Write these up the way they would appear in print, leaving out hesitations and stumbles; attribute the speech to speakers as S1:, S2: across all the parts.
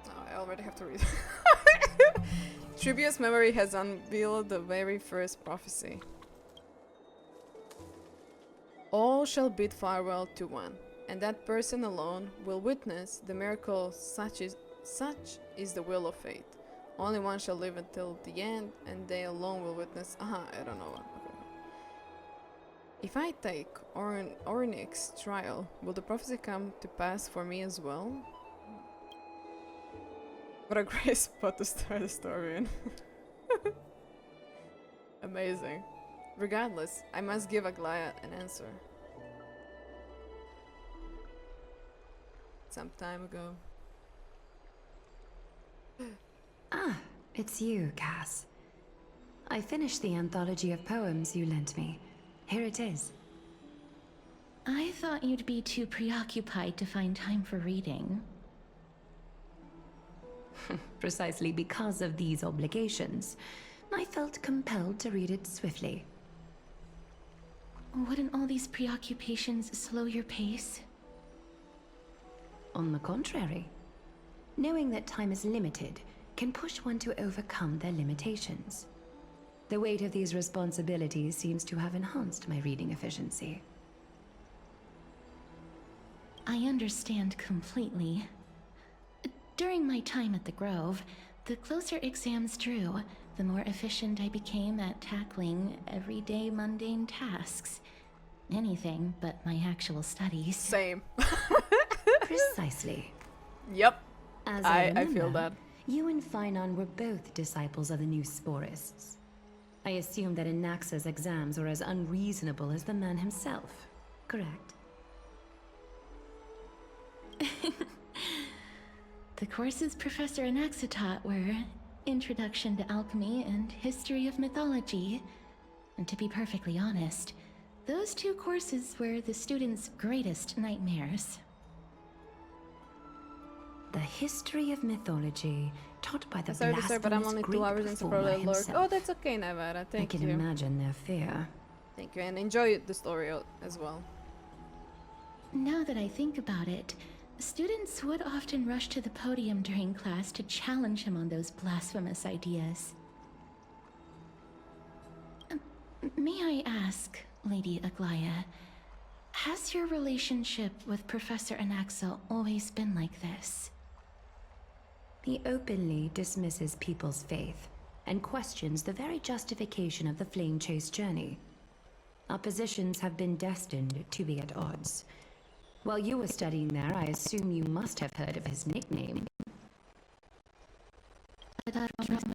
S1: Oh, I already have to read. Trivia's memory has unveiled the very first prophecy. All shall bid farewell to one, and that person alone will witness the miracle. Such is the will of fate. Only one shall live until the end, and they alone will witness. I don't know. Okay. If I take Ornyx's trial, will the prophecy come to pass for me as well? What a great spot to start the story in. Amazing. Regardless, I must give Aglaea an answer. Some time ago.
S2: Ah, it's you, Cass. I finished the anthology of poems you lent me. Here it is.
S3: I thought you'd be too preoccupied to find time for reading.
S2: Precisely because of these obligations, I felt compelled to read it swiftly.
S3: Wouldn't all these preoccupations slow your pace?
S2: On the contrary, knowing that time is limited can push one to overcome their limitations. The weight of these responsibilities seems to have enhanced my reading efficiency.
S3: I understand completely. During my time at the Grove, the closer exams drew, the more efficient I became at tackling everyday mundane tasks. Anything but my actual studies.
S1: Same.
S2: Precisely.
S1: Yep.
S2: As
S1: I feel that.
S2: You and Phainon were both disciples of the new Sporists. I assume that Anaxa's exams were as unreasonable as the man himself, correct?
S3: The courses Professor Anaxa taught were Introduction to Alchemy and History of Mythology. And to be perfectly honest, those two courses were the students' greatest nightmares.
S2: The history of mythology, taught by the
S1: Sorry to say, but I'm
S2: blasphemous
S1: only
S2: Greek
S1: 2 hours into
S2: performer
S1: Prologue Lord.
S2: himself.
S1: Oh, that's okay, Nevada. Thank
S2: I
S1: you.
S2: can imagine their fear.
S1: Thank you, and enjoy the story as well.
S3: Now that I think about it, students would often rush to the podium during class to challenge him on those blasphemous ideas. May I ask, Lady Aglaea, has your relationship with Professor Anaxa always been like this?
S2: He openly dismisses people's faith and questions the very justification of the flame chase journey. Our positions have been destined to be at odds. While you were studying there, I assume you must have heard of his nickname.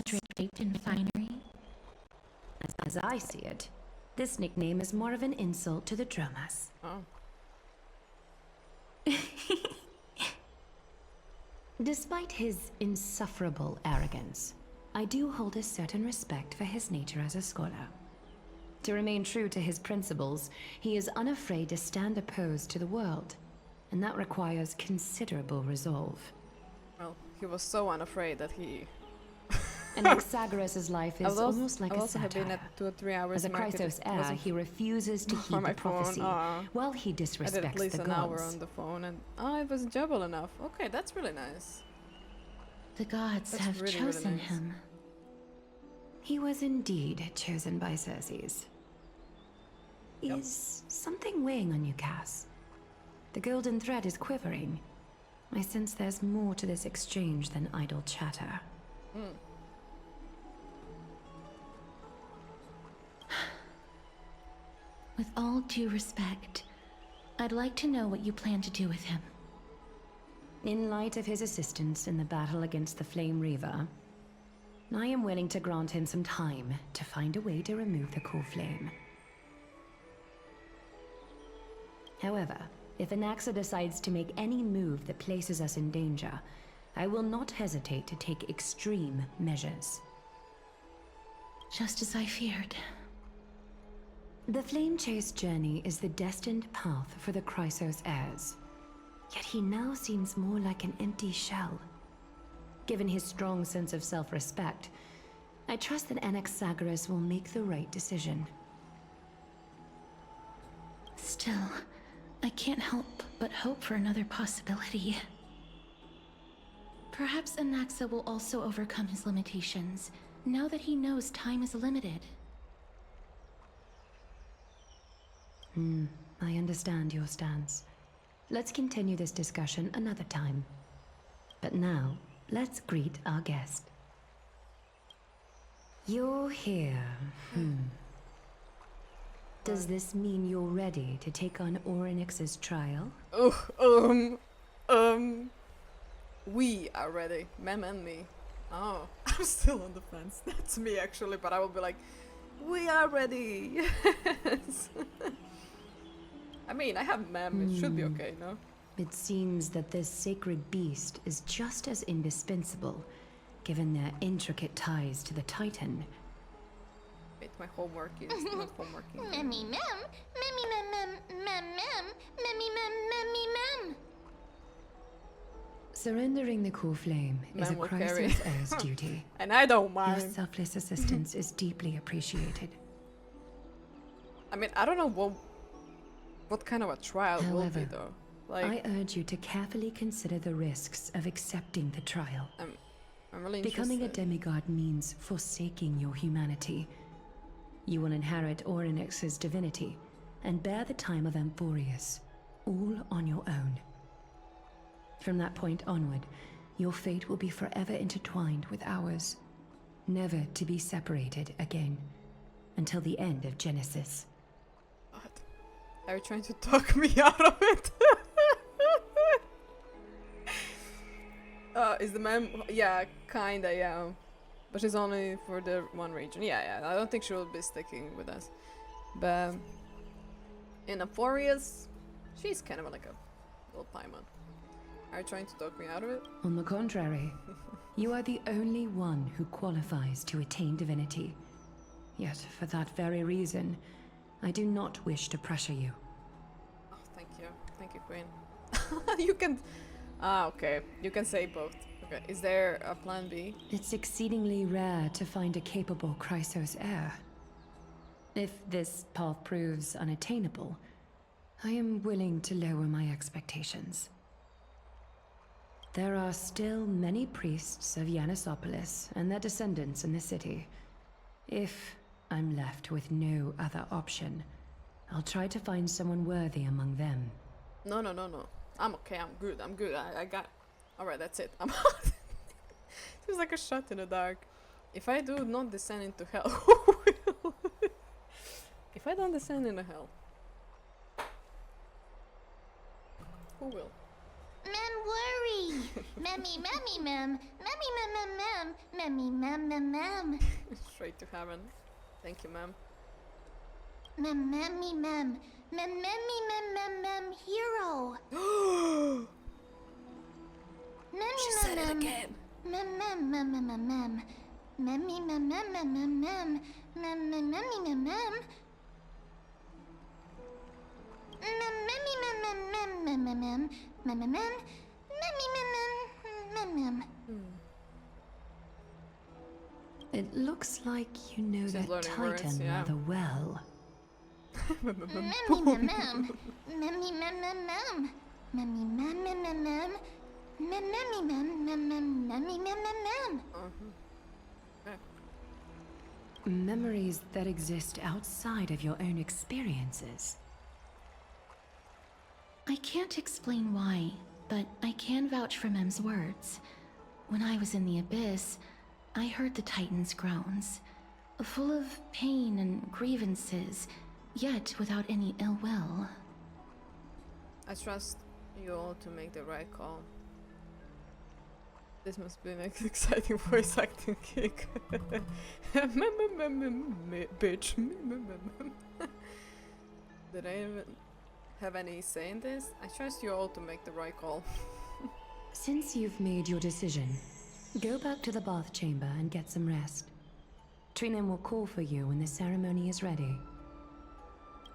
S3: Draped in finery?
S2: As I see it, this nickname is more of an insult to the Dromas.
S1: Oh.
S2: Despite his insufferable arrogance, I do hold a certain respect for his nature as a scholar. To remain true to his principles, he is unafraid to stand opposed to the world, and that requires considerable resolve.
S1: Well, he was so unafraid that he...
S2: Anaxagoras' life is almost like
S1: I
S2: a
S1: also have been
S2: satire.
S1: at 2 or 3 hours
S2: As a Chrysos heir, he refuses to heed
S1: my
S2: the prophecy,
S1: phone.
S2: while he
S1: I did
S2: disrespects
S1: at least
S2: the
S1: an hour
S2: gods.
S1: on the phone, and it was enjoyable enough. Okay, that's really nice.
S3: The gods
S1: That's
S3: have
S1: really,
S3: chosen
S1: really nice.
S3: him.
S2: He was indeed chosen by Circes.
S1: Yep.
S2: Is something weighing on you, Cass? The golden thread is quivering. I sense there's more to this exchange than idle chatter.
S1: Mm.
S3: With all due respect, I'd like to know what you plan to do with him.
S2: In light of his assistance in the battle against the Flame Reaver, I am willing to grant him some time to find a way to remove the core flame. However, if Anaxa decides to make any move that places us in danger, I will not hesitate to take extreme measures.
S3: Just as I feared.
S2: The Flame Chase journey is the destined path for the Chrysos heirs. Yet he now seems more like an empty shell. Given his strong sense of self-respect, I trust that Anaxagoras will make the right decision.
S3: Still, I can't help but hope for another possibility. Perhaps Anaxa will also overcome his limitations, now that he knows time is limited.
S2: I understand your stance. Let's continue this discussion another time. But now, let's greet our guest. You're here. Does this mean you're ready to take on Orynyx's trial?
S1: We are ready, Mem and me. Oh, I'm still on the fence. That's me actually, but I will be like, we are ready. Yes. I mean, I have Mem. It should be okay, no?
S2: It seems that this sacred beast is just as indispensable, given their intricate ties to the Titan.
S1: Wait, my homework is not homeworking.
S3: Memmy mem, memmy mem mem mem mem, memmy mem memmy mem.
S2: Surrendering the core flame is a
S1: Mem will carry.
S2: Chrysos heir's duty.
S1: And I don't
S2: Your
S1: mind.
S2: selfless assistance is deeply appreciated.
S1: I mean, I don't know what kind of a trial will be
S2: However,
S1: though. Like,
S2: I urge you to carefully consider the risks of accepting the trial.
S1: I'm really
S2: Becoming a
S1: interested.
S2: demigod means forsaking your humanity. You will inherit Orynyx's divinity and bear the time of Amphoreus, all on your own. From that point onward, your fate will be forever intertwined with ours, never to be separated again, until the end of Genesis.
S1: What? Are you trying to talk me out of it? Is the mem? Yeah, kinda, yeah. But she's only for the one region. Yeah. I don't think she will be sticking with us. But in Amphoreus, she's kind of like a little paimon. Are you trying to talk me out of it?
S2: On the contrary, you are the only one who qualifies to attain divinity. Yet, for that very reason, I do not wish to pressure you.
S1: Oh, thank you. Thank you, Queen. You can... okay. You can say both. Okay. Is there a plan B?
S2: It's exceedingly rare to find a capable Chrysos heir. If this path proves unattainable, I am willing to lower my expectations. There are still many priests of Yanissopolis and their descendants in the city. If I'm left with no other option, I'll try to find someone worthy among them.
S1: No. I'm okay. I'm good. I got... Alright, that's it. I'm It was like a shot in the dark. If I do not descend into hell, who will? If I don't descend into hell, who will?
S3: Mem worry. Memmy memmy mem, memmy mem mem mem, memmy mem mem mem.
S1: Straight to heaven. Thank you, ma'am.
S3: Mem memmy mem, mem memmy mem mem mem hero. Memmy
S1: She said it again.
S3: Mem mem mem mem mem mem. Memmy mem mem mem mem mem. Mem mem memmy mem mem. Mem memmy mem mem mem mem mem mem. Mem mem mem. Memmy mem mem mem mem.
S2: It looks like you know
S1: She's
S2: that
S1: learning
S2: Titan
S1: words, yeah.
S2: rather well.
S3: Memmy mem mem. Memmy mem mem mem. Memmy mem mem mem mem. Mem memmy mem mem mem. Memmy mem mem mem.
S2: Memories that exist outside of your own experiences.
S3: I can't explain why, but I can vouch for Mem's words. When I was in the abyss, I heard the Titan's groans, full of pain and grievances, yet without any ill will.
S1: I trust you all to make the right call. This must be an exciting voice acting kick. Bitch. Did I even have any say in this? I trust you all to make the right call.
S2: Since you've made your decision, go back to the bath chamber and get some rest. Trinem will call for you when the ceremony is ready.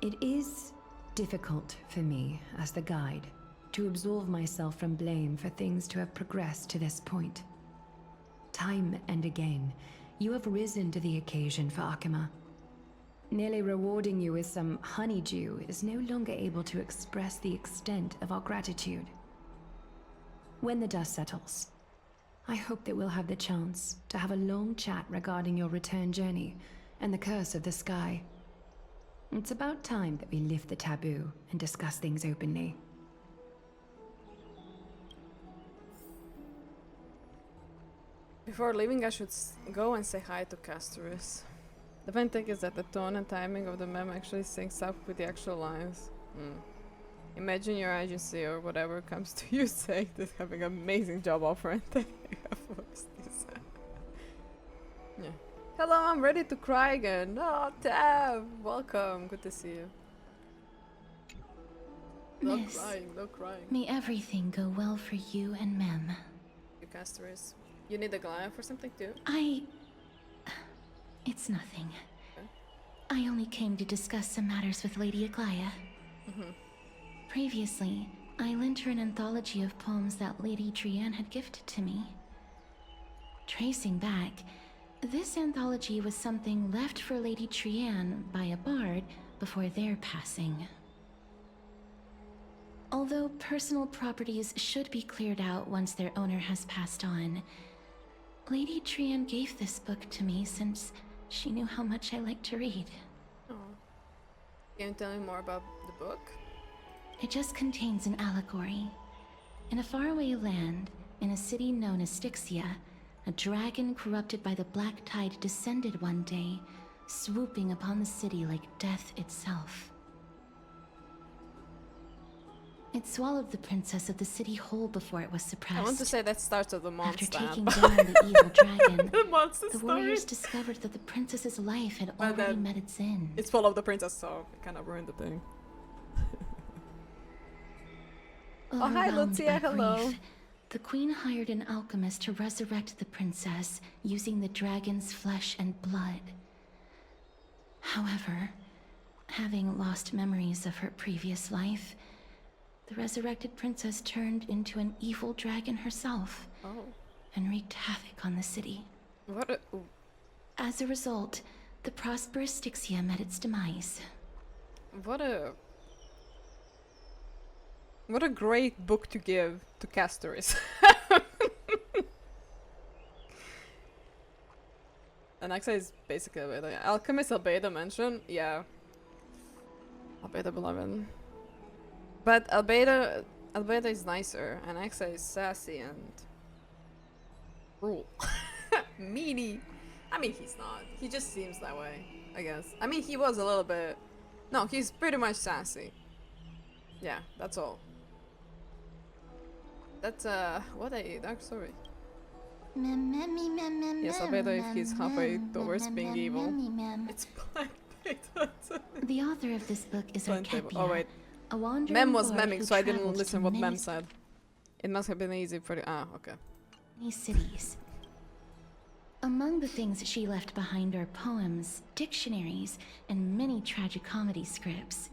S2: It is difficult for me, as the guide, to absolve myself from blame for things to have progressed to this point. Time and again, you have risen to the occasion for Akima. Nearly rewarding you with some honeydew is no longer able to express the extent of our gratitude. When the dust settles, I hope that we'll have the chance to have a long chat regarding your return journey and the curse of the sky. It's about time that we lift the taboo and discuss things openly.
S1: Before leaving, I should go and say hi to Castorice. The funny thing is that the tone and timing of the meme actually syncs up with the actual lines. Imagine your agency or whatever comes to you saying that having an amazing job offer and they have this. Yeah. Hello, I'm ready to cry again. Oh, Tab! Welcome, good to see you. No
S3: Miss,
S1: crying, no crying.
S3: may everything go well for you and Mem.
S1: You Castorice. You need Aglaea for something too?
S3: It's nothing.
S1: Okay.
S3: I only came to discuss some matters with Lady Aglaea. Previously, I lent her an anthology of poems that Lady Trianne had gifted to me. Tracing back, this anthology was something left for Lady Trianne by a bard before their passing. Although personal properties should be cleared out once their owner has passed on, Lady Trianne gave this book to me since she knew how much I like to read.
S1: Oh. Can you tell me more about the book?
S3: It just contains an allegory. In a faraway land, in a city known as Styxia, a dragon corrupted by the black tide descended one day, swooping upon the city like death itself. It swallowed the princess of the city whole before it was suppressed.
S1: I want to say that starts with the monster.
S3: After taking down the evil dragon,
S1: the monster
S3: the
S1: story.
S3: warriors discovered that the princess's life had
S1: But
S3: already
S1: then
S3: met its end.
S1: It's full of the princess, so it kind of ruined the thing. Oh, hi,
S3: Overwhelmed
S1: Lucia,
S3: by
S1: hello.
S3: grief, the queen hired an alchemist to resurrect the princess using the dragon's flesh and blood. However, having lost memories of her previous life, the resurrected princess turned into an evil dragon herself and wreaked havoc on the city.
S1: What a...
S3: As a result, the prosperous Styxia met its demise.
S1: What a... What a great book to give to Castorice. Anaxa is basically Albedo. Alchemist Albedo mentioned? Yeah. Albedo beloved. But Albedo is nicer. Anaxa is sassy and... cruel. Meanie. I mean, he's not. He just seems that way, I guess. I mean, he was a little bit... No, he's pretty much sassy. Yeah, that's all. That's what a dark story. Yes, Albedo if he's halfway towards being evil. It's black Petals.
S3: The author of this book is Archepia,
S1: Oh wait,
S3: a wandering
S1: Mem was
S3: lord
S1: memming,
S3: who
S1: so I didn't
S3: traveled
S1: listen
S3: to
S1: what
S3: many
S1: Mem said. It must have been easy for the... Ah, okay.
S3: cities. Among the things she left behind are poems, dictionaries, and many tragicomedy scripts.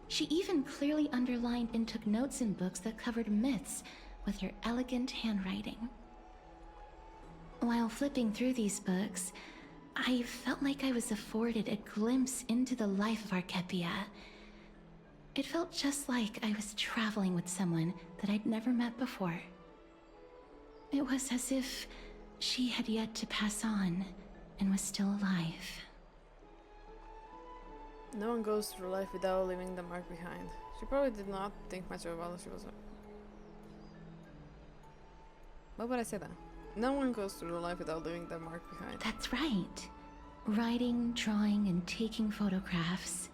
S3: She even clearly underlined and took notes in books that covered myths with her elegant handwriting. While flipping through these books, I felt like I was afforded a glimpse into the life of Archepia. It felt just like I was traveling with someone that I'd never met before. It was as if she had yet to pass on and was still alive.
S1: No one goes through life without leaving the mark behind. She probably did not think much of it while she was... Why would I say that? No one goes through life without leaving their mark behind.
S3: That's right. Writing, drawing, and taking photographs.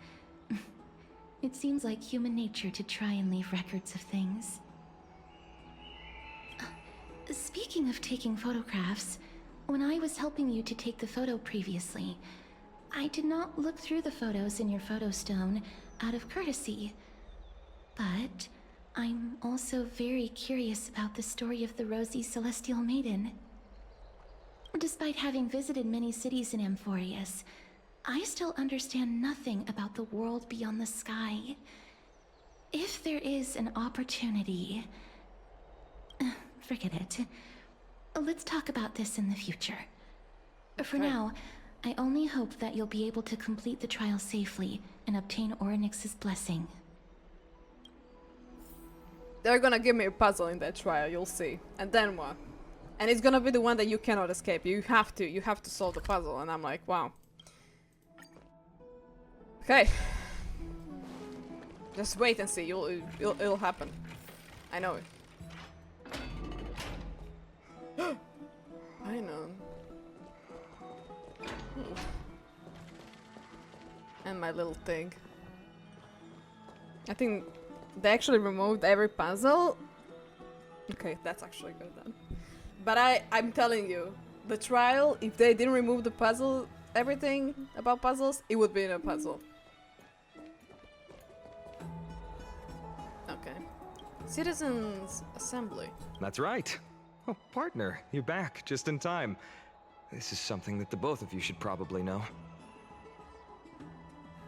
S3: It seems like human nature to try and leave records of things. Speaking of taking photographs, when I was helping you to take the photo previously, I did not look through the photos in your photo stone out of courtesy. But I'm also very curious about the story of the rosy celestial maiden. Despite having visited many cities in Amphoreus, I still understand nothing about the world beyond the sky. If there is an opportunity... forget it. Let's talk about this in the future. For now, I only hope that you'll be able to complete the trial safely and obtain Orynyx's blessing.
S1: They're gonna give me a puzzle in that trial, you'll see. And then what? And it's gonna be the one that you cannot escape. You have to solve the puzzle. And I'm like, wow. Okay. Just wait and see. It'll happen. I know it. I know. And my little thing. I think they actually removed every puzzle. Okay, that's actually good then. But I'm telling you, the trial, if they didn't remove the puzzle, everything about puzzles, it would be in a puzzle. Okay. Citizens Assembly.
S4: That's right. Oh, partner, you're back just in time. This is something that the both of you should probably know.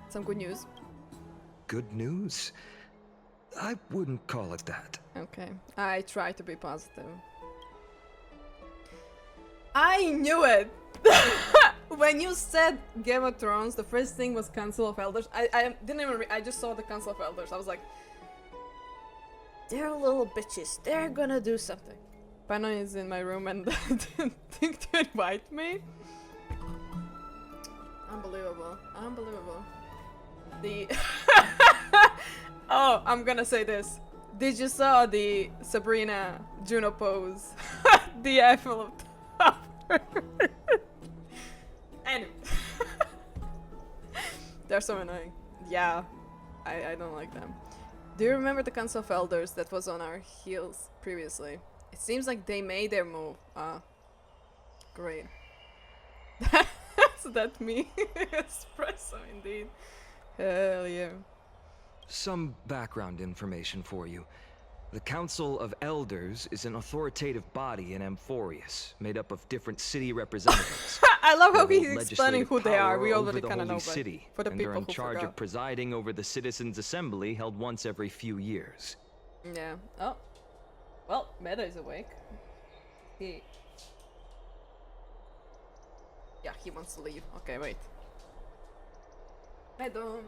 S1: Some good news.
S4: Good news? I wouldn't call it that.
S1: Okay. I try to be positive. I knew it! When you said Game of Thrones, the first thing was Council of Elders. I didn't even I just saw the Council of Elders. I was like, they're little bitches. They're gonna do something. Phainon is in my room and didn't think to invite me. Unbelievable. Unbelievable. The... Oh, I'm gonna say this. Did you saw the Sabrina Juno pose? The Eiffel of Tower. Anyway. They're so annoying. Yeah, I don't like them. Do you remember the Council of Elders that was on our heels previously? It seems like they made their move. Ah, great. That's me. Espresso indeed. Hell yeah.
S4: Some background information for you. The Council of Elders is an authoritative body in Amphoreus, made up of different city representatives.
S1: I love how
S4: They
S1: he's
S4: hold
S1: explaining who they are. We
S4: legislative
S1: already
S4: power
S1: kind of
S4: over
S1: know,
S4: the
S1: but
S4: holy city,
S1: for the
S4: and
S1: people
S4: they're in
S1: who
S4: charge
S1: forgot.
S4: of presiding over the Citizens' Assembly held once every few years.
S1: Yeah. Oh. Well, Mydei is awake. He... Yeah, he wants to leave. Okay, wait. Mydei.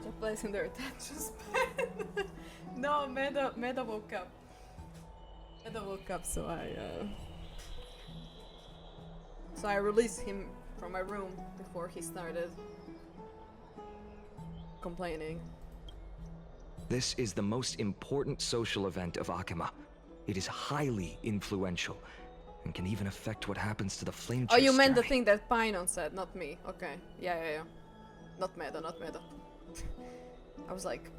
S1: They're placing their attention span. No, Mydei woke up. Mydei woke up, so I released him from my room before he started complaining.
S4: This is the most important social event of Akima. It is highly influential, and can even affect what happens to the flame
S1: Oh,
S4: chase
S1: you meant the
S4: journey.
S1: thing that Phainon said, not me. Okay. Yeah. Not Mydei, not Mydei. I was like,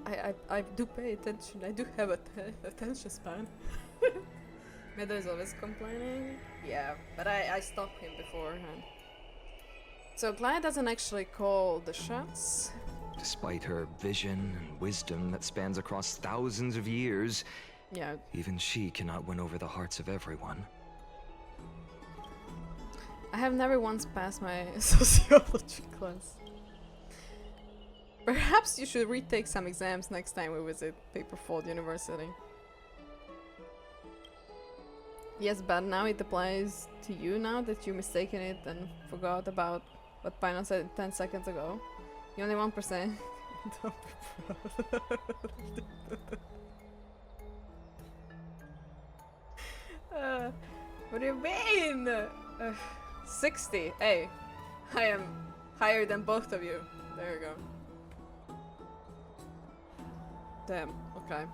S1: I do pay attention. I do have a attention span. Mydei is always complaining. Yeah, but I stopped him beforehand. So Aglaea doesn't actually call the shots.
S4: Despite her vision and wisdom that spans across thousands of years,
S1: Yeah.
S4: even she cannot win over the hearts of everyone.
S1: I have never once passed my sociology class. Perhaps you should retake some exams next time we visit Paperfold University. Yes, but now it applies to you now that you mistaken it and forgot about what Phainon said 10 seconds ago. You only 1%. Don't be proud. What do you mean? 60. Hey, I am higher than both of you. There you go. Damn, okay.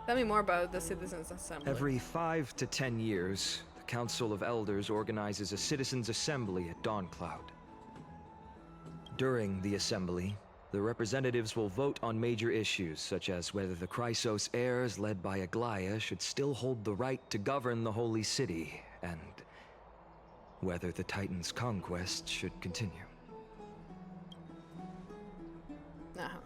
S1: Tell me more about the Citizens' Assembly.
S4: Every 5 to 10 years, the Council of Elders organizes a Citizens' Assembly at Dawncloud. During the assembly, the representatives will vote on major issues such as whether the Chrysos heirs led by Aglaea should still hold the right to govern the Holy City, and whether the Titan's conquest should continue.
S1: Uh-huh.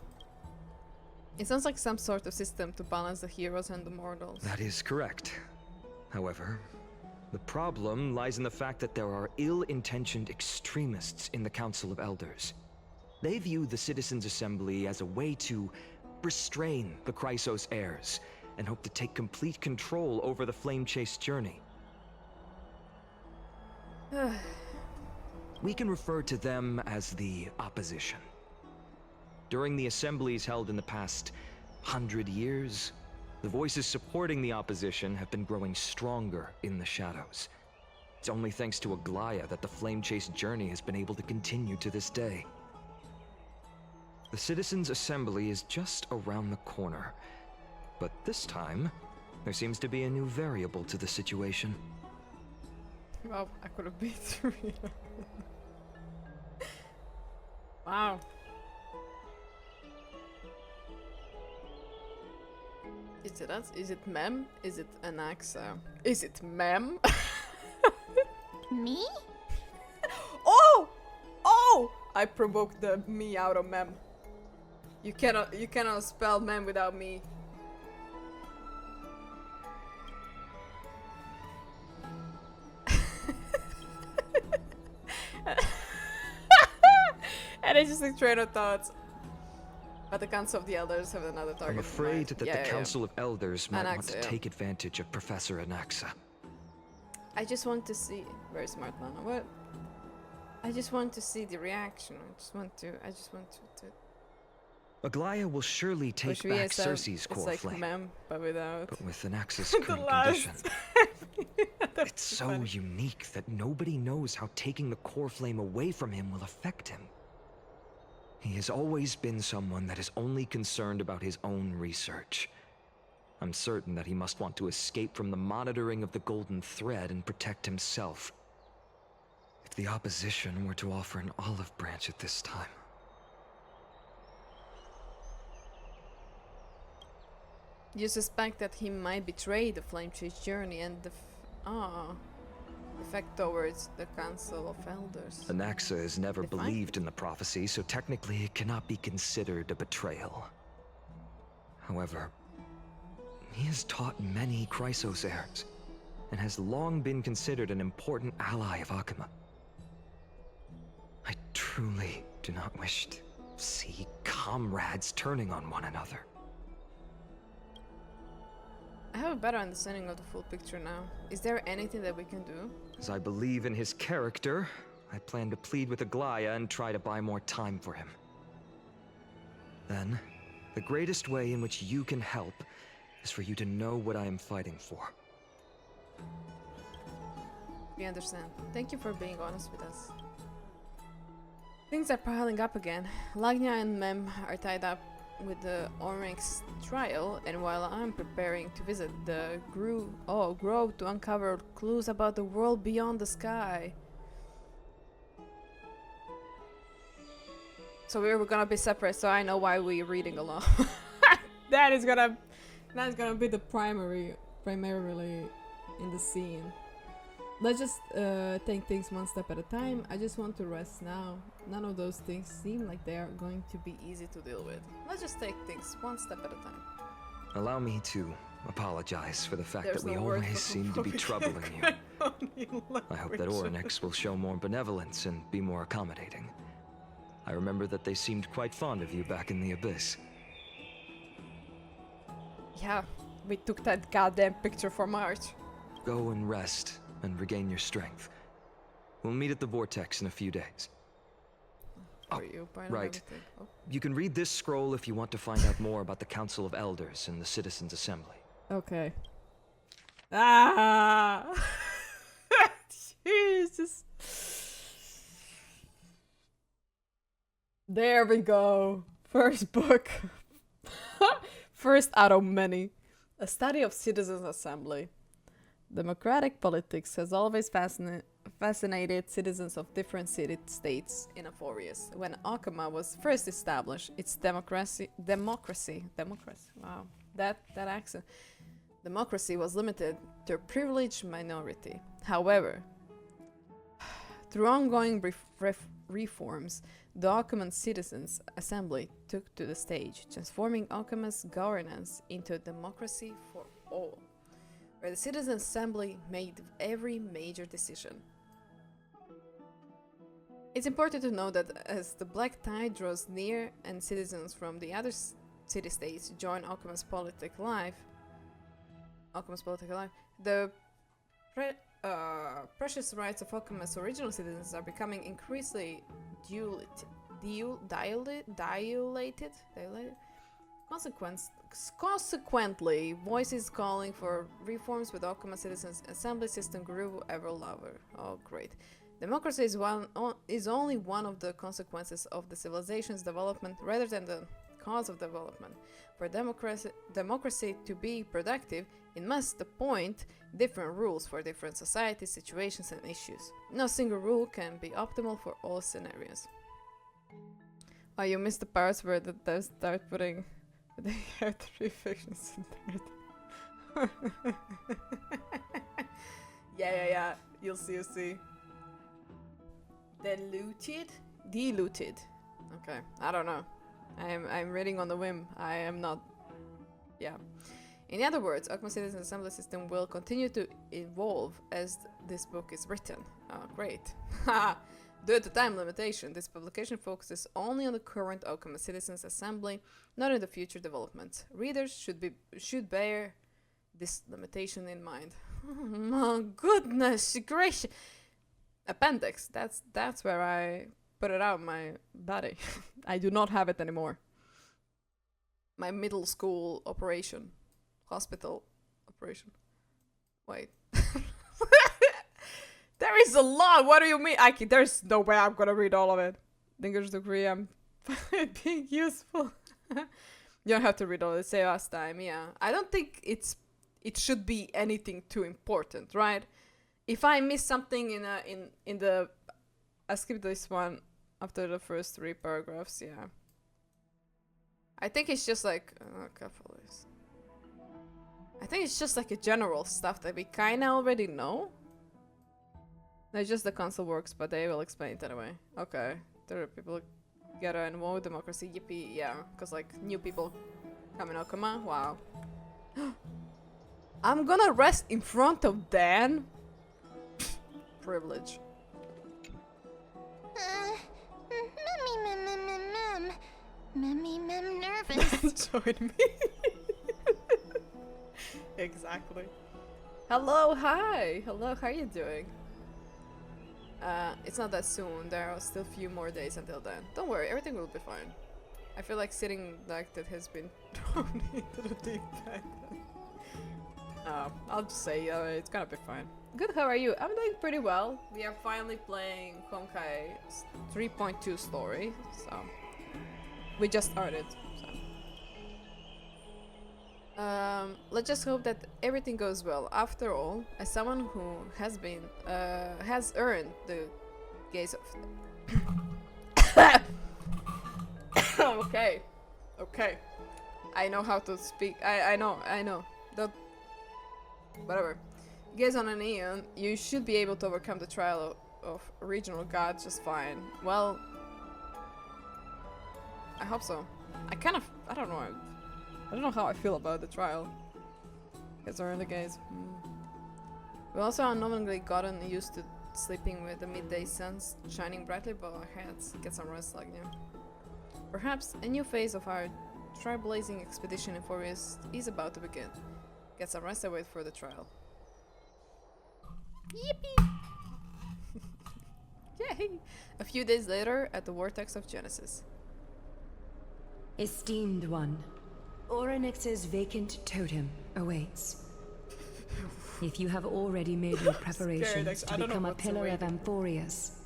S1: It sounds like some sort of system to balance the heroes and the mortals.
S4: That is correct. However, the problem lies in the fact that there are ill-intentioned extremists in the Council of Elders. They view the Citizens' Assembly as a way to restrain the Chrysos heirs and hope to take complete control over the Flame Chase journey. We can refer to them as the opposition. During the assemblies held in the past 100 years, the voices supporting the opposition have been growing stronger in the shadows. It's only thanks to Aglaea that the Flame Chase journey has been able to continue to this day. The Citizens' Assembly is just around the corner, but this time, there seems to be a new variable to the situation.
S1: Wow, I could have been through it. Wow. Is it us? Is it Mem? Is it Anaxa? Is it Mem?
S3: Me?
S1: Oh! Oh! I provoked the me out of Mem. You cannot spell Mem without me. And it's just a train of thoughts. But the Council of the Elders have another target.
S4: I'm afraid that the Council of Elders might want
S1: Anaxa,
S4: to take advantage of Professor Anaxa.
S1: I just want to see. Very smart, Lana. What? I just want to see the reaction. I just want to.
S4: Aglaea will surely take back Cersei's core
S1: like
S4: flame,
S1: Mem, but without.
S4: but with Anaxa's current condition. It's so unique that nobody knows how taking the core flame away from him will affect him. He has always been someone that is only concerned about his own research. I'm certain that he must want to escape from the monitoring of the Golden Thread and protect himself. If the opposition were to offer an olive branch at this time...
S1: You suspect that he might betray the Flame Chase journey and the effect towards the Council of Elders.
S4: Anaxa has never
S1: Define?
S4: believed in the prophecy, so technically it cannot be considered a betrayal. However, he has taught many Chrysos heirs, and has long been considered an important ally of Akuma. I truly do not wish to see comrades turning on one another.
S1: I have a better understanding of the full picture now. Is there anything that we can do?
S4: As I believe in his character, I plan to plead with Aglaea and try to buy more time for him. Then, the greatest way in which you can help is for you to know what I am fighting for.
S1: We understand. Thank you for being honest with us. Things are piling up again. Lagnia and Mem are tied up with the Onyx trial, and while I'm preparing to visit the grove to uncover clues about the world beyond the sky. So we're gonna be separate, so I know why we're reading along. That's gonna be the primarily in the scene. Let's just take things one step at a time. I just want to rest now. None of those things seem like they are going to be easy to deal with. Let's just take things one step at a time.
S4: Allow me to apologize for the fact
S1: There's
S4: that we
S1: no word
S4: always
S1: for
S4: seem to be troubling you. I hope that
S1: Language.
S4: Onyx will show more benevolence and be more accommodating. I remember that they seemed quite fond of you back in the Abyss.
S1: Yeah, we took that goddamn picture for March.
S4: Go and rest and regain your strength. We'll meet at the Vortex in a few days.
S1: For you, by
S4: right.
S1: everything. Oh.
S4: You can read this scroll if you want to find out more about the Council of Elders and the Citizens' Assembly.
S1: Okay. Ah! Jesus. There we go. First book. First out of many. A study of Citizens' Assembly. Democratic politics has always fascinated citizens of different city-states in Amphoreus. When Akuma was first established, its democracy, wow, that accent. Democracy was limited to a privileged minority. However, through ongoing reforms, the Akuman Citizens' Assembly took to the stage, transforming Akuma's governance into a democracy for all, where the Citizens' Assembly made every major decision. It's important to know that as the Black Tide draws near and citizens from the other city-states join Akuma's political life, the precious rights of Alchemist's original citizens are becoming increasingly dilated. Consequently, voices calling for reforms with Alchemist Citizens Assembly system grew ever louder. Oh, great. Democracy is only one of the consequences of the civilization's development rather than the cause of development. For democracy to be productive, it must appoint different rules for different societies, situations, and issues. No single rule can be optimal for all scenarios. Oh, you missed the parts where they start putting... They have three fictions in there. Yeah. You'll see. Diluted. Okay, I don't know. I'm reading on the whim. I am not. Yeah. In other words, Alchemist Citizen Assembly System will continue to evolve as this book is written. Oh, great. Due to time limitation, this publication focuses only on the current Alchemist Citizens Assembly, not in the future developments. Readers should bear this limitation in mind. Oh my goodness gracious! Appendix. That's where I put it out my body. I do not have it anymore. My middle school operation, hospital operation. Wait. There is a lot. What do you mean? There's no way I'm gonna read all of it. English degree. I'm being useful. You don't have to read all of it. Say last time. Yeah. I don't think it should be anything too important, right? If I miss something in the, I skipped this one after the first 3 paragraphs. Yeah. I think it's just like I think it's just like a general stuff that we kinda already know. Not just the console works, but they will explain it anyway. Okay, there are people together and more democracy. Yippee, yeah, because like new people coming out. Come on, wow. I'm gonna rest in front of Dan. Privilege.
S3: Nervous.
S1: Join me. Exactly. Hello, hi. Hello, how are you doing? It's not that soon. There are still a few more days until then. Don't worry, everything will be fine. I feel like sitting like that has been thrown into the deep end. I'll just say it's gonna be fine. Good, how are you? I'm doing pretty well. We are finally playing Honkai 3.2 story, so we just started. So. Let's just hope that everything goes well. After all, as someone who has earned the gaze of okay. I know how to speak. I know. Whatever. Gaze on an Aeon, you should be able to overcome the trial of regional gods just fine. Well, I hope so. I don't know. I don't know how I feel about the trial. Guess we're in the gaze. We also unknowingly gotten used to sleeping with the midday suns shining brightly above our heads. Get some rest, like you. Perhaps a new phase of our trailblazing expedition in Amphoreus is about to begin. Get some rest and wait for the trial. Yippee! Yay! A few days later, at the Vortex of Genesis.
S2: Esteemed one, Orynyx's vacant totem awaits. If you have already made your preparations to become a pillar of Amphoreus,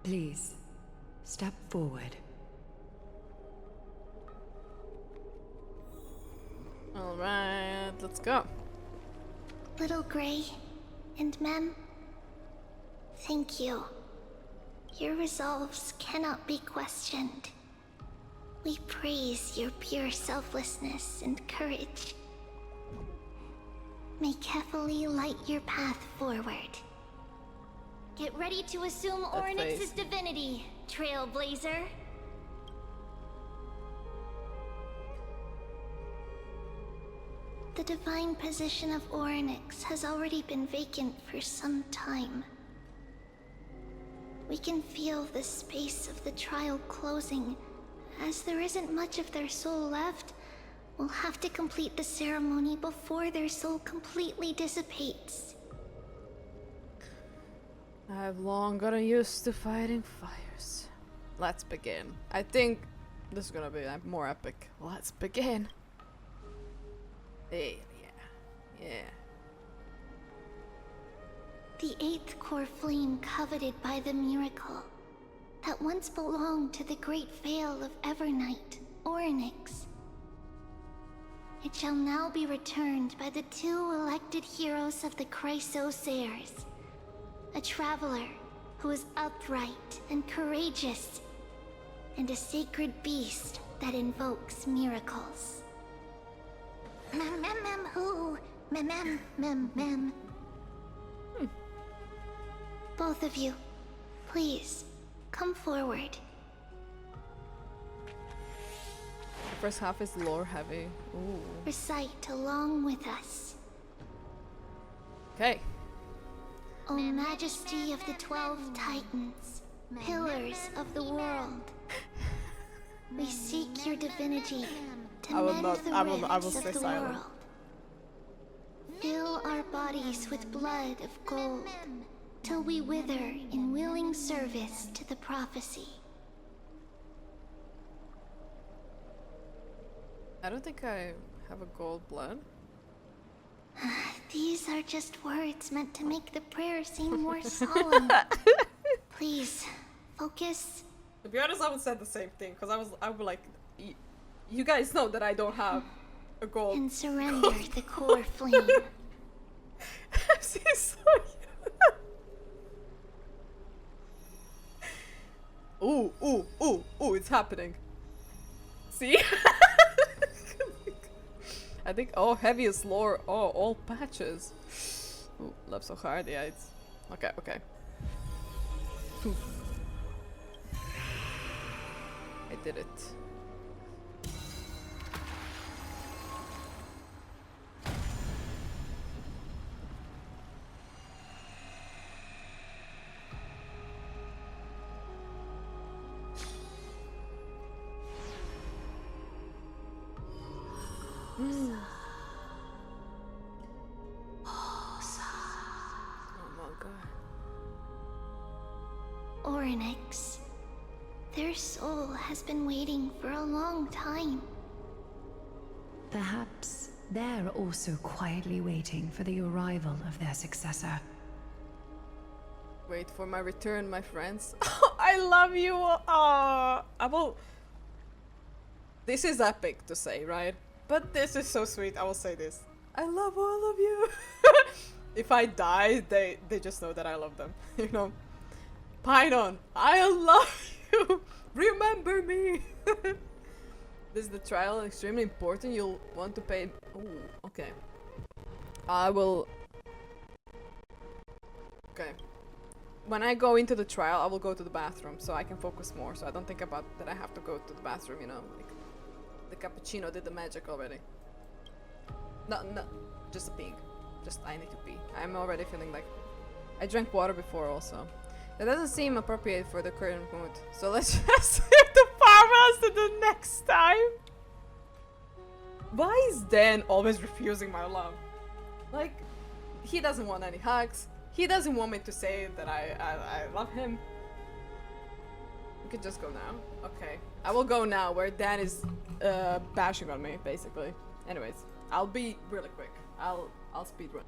S2: please, step forward.
S1: Alright, let's go.
S5: Little Grey and Mem, thank you. Your resolves cannot be questioned. We praise your pure selflessness and courage. May Kefali light your path forward. Get ready to assume Orynyx's divinity, Trailblazer. The divine position of Orynyx has already been vacant for some time. We can feel the space of the trial closing. As there isn't much of their soul left, we'll have to complete the ceremony before their soul completely dissipates.
S1: I've long gotten used to fighting fires. Let's begin. I think this is gonna be more epic. Let's begin. Hey, yeah.
S5: The 8th core flame coveted by the miracle that once belonged to the great veil of Evernight, Orynyx. It shall now be returned by the 2 elected heroes of the Chrysos heirs. A traveler who is upright and courageous, and a sacred beast that invokes miracles. Who? Mem. Both of you, please, come forward.
S1: The first half is lore heavy. Ooh.
S5: Recite along with us.
S1: Okay.
S5: O Majesty of the 12 Titans, pillars of the world, we seek your divinity to mend the rifts of the world. Fill our bodies with blood of gold, till we wither in willing service to the prophecy.
S1: I don't think I have a gold blood.
S5: These are just words meant to make the prayer seem more solemn. Please, focus.
S1: To be honest, I would say the same thing, because I would like, you guys know that I don't have a gold.
S5: And surrender the core flame.
S1: She's so ooh, it's happening. See? I think, oh, heaviest lore, oh, all patches. Ooh, love so hard, yeah, it's... Okay. Ooh. I did it.
S5: Orynyx. Their soul has been waiting for a long time.
S2: Perhaps they're also quietly waiting for the arrival of their successor.
S1: Wait for my return, my friends. I love you. I will... This is epic to say, right? But this is so sweet. I will say this. I love all of you. If I die, they just know that I love them. You know? Phainon, I love you. Remember me. This is the trial, extremely important. You'll want to pay... Ooh, okay. I will... Okay. When I go into the trial, I will go to the bathroom so I can focus more. So I don't think about that I have to go to the bathroom, you know? Like, the cappuccino did the magic already. No, just a pee. Just, I need to pee. I'm already feeling like... I drank water before also. That doesn't seem appropriate for the current mood. So let's just save the farmhouse to the next time. Why is Dan always refusing my love? Like, he doesn't want any hugs. He doesn't want me to say that I love him. We could just go now. Okay. I will go now where Dan is bashing on me, basically. Anyways, I'll be really quick. I'll speedrun.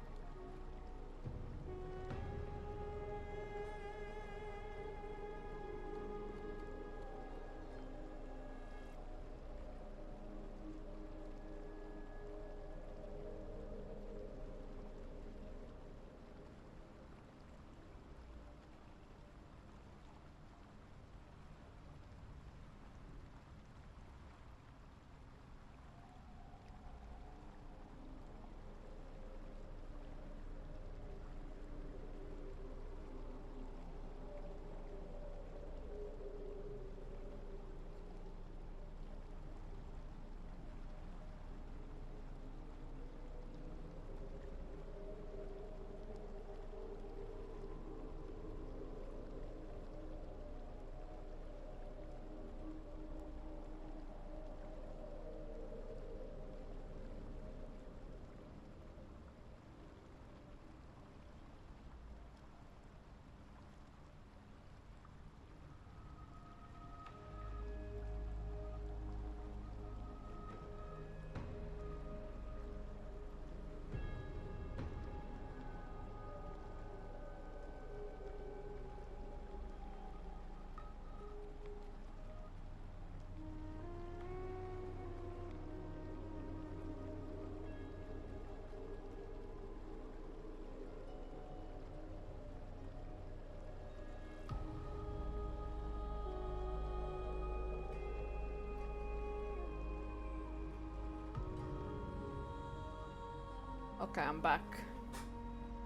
S1: Okay, I'm back.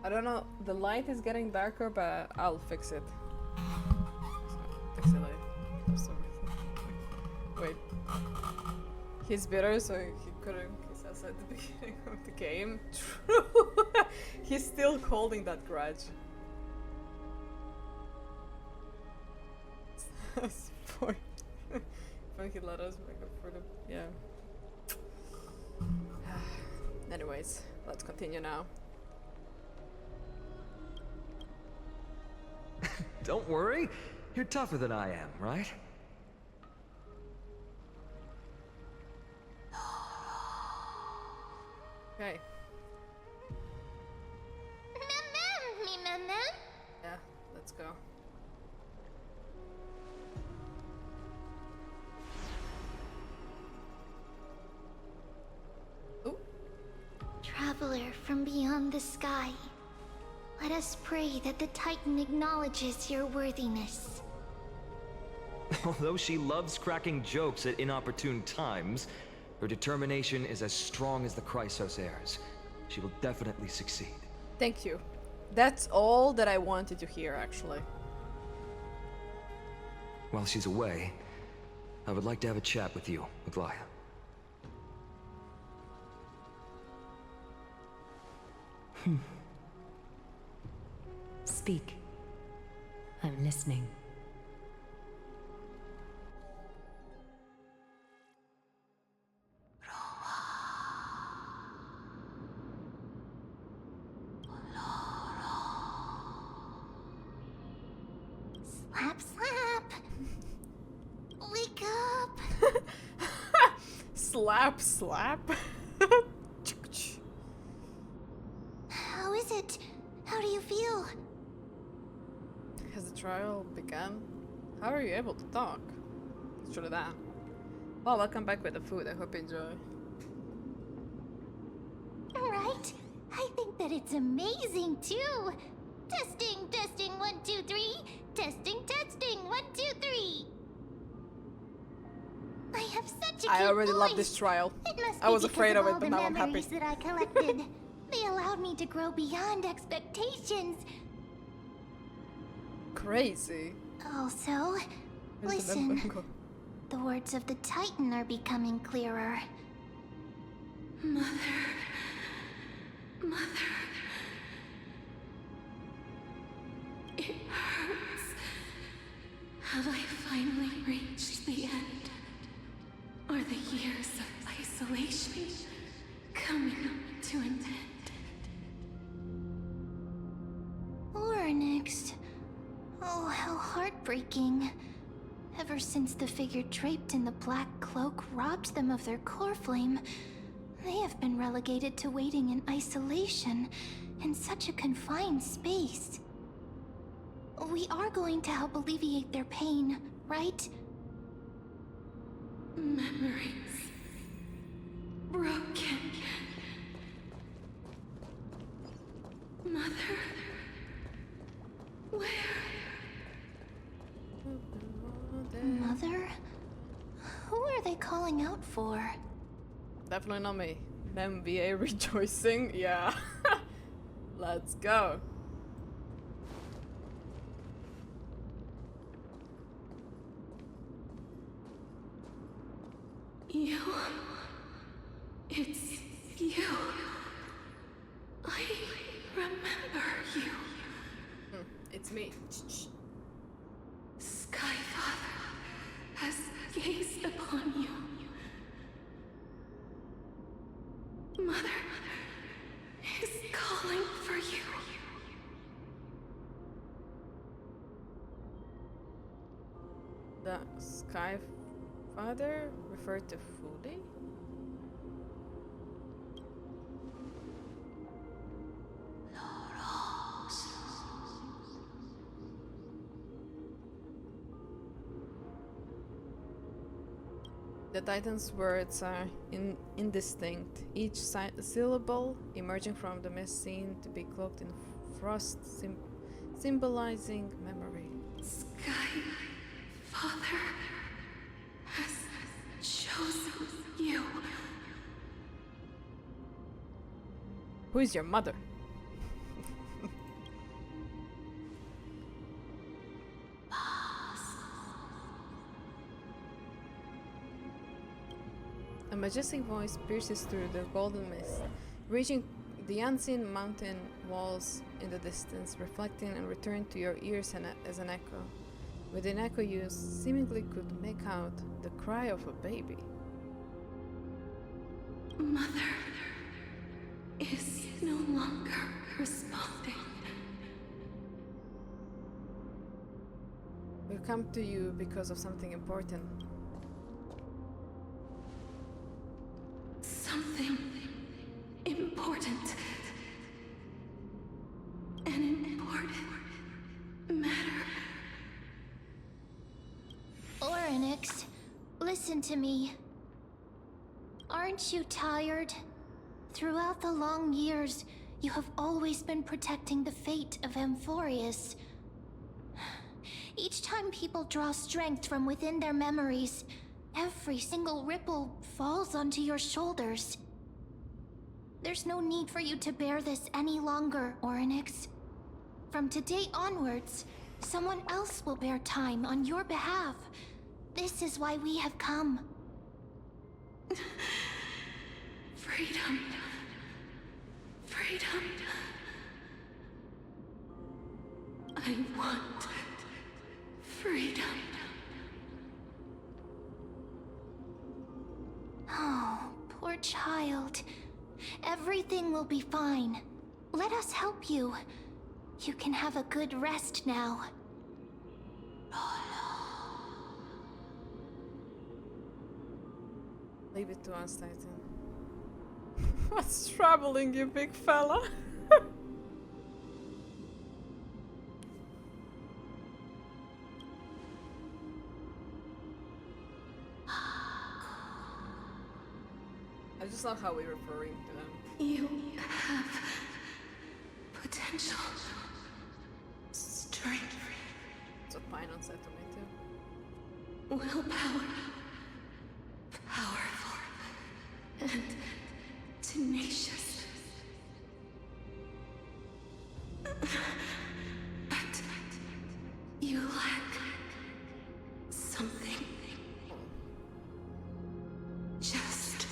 S1: I don't know, the light is getting darker, but I'll fix it. Fix it later. I'm sorry. Wait. He's bitter, so he couldn't kiss us at the beginning of the game. True! He's still holding that grudge. That's point. When he let us make up for the... yeah. Anyways, let's continue now.
S4: Don't worry. You're tougher than I am, right?
S1: Okay. Yeah, let's go. Ooh.
S5: Traveler from beyond the sky, let us pray that the Titan acknowledges your worthiness.
S4: Although she loves cracking jokes at inopportune times, her determination is as strong as the Chrysos heirs. She will definitely succeed.
S1: Thank you. That's all that I wanted to hear, actually.
S4: While she's away, I would like to have a chat with you, Aglaea.
S2: Speak. I'm listening.
S5: Slap, slap! Wake up!
S1: Slap, slap.
S5: How is it? How do you feel?
S1: Has the trial begun? How are you able to talk? It's truly that. Well, welcome back with the food. I hope you enjoy.
S5: Right? I think that it's amazing too. Testing, testing, 1, 2, 3. Testing, testing, 1, 2, 3. I have such a
S1: I
S5: cute
S1: already love
S5: voice.
S1: this trial.
S5: It must
S1: I
S5: be
S1: was
S5: because
S1: afraid of it,
S5: all
S1: but
S5: the
S1: now I'm happy.
S5: memories that I collected. They allowed me to grow beyond expectations.
S1: Crazy.
S5: Also,
S1: Where's the
S5: listen.
S1: number?
S5: The words of the Titan are becoming clearer.
S3: Mother. Mother. It hurts. Have I finally reached the end? Are the years of isolation coming to an end?
S5: Or next. Oh, how heartbreaking. Ever since the figure draped in the black cloak robbed them of their core flame, they have been relegated to waiting in isolation in such a confined space. We are going to help alleviate their pain, right?
S3: Memories. Broken. Mother. Where?
S5: Mother? Who are they calling out for?
S1: Definitely not me. MVA rejoicing? Yeah. Let's go.
S3: You. It's you. I remember you.
S1: It's me.
S3: Skyfather has gazed upon you. Mother is calling for you.
S1: The Sky Father referred to Fude? The Titan's words are indistinct, each syllable emerging from the mist seemed to be cloaked in frost, symbolizing memory.
S3: Sky Father has chosen you.
S1: Who is your mother? A majestic voice pierces through the golden mist, reaching the unseen mountain walls in the distance, reflecting and returning to your ears as an echo. With an echo you seemingly could make out the cry of a baby.
S2: Mother is no longer responding.
S1: We come to you because of something important.
S2: Something important. An important matter.
S5: Oryx, listen to me. Aren't you tired? Throughout the long years, you have always been protecting the fate of Amphoreus. Each time people draw strength from within their memories, every single ripple falls onto your shoulders. There's no need for you to bear this any longer, Oryx. From today onwards, someone else will bear time on your behalf. This is why we have come.
S2: Freedom. Freedom. I want freedom.
S5: Oh, poor child. Everything will be fine. Let us help you. You can have a good rest now.
S1: Leave it to us, Titan. What's troubling you, big fella? I just love how we're referring to them.
S2: You have potential. Strength.
S1: That's what Phainon said to me too.
S2: Willpower. Powerful. And tenacious. But you lack something. Just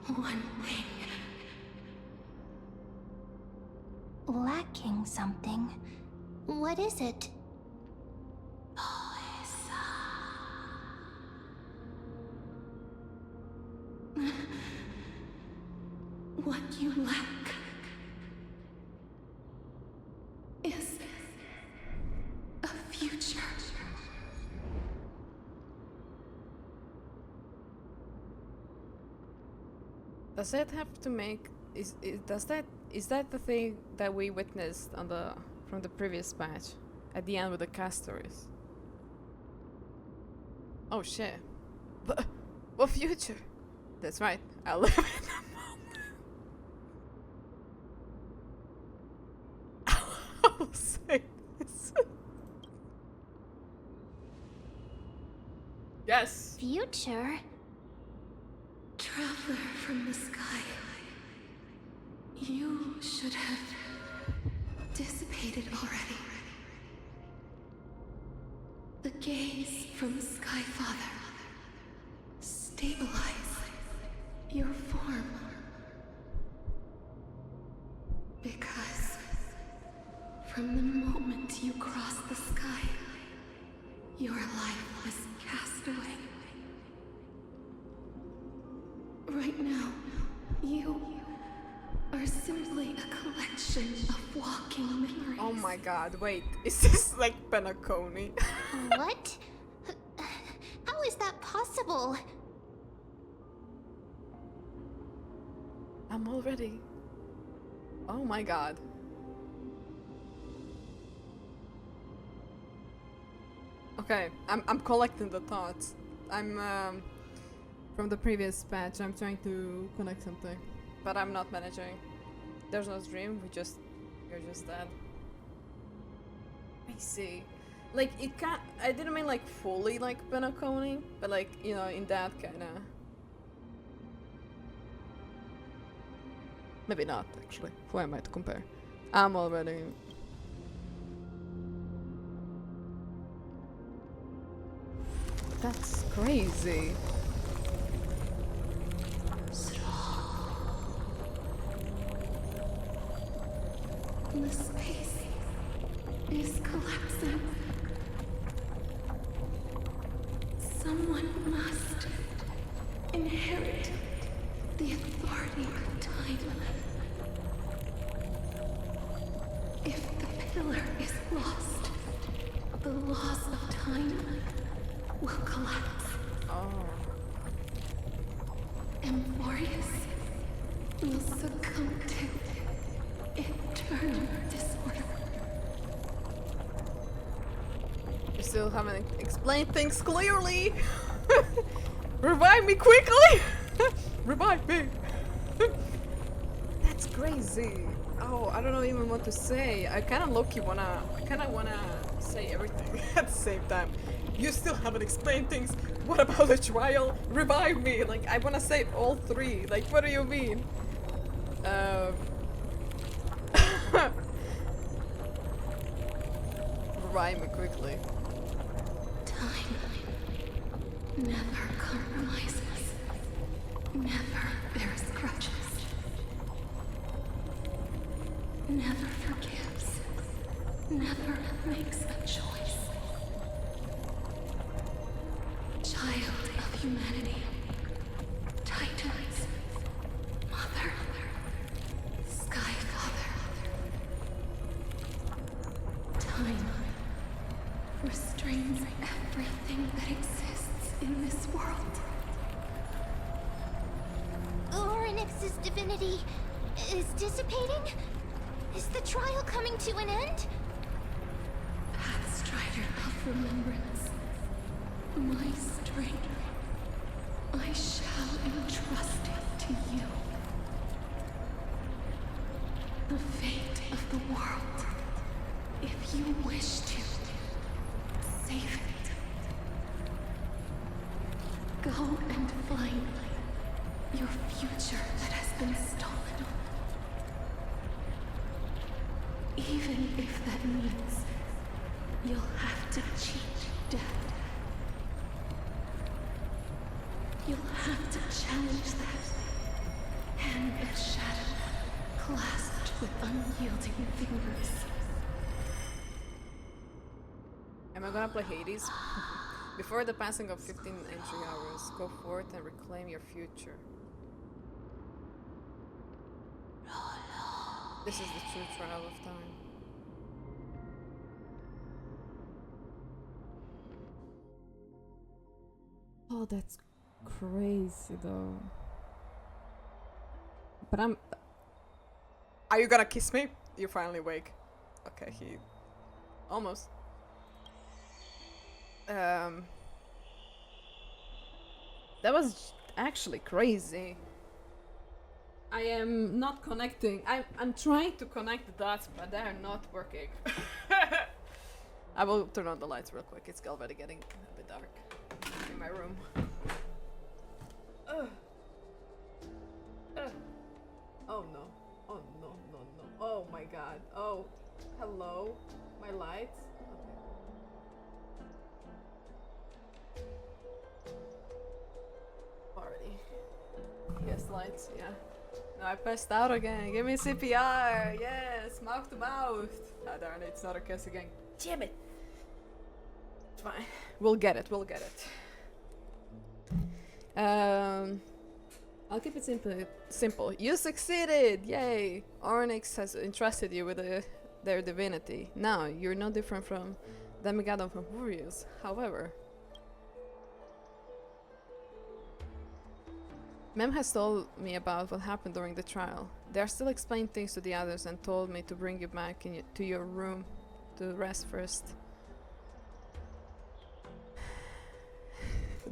S2: one thing.
S5: Lacking something. What is it?
S2: What you lack is a future.
S1: Does that have to make is that the thing that we witnessed on from the previous patch at the end with the Castorice? Oh shit. But what future? That's right. I live in the moment. I'll say this. Yes.
S5: Future?
S2: Traveler from the sky. You should have dissipated already. The gaze from Sky Father. Stabilize your form. Because from the moment you crossed the sky, your life was cast away. Right now, you are simply a collection of walking memories.
S1: Oh my god, wait. Is this like Penacony?
S5: What? How is that possible?
S1: I'm already. Oh my god. Okay, I'm collecting the thoughts. I'm from the previous patch. I'm trying to connect something, but I'm not managing. There's no stream. You're just dead. I see. Like it can't. I didn't mean like fully like Penacony, but like in that kinda. Maybe not, actually. Who am I to compare? I'm already... That's crazy.
S2: The space is collapsing. Someone must inherit the authority of time. If the pillar is lost, the laws of time will collapse.
S1: Oh.
S2: Amphoreus will succumb to eternal disorder.
S1: You still haven't explained things clearly! Revive me quickly! Revive me! That's crazy. Oh, I don't know even what to say. I kinda low-key wanna say everything at the same time. You still haven't explained things. What about the trial? Revive me! Like, I wanna say all three. Like, what do you mean? Revive me quickly.
S2: Time never compromises, never bears grudges, never forgives, never makes a choice. Child of humanity, Titans, Mother, Sky Father. Time restrains everything that exists in this world.
S5: Oryx's divinity is dissipating? Is the trial coming to an end?
S2: Pathstrider of remembrance, my strength, I shall entrust it to you. The fate of the world, if you wish to save it. Go and find your future that has been stolen. Even if that means you'll have to cheat death. You'll have to challenge that hand of shadow clasped with unyielding fingers.
S1: Am I gonna play Hades? Before the passing of 15 entry hours, go forth and reclaim your future. This is the true trial of time. Oh, that's crazy though. But I'm... Are you gonna kiss me? You're finally awake. Okay, he... Almost. That was actually crazy. I am not connecting. I'm trying to connect the dots, but they are not working. I will turn on the lights real quick. It's already getting a bit dark in my room. Oh no. Oh no, no, no. Oh my god. Oh, hello. My lights. Already. Yes, lights, yeah. No, I passed out again. Give me CPR. Yes, mouth to mouth. Ah, darn it, it's not a kiss again. Damn it. It's fine. We'll get it. We'll get it. I'll keep it simple. You succeeded! Yay! Onyx has entrusted you with their divinity. Now, you're no different from demigod of Amphoreus. However, Mem has told me about what happened during the trial. They are still explaining things to the others and told me to bring you back to your room to rest first.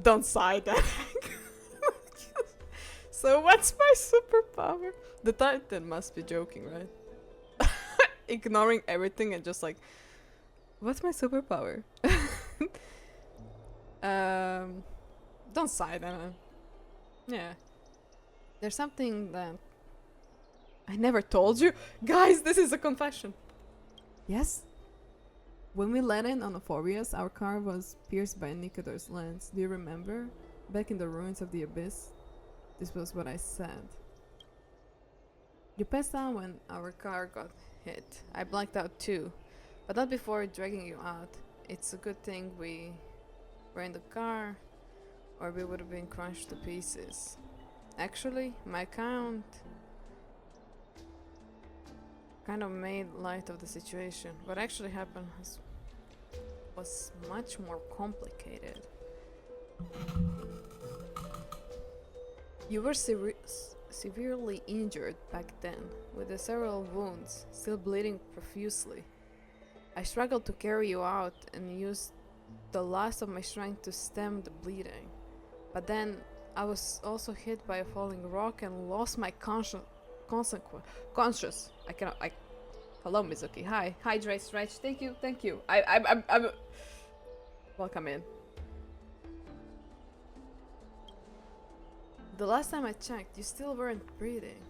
S1: Don't sigh, that. So what's my superpower? The Titan must be joking, right? Ignoring everything and just like, what's my superpower? Don't sigh, then. Yeah. There's something that I never told you? Guys, this is a confession. Yes? When we landed on Amphoreus, our car was pierced by Nicator's lance. Do you remember? Back in the ruins of the abyss? This was what I said. You passed out when our car got hit. I blacked out too. But not before dragging you out. It's a good thing we were in the car, or we would have been crushed to pieces. Actually, my account kind of made light of the situation. What actually happened was much more complicated. You were severely injured back then, with the several wounds still bleeding profusely. I struggled to carry you out and used the last of my strength to stem the bleeding. But then I was also hit by a falling rock and lost my conscious. I cannot. Hello, Mizuki. Hi, Dre Stretch. Thank you. I'm. Welcome in. The last time I checked, you still weren't breathing.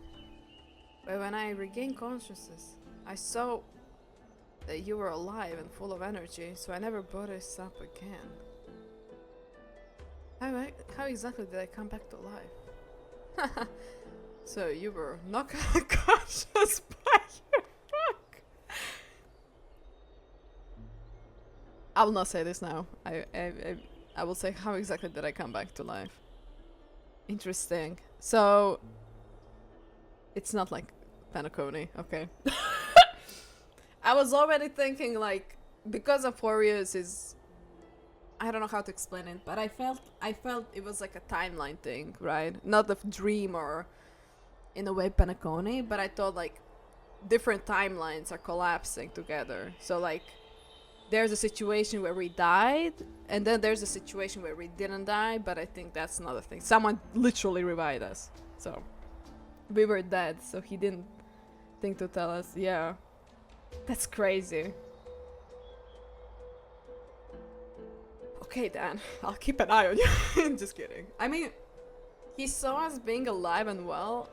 S1: But when I regained consciousness, I saw that you were alive and full of energy, so I never brought this up again. How exactly did I come back to life? So you were knocked unconscious by your rock. I will not say this now. I will say, how exactly did I come back to life? Interesting. So it's not like Penacony, okay. I was already thinking, like, because Amphoreus is, I don't know how to explain it, but I felt it was like a timeline thing, right? Not a dream or in a way Penacony, but I thought like different timelines are collapsing together. So like there's a situation where we died, and then there's a situation where we didn't die, but I think that's another thing. Someone literally revived us. So we were dead, so he didn't think to tell us. Yeah. That's crazy. Okay, Dan. I'll keep an eye on you. Just kidding. I mean, he saw us being alive and well,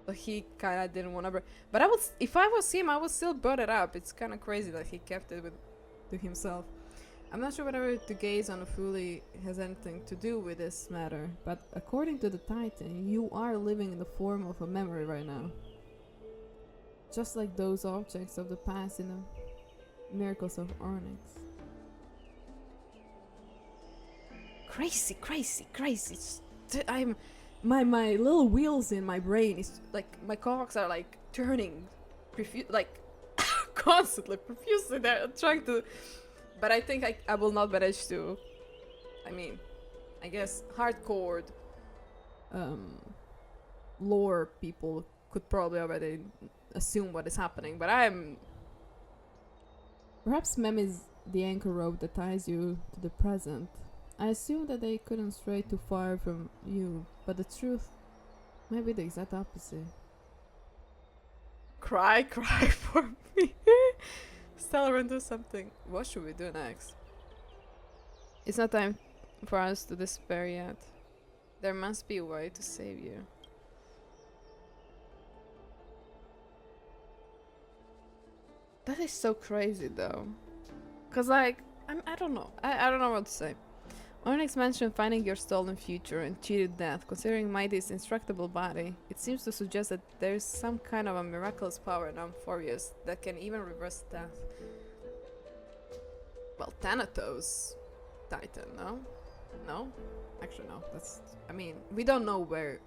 S1: but he kind of didn't want to. But if I was him, I would still brought it up. It's kind of crazy that he kept it to himself. I'm not sure whether to gaze on a fully has anything to do with this matter, but according to the Titan, you are living in the form of a memory right now. Just like those objects of the past in the miracles of Onyx. Crazy. My little wheels in my brain is like, my cogs are like turning, like constantly, profusely. They're trying to, but I think I will not manage to. I mean, I guess hardcore lore people could probably already assume what is happening, but perhaps Mem is the anchor rope that ties you to the present. I assume that they couldn't stray too far from you, but the truth might be the exact opposite. Cry for me. Stellar, do something. What should we do next? It's not time for us to despair yet. There must be a way to save you. That is so crazy though. Cause like, I don't know. I don't know what to say. Onyx mentioned finding your stolen future and cheated death. Considering Mydei's indestructible body, it seems to suggest that there's some kind of a miraculous power in Amphoreus that can even reverse death. Well, Thanatos Titan, no? No? Actually, no. That's, I mean, we don't know where.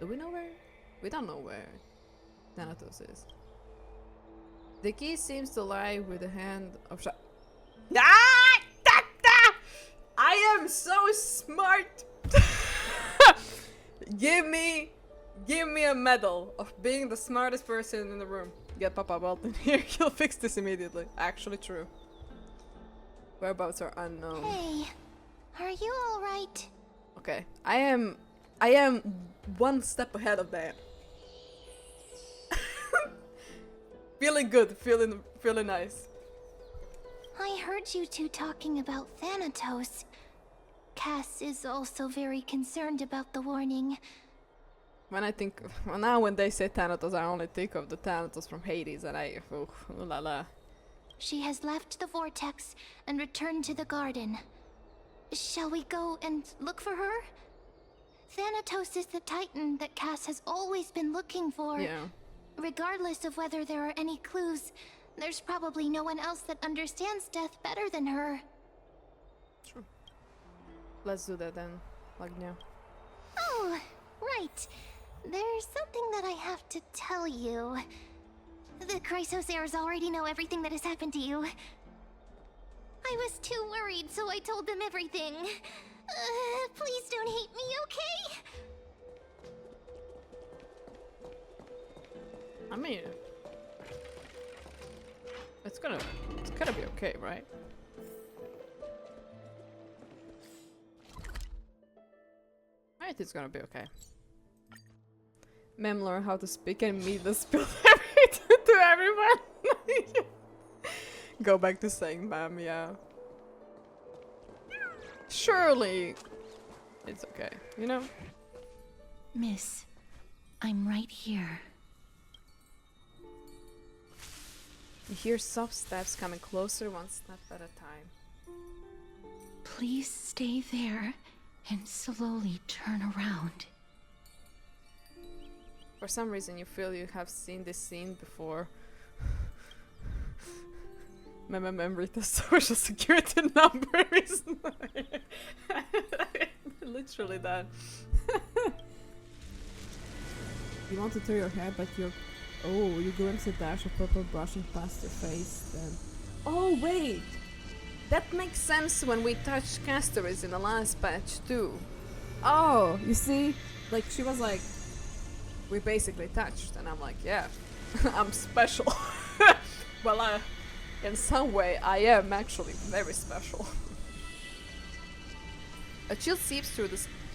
S1: Do we know where? We don't know where Thanatos is. The key seems to lie with the hand of I am so smart. Give me a medal of being the smartest person in the room. Get Papa Belt in here. He'll fix this immediately. Actually true. Whereabouts are unknown.
S5: Hey, are you all right?
S1: Okay, I am one step ahead of that. Feeling good, feeling nice.
S5: I heard you two talking about Thanatos. Cass is also very concerned about the warning.
S1: When I think, well, now when they say Thanatos, I only think of the Thanatos from Hades, and ooh la la.
S5: She has left the vortex and returned to the garden. Shall we go and look for her? Thanatos is the titan that Cass has always been looking for.
S1: Yeah.
S5: Regardless of whether there are any clues, there's probably no one else that understands death better than her.
S1: True. Let's do that then, Aglaea.
S5: Oh, right. There's something that I have to tell you. The Chrysos heirs already know everything that has happened to you. I was too worried, so I told them everything. Please don't hate me, okay?
S1: I mean, it's gonna be okay, right? Right, it's gonna be okay. Mem learn how to speak and meet the spill everything to everyone. Go back to saying ma'am, yeah. Surely it's okay, you know?
S3: Miss, I'm right here.
S1: You hear soft steps coming closer, one step at a time.
S3: Please stay there and slowly turn around.
S1: For some reason you feel you have seen this scene before. My memory, the social security number is literally that.
S6: You want to turn your head, but you're... Oh, you glimpse a dash of purple brushing past your face, then...
S1: Oh wait! That makes sense when we touched Castorice in the last patch too.
S6: Oh, you see?
S1: Like she was like, we basically touched, and I'm like, yeah, I'm special. Well, in some way, I am actually very special. A chill seeps through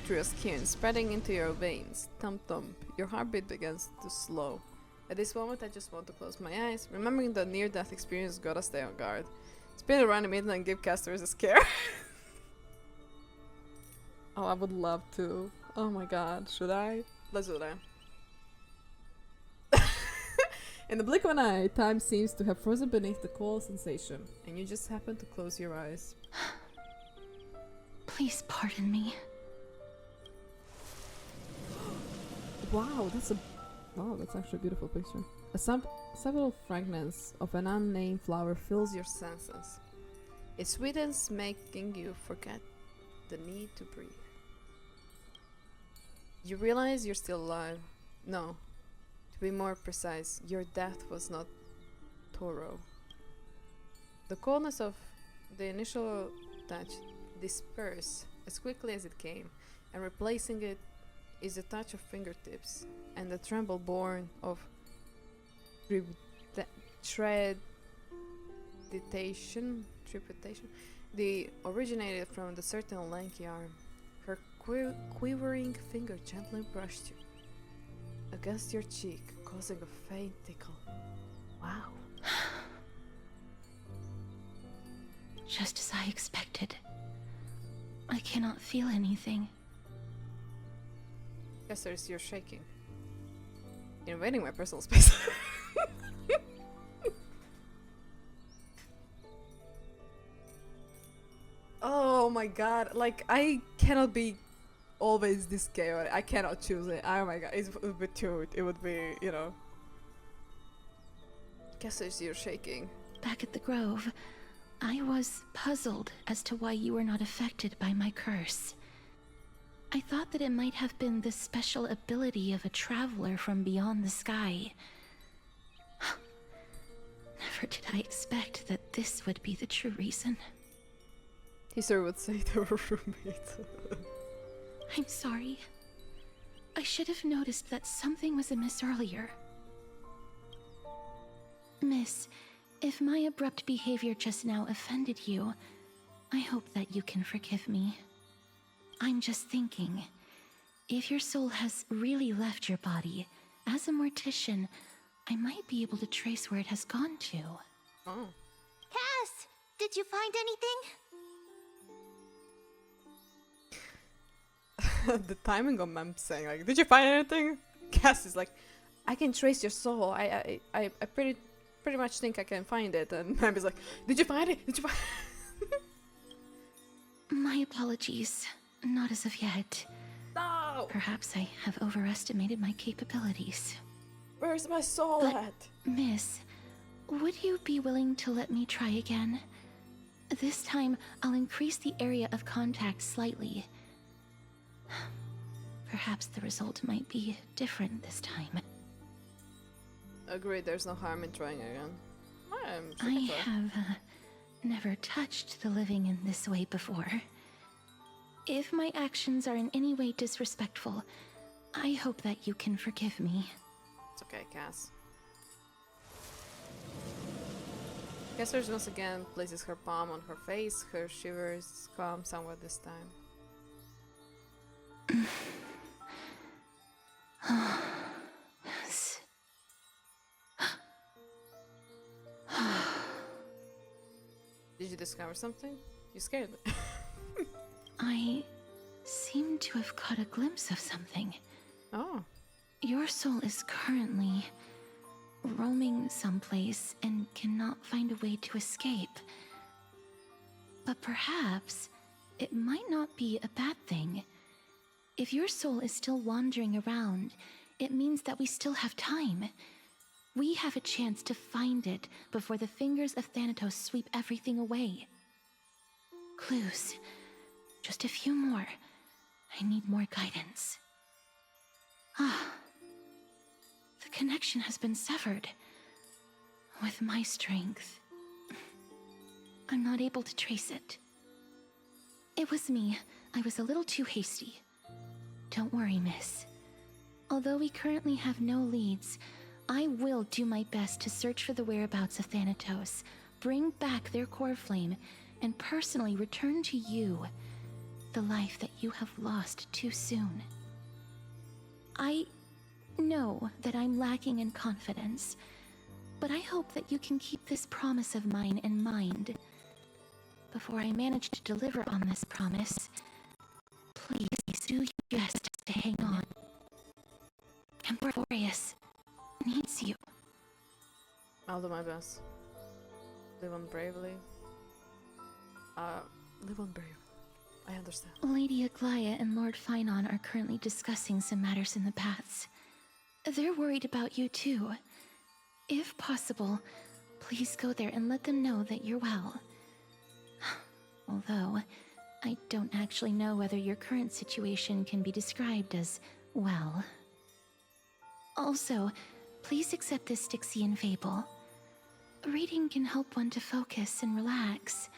S1: your skin, spreading into your veins. Thump thump. Your heartbeat begins to slow. At this moment, I just want to close my eyes, remembering the near-death experience. Gotta stay on guard. Spin around the middle and give Castorice a scare. Oh, I would love to. Oh my god, should I? Let's do that.
S6: In the blink of an eye, time seems to have frozen beneath the cold sensation,
S1: And you just happen to close your eyes.
S3: Please pardon me.
S6: Wow, that's actually a beautiful picture. Several fragments of an unnamed flower fills
S1: Your senses. It sweetens, making you forget the need to breathe. You realize you're still alive. No. To be more precise, your death was not thorough. The coldness of the initial touch dispersed as quickly as it came, and replacing it is a touch of fingertips and the tremble born of trepitation, the originated from the certain lanky arm. Her quivering finger gently brushed you against your cheek, causing a faint tickle. Wow.
S3: Just as I expected. I cannot feel anything.
S1: Castorice, you're shaking. Invading my personal space. Oh my god, like I cannot be always this chaotic. I cannot choose it. Oh my god, it would be too, it would be, you know. Castorice, you're shaking.
S3: Back at the Grove, I was puzzled as to why you were not affected by my curse. I thought that it might have been the special ability of a traveler from beyond the sky. Never did I expect that this would be the true reason.
S1: He sort of would say they were roommates.
S3: I'm sorry. I should have noticed that something was amiss earlier. Miss, if my abrupt behavior just now offended you, I hope that you can forgive me. I'm just thinking, if your soul has really left your body, as a mortician, I might be able to trace where it has gone to.
S1: Oh.
S5: Cass, did you find anything?
S1: the timing of Mem saying like, "Did you find anything?" Cass is like, "I can trace your soul. I pretty much think I can find it." And Mem is like, "Did you find it? Did you find it?"
S3: My apologies. Not as of yet.
S1: No!
S3: Perhaps I have overestimated my capabilities.
S1: Where's my soul
S3: But-
S1: at?
S3: Miss, would you be willing to let me try again? This time, I'll increase the area of contact slightly. Perhaps the result might be different this time.
S1: Agreed, there's no harm in trying again.
S3: I have never touched the living in this way before. If my actions are in any way disrespectful, I hope that you can forgive me.
S1: It's okay, Cass. Castorice once again places her palm on her face. Her shivers calm somewhat this time.
S3: Yes.
S1: Did you discover something? You scared me.
S3: I seem to have caught a glimpse of something.
S1: Oh.
S3: Your soul is currently roaming someplace and cannot find a way to escape. But perhaps it might not be a bad thing. If your soul is still wandering around, it means that we still have time. We have a chance to find it before the fingers of Thanatos sweep everything away. Clues. Just a few more. I need more guidance. Ah. The connection has been severed. With my strength, I'm not able to trace it. It was me. I was a little too hasty. Don't worry, miss. Although we currently have no leads, I will do my best to search for the whereabouts of Thanatos, bring back their core flame, and personally return to you the life that you have lost too soon. I know that I'm lacking in confidence, but I hope that you can keep this promise of mine in mind. Before I manage to deliver on this promise, please do your best to hang on. Amphoreus needs you.
S1: I'll do my best. Live on bravely. Live on bravely. I understand.
S3: Lady Aglaea and Lord Phainon are currently discussing some matters in the paths. They're worried about you too. If possible, please go there and let them know that you're well. Although, I don't actually know whether your current situation can be described as well. Also, please accept this Styxian fable. Reading can help one to focus and relax.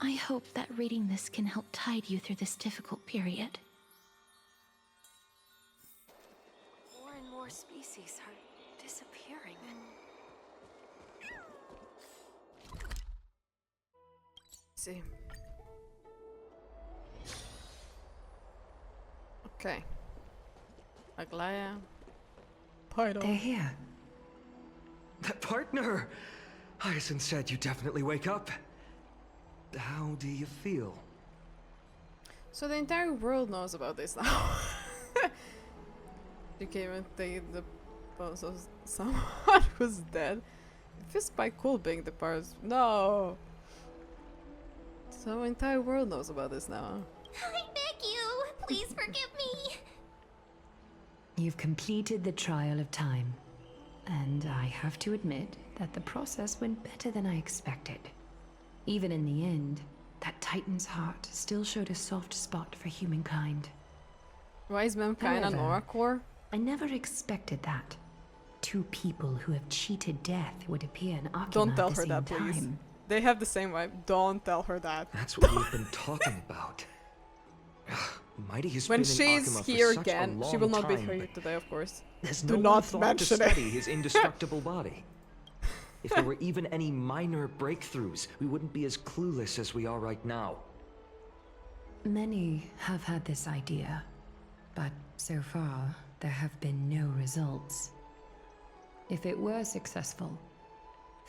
S3: I hope that reading this can help tide you through this difficult period.
S2: More and more species are disappearing.
S1: See. Okay. Aglaea.
S2: They're
S1: Petals.
S2: here.
S4: Partner! Hyacinth said you definitely wake up. How do you feel?
S1: So the entire world knows about this now. You can't even take the pose of someone who's dead. It feels quite cool being the pose. No! So the entire world knows about this now.
S5: I beg you, please forgive me.
S2: You've completed the trial of time. And I have to admit that the process went better than I expected. Even in the end, that Titan's heart still showed a soft spot for humankind.
S1: Why is Mem kinda an
S2: However,
S1: oracle?
S2: I never expected that. Two people who have cheated death would appear in Akima
S1: Don't tell
S2: at the
S1: her
S2: same
S1: that, please.
S2: time.
S1: They have the same vibe. Don't tell her that.
S4: That's what we've been talking about. Mydei has
S1: When
S4: been in
S1: she's
S4: Akima
S1: here
S4: for such
S1: again,
S4: a
S1: she will
S4: long
S1: not be
S4: time,
S1: here
S4: but
S1: today, of course.
S4: there's
S1: Do
S4: no
S1: not
S4: thought to
S1: mention it.
S4: study his indestructible body. If there were even any minor breakthroughs, we wouldn't be as clueless as we are right now.
S2: Many have had this idea, but so far there have been no results. If it were successful,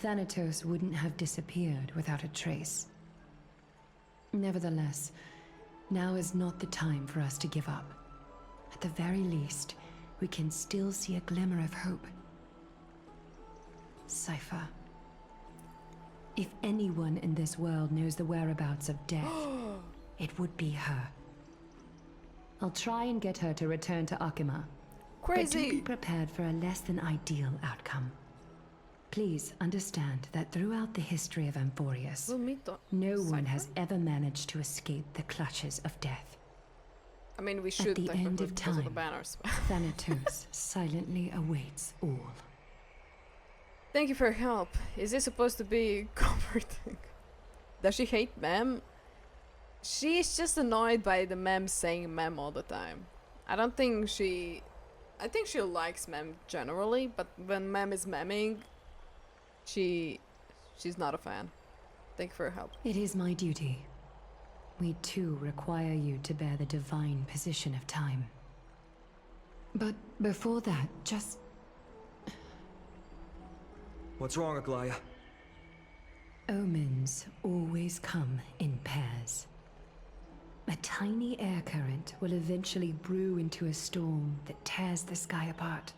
S2: Thanatos wouldn't have disappeared without a trace. Nevertheless, Now is not the time for us to give up. At the very least, we can still see a glimmer of hope. Cypher. If anyone in this world knows the whereabouts of death, it would be her. I'll try and get her to return to Akima. But do be
S1: Crazy!
S2: prepared for a less than ideal outcome. Please understand that throughout the history of Amphoreus,
S1: We'll meet the
S2: no one
S1: Cypher?
S2: has ever managed to escape the clutches of death.
S1: I mean, we should
S2: the end
S1: technically
S2: of
S1: because of the
S2: time.
S1: banners.
S2: Thanatos silently awaits all.
S1: Thank you for your help. Is this supposed to be comforting? Does she hate Mem? She's just annoyed by the Mem saying Mem all the time. I don't think she... I think she likes Mem generally, but when Mem is memming, she's not a fan. Thank you for your help.
S2: It is my duty. We too require you to bear the divine position of time. But before that, just...
S4: What's wrong, Aglaea?
S2: Omens always come in pairs. A tiny air current will eventually brew into a storm that tears the sky apart.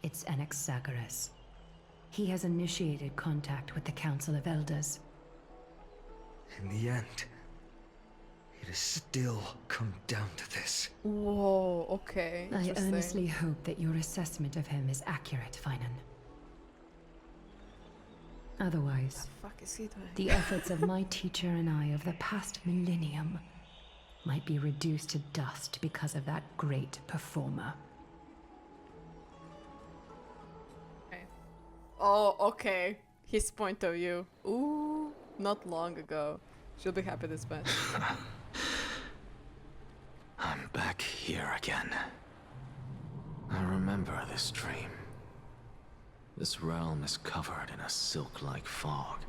S2: It's Anaxagoras. He has initiated contact with the Council of Elders.
S4: In the end, it has still come down to this.
S1: Whoa, okay.
S2: I
S1: Interesting.
S2: earnestly hope that your assessment of him is accurate, Phainon. Otherwise,
S1: The fuck is he doing?
S2: the efforts of my teacher and I of the past millennium might be reduced to dust because of that great performer.
S1: Okay. Oh, okay. His point of view. Ooh, not long ago. She'll be happy this batch.
S7: I'm back here again. I remember this dream. This realm is covered in a silk-like fog,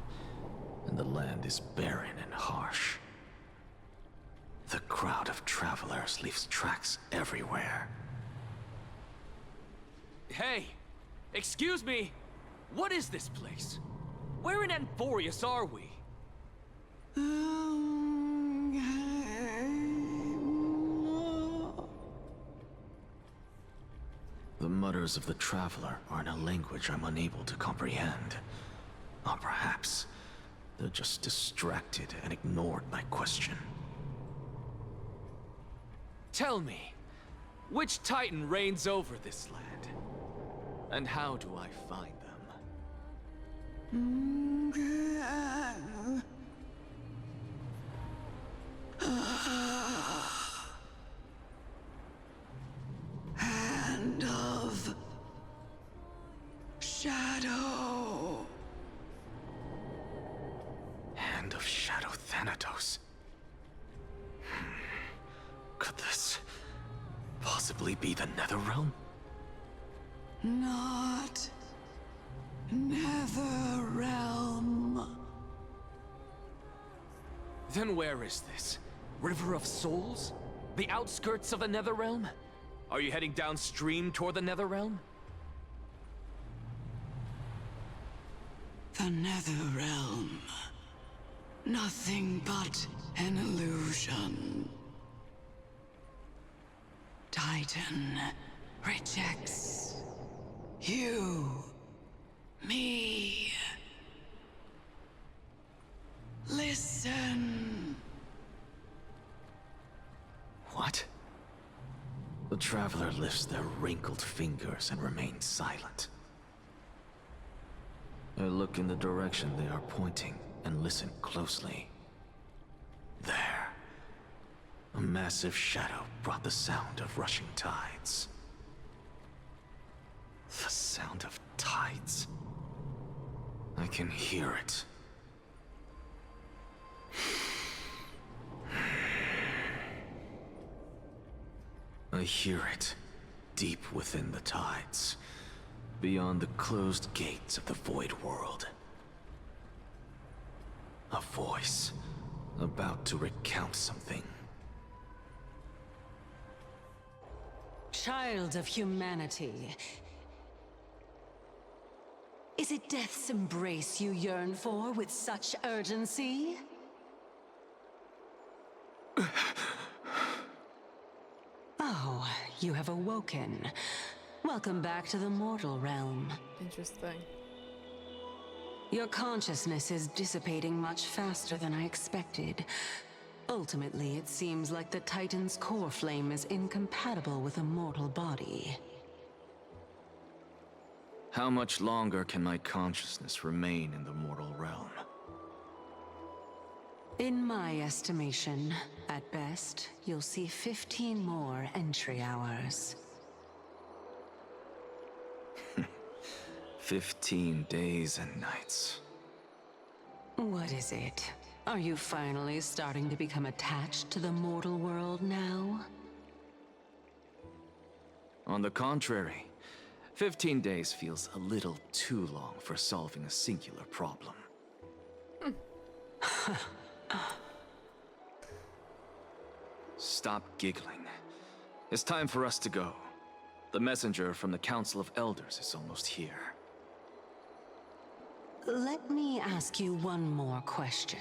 S7: and the land is barren and harsh. The crowd of travelers leaves tracks everywhere.
S8: Hey! Excuse me! What is this place? Where in Amphoreus are we?
S7: The mutters of the traveler are in a language I'm unable to comprehend. Or perhaps they're just distracted and ignored my question.
S8: Tell me, which Titan reigns over this land? And how do I find them?
S9: Hand of Shadow.
S7: Hand of Shadow Thanatos. Could this possibly be the Netherrealm?
S9: Not Netherrealm.
S8: Then where is this? River of Souls? The outskirts of the Netherrealm? Are you heading downstream toward the Netherrealm?
S9: The Netherrealm. Nothing but an illusion. Titan rejects you, me. Listen.
S7: What? The traveler lifts their wrinkled fingers and remains silent. I look in the direction they are pointing and listen closely. There. A massive shadow brought the sound of rushing tides. The sound of tides. I can hear it. I hear it, deep within the tides, beyond the closed gates of the Void World. A voice, about to recount something.
S10: Child of humanity. Is it death's embrace you yearn for with such urgency? you have awoken. Welcome back to the mortal realm.
S1: Interesting.
S10: Your consciousness is dissipating much faster than I expected. Ultimately, it seems like the Titan's core flame is incompatible with a mortal body.
S7: How much longer can my consciousness remain in the mortal realm?
S10: In my estimation, at best, you'll see 15 more entry hours.
S7: 15 days and nights.
S10: What is it? Are you finally starting to become attached to the mortal world now?
S7: On the contrary, 15 days feels a little too long for solving a singular problem. Stop giggling. It's time for us to go. The messenger from the Council of Elders is almost here.
S10: Let me ask you one more question.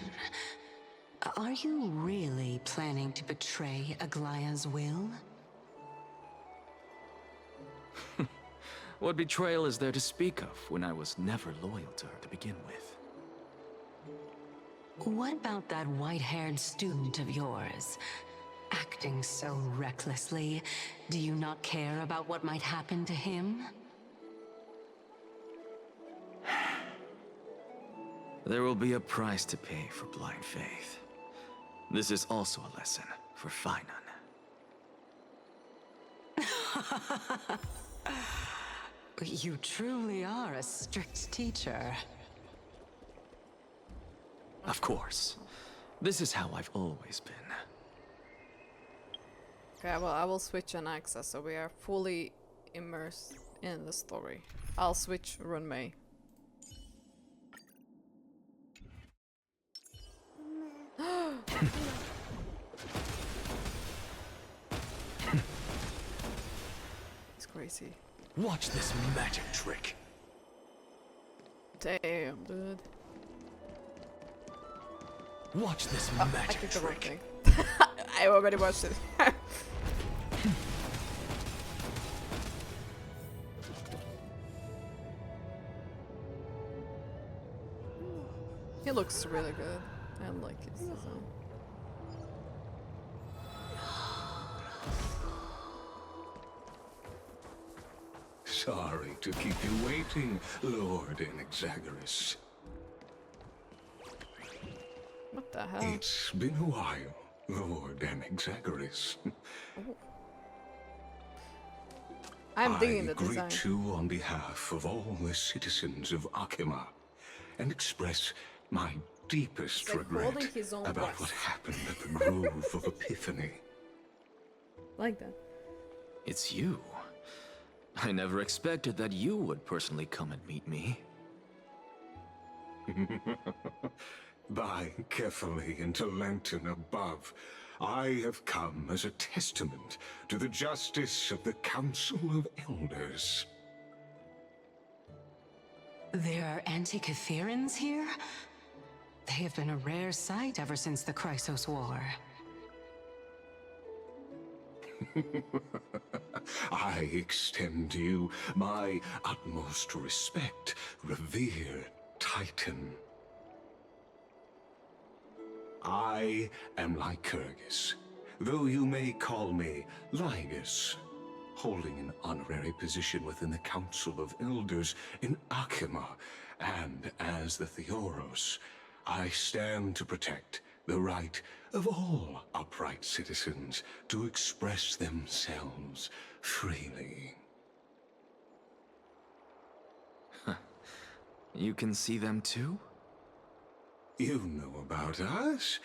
S10: Are you really planning to betray Aglaea's will?
S7: What betrayal is there to speak of when I was never loyal to her to begin with?
S10: What about that white-haired student of yours? Acting so recklessly, do you not care about what might happen to him?
S7: There will be a price to pay for blind faith. This is also a lesson for Phainon.
S10: You truly are a strict teacher.
S7: Of course. This is how I've always been.
S1: Okay, well, I will switch Anaxa so we are fully immersed in the story. I'll switch Runmei. It's crazy.
S8: Watch this magic trick.
S1: Damn, dude.
S8: Watch this
S1: I
S8: magic
S1: clicked the wrong
S8: trick.
S1: thing. I already watched it. He looks really good. I like his design.
S11: Sorry to keep you waiting, Lord Anaxa.
S1: What the hell?
S11: It's been a while, Lord Anaxa.
S1: Oh. I'm digging the
S11: I
S1: design.
S11: greet you on behalf of all the citizens of Akima and express my deepest
S1: It's like holding
S11: regret
S1: his own
S11: about
S1: breast.
S11: what happened at the Grove of Epiphany.
S1: Like that.
S7: It's you. I never expected that you would personally come and meet me.
S11: By carefully into Lantern above, I have come as a testament to the justice of the Council of Elders.
S10: There are Antikytherans here? They have been a rare sight ever since the Chrysos War.
S11: I extend to you my utmost respect, revered Titan. I am Lycurgus, though you may call me Lygus, holding an honorary position within the Council of Elders in Akima, and as the Theoros, I stand to protect the right of all upright citizens to express themselves freely.
S7: You can see them too?
S11: You know about us.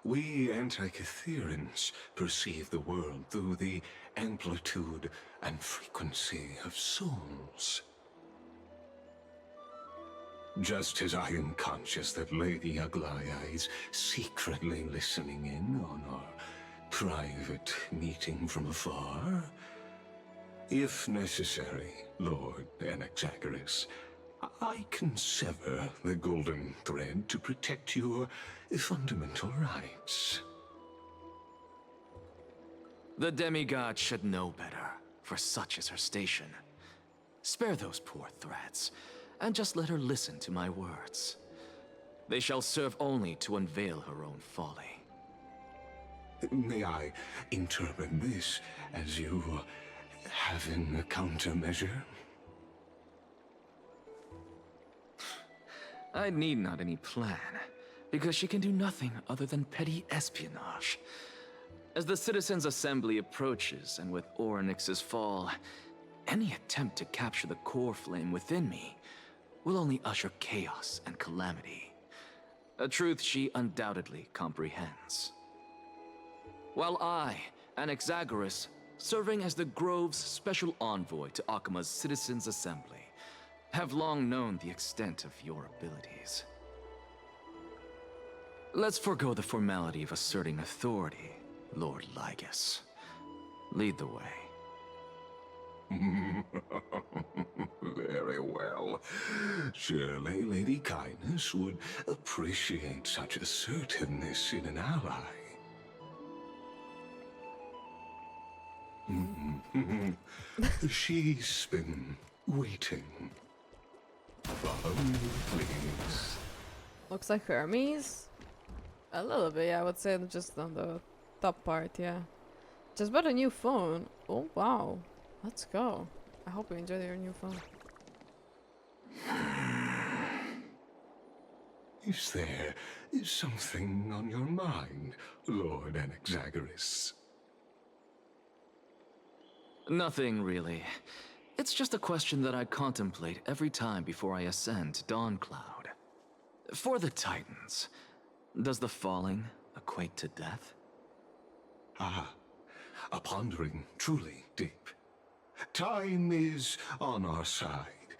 S11: We Antikytherans perceive the world through the amplitude and frequency of souls. Just as I am conscious that Lady Aglaea is secretly listening in on our private meeting from afar, if necessary, Lord Anaxa, I can sever the golden thread to protect your fundamental rights.
S7: The demigod should know better. for such is her station. Spare those poor threats, and just let her listen to my words. They shall serve only to unveil her own folly.
S11: May I interpret this as you having a countermeasure?
S7: I need not any plan, because she can do nothing other than petty espionage. As the Citizens' Assembly approaches, and with Orynyx's fall, any attempt to capture the core flame within me will only usher chaos and calamity. A truth she undoubtedly comprehends. While I, Anaxagoras, serving as the Grove's special envoy to Akima's Citizens' Assembly, have long known the extent of your abilities. Let's forego the formality of asserting authority, Lord Lygus. Lead the way.
S11: Very well. Surely Lady Kindness would appreciate such assertiveness in an ally. She's been waiting. Follow me, please.
S1: Looks like Hermes. A little bit, yeah, I would say just on the top part, yeah. Just bought a new phone. Oh, wow. Let's go. I hope you enjoy your new phone.
S11: Is there something on your mind, Lord Anaxagoras?
S7: Nothing, really. It's just a question that I contemplate every time before I ascend to Dawncloud. For the Titans, does the falling equate to death?
S11: Ah, a pondering truly deep. Time is on our side.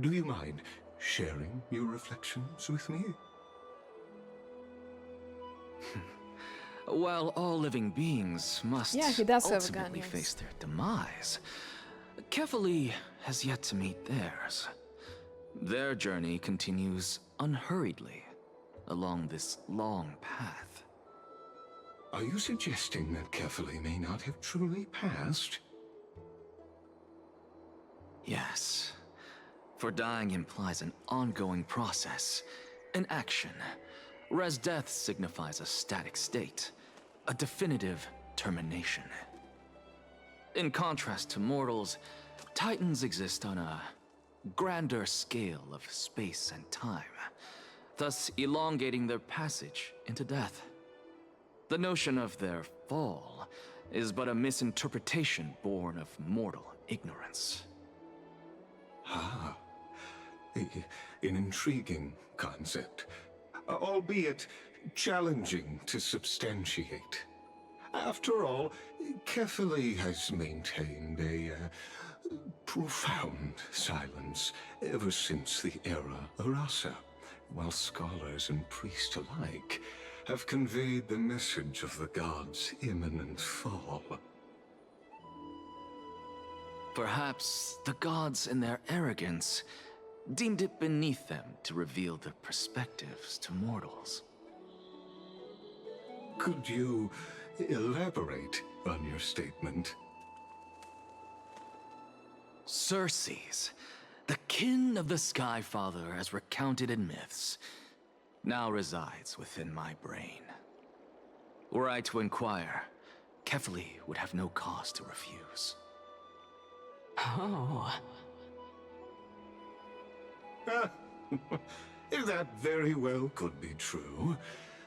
S11: Do you mind sharing your reflections with me?
S7: While all living beings must
S1: he does have a gun,
S7: ultimately
S1: yes.
S7: face their demise, Kefali has yet to meet theirs. Their journey continues unhurriedly along this long path.
S11: Are you suggesting that Kefali may not have truly passed?
S7: Yes. For dying implies an ongoing process, an action, whereas death signifies a static state, a definitive termination. In contrast to mortals, Titans exist on a grander scale of space and time, thus elongating their passage into death. The notion of their fall is but a misinterpretation born of mortal ignorance.
S11: Ah, an intriguing concept, albeit challenging to substantiate. After all, Kefali has maintained a profound silence ever since the era Arasa, while scholars and priests alike have conveyed the message of the gods' imminent fall.
S7: Perhaps the gods, in their arrogance, deemed it beneath them to reveal their perspectives to mortals.
S11: Could you elaborate on your statement?
S7: Circes, the kin of the Skyfather as recounted in myths, now resides within my brain. Were I to inquire, Kefali would have no cause to refuse.
S9: Oh.
S11: That very well could be true.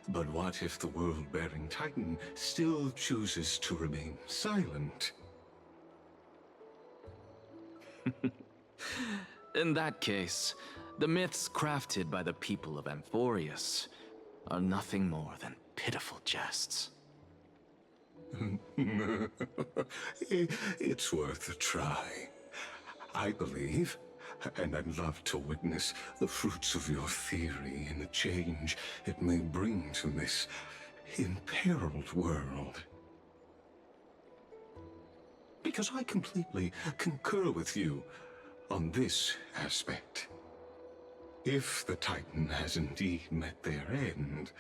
S11: But what if the world-bearing Titan still chooses to remain silent?
S7: In that case, the myths crafted by the people of Amphoreus are nothing more than pitiful jests.
S11: It's worth a try. I believe, and I'd love to witness the fruits of your theory and the change it may bring to this imperiled world. Because I completely concur with you on this aspect. If the Titan has indeed met their end,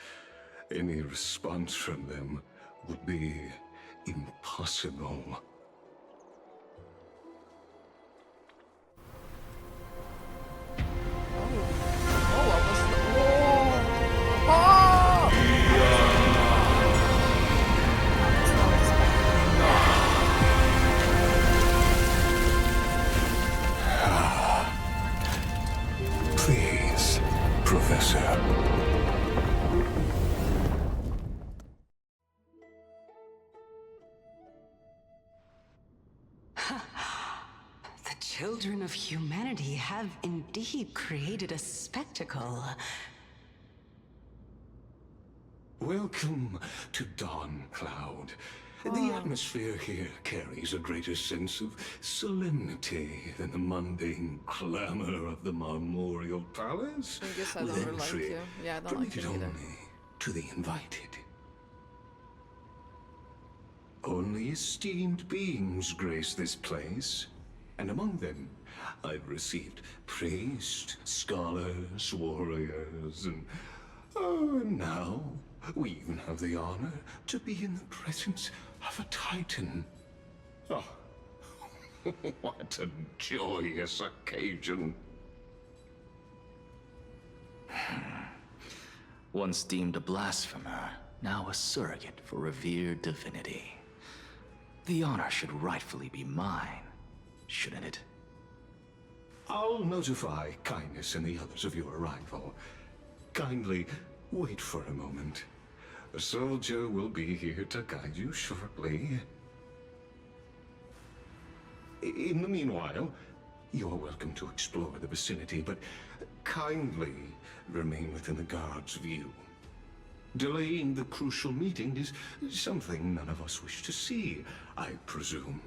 S11: any response from them would be impossible.
S10: children of humanity have indeed created a spectacle.
S11: Welcome to Dawn Cloud. The atmosphere here carries a greater sense of solemnity than the mundane clamor of the Marmorial Palace.
S1: I guess I don't really like you. Yeah, I don't like you
S11: permitted
S1: either.
S11: only to the invited. Only esteemed beings grace this place, and among them, I've received priests, scholars, warriors, and now we even have the honor to be in the presence of a Titan. Oh, what a joyous occasion.
S7: Once deemed a blasphemer, now a surrogate for revered divinity. The honor should rightfully be mine, shouldn't it?
S11: I'll notify Kindness and the others of your arrival. Kindly wait for a moment. A soldier will be here to guide you shortly. In the meanwhile, you're welcome to explore the vicinity, but kindly remain within the guard's view. Delaying the crucial meeting is something none of us wish to see, I presume.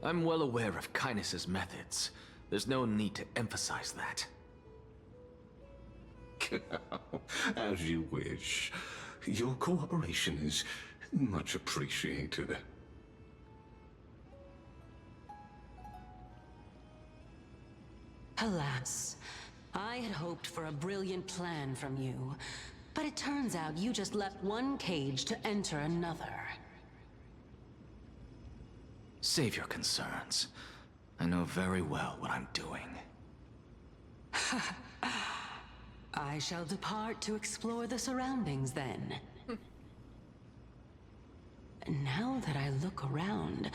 S7: I'm well aware of Kindness's methods. There's no need to emphasize that.
S11: As you wish. Your cooperation is much appreciated.
S10: Alas, I had hoped for a brilliant plan from you, but it turns out you just left one cage to enter another.
S7: Save your concerns. I know very well what I'm doing.
S10: I shall depart to explore the surroundings then. Now that I look around,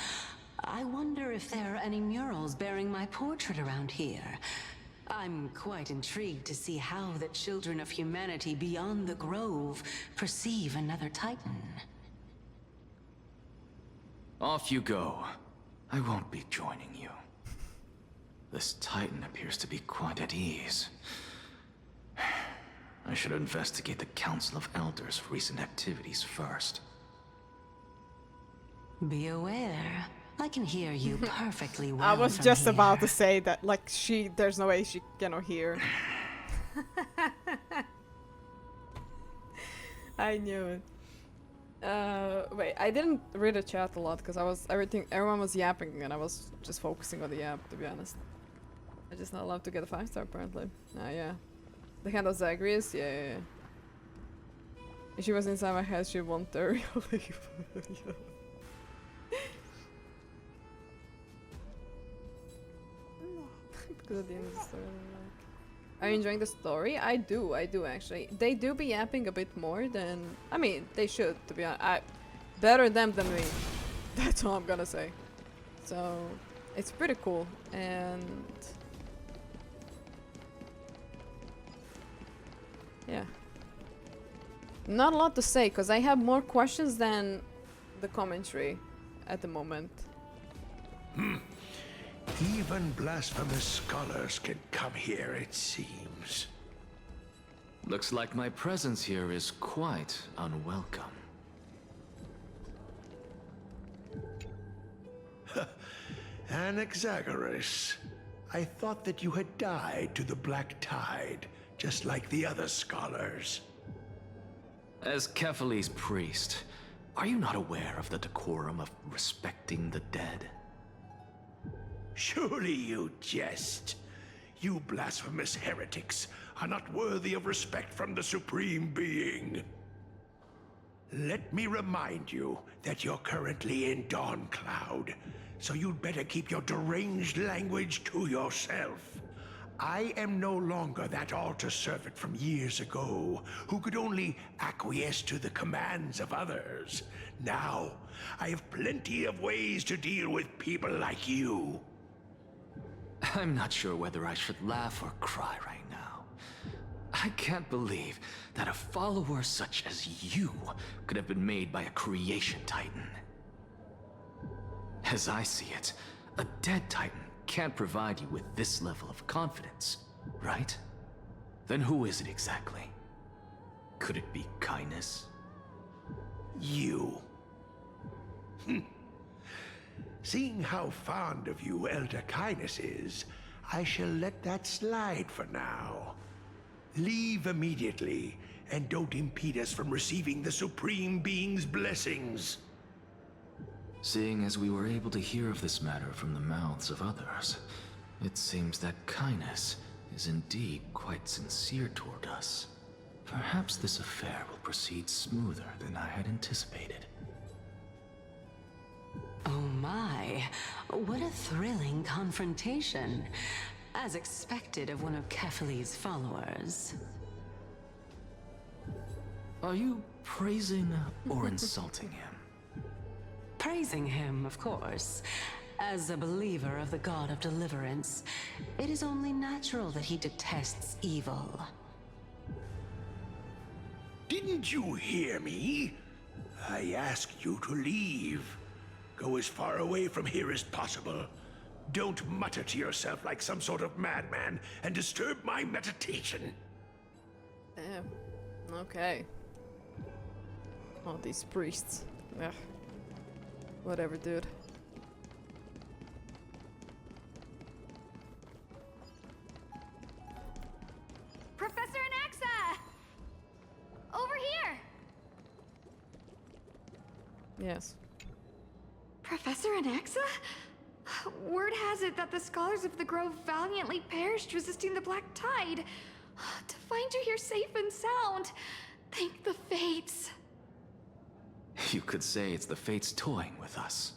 S10: I wonder if there are any murals bearing my portrait around here. I'm quite intrigued to see how the children of humanity beyond the grove perceive another Titan.
S7: Off you go. I won't be joining you. This Titan appears to be quite at ease. I should investigate the Council of Elders' recent activities first.
S10: Be aware, I can hear you perfectly well.
S1: I was
S10: from
S1: just
S10: here.
S1: about to say that, like, there's no way she cannot hear. I knew it. Wait, I didn't read the chat a lot because everyone was yapping and I was just focusing on the yap, to be honest. I just not allowed to get a 5-star apparently. Yeah. The hand of Zagreus? Yeah. If she was inside my head, she won't dare. Because at the end of the story, like... Are you enjoying the story? I do actually. They do be yapping a bit more than... I mean, they should, to be honest. Better them than me. That's all I'm gonna say. So, it's pretty cool, and... Yeah. Not a lot to say, because I have more questions than the commentary at the moment.
S12: Even blasphemous scholars can come here, it seems.
S7: Looks like my presence here is quite unwelcome.
S12: Anaxa, I thought that you had died to the Black Tide, just like the other scholars.
S7: As Kephale's priest, are you not aware of the decorum of respecting the dead?
S12: Surely you jest. You blasphemous heretics are not worthy of respect from the Supreme Being. Let me remind you that you're currently in Dawn Cloud, so you'd better keep your deranged language to yourself. I am no longer that altar servant from years ago, who could only acquiesce to the commands of others. Now, I have plenty of ways to deal with people like you.
S7: I'm not sure whether I should laugh or cry right now. I can't believe that a follower such as you could have been made by a creation titan. As I see it, a dead Titan can't provide you with this level of confidence, right? Then who is it exactly? Could it be kindness?
S12: You. Seeing how fond of you Elder Kindness is, I shall let that slide for now. Leave immediately, and don't impede us from receiving the Supreme Being's blessings.
S7: Seeing as we were able to hear of this matter from the mouths of others, it seems that kindness is indeed quite sincere toward us. Perhaps this affair will proceed smoother than I had anticipated.
S10: Oh my, what a thrilling confrontation. As expected of one of Kefali's followers.
S7: Are you praising or insulting him?
S10: Praising him, of course. As a believer of the God of Deliverance, it is only natural that he detests evil.
S12: Didn't you hear me? I asked you to leave. Go as far away from here as possible. Don't mutter to yourself like some sort of madman and disturb my meditation.
S1: Okay. All these priests. Ugh. Whatever, dude.
S13: Professor Anaxa! Over here!
S1: Yes.
S13: Professor Anaxa? Word has it that the scholars of the Grove valiantly perished resisting the Black Tide. To find you here safe and sound, thank the Fates.
S7: You could say it's the Fates toying with us.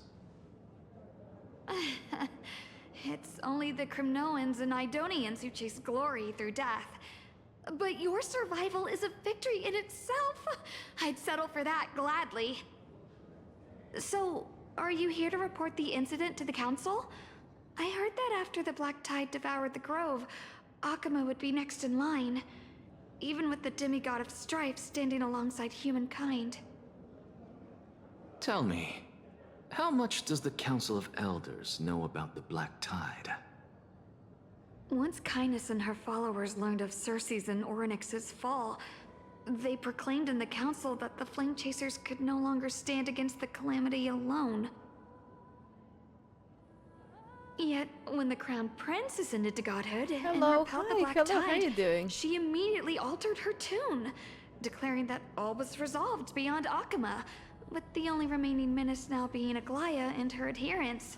S13: It's only the Cremnoans and Idonians who chase glory through death. But your survival is a victory in itself. I'd settle for that gladly. So, are you here to report the incident to the Council? I heard that after the Black Tide devoured the Grove, Akuma would be next in line, even with the demigod of strife standing alongside humankind.
S7: Tell me, how much does the Council of Elders know about the Black Tide?
S13: Once Kindness and her followers learned of Circe's and Orynyx's fall, they proclaimed in the Council that the Flame Chasers could no longer stand against the calamity alone. Yet, when the Crown Prince ascended to godhood and repelled the Black Tide,
S1: how are you doing?
S13: she immediately altered her tune, declaring that all was resolved beyond Akuma, with the only remaining menace now being Aglaea and her adherents.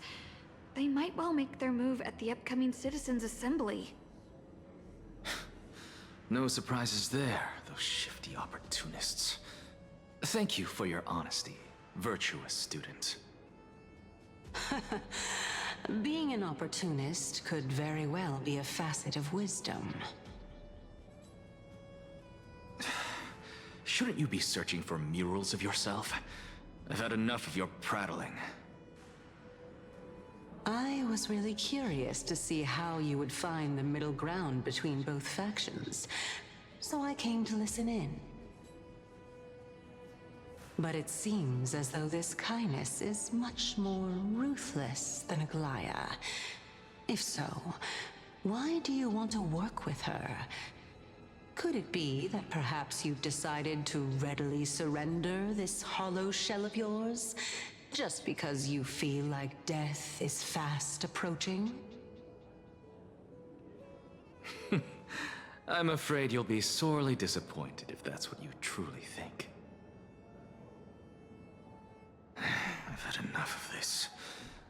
S13: They might well make their move at the upcoming Citizens' Assembly.
S7: No surprises there, those shifty opportunists. Thank you for your honesty, virtuous student.
S10: Being an opportunist could very well be a facet of wisdom.
S7: Shouldn't you be searching for murals of yourself? I've had enough of your prattling.
S10: I was really curious to see how you would find the middle ground between both factions, so I came to listen in. But it seems as though this Kindness is much more ruthless than Aglaea. If so, why do you want to work with her? Could it be that perhaps you've decided to readily surrender this hollow shell of yours? Just because you feel like death is fast approaching?
S7: I'm afraid you'll be sorely disappointed if that's what you truly think. I've had enough of this.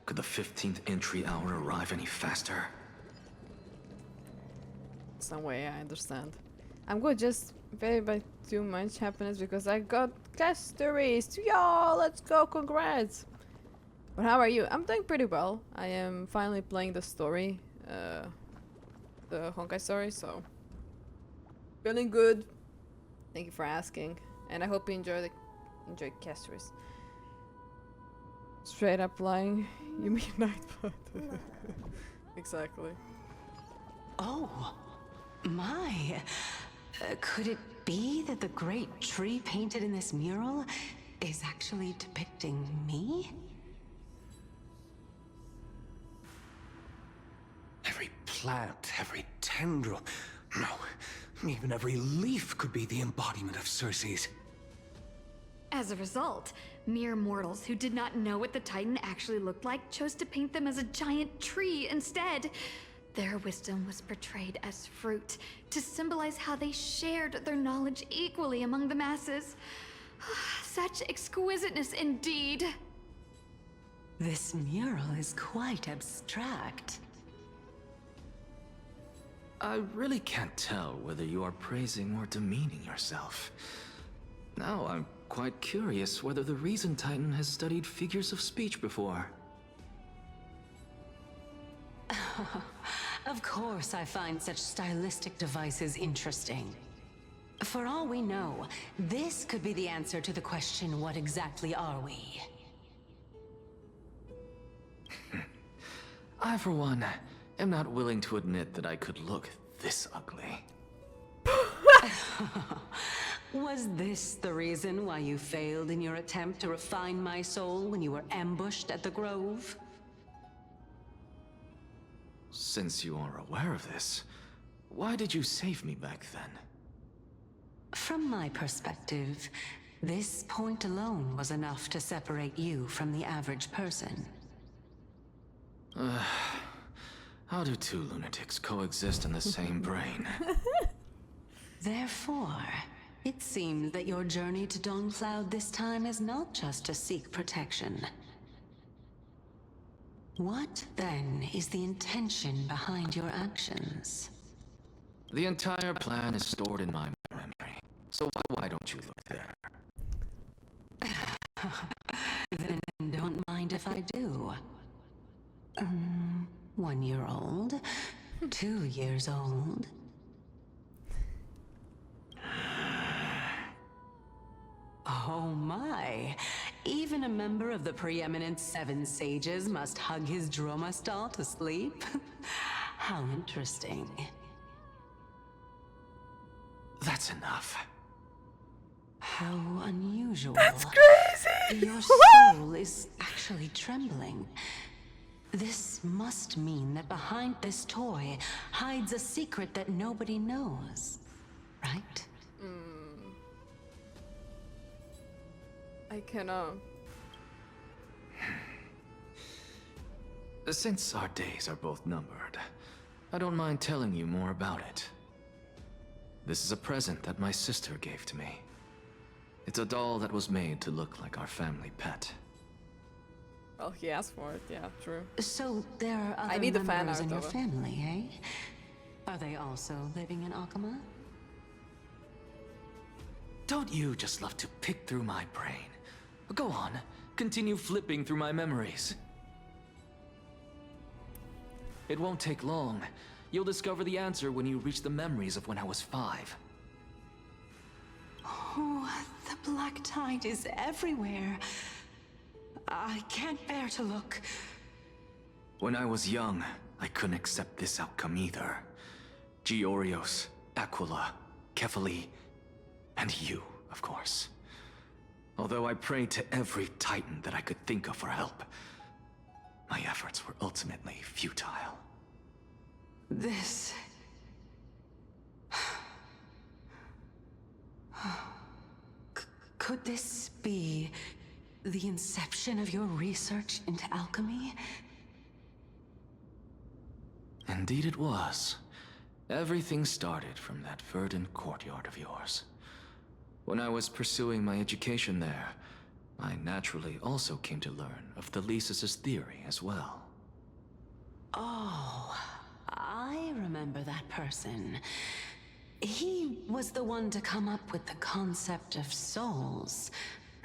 S7: Could the 15th entry hour arrive any faster?
S1: Some way, I understand. I'm good, just very by too much happiness because I got Castorice. Y'all, let's go, congrats! But how are you? I'm doing pretty well. I am finally playing the story, the Honkai story, so feeling good. Thank you for asking, and I hope you enjoy Castorice. Straight up lying, you mean Nightblood? Exactly.
S10: Oh, my. Could it be that the great tree painted in this mural is actually depicting me?
S11: plant, every tendril, no, even every leaf could be the embodiment of Circe's.
S13: As a result, mere mortals who did not know what the Titan actually looked like chose to paint them as a giant tree instead. Their wisdom was portrayed as fruit, to symbolize how they shared their knowledge equally among the masses. Such exquisiteness indeed.
S10: This mural is quite abstract.
S7: I really can't tell whether you are praising or demeaning yourself. Now I'm quite curious whether the Reason Titan has studied figures of speech before.
S10: Of course I find such stylistic devices interesting. For all we know, this could be the answer to the question, what exactly are we?
S7: I, for one, am not willing to admit that I could look this ugly.
S10: Was this the reason why you failed in your attempt to refine my soul when you were ambushed at the Grove?
S7: Since you are aware of this, why did you save me back then?
S10: From my perspective, this point alone was enough to separate you from the average person.
S7: How do two lunatics coexist in the same brain?
S10: Therefore, it seems that your journey to Dawnfloud this time is not just to seek protection. What, then, is the intention behind your actions?
S7: The entire plan is stored in my memory, so why don't you look there?
S10: Then don't mind if I do. 1 year old? 2 years old? Oh my! Even a member of the preeminent 7 sages must hug his droma stall to sleep? How interesting.
S7: That's enough.
S10: How unusual.
S1: That's crazy!
S10: Your soul is actually trembling. This must mean that behind this toy hides a secret that nobody knows, right?
S1: I cannot.
S7: Since our days are both numbered, I don't mind telling you more about it. This is a present that my sister gave to me. It's a doll that was made to look like our family pet.
S1: Well, he asked for it, yeah, true.
S10: So there are other
S1: I need the fan
S10: members
S1: art
S10: in your
S1: of it.
S10: family, eh? Are they also living in Akama?
S7: Don't you just love to pick through my brain? Go on, continue flipping through my memories. It won't take long. You'll discover the answer when you reach the memories of when I was 5.
S10: Oh, the black tide is everywhere. I can't bear to look.
S7: When I was young, I couldn't accept this outcome either. Georios, Aquila, Kefali, and you, of course. Although I prayed to every titan that I could think of for help, my efforts were ultimately futile.
S10: This... Could this be the inception of your research into alchemy?
S7: Indeed it was. Everything started from that verdant courtyard of yours. When I was pursuing my education there, I naturally also came to learn of Thelesis' theory as well.
S10: Oh, I remember that person. He was the one to come up with the concept of souls,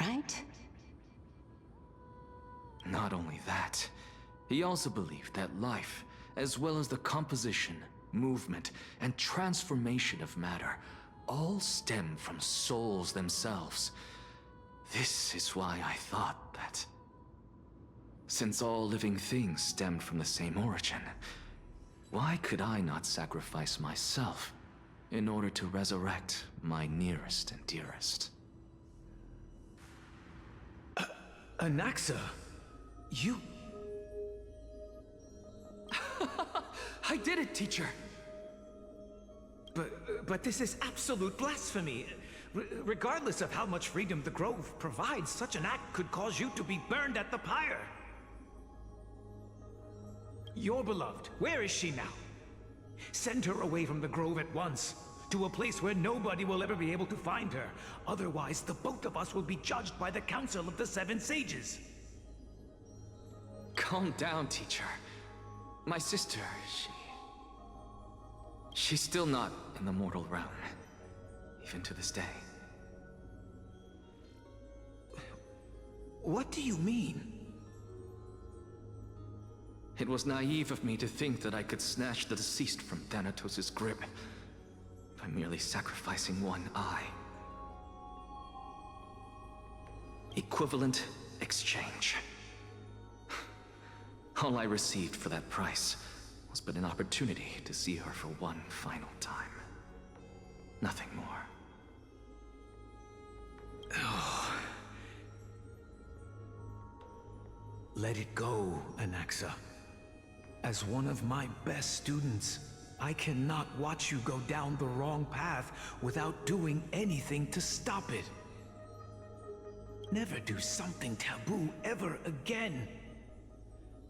S10: right?
S7: Not only that, he also believed that life, as well as the composition, movement, and transformation of matter, all stem from souls themselves. This is why I thought that, since all living things stemmed from the same origin, why could I not sacrifice myself in order to resurrect my nearest and dearest?
S8: Anaxa? You...
S14: I did it, teacher! But this is absolute blasphemy. Regardless of how much freedom the Grove provides, such an act could cause you to be burned at the pyre. Your beloved, where is she now? Send her away from the Grove at once, to a place where nobody will ever be able to find her. Otherwise, the both of us will be judged by the Council of the Seven Sages. Calm down, teacher. My sister, she's still not in the mortal realm, even to this day.
S12: What do you mean?
S14: It was naive of me to think that I could snatch the deceased from Thanatos' grip by merely sacrificing one eye. Equivalent exchange. All I received for that price was but an opportunity to see her for one final time. Nothing more.
S12: Oh. Let it go, Anaxa. As one of my best students, I cannot watch you go down the wrong path without doing anything to stop it. Never do something taboo ever again.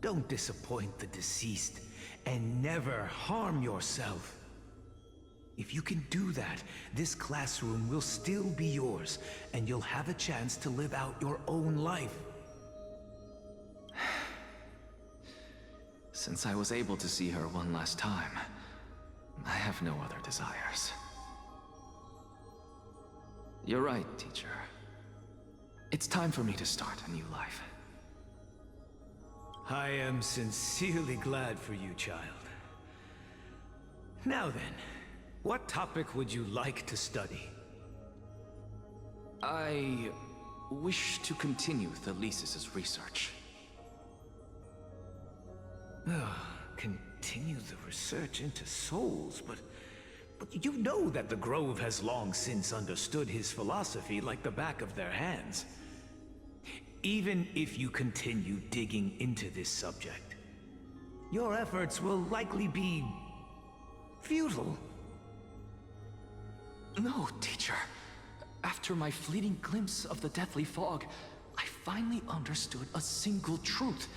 S12: Don't disappoint the deceased, and never harm yourself. If you can do that, this classroom will still be yours, and you'll have a chance to live out your own life.
S14: Since I was able to see her one last time, I have no other desires. You're right, teacher. It's time for me to start a new life.
S12: I am sincerely glad for you, child. Now then, what topic would you like to study?
S14: I wish to continue Thalesis' research.
S12: Continue the research into souls, but you know that the Grove has long since understood his philosophy like the back of their hands. Even if you continue digging into this subject, your efforts will likely be futile.
S14: No, teacher. After my fleeting glimpse of the deathly fog, I finally understood a single truth.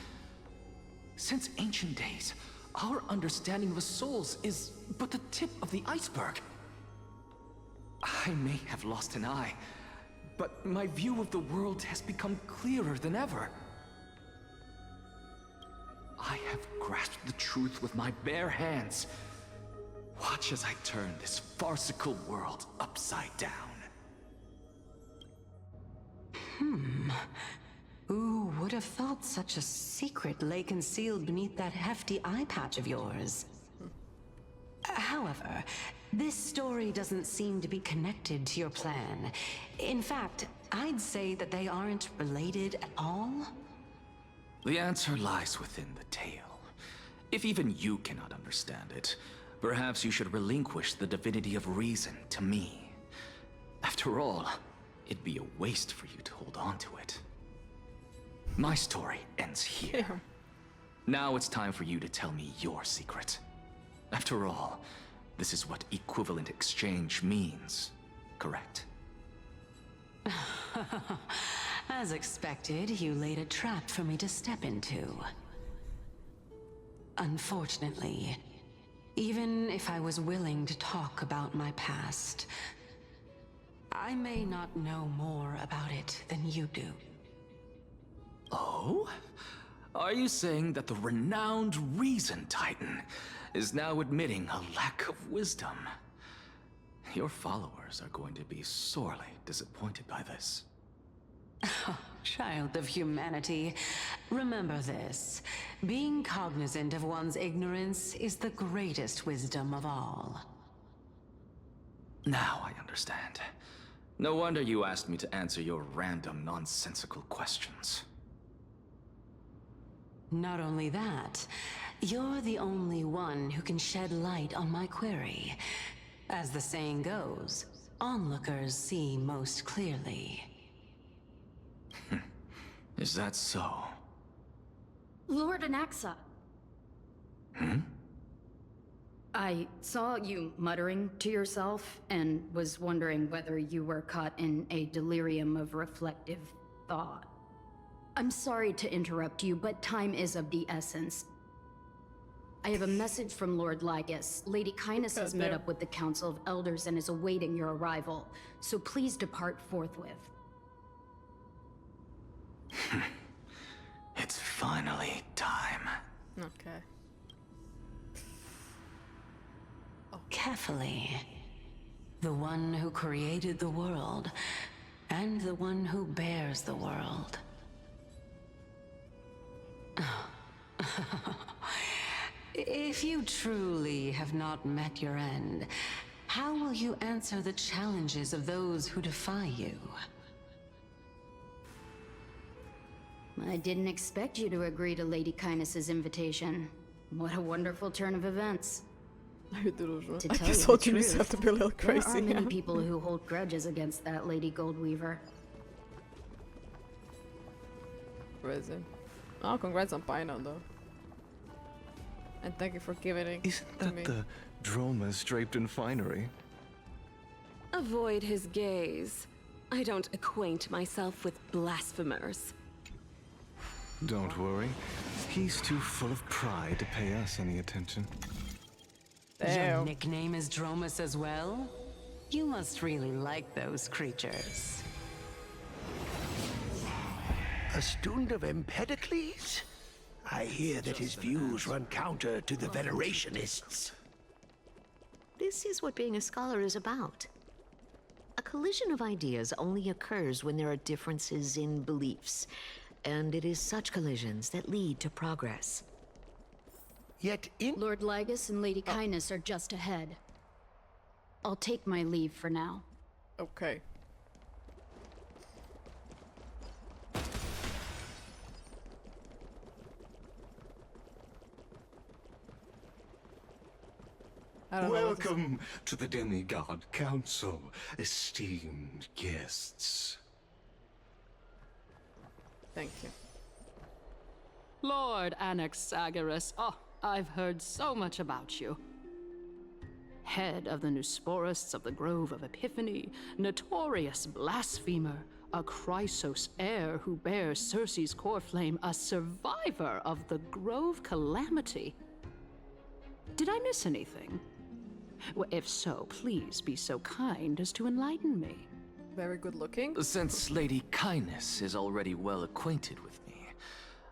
S14: Since ancient days, our understanding of the souls is but the tip of the iceberg. I may have lost an eye, but my view of the world has become clearer than ever. I have grasped the truth with my bare hands. Watch as I turn this farcical world upside down.
S10: Who would have thought such a secret lay concealed beneath that hefty eye patch of yours? However, this story doesn't seem to be connected to your plan. In fact, I'd say that they aren't related at all.
S14: The answer lies within the tale. If even you cannot understand it, perhaps you should relinquish the divinity of reason to me. After all, it'd be a waste for you to hold on to it. My story ends here. Now it's time for you to tell me your secret. After all, this is what equivalent exchange means, correct?
S10: As expected, you laid a trap for me to step into. Unfortunately, even if I was willing to talk about my past, I may not know more about it than you do.
S14: Oh? Are you saying that the renowned Reason Titan is now admitting a lack of wisdom? Your followers are going to be sorely disappointed by this.
S10: Child of humanity, remember this. Being cognizant of one's ignorance is the greatest wisdom of all.
S14: Now I understand. No wonder you asked me to answer your random, nonsensical questions.
S10: Not only that, you're the only one who can shed light on my query. As the saying goes, onlookers see most clearly.
S14: Is that so?
S15: Lord Anaxa. I saw you muttering to yourself and was wondering whether you were caught in a delirium of reflective thought. I'm sorry to interrupt you, but time is of the essence. I have a message from Lord Lygus. Lady Kindness has met up with the Council of Elders and is awaiting your arrival, so please depart forthwith.
S7: It's finally time.
S1: Okay.
S10: Carefully. The one who created the world, and the one who bears the world. If you truly have not met your end, how will you answer the challenges of those who defy you?
S15: I didn't expect you to agree to Lady Kindness's invitation. What a wonderful turn of events.
S1: To
S15: To
S1: I
S15: tell
S1: guess
S15: you
S1: all
S15: the
S1: humans
S15: truth,
S1: have to be a little
S15: there
S1: crazy.
S15: are many
S1: yeah.
S15: people who hold grudges against that Lady Goldweaver.
S1: Crazy. Oh, congrats on Phainon though. And thank you for giving it
S16: Isn't
S1: to
S16: that
S1: me.
S16: the dromas draped in finery?
S17: Avoid his gaze. I don't acquaint myself with blasphemers.
S16: Don't worry. He's too full of pride to pay us any attention.
S10: Your nickname is Dromus as well? You must really like those creatures.
S12: A student of Empedocles? I hear that his views run counter to the Venerationists.
S18: This is what being a scholar is about. A collision of ideas only occurs when there are differences in beliefs, and it is such collisions that lead to progress.
S12: Yet in—
S15: Lord Lygus and Lady Kindness are just ahead. I'll take my leave for now.
S1: Okay.
S11: Welcome to the Demigod Council, esteemed guests.
S1: Thank you.
S19: Lord Anaxagoras, oh, I've heard so much about you. Head of the Nusporists of the Grove of Epiphany, notorious blasphemer, a Chrysos heir who bears Circe's core flame, a survivor of the Grove calamity. Did I miss anything? Well, if so, please be so kind as to enlighten me.
S1: Very good looking.
S14: Since Lady Kindness is already well acquainted with me,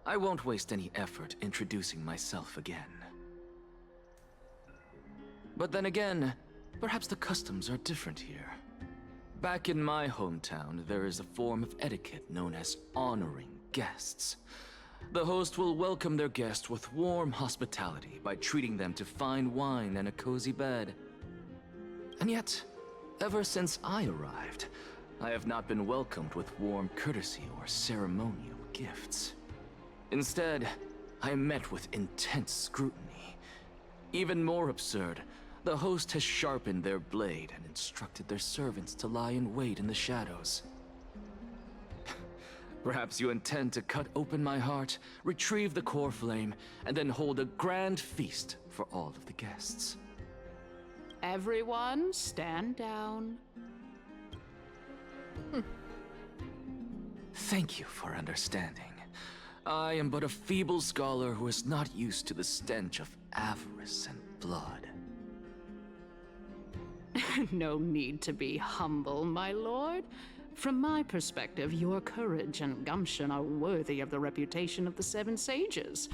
S14: I won't waste any effort introducing myself again. But then again, perhaps the customs are different here. Back in my hometown, there is a form of etiquette known as honoring guests. The host will welcome their guest with warm hospitality by treating them to fine wine and a cozy bed. And yet, ever since I arrived, I have not been welcomed with warm courtesy or ceremonial gifts. Instead, I am met with intense scrutiny. Even more absurd, the host has sharpened their blade and instructed their servants to lie in wait in the shadows. Perhaps you intend to cut open my heart, retrieve the core flame, and then hold a grand feast for all of the guests.
S19: Everyone, stand down.
S14: Thank you for understanding. I am but a feeble scholar who is not used to the stench of avarice and blood.
S19: No need to be humble, my lord. From my perspective, your courage and gumption are worthy of the reputation of the Seven Sages.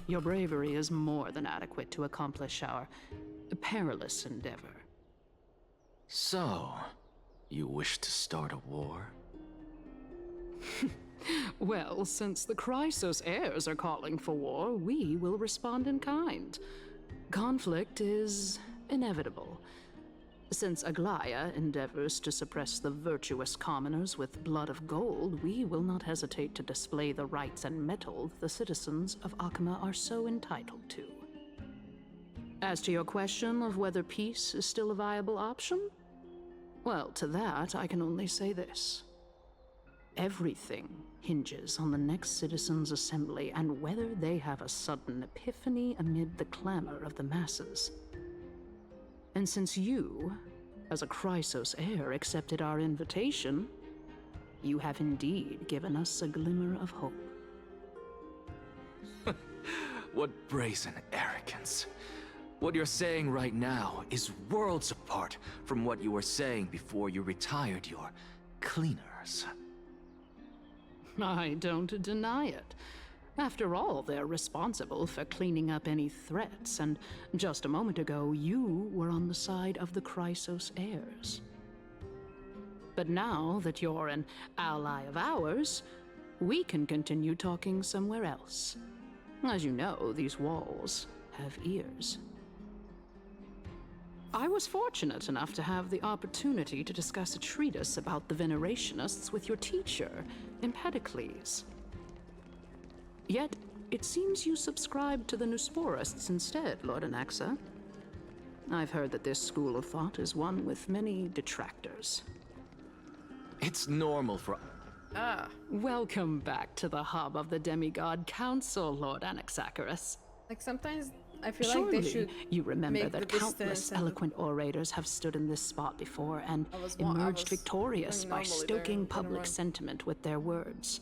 S19: Your bravery is more than adequate to accomplish our perilous endeavor.
S14: So, you wish to start a war?
S19: Well, since the Chrysos heirs are calling for war, we will respond in kind. Conflict is inevitable. Since Aglaea endeavors to suppress the virtuous commoners with blood of gold, we will not hesitate to display the rights and mettle the citizens of Akama are so entitled to. As to your question of whether peace is still a viable option, well, to that I can only say this. Everything hinges on the next citizens' assembly and whether they have a sudden epiphany amid the clamor of the masses. And since you, as a Chrysos heir, accepted our invitation, you have indeed given us a glimmer of hope.
S14: What brazen arrogance. What you're saying right now is worlds apart from what you were saying before you retired your cleaners.
S19: I don't deny it. After all, they're responsible for cleaning up any threats, and just a moment ago, you were on the side of the Chrysos heirs. But now that you're an ally of ours, we can continue talking somewhere else. As you know, these walls have ears. I was fortunate enough to have the opportunity to discuss a treatise about the Venerationists with your teacher, Empedocles. Yet, it seems you subscribe to the Nusporists instead, Lord Anaxa. I've heard that this school of thought is one with many detractors.
S14: It's normal for...
S19: Welcome back to the hub of the Demigod Council, Lord Anaxagoras.
S1: Like, sometimes I feel
S19: Surely
S1: like they should
S19: you remember
S1: make
S19: that
S1: the
S19: countless
S1: distance and
S19: eloquent orators have stood in this spot before and
S1: I
S19: emerged
S1: was
S19: victorious
S1: going
S19: by
S1: normally
S19: stoking
S1: there,
S19: public
S1: run.
S19: sentiment with their words.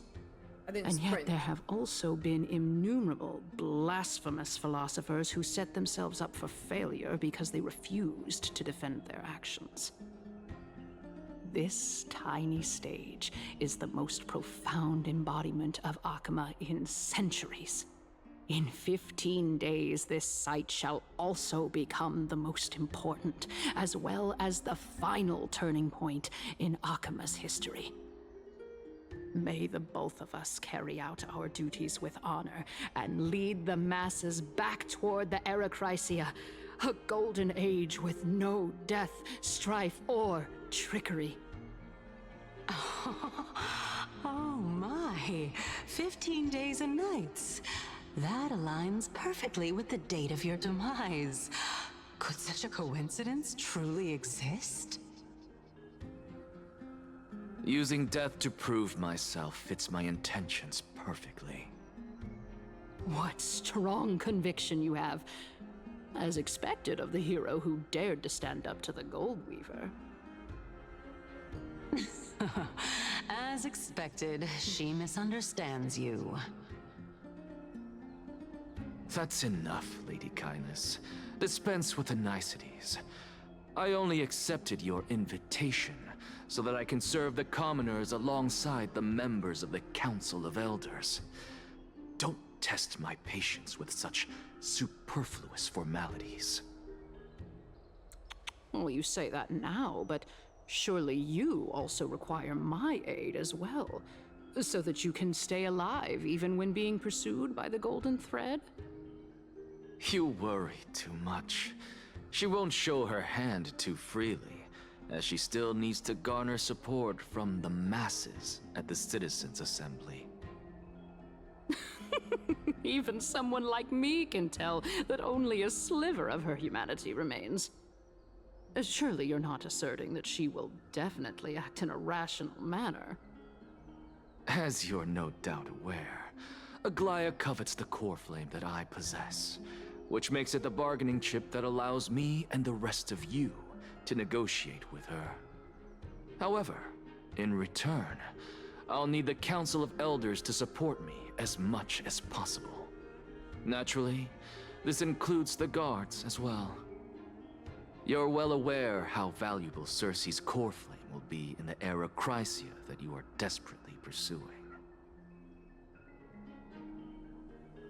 S1: I didn't
S19: And yet
S1: sprint.
S19: there have also been innumerable blasphemous philosophers who set themselves up for failure because they refused to defend their actions. This tiny stage is the most profound embodiment of Akama in centuries. In 15 days, this site shall also become the most important, as well as the final turning point in Akama's history. May the both of us carry out our duties with honor and lead the masses back toward the Erechrysia, a golden age with no death, strife, or trickery.
S10: Oh my, 15 days and nights. That aligns perfectly with the date of your demise. Could such a coincidence truly exist?
S14: Using death to prove myself fits my intentions perfectly.
S19: What strong conviction you have, as expected of the hero who dared to stand up to the Gold Weaver.
S10: As expected, she misunderstands you.
S14: That's enough, Lady Kindness. Dispense with the niceties. I only accepted your invitation so that I can serve the commoners alongside the members of the Council of Elders. Don't test my patience with such superfluous formalities.
S19: Well, you say that now, but surely you also require my aid as well, so that you can stay alive even when being pursued by the Golden Thread?
S14: You worry too much. She won't show her hand too freely, as she still needs to garner support from the masses at the Citizens' Assembly.
S19: Even someone like me can tell that only a sliver of her humanity remains. Surely you're not asserting that she will definitely act in a rational manner.
S14: As you're no doubt aware, Aglaea covets the core flame that I possess, which makes it the bargaining chip that allows me and the rest of you to negotiate with her. However, in return, I'll need the Council of Elders to support me as much as possible. Naturally, this includes the guards as well. You're well aware how valuable Circe's core flame will be in the Erechrysia that you are desperately pursuing.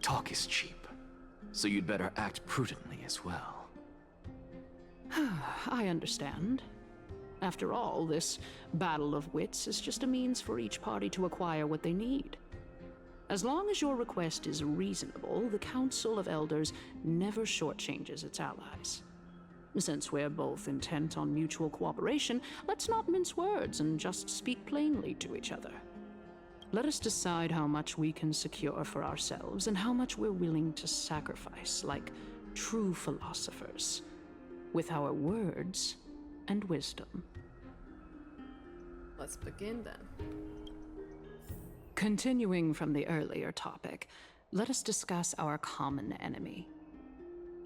S14: Talk is cheap, so you'd better act prudently as well.
S19: I understand. After all, this battle of wits is just a means for each party to acquire what they need. As long as your request is reasonable, the Council of Elders never shortchanges its allies. Since we're both intent on mutual cooperation, let's not mince words and just speak plainly to each other. Let us decide how much we can secure for ourselves and how much we're willing to sacrifice, like true philosophers, with our words and wisdom.
S1: Let's begin then.
S19: Continuing from the earlier topic, let us discuss our common enemy,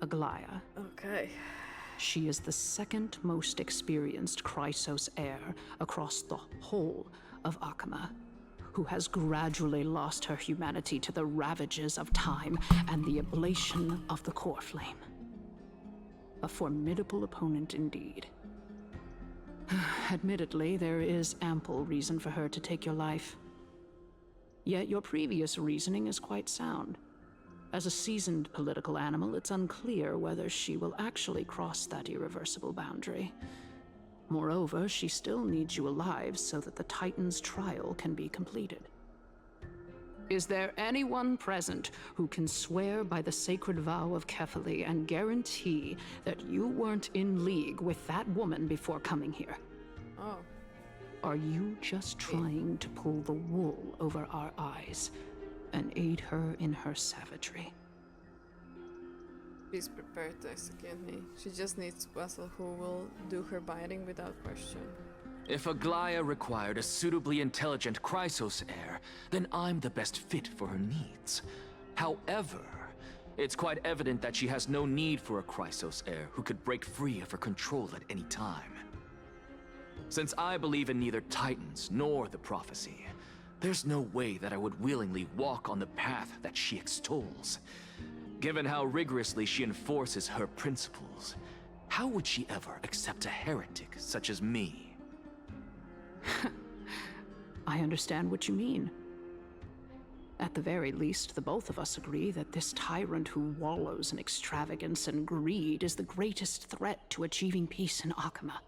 S19: Aglaea.
S1: Okay.
S19: She is the second most experienced Chrysos heir across the whole of Akama, who has gradually lost her humanity to the ravages of time and the ablation of the core flame. A formidable opponent indeed. Admittedly, there is ample reason for her to take your life. Yet your previous reasoning is quite sound. As a seasoned political animal, it's unclear whether she will actually cross that irreversible boundary. Moreover, she still needs you alive so that the Titan's trial can be completed. Is there anyone present who can swear by the sacred vow of Kefali and guarantee that you weren't in league with that woman before coming here?
S1: Oh.
S19: Are you just trying to pull the wool over our eyes and aid her in her savagery?
S1: She's prepared to execute me. She just needs a vessel who will do her bidding without question.
S8: If Aglaea required a suitably intelligent Chrysos heir, then I'm the best fit for her needs. However, it's quite evident that she has no need for a Chrysos heir who could break free of her control at any time. Since I believe in neither Titans nor the prophecy, there's no way that I would willingly walk on the path that she extols. Given how rigorously she enforces her principles, how would she ever accept a heretic such as me?
S19: I understand what you mean. At the very least, the both of us agree that this tyrant who wallows in extravagance and greed is the greatest threat to achieving peace in Akama.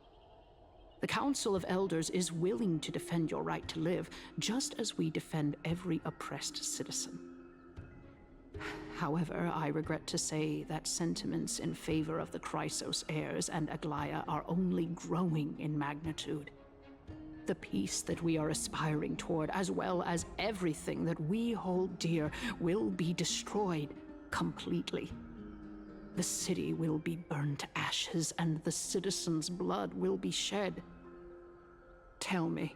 S19: The Council of Elders is willing to defend your right to live, just as we defend every oppressed citizen. However, I regret to say that sentiments in favor of the Chrysos heirs and Aglaea are only growing in magnitude. The peace that we are aspiring toward, as well as everything that we hold dear, will be destroyed completely. The city will be burned to ashes, and the citizens' blood will be shed. Tell me,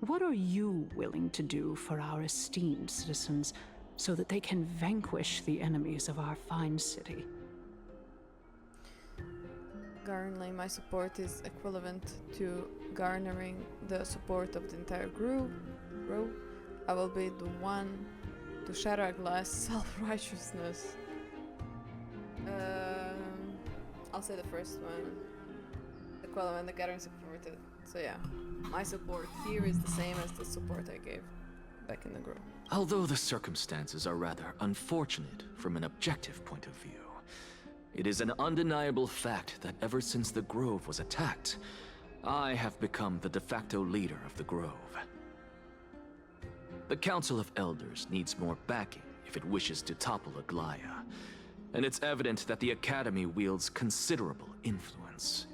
S19: what are you willing to do for our esteemed citizens so that they can vanquish the enemies of our fine city?
S1: Currently, my support is equivalent to garnering the support of the entire grove. I will be the one to shatter Aglaea's self-righteousness. I'll say the first one. Equivalent, the gathering supported. So yeah, my support here is the same as the support I gave back in the grove.
S8: Although the circumstances are rather unfortunate from an objective point of view, it is an undeniable fact that ever since the Grove was attacked, I have become the de facto leader of the Grove. The Council of Elders needs more backing if it wishes to topple Aglaea, and it's evident that the Academy wields considerable influence.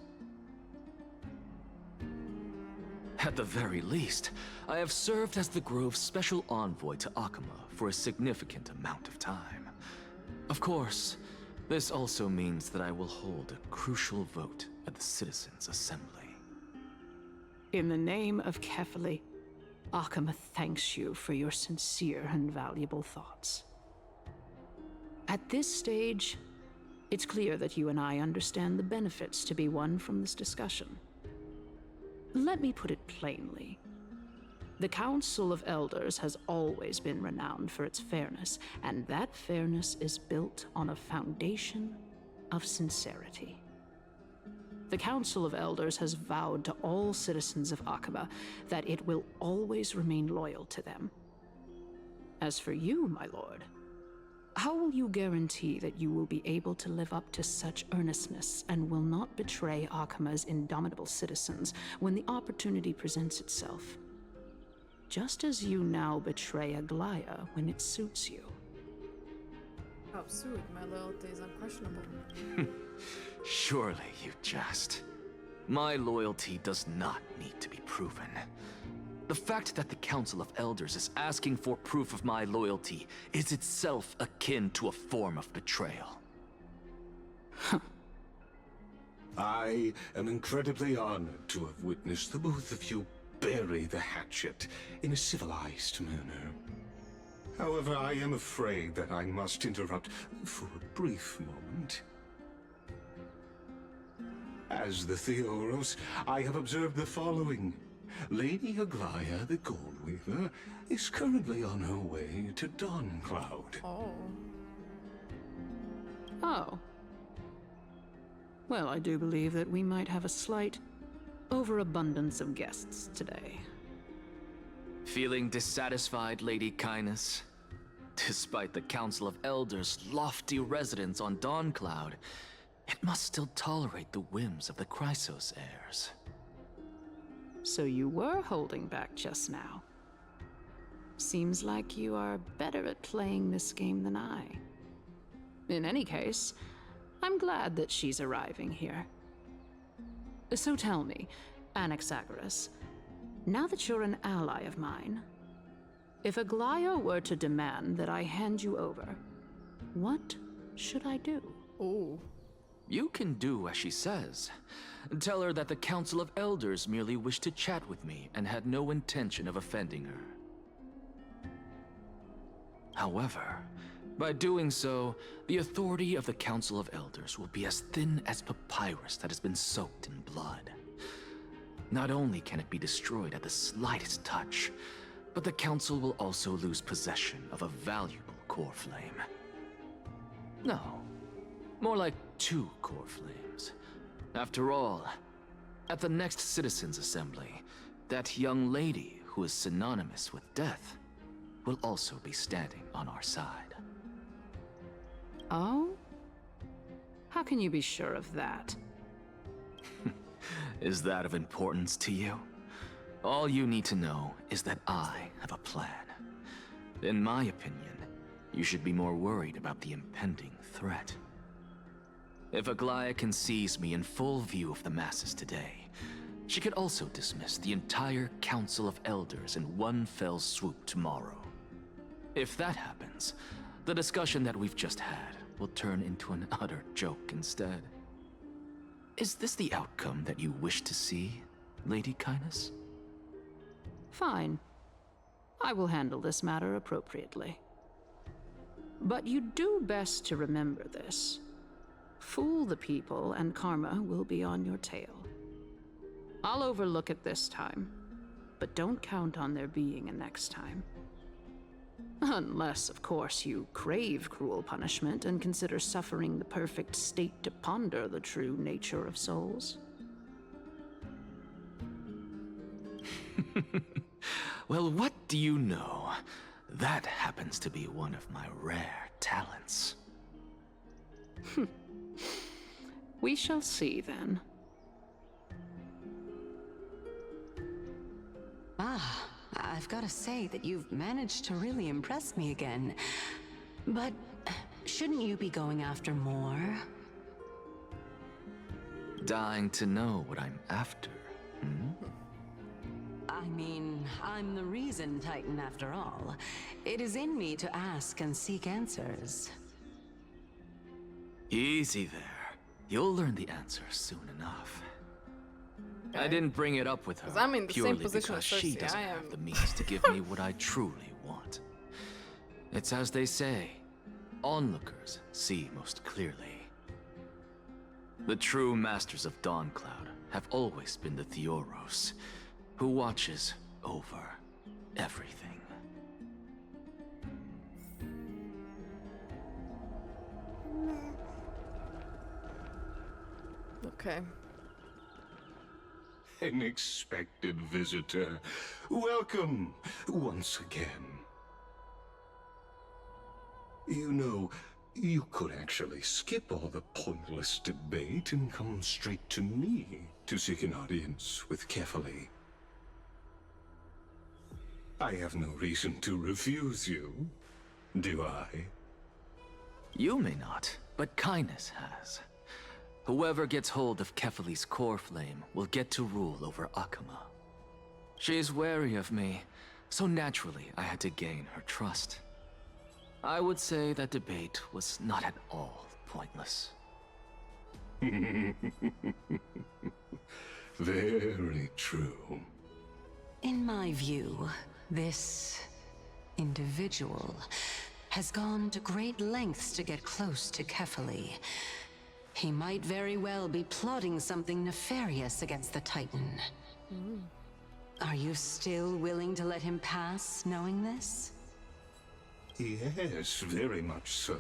S8: At the very least, I have served as the Grove's special envoy to Akama for a significant amount of time. Of course, this also means that I will hold a crucial vote at the Citizens' Assembly.
S19: In the name of Kefali, Akama thanks you for your sincere and valuable thoughts. At this stage, it's clear that you and I understand the benefits to be won from this discussion. Let me put it plainly. The Council of Elders has always been renowned for its fairness, and that fairness is built on a foundation of sincerity. The Council of Elders has vowed to all citizens of Akama that it will always remain loyal to them. As for you, my lord, how will you guarantee that you will be able to live up to such earnestness and will not betray Akama's indomitable citizens when the opportunity presents itself? Just as you now betray Aglaea when it suits you.
S1: Oh, absurd. My loyalty is unquestionable.
S8: Surely you jest. My loyalty does not need to be proven. The fact that the Council of Elders is asking for proof of my loyalty is itself akin to a form of betrayal.
S11: I am incredibly honored to have witnessed the both of you bury the hatchet in a civilized manner. However, I am afraid that I must interrupt for a brief moment. As the Theoros, I have observed the following. Lady Aglaea, the Gold Weaver, is currently on her way to Dawncloud.
S19: Oh. Well, I do believe that we might have a slight overabundance of guests today.
S8: Feeling dissatisfied, Lady Kindness? Despite the Council of Elders' lofty residence on Dawncloud, it must still tolerate the whims of the Chrysos heirs.
S19: So you were holding back just now. Seems like you are better at playing this game than I. In any case, I'm glad that she's arriving here. So tell me, Anaxagoras, now that you're an ally of mine, if Aglaea were to demand that I hand you over, what should I do?
S1: Oh.
S8: You can do as she says. Tell her that the Council of Elders merely wished to chat with me and had no intention of offending her. However, by doing so, the authority of the Council of Elders will be as thin as papyrus that has been soaked in blood. Not only can it be destroyed at the slightest touch, but the Council will also lose possession of a valuable core flame. No, more like 2 core flames. After all, at the next Citizens' Assembly, that young lady who is synonymous with death will also be standing on our side.
S19: Oh? How can you be sure of that?
S8: Is that of importance to you? All you need to know is that I have a plan. In my opinion, you should be more worried about the impending threat. If Aglaea can seize me in full view of the masses today, she could also dismiss the entire Council of Elders in one fell swoop tomorrow. If that happens, the discussion that we've just had will turn into an utter joke instead. Is this the outcome that you wish to see, Lady Kindness?
S19: Fine. I will handle this matter appropriately. But you do best to remember this. Fool the people and karma will be on your tail. I'll overlook it this time, but don't count on there being a next time. Unless, of course, you crave cruel punishment and consider suffering the perfect state to ponder the true nature of souls.
S8: Well, what do you know? That happens to be one of my rare talents.
S19: We shall see, then.
S10: Ah, I've got to say that you've managed to really impress me again. But shouldn't you be going after more?
S8: Dying to know what I'm after, hmm?
S10: I mean, I'm the reason Titan after all. It is in me to ask and seek answers.
S8: Easy there. You'll learn the answer soon enough. I didn't bring it up with her
S1: I'm in the same
S8: purely
S1: position
S8: because
S1: as
S8: she
S1: Cersei.
S8: doesn't have the means to give me what I truly want. It's as they say, onlookers see most clearly. The true masters of Dawncloud have always been the Theoros, who watches over everything.
S1: Okay.
S11: An expected visitor. Welcome once again. You know, you could actually skip all the pointless debate and come straight to me to seek an audience with Kefali. I have no reason to refuse you, do I?
S8: You may not, but Kindness has. Whoever gets hold of Kefali's core flame will get to rule over Akama. She's wary of me, so naturally I had to gain her trust. I would say that debate was not at all pointless.
S11: Very true.
S10: In my view, this individual has gone to great lengths to get close to Kefali. He might very well be plotting something nefarious against the Titan. Are you still willing to let him pass, knowing this?
S11: Yes, very much so.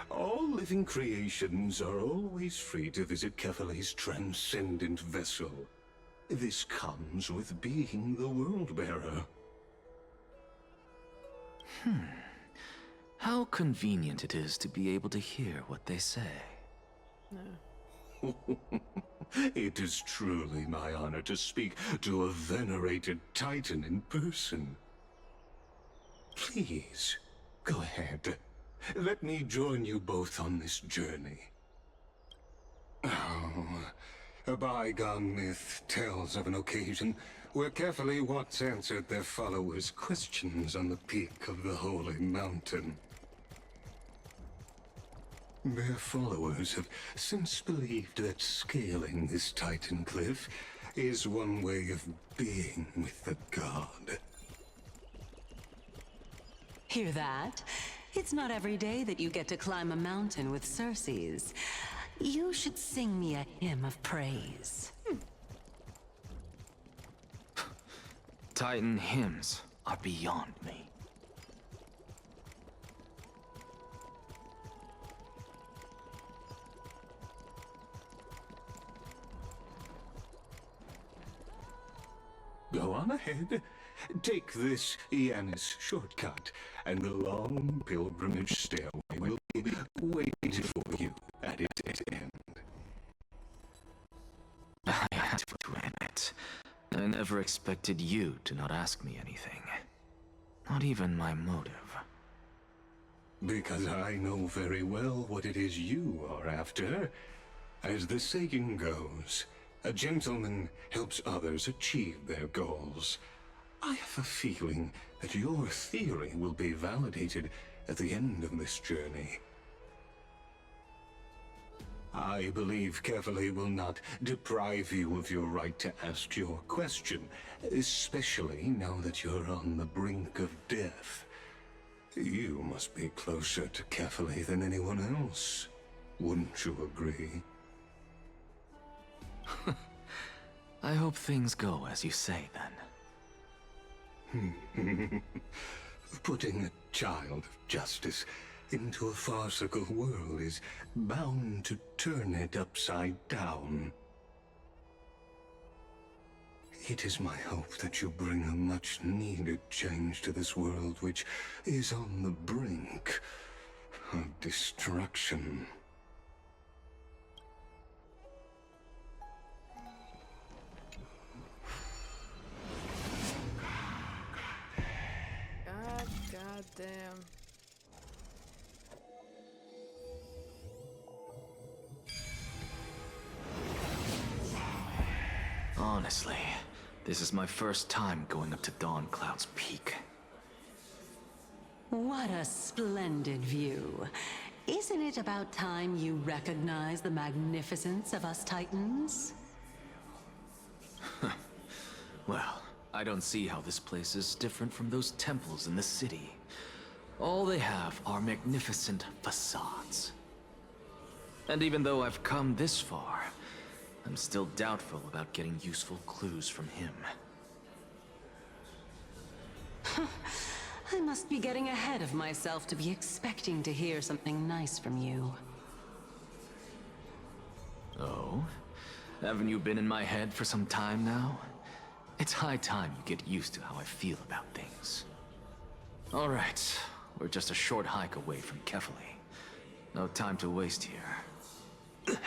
S11: All living creations are always free to visit Kefale's transcendent vessel. This comes with being the World-Bearer.
S14: How convenient it is to be able to hear what they say.
S1: No.
S11: It is truly my honor to speak to a venerated Titan in person. Please, go ahead. Let me join you both on this journey. Oh, a bygone myth tells of an occasion where Kefale once answered their followers' questions on the peak of the Holy Mountain. Their followers have since believed that scaling this Titan cliff is one way of being with the god.
S10: Hear that? It's not every day that you get to climb a mountain with Circes. You should sing me a hymn of praise.
S14: Titan hymns are beyond me.
S11: Go on ahead. Take this Yanis shortcut, and the long pilgrimage stairway will be waiting for you at its end.
S14: I had to admit, I never expected you to not ask me anything. Not even my motive.
S11: Because I know very well what it is you are after. As the saying goes, a gentleman helps others achieve their goals. I have a feeling that your theory will be validated at the end of this journey. I believe Kefale will not deprive you of your right to ask your question, especially now that you're on the brink of death. You must be closer to Kefale than anyone else. Wouldn't you agree?
S14: I hope things go as you say, then.
S11: Putting a child of justice into a farcical world is bound to turn it upside down. It is my hope that you bring a much-needed change to this world which is on the brink of destruction.
S1: God damn.
S14: Honestly, this is my first time going up to Dawncloud's peak.
S10: What a splendid view. Isn't it about time you recognize the magnificence of us Titans?
S14: Well, I don't see how this place is different from those temples in the city. All they have are magnificent facades. And even though I've come this far, I'm still doubtful about getting useful clues from him.
S10: I must be getting ahead of myself to be expecting to hear something nice from you.
S14: Oh? Haven't you been in my head for some time now? It's high time you get used to how I feel about things. Alright, we're just a short hike away from Kefale. No time to waste here.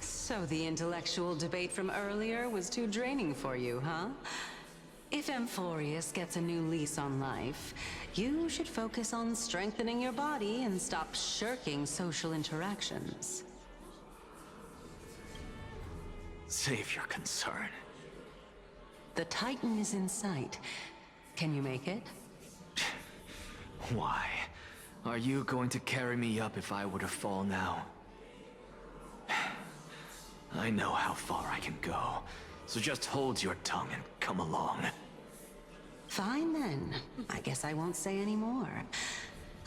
S10: So the intellectual debate from earlier was too draining for you, huh? If Amphoreus gets a new lease on life, you should focus on strengthening your body and stop shirking social interactions.
S14: Save your concern.
S10: The Titan is in sight. Can you make it?
S14: Why? Are you going to carry me up if I were to fall now? I know how far I can go, so just hold your tongue and come along.
S10: Fine then. I guess I won't say any more.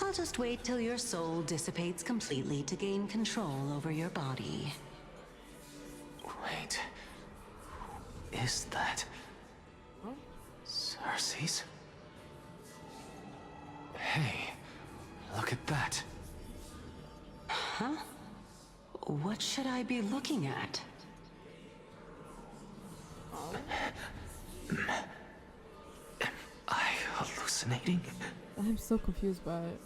S10: I'll just wait till your soul dissipates completely to gain control over your body.
S7: Wait. Who is that? Circe's? Hey, look at that.
S10: Huh? What should I be looking at?
S7: Am I hallucinating?
S6: I'm so confused by it.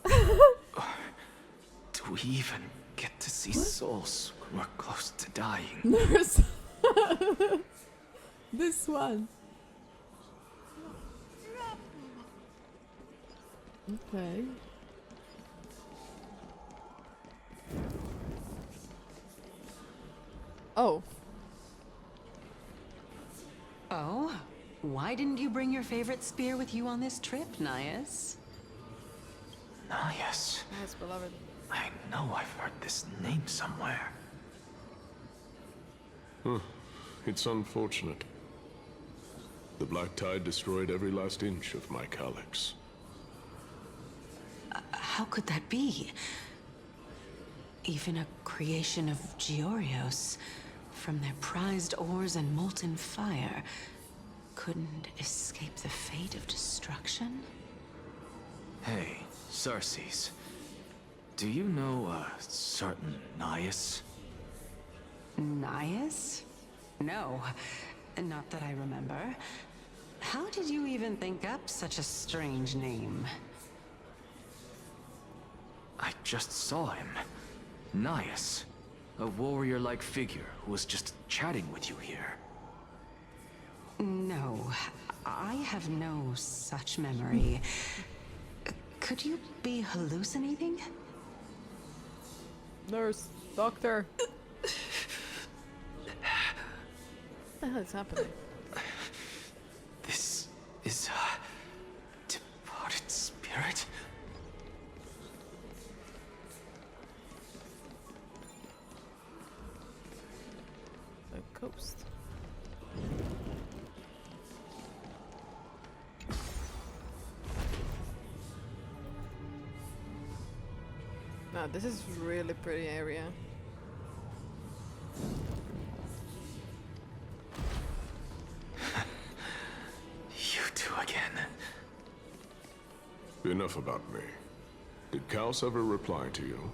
S7: Do we even get to see souls when we're close to dying?
S6: Nurse! This one. Okay. Oh.
S10: Oh? Why didn't you bring your favorite spear with you on this trip, Nias?
S7: Nias.
S1: Yes, beloved.
S7: I know I've heard this name somewhere.
S20: It's unfortunate. The Black Tide destroyed every last inch of my calyx.
S10: How could that be? Even a creation of Georios, from their prized ores and molten fire, couldn't escape the fate of destruction?
S8: Hey, Circes. Do you know a certain Nias?
S10: Nias? No, not that I remember. How did you even think up such a strange name?
S8: I just saw him. Nias. A warrior-like figure who was just chatting with you here.
S10: No, I have no such memory. Could you be hallucinating?
S1: Nurse, doctor. What the hell is happening?
S7: This is a departed spirit?
S1: The coast. Now this is really pretty area.
S7: You two again.
S20: Enough about me. Did Kaos ever reply to you?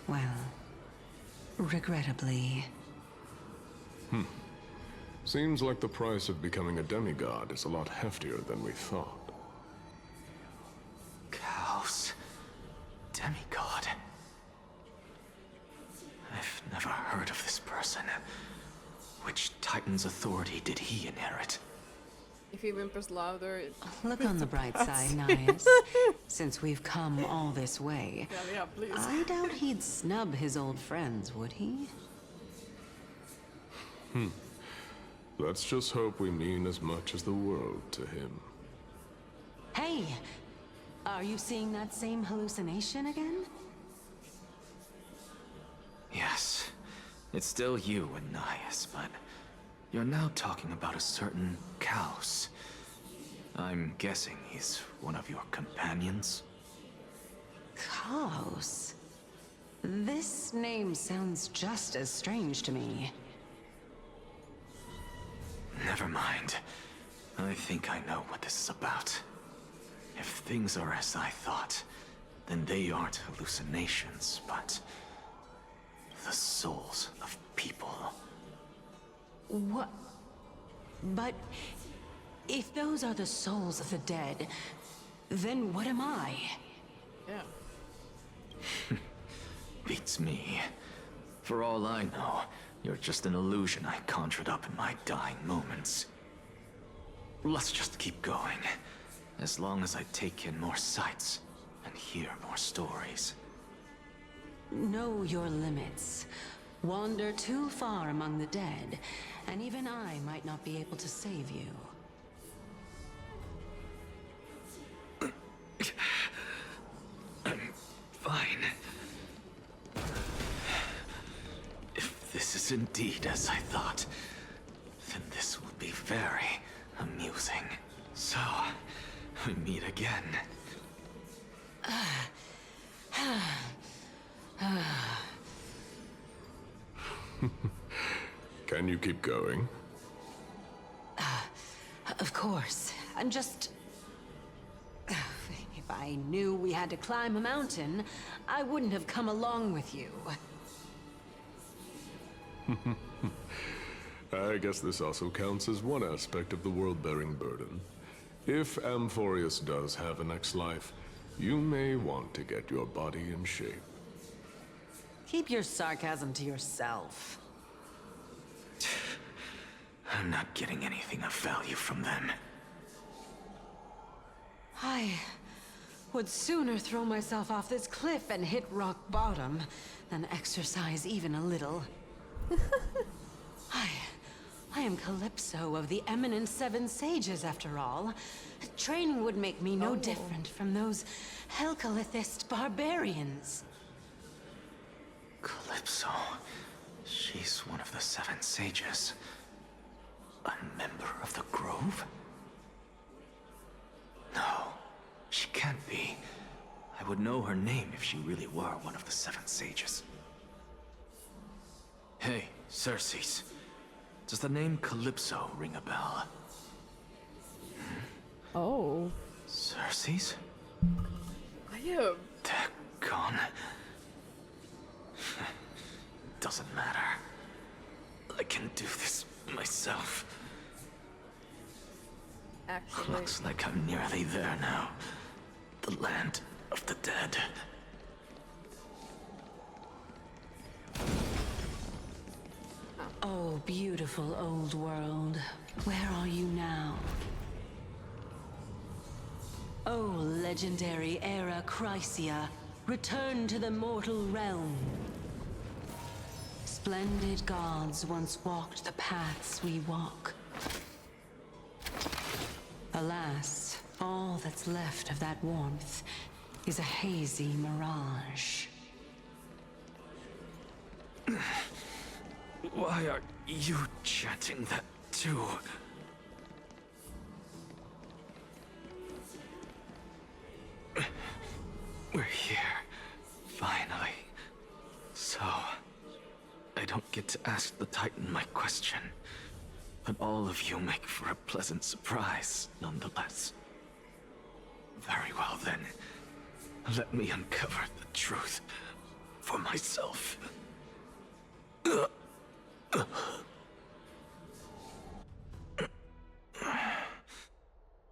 S10: Well, regrettably.
S20: Seems like the price of becoming a demigod is a lot heftier than we thought.
S7: Kaos. Demigod. I've never heard of this person. Which Titan's authority did he inherit?
S1: If he whimpers louder,
S10: Look on the bright side, Nias. Since we've come all this way,
S1: yeah, please.
S10: I doubt he'd snub his old friends, would he?
S20: Let's just hope we mean as much as the world to him.
S10: Hey! Are you seeing that same hallucination again?
S8: Yes. It's still you and Nias, but you're now talking about a certain Kaos. I'm guessing he's one of your companions?
S10: Kaos? This name sounds just as strange to me.
S8: Never mind. I think I know what this is about. If things are as I thought, then they aren't hallucinations, but the souls of people.
S10: What? But if those are the souls of the dead, then what am I?
S1: Yeah.
S8: Beats me. For all I know, you're just an illusion I conjured up in my dying moments. Let's just keep going. As long as I take in more sights and hear more stories.
S10: Know your limits. Wander too far among the dead, and even I might not be able to save you.
S8: I'm fine. If this is indeed as I thought, then this will be very amusing. So, we meet again.
S20: Can you keep going?
S2: Of course. I'm just... If I knew we had to climb a mountain, I wouldn't have come along with you.
S20: I guess this also counts as one aspect of the world-bearing burden. If Amphoreus does have a next life, you may want to get your body in shape.
S2: Keep your sarcasm to yourself.
S14: I'm not getting anything of value from them.
S2: I would sooner throw myself off this cliff and hit rock bottom than exercise even a little. I am Calypso of the eminent Seven Sages, after all. Training would make me no different from those Helcalithist barbarians.
S14: Calypso. She's one of the Seven Sages. A member of the Grove? No, she can't be. I would know her name if she really were one of the Seven Sages. Hey, Circes. Does the name Calypso ring a bell?
S6: Oh.
S14: Circes?
S1: I am.
S14: Daggone. Doesn't matter. I can do this myself.
S1: Actually...
S14: Looks like I'm nearly there now. The land of the dead.
S2: Oh, beautiful old world. Where are you now? Oh, legendary era Chrysia, return to the mortal realm. Splendid gods once walked the paths we walk. Alas, all that's left of that warmth is a hazy mirage.
S14: Why are you chanting that too? We're here, finally. So, I don't get to ask the Titan my question, but all of you make for a pleasant surprise, nonetheless. Very well then, let me uncover the truth for myself.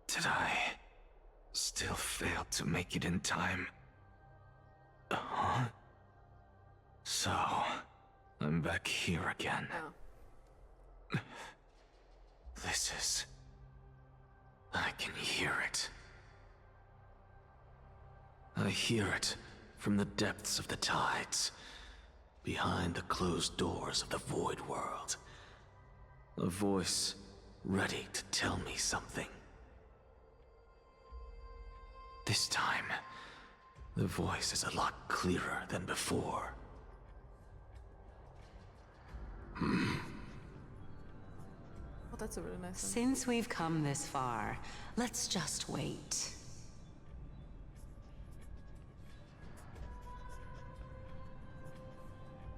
S14: Did I still fail to make it in time? Huh? So, I'm back here again.
S1: Oh.
S14: This is... I can hear it. I hear it from the depths of the tides, behind the closed doors of the void world. A voice ready to tell me something. This time, the voice is a lot clearer than before.
S1: Oh, that's a really nice one.
S2: Since we've come this far, let's just wait.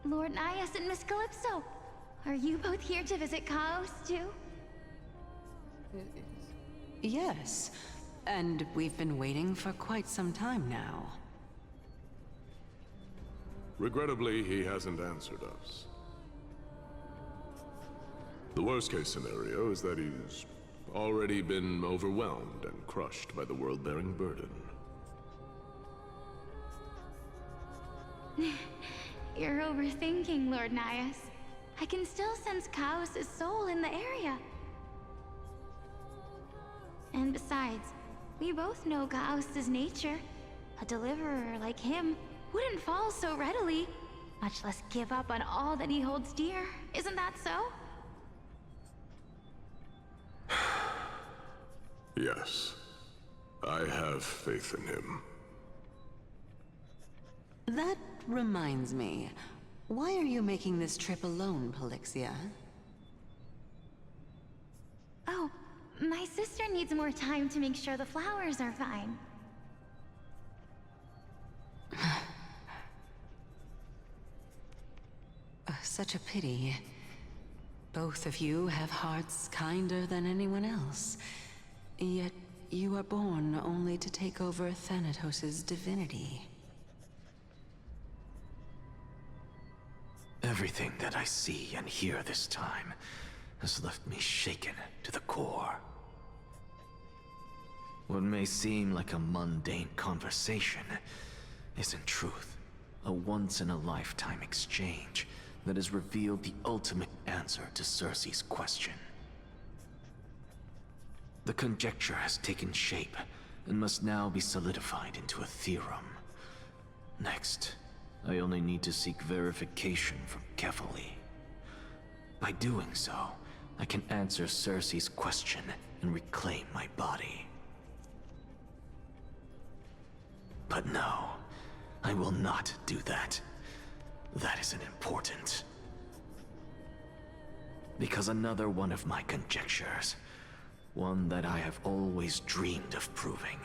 S13: Lord Nias and Miss Calypso, are you both here to visit Chaos too?
S2: Yes, and we've been waiting for quite some time now.
S20: Regrettably, he hasn't answered us. The worst-case scenario is that he's already been overwhelmed and crushed by the world-bearing burden.
S13: You're overthinking, Lord Nias. I can still sense Chaos' soul in the area. And besides, we both know Chaos' nature. A deliverer like him wouldn't fall so readily, much less give up on all that he holds dear. Isn't that so?
S20: Yes. I have faith in him.
S2: That reminds me. Why are you making this trip alone, Polixia?
S13: Oh, my sister needs more time to make sure the flowers are fine.
S2: Such a pity.
S10: Both of you have hearts kinder than anyone else. Yet you are born only to take over Thanatos' divinity.
S7: Everything that I see and hear this time has left me shaken to the core. What may seem like a mundane conversation is in truth a once-in-a-lifetime exchange that has revealed the ultimate answer to Circe's question. The conjecture has taken shape and must now be solidified into a theorem. Next, I only need to seek verification from Kefali. By doing so, I can answer Circe's question and reclaim my body. But no, I will not do that. That isn't important. Because another one of my conjectures, one that I have always dreamed of proving,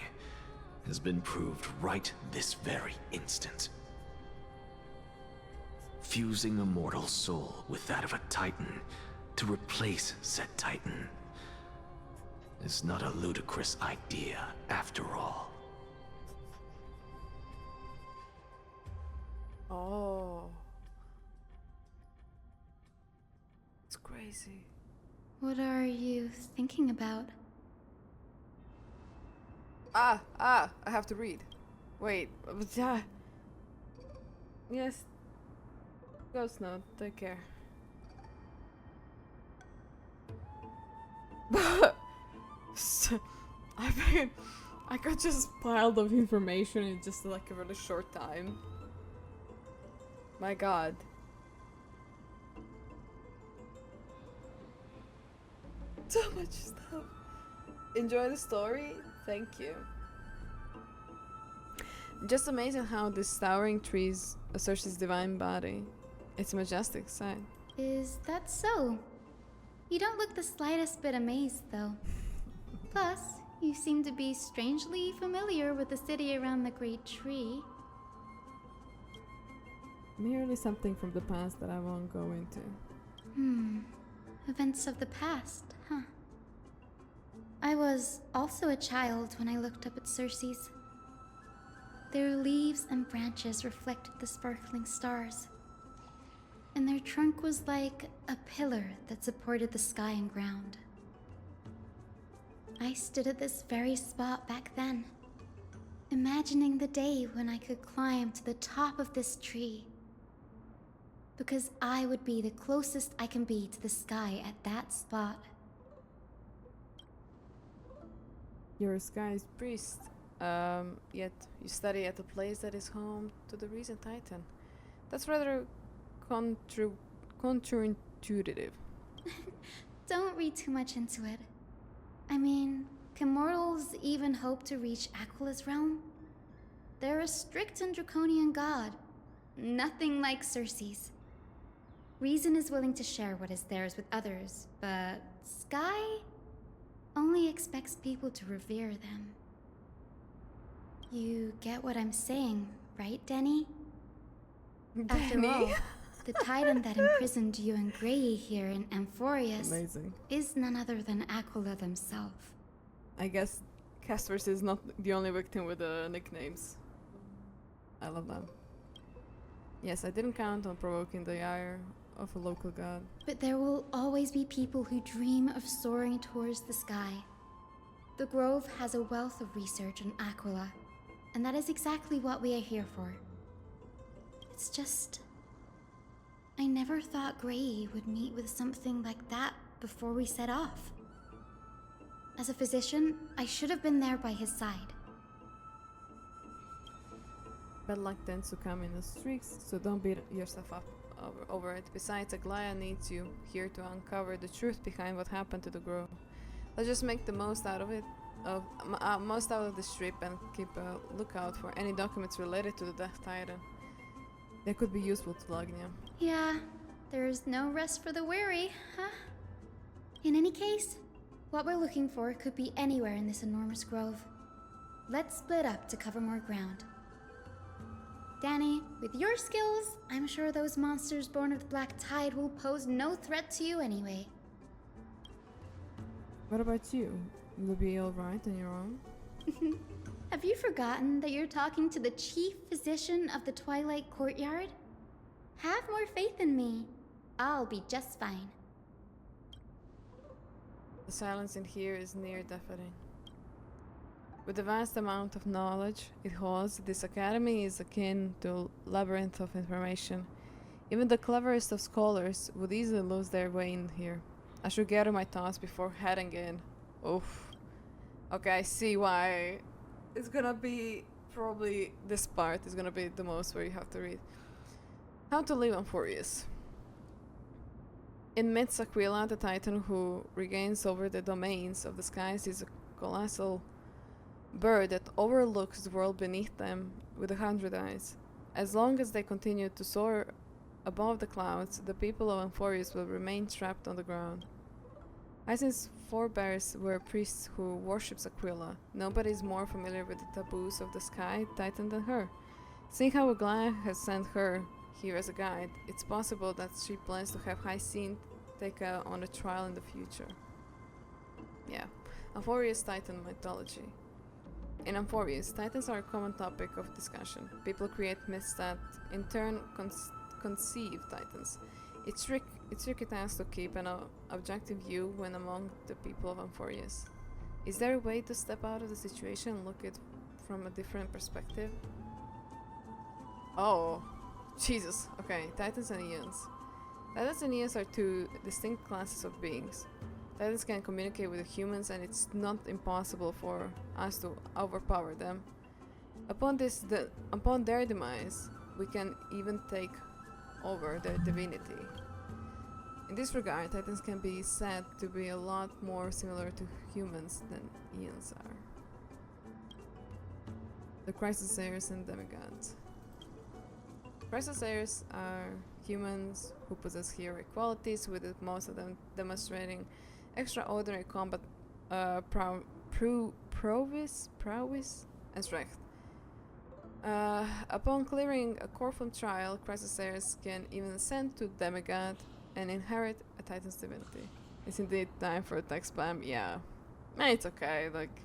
S7: has been proved right this very instant. Fusing a mortal soul with that of a Titan to replace said Titan is not a ludicrous idea after all.
S1: Oh. It's crazy.
S13: What are you thinking about?
S1: I have to read. Wait, yes. Ghost note, take care. I got just piled of information in just like a really short time. My god. So much stuff. Enjoy the story? Thank you. Just amazing how this towering trees asserts his divine body. It's a majestic sight.
S13: Is that so? You don't look the slightest bit amazed, though. Plus, you seem to be strangely familiar with the city around the Great Tree.
S6: Merely something from the past that I won't go into.
S13: Events of the past, huh? I was also a child when I looked up at Circe's. Their leaves and branches reflected the sparkling stars. And their trunk was like a pillar that supported the sky and ground. I stood at this very spot back then, imagining the day when I could climb to the top of this tree. Because I would be the closest I can be to the sky at that spot.
S1: You're a sky's priest, yet you study at a place that is home to the recent Titan. That's rather counterintuitive.
S13: Don't read too much into it. I mean, can mortals even hope to reach Aquila's realm? They're a strict and draconian god. Nothing like Circe's. Reason is willing to share what is theirs with others, but Sky only expects people to revere them. You get what I'm saying, right, Denny? After all, the Titan that imprisoned you and Aglaea here in Amphoreus is none other than Aquila themselves.
S1: I guess Castorice is not the only victim with the nicknames. I love them. Yes, I didn't count on provoking the ire of a local god.
S13: But there will always be people who dream of soaring towards the sky. The Grove has a wealth of research on Aquila, and that is exactly what we are here for. It's just... I never thought Aglaea would meet with something like that before we set off. As a physician, I should have been there by his side.
S1: Bad luck tends to come in the streaks, so don't beat yourself up over it. Besides, Aglaea needs you here to uncover the truth behind what happened to the Grove. Let's just make the most out of it, most out of this trip, and keep a lookout for any documents related to the Death Titan. They could be useful to Lagnia.
S13: Yeah, there's no rest for the weary, huh? In any case, what we're looking for could be anywhere in this enormous grove. Let's split up to cover more ground.
S21: Danny, with your skills, I'm sure those monsters born of the Black Tide will pose no threat to you anyway.
S1: What about you? You'll be alright on your own?
S21: Have you forgotten that you're talking to the chief physician of the Twilight Courtyard? Have more faith in me. I'll be just fine.
S1: The silence in here is near deafening. With the vast amount of knowledge it holds, this academy is akin to a labyrinth of information. Even the cleverest of scholars would easily lose their way in here. I should gather my thoughts before heading in. Oof. Okay, I see why it's gonna be probably this part is gonna be the most where you have to read. How to live Amphoreus. In midst Aquila, the titan who regains over the domains of the skies, is a colossal bird that overlooks the world beneath them with 100 eyes. As long as they continue to soar above the clouds, the people of Amphoreus will remain trapped on the ground. Isin's forebears were priests who worships Aquila. Nobody is more familiar with the taboos of the sky titan than her. Seeing how Aglaea has sent her here as a guide, it's possible that she plans to have Hyacinth take her on a trial in the future. Yeah. Amphoreus Titan mythology. In Amphoreus, titans are a common topic of discussion. People create myths that, in turn, conceive titans. It's tricky task to keep an objective view when among the people of Amphoreus. Is there a way to step out of the situation and look at it from a different perspective? Oh, Jesus. Okay, titans and eons. Titans and eons are two distinct classes of beings. Titans can communicate with the humans, and it's not impossible for us to overpower them. Upon their demise, we can even take over their divinity. In this regard, titans can be said to be a lot more similar to humans than eons are. The Chrysoseirs and demigods. Chrysoseirs are humans who possess heroic qualities, with most of them demonstrating extraordinary combat prowess and strength. Upon clearing a Corfam trial, Chrysoseirs can even ascend to demigod and inherit a titan's divinity. It's indeed time for a text spam. Yeah, it's okay. Like,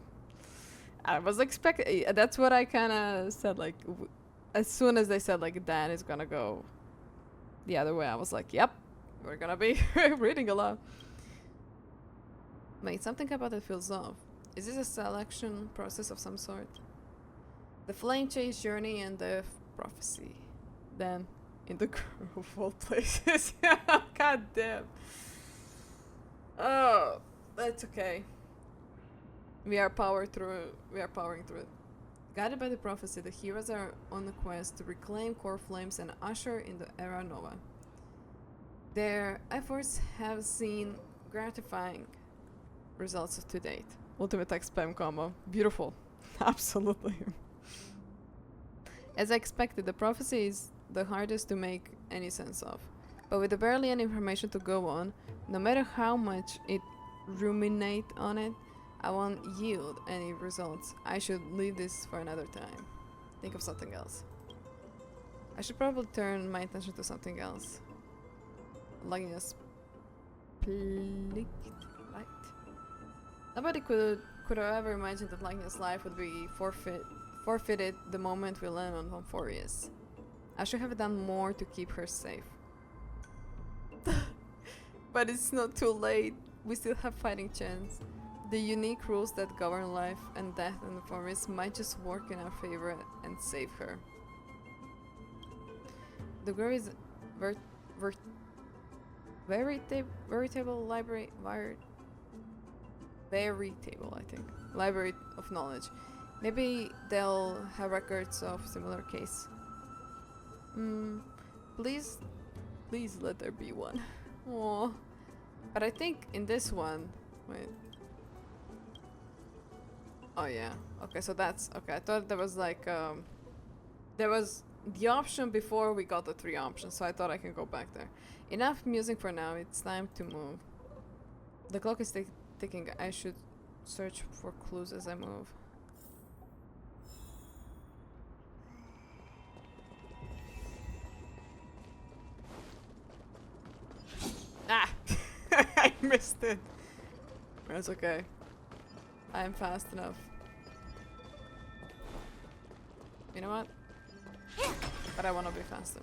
S1: I was expecting. That's what I kind of said. Like, as soon as they said like Dan is gonna go the other way, I was like, yep, we're gonna be reading a lot. Wait, something about it feels off. Is this a selection process of some sort? The flame chase journey and the prophecy. Then, in the grove of all places. God damn. Oh, that's okay. We are powering through it. Guided by the prophecy, the heroes are on a quest to reclaim core flames and usher in the era nova. Their efforts have seen gratifying results to date. Ultimate text spam combo. Beautiful. Absolutely. As I expected, the prophecy is the hardest to make any sense of. But with barely any information to go on, no matter how much it ruminate on it, I won't yield any results. I should leave this for another time. Think of something else. I should probably turn my attention to something else. Lagnia's plight. Nobody could have ever imagined that Lagnia's life would be forfeited the moment we land on Amphoreus. I should have done more to keep her safe. But it's not too late. We still have fighting chance. The unique rules that govern life and death in the forest might just work in our favor and save her. The grove is veritable library, I think. Library of knowledge. Maybe they'll have records of similar case. Please let there be one. Aww. But I think in this one, wait. Oh yeah. Okay, so that's okay. I thought there was like there was the option before we got the 3 options, so I thought I can go back there. Enough music for now. It's time to move. The clock is ticking. I should search for clues as I move. I missed it. That's okay. I am fast enough. You know what? But I want to be faster.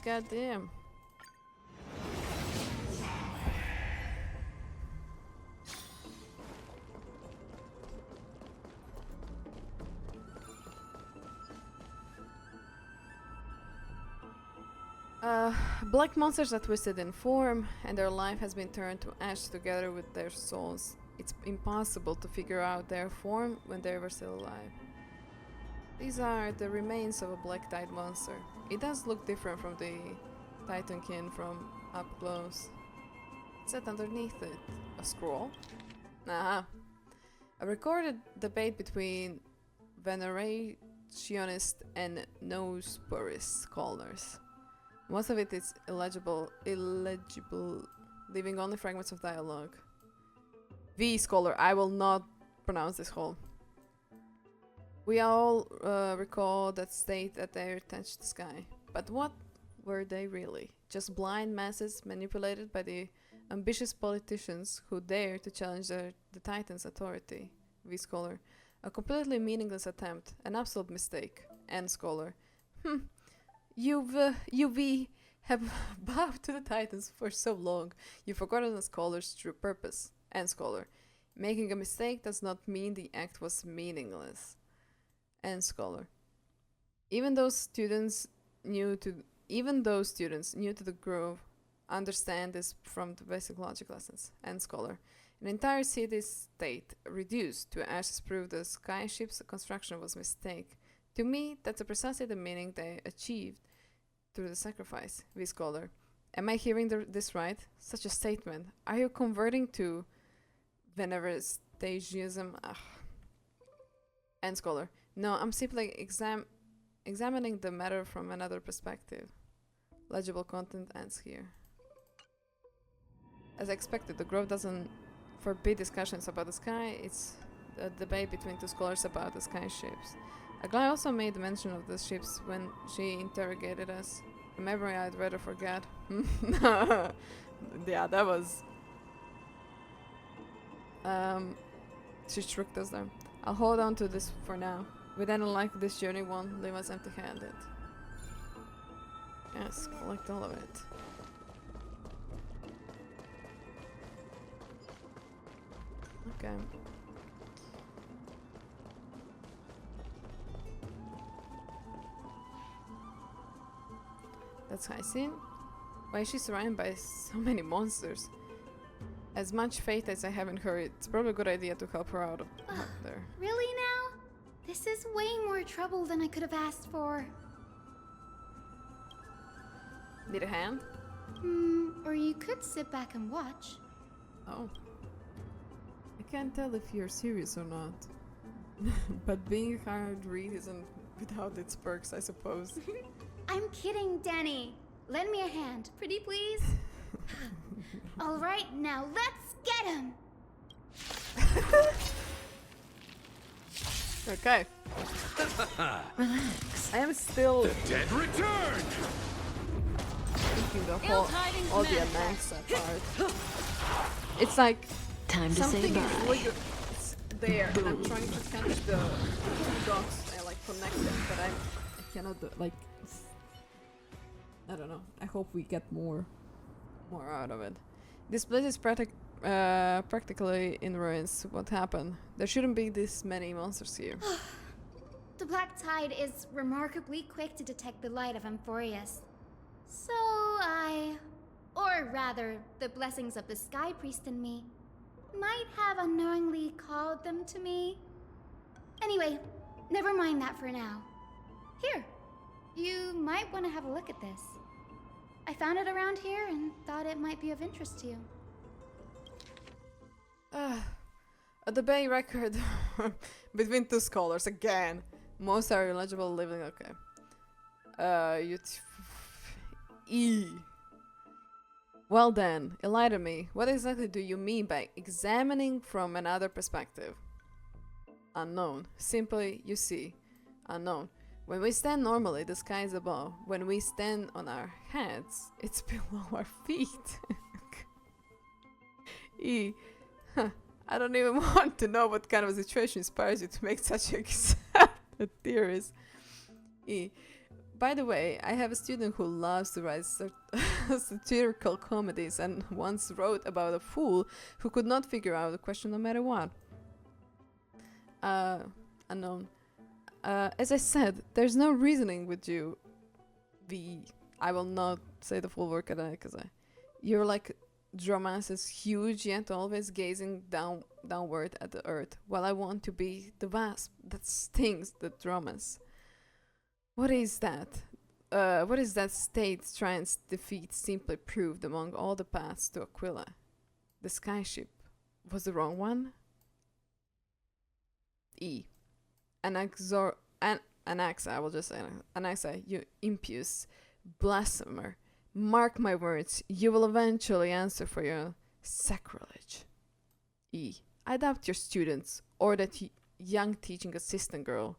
S1: God damn. Black monsters are twisted in form, and their life has been turned to ash together with their souls. It's impossible to figure out their form when they were still alive. These are the remains of a black tide monster. It does look different from the Titankin from up close. What's that underneath it? A scroll? Nah. A recorded debate between Venerationist and Nosepurist scholars. Most of it is illegible, leaving only fragments of dialogue. V scholar, I will not pronounce this whole. We all recall that state that they touched the sky. But what were they really? Just blind masses manipulated by the ambitious politicians who dare to challenge the Titan's authority? V scholar. A completely meaningless attempt, an absolute mistake. N scholar. You have bowed to the Titans for so long, you've forgotten the scholar's true purpose. End scholar. Making a mistake does not mean the act was meaningless. End scholar. Even those students new to the grove understand this from the basic logic lessons. End scholar. An entire city-state reduced to ashes prove the skyship's construction was a mistake. To me, that's precisely the meaning they achieved through the sacrifice. V scholar. Am I hearing this right? Such a statement. Are you converting to Venerastasianism? End scholar. No, I'm simply examining the matter from another perspective. Legible content ends here. As expected, the grove doesn't forbid discussions about the sky. It's a debate between two scholars about the sky ships. Aglaea also made mention of the ships when she interrogated us. A memory I'd rather forget. Yeah, that was... She tricked us there. I'll hold on to this for now. We didn't like this journey won't leave us empty-handed. Yes, collect all of it. Okay. That's Hycin. Why is she surrounded by so many monsters? As much faith as I have in her, it's probably a good idea to help her out of there.
S21: Really now? This is way more trouble than I could have asked for.
S1: Need a hand?
S21: Or you could sit back and watch.
S1: Oh. I can't tell if you're serious or not. But being hard to read isn't without its perks, I suppose.
S21: I'm kidding, Danny. Lend me a hand, pretty please. All right, now let's get him.
S1: Okay.
S21: Relax.
S1: I am still
S12: The dead return.
S1: thinking all the Anaxa part. It's like
S18: time to
S1: something
S18: say bye.
S1: is really good. It's there, and I'm trying to catch the two dots and like connect them, but I cannot do, like. I don't know. I hope we get more out of it. This place is practically in ruins. What happened? There shouldn't be this many monsters here.
S21: The Black Tide is remarkably quick to detect the light of Amphoreus. So or rather, the blessings of the Sky Priest in me, might have unknowingly called them to me. Anyway, never mind that for now. Here, you might want to have a look at this. I found it around here and thought it might be of interest to you.
S1: A debate record between two scholars again. Most are illegible living. Okay. Well then, enlighten me. What exactly do you mean by examining from another perspective? Unknown. Simply, you see. Unknown. When we stand normally, the sky is above. When we stand on our heads, it's below our feet. E. Huh. I don't even want to know what kind of situation inspires you to make such accepted theories. E. By the way, I have a student who loves to write satirical comedies and once wrote about a fool who could not figure out a question no matter what. Unknown. As I said, there's no reasoning with you. I will not say the full word because you're like Dromas is huge yet always gazing downward at the earth, while I want to be the wasp that stings the Dromas. What is that? What is that state Trian's defeat simply proved among all the paths to Aquila? The skyship was the wrong one? E. Anaxa, I will just say Anaxa, you impious blasphemer. Mark my words, you will eventually answer for your sacrilege. E. I doubt your students, or that young teaching assistant girl,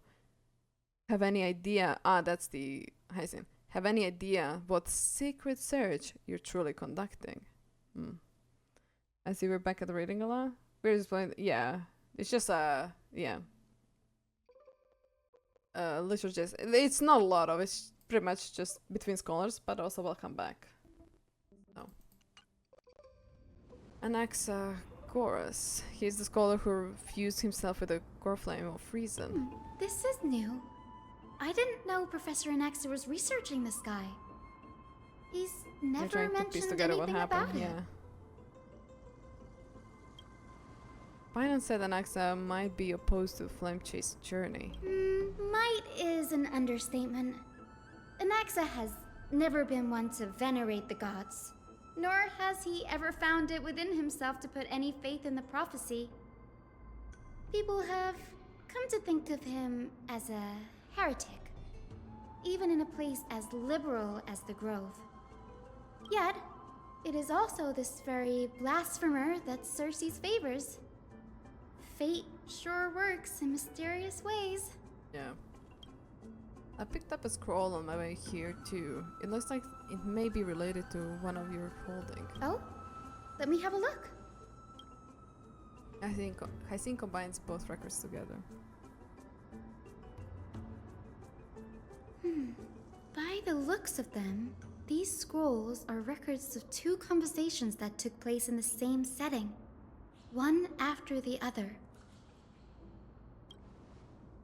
S1: have any idea, that's the Hyacin, have any idea what secret search you're truly conducting. I see we're back at the reading a lot. We're just playing, yeah, it's just, yeah. Literally just, it's not a lot of, it's pretty much just between scholars, but also welcome back. So. Anaxa Chorus. He's the scholar who fused himself with the core flame of reason.
S21: This is new. I didn't know Professor Anaxa was researching the sky. He's never mentioned anything about it.
S1: Yeah. Phainon said Anaxa might be opposed to the flame chase journey.
S21: Might is an understatement. Anaxa has never been one to venerate the gods, nor has he ever found it within himself to put any faith in the prophecy. People have come to think of him as a heretic, even in a place as liberal as the Grove. Yet, it is also this very blasphemer that Circe's favors. Fate sure works in mysterious ways.
S1: Yeah. I picked up a scroll on my way here too. It looks like it may be related to one of your holdings.
S21: Oh? Let me have a look.
S1: I think Hyacin combines both records together.
S21: By the looks of them, these scrolls are records of two conversations that took place in the same setting, one after the other.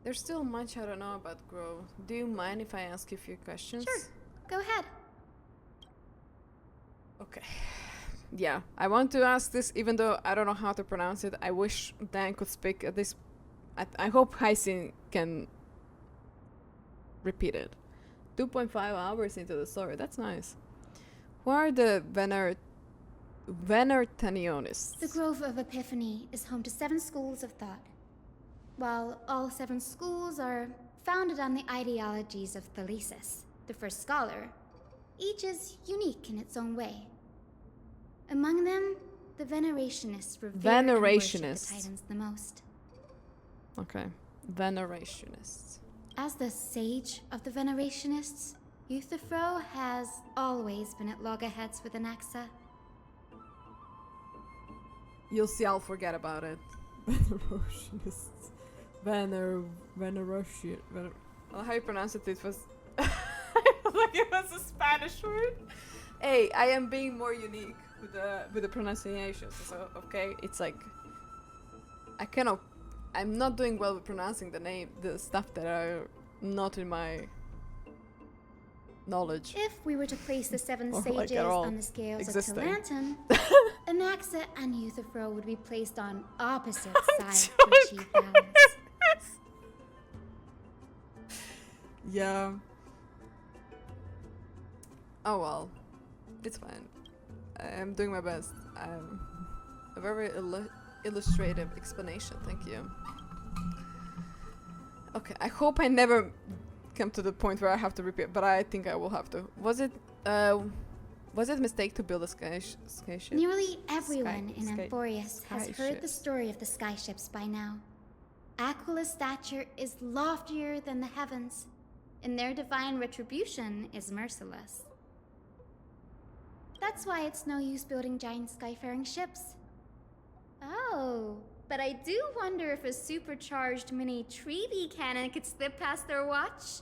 S1: There's still much I don't know about Grove. Do you mind if I ask you a few questions?
S21: Sure, go ahead.
S1: Okay. Yeah, I want to ask this even though I don't know how to pronounce it. I wish Dan could speak at this. I hope Hyacin can repeat it. 2.5 hours into the story, that's nice. Who are the Venertanionists?
S21: The Grove of Epiphany is home to 7 schools of thought. While all 7 schools are founded on the ideologies of Thalesis, the first scholar, each is unique in its own way. Among them, the Venerationists revere and worship the Titans the most.
S1: Okay, Venerationists.
S21: As the sage of the Venerationists, Euthyphro has always been at loggerheads with Anaxa.
S1: You'll see, I'll forget about it. Venerationists. Veneration. Well, how you pronounce it? It was like it was a Spanish word. Hey, I am being more unique with the pronunciations. So okay, it's like I'm not doing well with pronouncing the stuff that are not in my knowledge.
S21: If we were to place the 7 sages
S1: like
S21: on the scales
S1: existing.
S21: of Talantum, Anaxa and Euthyphro would be placed on opposite sides to achieve balance.
S1: Yeah. Oh well, it's fine. I'm doing my best. A very illustrative explanation, thank you. Okay, I hope I never come to the point where I have to repeat, but I think I will have to. Was it a mistake to build a skyship?
S21: Nearly everyone in Amphoreus has heard the story of the skyships by now. Aquila's stature is loftier than the heavens, and their divine retribution is merciless. That's why it's no use building giant skyfaring ships. Oh, but I do wonder if a supercharged mini Treaty cannon could slip past their watch.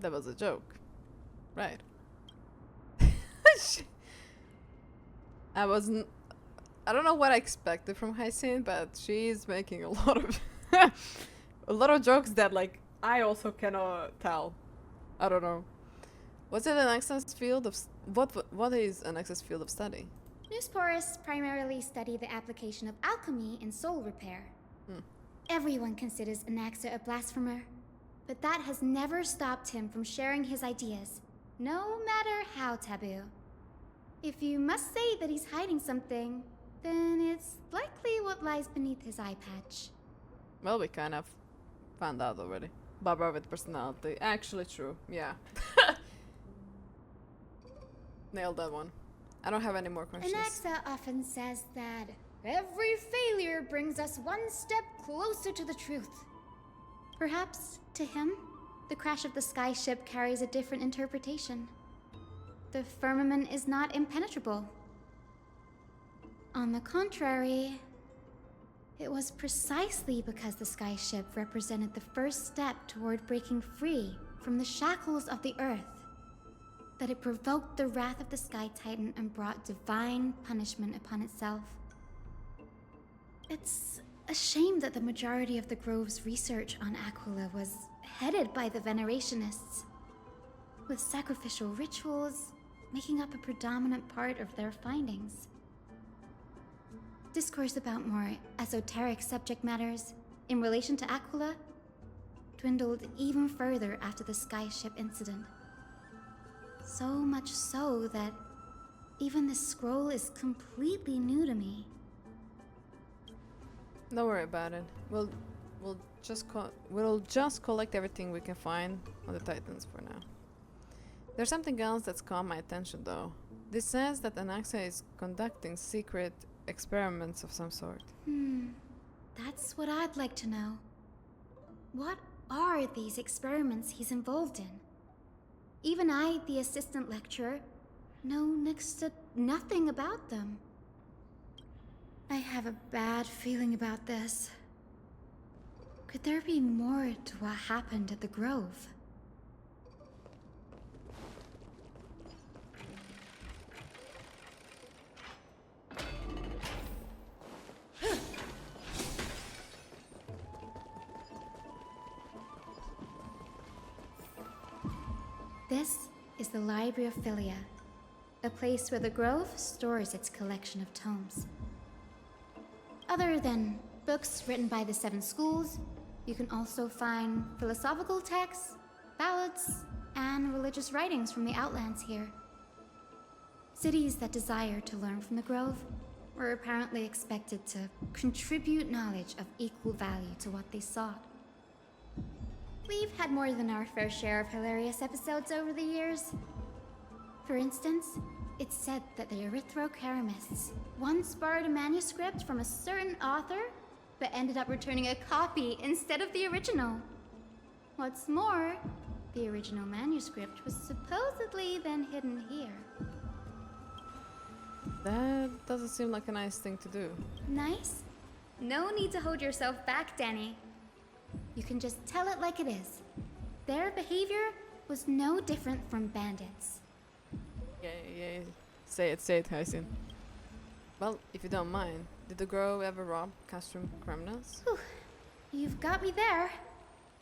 S1: That was a joke. Right. I wasn't... I don't know what I expected from Hyacinth, but she's making a lot of... a lot of jokes that, like, I also cannot tell. I don't know. What's it Anaxa's field of... What is Anaxa's field of study?
S21: Newsporists primarily study the application of alchemy in soul repair. Everyone considers Anaxa a blasphemer, but that has never stopped him from sharing his ideas, no matter how taboo. If you must say that he's hiding something, then it's likely what lies beneath his eye patch.
S1: Well, we kind of found out already. Barbara with personality. Actually true, yeah. Nailed that one. I don't have any more questions.
S21: Anaxa often says that every failure brings us one step closer to the truth. Perhaps, to him, the crash of the skyship carries a different interpretation. The firmament is not impenetrable. On the contrary, it was precisely because the skyship represented the first step toward breaking free from the shackles of the earth that it provoked the wrath of the Sky Titan and brought divine punishment upon itself. It's a shame that the majority of the Grove's research on Aquila was headed by the Venerationists, with sacrificial rituals making up a predominant part of their findings. Discourse about more esoteric subject matters in relation to Aquila dwindled even further after the skyship incident. So much so that even this scroll is completely new to me.
S1: Don't worry about it. We'll just collect everything we can find on the Titans for now. There's something else that's caught my attention though. This says that Anaxa is conducting secret experiments of some sort.
S21: That's what I'd like to know. What are these experiments he's involved in? Even I, the assistant lecturer, know next to nothing about them. I have a bad feeling about this. Could there be more to what happened at the Grove? This is the Library of Philia, a place where the Grove stores its collection of tomes. Other than books written by the 7 schools, you can also find philosophical texts, ballads, and religious writings from the Outlands here. Cities that desire to learn from the Grove were apparently expected to contribute knowledge of equal value to what they sought. We've had more than our fair share of hilarious episodes over the years. For instance, it's said that the Erythrocheramists once borrowed a manuscript from a certain author, but ended up returning a copy instead of the original. What's more, the original manuscript was supposedly then hidden here.
S1: That doesn't seem like a nice thing to do.
S21: Nice? No need to hold yourself back, Danny. You can just tell it like it is. Their behavior was no different from bandits.
S1: Yeah. Say it, Hyacinth. Well, if you don't mind, did the Grove ever rob Castrum Cremnas?
S21: You've got me there.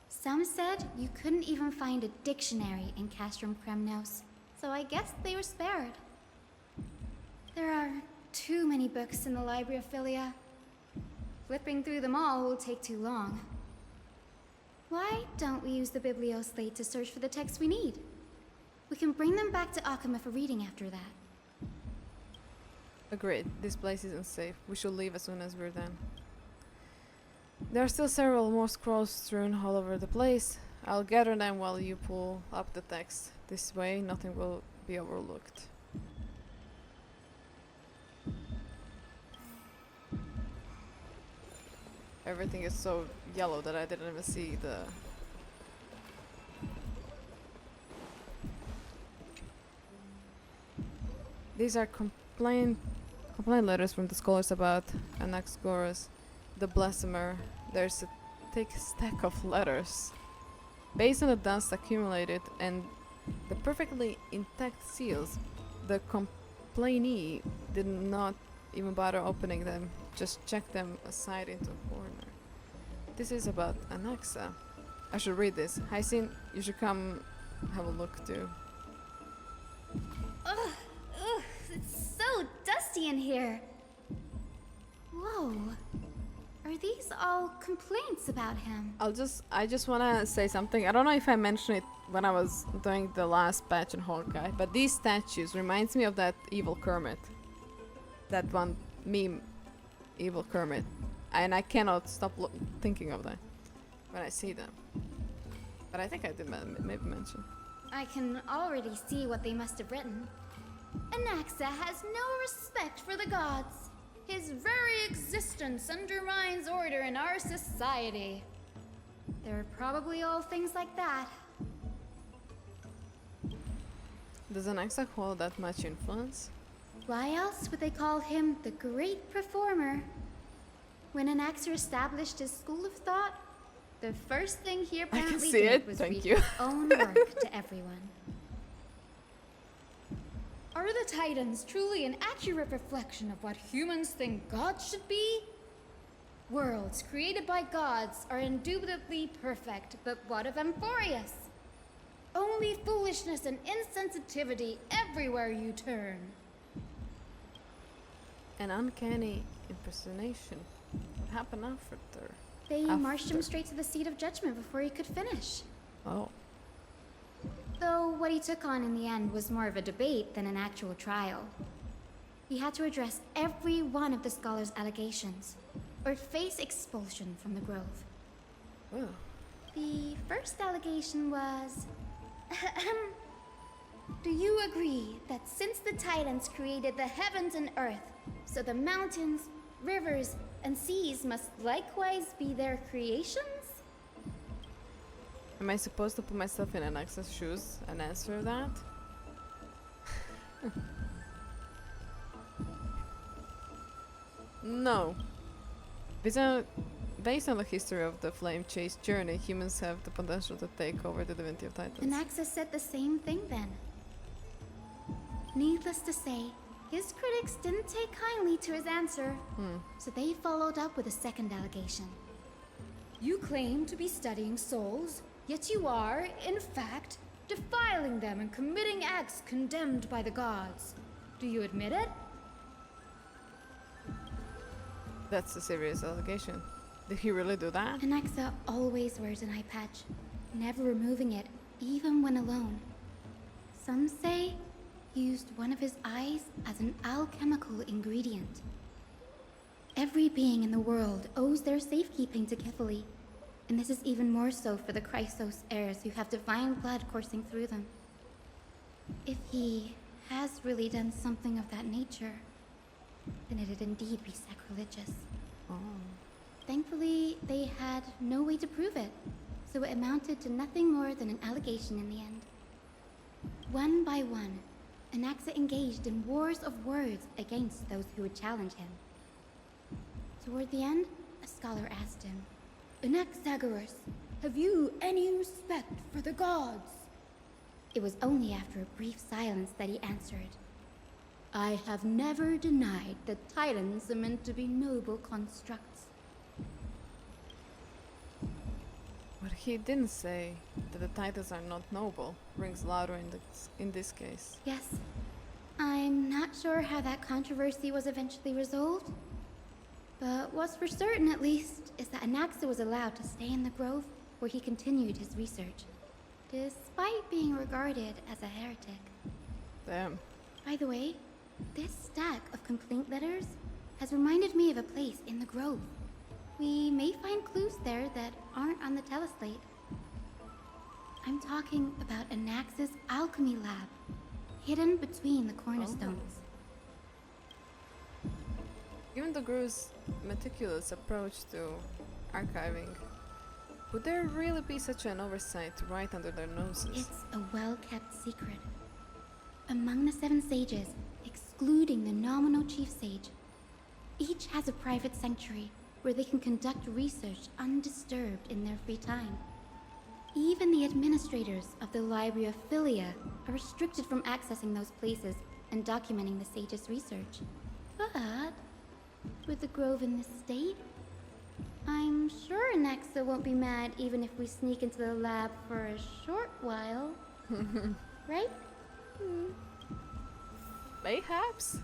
S21: Some said you couldn't even find a dictionary in Castrum Cremnos, so I guess they were spared. There are too many books in the Library of Philia. Flipping through them all will take too long. Why don't we use the Biblioslate to search for the texts we need? We can bring them back to Akama for reading after that.
S1: Agreed. This place isn't safe. We should leave as soon as we're done. There are still several more scrolls strewn all over the place. I'll gather them while you pull up the text. This way, nothing will be overlooked. everything is so yellow that I didn't even see the... These are complaint letters from the scholars about Anaxagoras, the blasphemer. There's a thick stack of letters. Based on the dust accumulated and the perfectly intact seals, the complainee did not even bother opening them, just checked them aside into a corner. This is about Anaxa. I should read this. Hyacin, you should come have a look too.
S21: Ugh, it's so dusty in here. Whoa. Are these all complaints about him?
S1: I just wanna say something. I don't know if I mentioned it when I was doing the last patch in Honkai, but these statues reminds me of that evil Kermit. That one meme, evil Kermit. And I cannot stop thinking of that when I see them. But I think I did maybe mention.
S21: I can already see what they must have written. Anaxa has no respect for the gods. His very existence undermines order in our society. They're probably all things like that.
S1: Does Anaxa hold that much influence?
S21: Why else would they call him the Great Performer? When Anaxa established his school of thought, the first thing he apparently did was read his own work to everyone. Are the Titans truly an accurate reflection of what humans think gods should be? Worlds created by gods are indubitably perfect, but what of Amphoreus? Only foolishness and insensitivity everywhere you turn.
S1: An uncanny impersonation. What happened after?
S21: They marched him straight to the seat of judgment before he could finish.
S1: Oh.
S21: Though what he took on in the end was more of a debate than an actual trial. He had to address every one of the scholars' allegations, or face expulsion from the Grove.
S1: Oh.
S21: The first allegation was... Do you agree that since the Titans created the heavens and earth, so the mountains, rivers, and seas must likewise be their creations?
S1: Am I supposed to put myself in Anaxa's shoes and answer that? No. Based on the history of the flame chase journey, humans have the potential to take over the divinity of Titans.
S21: Anaxa said the same thing then. Needless to say, his critics didn't take kindly to his answer, so they followed up with a second allegation. You claim to be studying souls, yet you are, in fact, defiling them and committing acts condemned by the gods. Do you admit it?
S1: That's a serious allegation. Did he really do that?
S21: Anaxa always wears an eye patch, never removing it, even when alone. Some say he used one of his eyes as an alchemical ingredient. Every being in the world owes their safekeeping to Kifili, and this is even more so for the Chrysos heirs who have divine blood coursing through them. If he has really done something of that nature, then it'd indeed be sacrilegious.
S1: Oh.
S21: Thankfully, they had no way to prove it, so it amounted to nothing more than an allegation in the end. One by one, Anaxa engaged in wars of words against those who would challenge him. Toward the end, a scholar asked him, Anaxagoras, have you any respect for the gods? It was only after a brief silence that he answered, I have never denied that Titans are meant to be noble constructs.
S1: What he didn't say, that the Titans are not noble, rings louder in this case.
S21: Yes. I'm not sure how that controversy was eventually resolved, but what's for certain, at least, is that Anaxa was allowed to stay in the Grove where he continued his research, despite being regarded as a heretic.
S1: Damn.
S21: By the way, this stack of complaint letters has reminded me of a place in the Grove. We may find clues there that aren't on the teleslate. I'm talking about Anaxa's alchemy lab, hidden between the cornerstones.
S1: Given the Guru's meticulous approach to archiving, would there really be such an oversight right under their noses?
S21: It's a well-kept secret. Among the 7 sages, excluding the nominal chief sage, each has a private sanctuary where they can conduct research undisturbed in their free time. Even the administrators of the Library of Philia are restricted from accessing those places and documenting the sage's research. But with the grove in this state, I'm sure Anaxa won't be mad even if we sneak into the lab for a short while. Right?
S1: Mayhaps?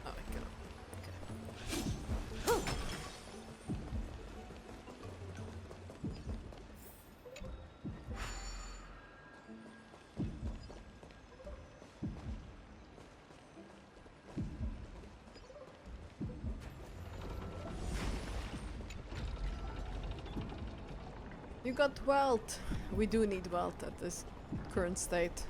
S1: Oh, I cannot. Okay. You got wealth. We do need wealth at this current state.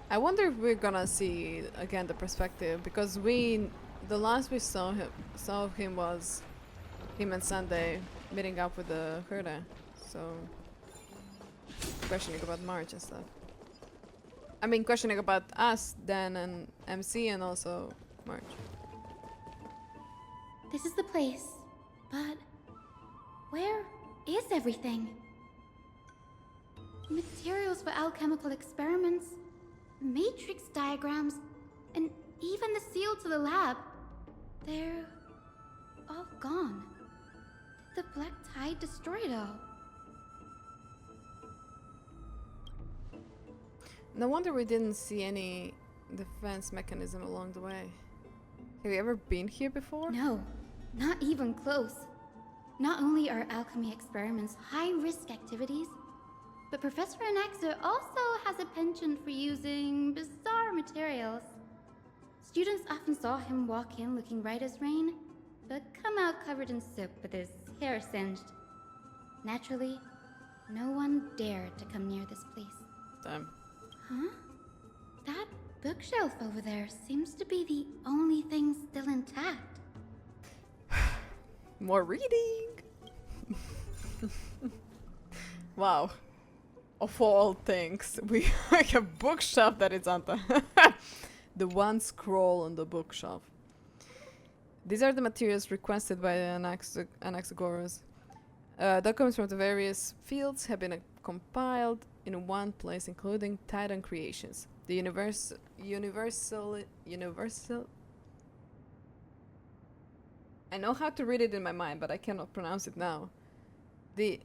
S1: I wonder if we're gonna see again the perspective, because the last we saw him was him and Sunday meeting up with the Herda. So questioning about March and stuff. I mean, questioning about us, Dan and MC, and also March.
S21: This is the place, but where is everything? Materials for alchemical experiments, matrix diagrams, and even the seal to the lab. They're all gone. Did the Black Tide destroy it all?
S1: No wonder we didn't see any defense mechanism along the way. Have you ever been here before?
S21: No, not even close. Not only are alchemy experiments high-risk activities, but Professor Anaxa also has a penchant for using bizarre materials. Students often saw him walk in looking right as rain, but come out covered in soot with his hair singed. Naturally, no one dared to come near this place.
S1: Damn.
S21: Huh? That bookshelf over there seems to be the only thing still intact.
S1: More reading! Wow. Of all things, we like a bookshelf that is on the one scroll on the bookshelf. These are the materials requested by the Anaxagoras. Documents from the various fields have been compiled in one place, including Titan creations. The universal. I know how to read it in my mind, but I cannot pronounce it now. The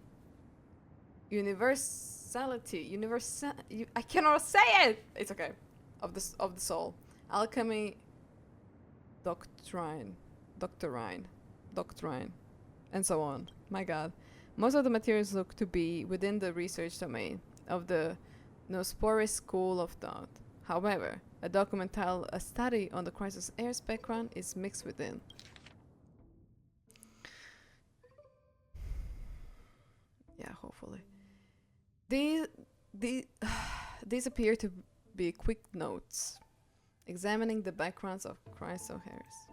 S1: universality, I cannot say it. It's okay. Of the soul, alchemy, doctrine, and so on. My God, most of the materials look to be within the research domain of the Nosporis school of thought. However, a document titled "A Study on the Crisis Heir's Background" is mixed within. Yeah, hopefully. These appear to be quick notes, examining the backgrounds of Chrysoheris.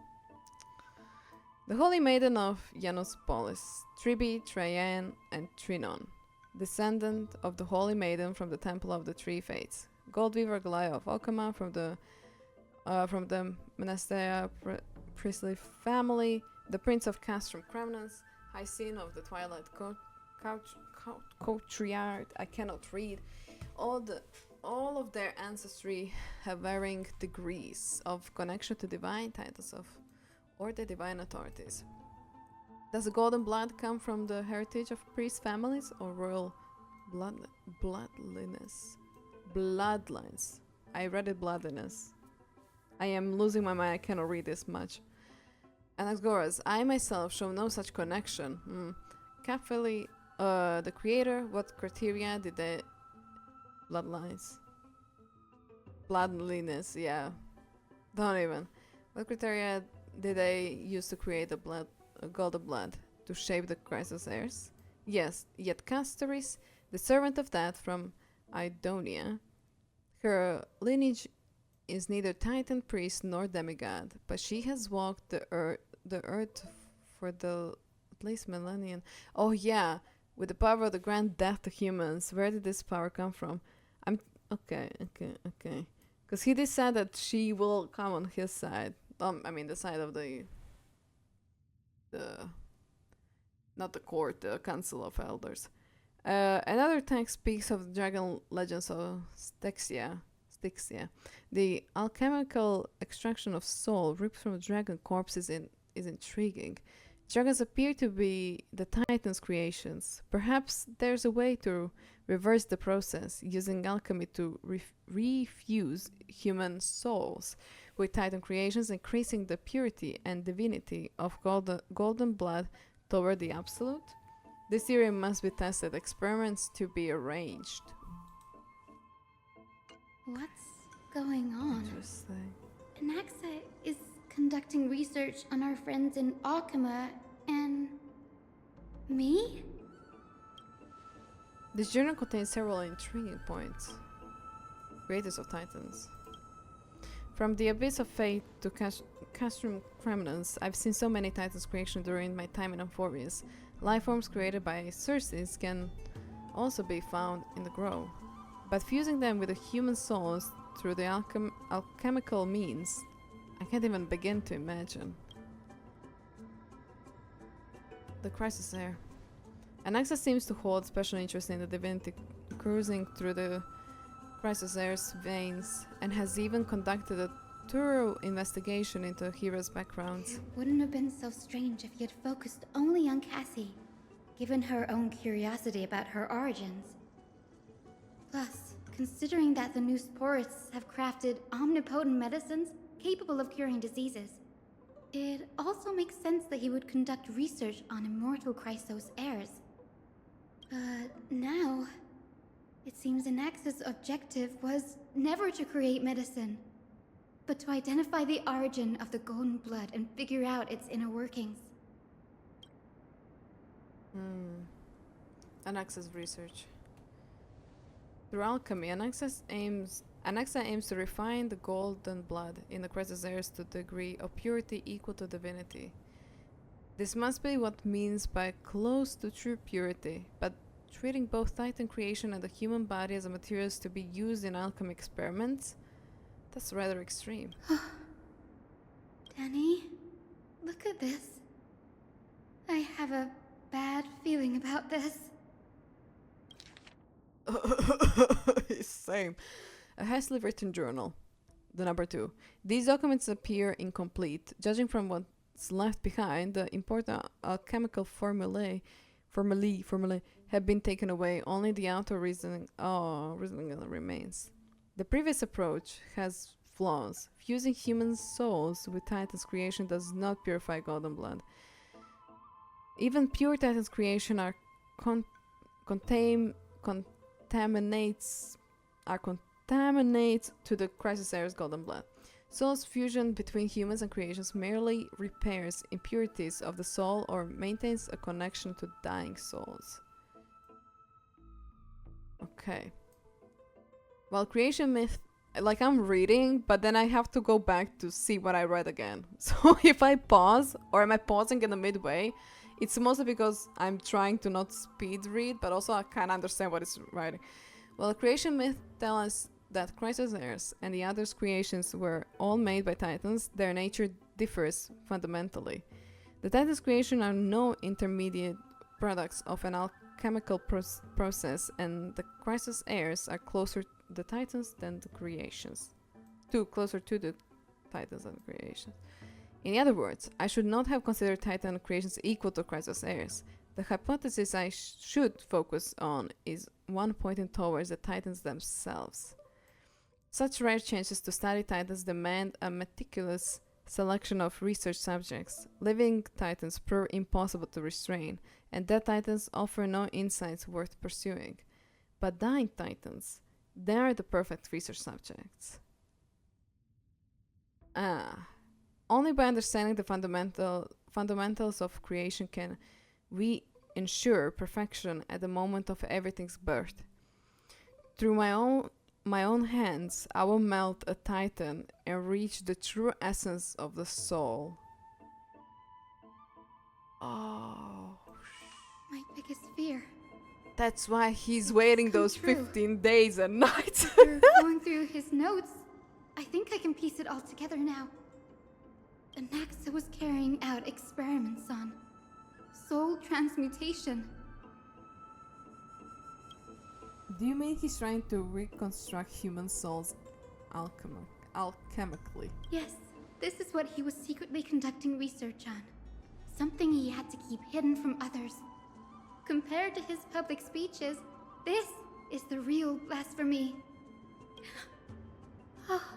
S1: The Holy Maiden of Janospolis, Tribi, Trajan, and Trinon, descendant of the Holy Maiden from the Temple of the Three Fates. Goldweaver Aglaea of Okama from the Monastea priestly family, the Prince of Castrum Kremnus, Hycene of the Twilight Cotriard. I cannot read. All of their ancestry have varying degrees of connection to divine titles or the divine authorities. Does the golden blood come from the heritage of priest families or royal bloodlines? I read it bloodliness. I am losing my mind. I cannot read this much. Anaxagoras, I myself show no such connection. Capfeli, the creator, what criteria did they... Bloodlines. Bloodliness, yeah. Don't even. What criteria did they use to create the golden blood? To shape the Chrysos heirs? Yes, yet Castorice, the servant of death from Idonia, Her lineage is neither Titan priest nor demigod, but she has walked the earth for at least millennium. Oh yeah, with the power of the grand death to humans. Where did this power come from? Okay. Because he did say that she will come on his side. I mean the side of the not the court, the Council of Elders. Another text speaks of the dragon legends of Styxia. The alchemical extraction of soul ripped from a dragon corpse is intriguing. Dragons appear to be the Titan's creations. Perhaps there's a way to reverse the process, using alchemy to refuse human souls with Titan creations, increasing the purity and divinity of golden blood toward the absolute. This theory must be tested, experiments to be arranged.
S21: What's going on?
S1: Interesting.
S21: Anaxa is conducting research on our friends in Alchema and me?
S1: This journal contains several intriguing points. Creators of Titans. From the Abyss of Fate to Castrum Creminence, I've seen so many Titans creation during my time in Amphoreus. Lifeforms created by Circes can also be found in the Grove. But fusing them with the human souls through the alchemical means, I can't even begin to imagine. The crisis there. Anaxa seems to hold special interest in the divinity cruising through the crisis air's veins, and has even conducted a thorough investigation into Hera's backgrounds.
S21: It wouldn't have been so strange if he had focused only on Cassie, given her own curiosity about her origins. Plus, considering that the new sporists have crafted omnipotent medicines capable of curing diseases, it also makes sense that he would conduct research on immortal Chrysos heirs. But now, it seems Anaxa's objective was never to create medicine, but to identify the origin of the golden blood and figure out its inner workings.
S1: Anaxa's research. Through alchemy, Anaxa aims to refine the golden blood in the Chrysos heirs to the degree of purity equal to divinity. This must be what means by close to true purity, but treating both Titan creation and the human body as a materials to be used in alchemy experiments? That's rather extreme.
S21: Danny, look at this. I have a bad feeling about this.
S1: Same. A hastily written journal. The number 2. These documents appear incomplete. Judging from what's left behind, the important alchemical formulae have been taken away. Only the outer reasoning remains. The previous approach has flaws. Fusing human souls with Titan's creation does not purify golden blood. Even pure Titan's creation are contaminates to the Chrysos heirs' golden blood. Soul's fusion between humans and creations merely repairs impurities of the soul or maintains a connection to dying souls. Okay. Well, creation myth, like I'm reading, but then I have to go back to see what I read again. So if I pause, or am I pausing in the midway, it's mostly because I'm trying to not speed read, but also I can't understand what it's writing. Well, creation myth tell us that Chrysos heirs and the others' creations were all made by Titans. Their nature differs fundamentally. The Titans' creation are no intermediate products of an alchemical process, and the Chrysos heirs are closer to the Titans than the creations. Closer to the Titans than the creations. In other words, I should not have considered Titan creations equal to Chrysos heirs. The hypothesis I should focus on is one pointing towards the Titans themselves. Such rare chances to study Titans demand a meticulous selection of research subjects. Living Titans prove impossible to restrain, and dead Titans offer no insights worth pursuing. But dying Titans, they are the perfect research subjects. Only by understanding the fundamentals of creation can we ensure perfection at the moment of everything's birth. Through my own my own hands, I will melt a titan and reach the true essence of the soul. Oh.
S21: My biggest fear.
S1: That's why he's waiting those
S21: true.
S1: 15 days and nights.
S21: After going through his notes, I think I can piece it all together now. Anaxa was carrying out experiments on soul transmutation.
S6: Do you mean he's trying to reconstruct human souls alchemically?
S21: Yes, this is what he was secretly conducting research on. Something he had to keep hidden from others. Compared to his public speeches, this is the real blasphemy. Oh,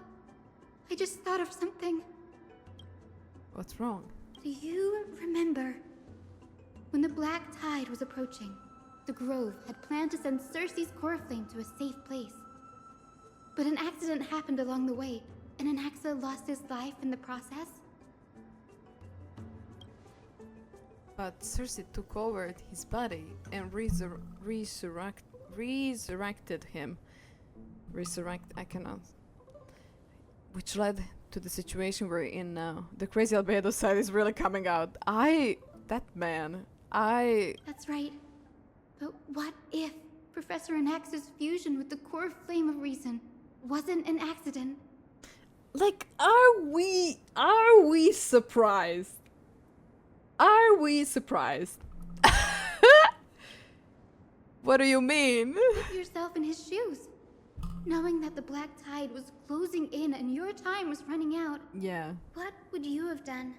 S21: I just thought of something.
S1: What's wrong?
S21: Do you remember when the Black Tide was approaching? The Grove had planned to send Circe's core flame to a safe place. But an accident happened along the way, and Anaxa lost his life in the process.
S1: But Circe took over his body and resurrected him. I cannot. Which led to the situation we're in now. The crazy albedo side is really coming out. That's
S21: right. But what if Professor Anaxa's fusion with the core flame of reason wasn't an accident?
S1: Like, are we surprised? Are we surprised? What do you mean?
S21: Put yourself in his shoes. Knowing that the Black Tide was closing in and your time was running out.
S1: Yeah.
S21: What would you have done?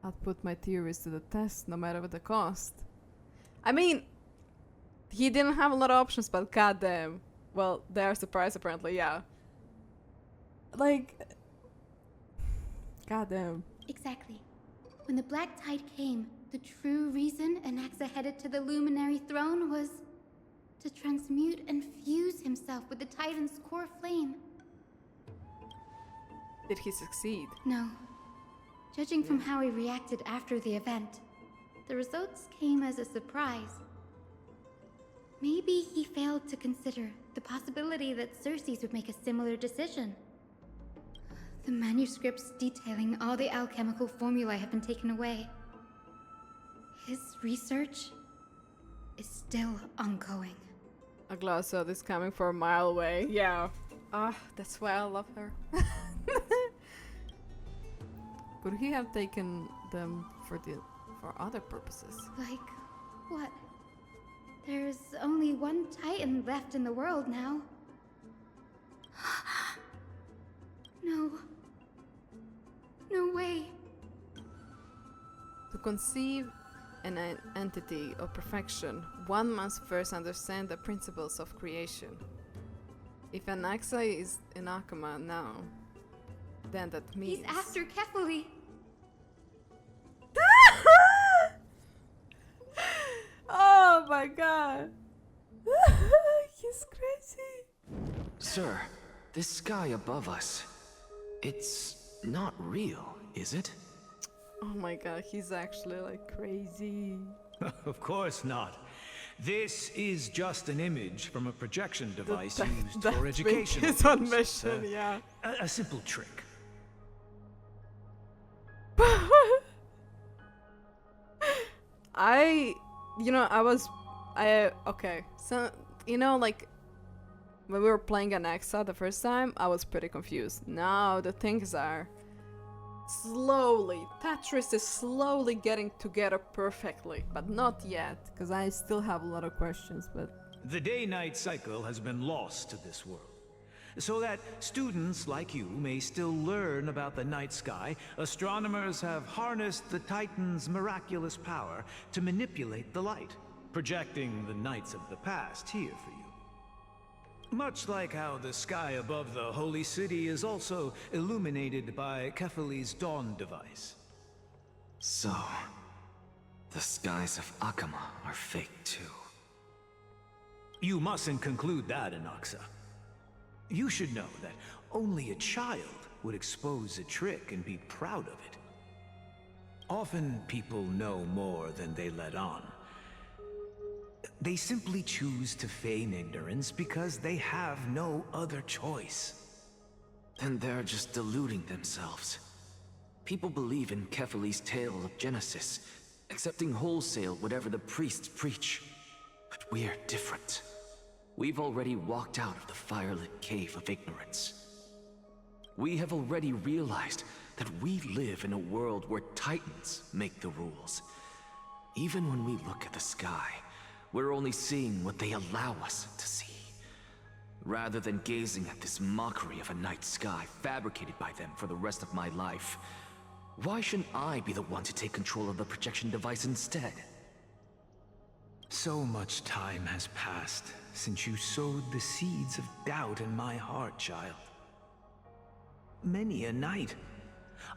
S1: I'd put my theories to the test, no matter what the cost. I mean, he didn't have a lot of options, but goddamn. Well, they're surprised apparently, yeah. Like, goddamn.
S21: Exactly. When the Black Tide came, the true reason Anaxa headed to the Luminary Throne was to transmute and fuse himself with the Titan's core flame.
S1: Did he succeed?
S21: No. Judging from how he reacted after the event, the results came as a surprise. Maybe he failed to consider the possibility that Circe's would make a similar decision. The manuscripts detailing all the alchemical formulae have been taken away. His research is still ongoing.
S1: Aglaea saw this coming for a mile away. Yeah. That's why I love her. Could he have taken them for other purposes?
S21: Like, what? There's only one Titan left in the world now. No. No way.
S1: To conceive an entity of perfection, one must first understand the principles of creation. If Anaxa is in Akama now, then that means...
S21: He's after Kefali!
S1: Oh my god! He's crazy!
S8: Sir, this sky above us, it's not real, is it?
S1: Oh my god, he's actually like crazy.
S3: Of course not. This is just an image from a projection device used for education.
S1: It's on mission, yeah.
S3: A simple trick.
S1: Okay, so, like, when we were playing Anaxa the first time, I was pretty confused. Now the things are slowly, Tetris is slowly getting together perfectly, but not yet, because I still have a lot of questions, but...
S3: The day-night cycle has been lost to this world. So that students like you may still learn about the night sky, astronomers have harnessed the Titan's miraculous power to manipulate the light, projecting the nights of the past here for you. Much like how the sky above the Holy City is also illuminated by Kefali's dawn device.
S8: So, the skies of Akama are fake too.
S3: You mustn't conclude that, Anaxa. You should know that only a child would expose a trick and be proud of it. Often people know more than they let on. They simply choose to feign ignorance because they have no other choice.
S8: Then they're just deluding themselves. People believe in Kefali's tale of Genesis, accepting wholesale whatever the priests preach. But we're different. We've already walked out of the firelit cave of ignorance. We have already realized that we live in a world where Titans make the rules. Even when we look at the sky, we're only seeing what they allow us to see. Rather than gazing at this mockery of a night sky fabricated by them for the rest of my life, why shouldn't I be the one to take control of the projection device instead?
S3: So much time has passed since you sowed the seeds of doubt in my heart, child. Many a night,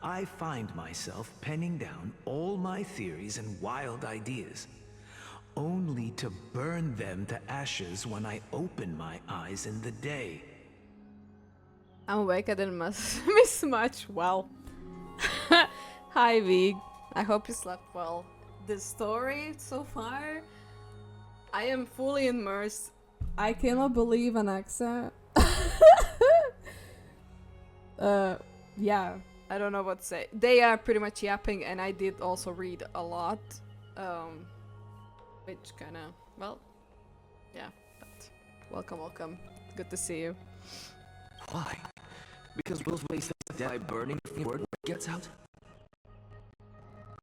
S3: I find myself penning down all my theories and wild ideas, only to burn them to ashes when I open my eyes in the day.
S1: I'm awake, I didn't miss much. Well. Hi, Vig. I hope you slept well. The story so far, I am fully immersed.
S6: I cannot believe Anaxa. Yeah.
S1: I don't know what to say. They are pretty much yapping, and I did also read a lot. Which kinda, well, yeah, but welcome. Good to see you.
S8: Why? Because we'll face the dead by burning if the word gets out?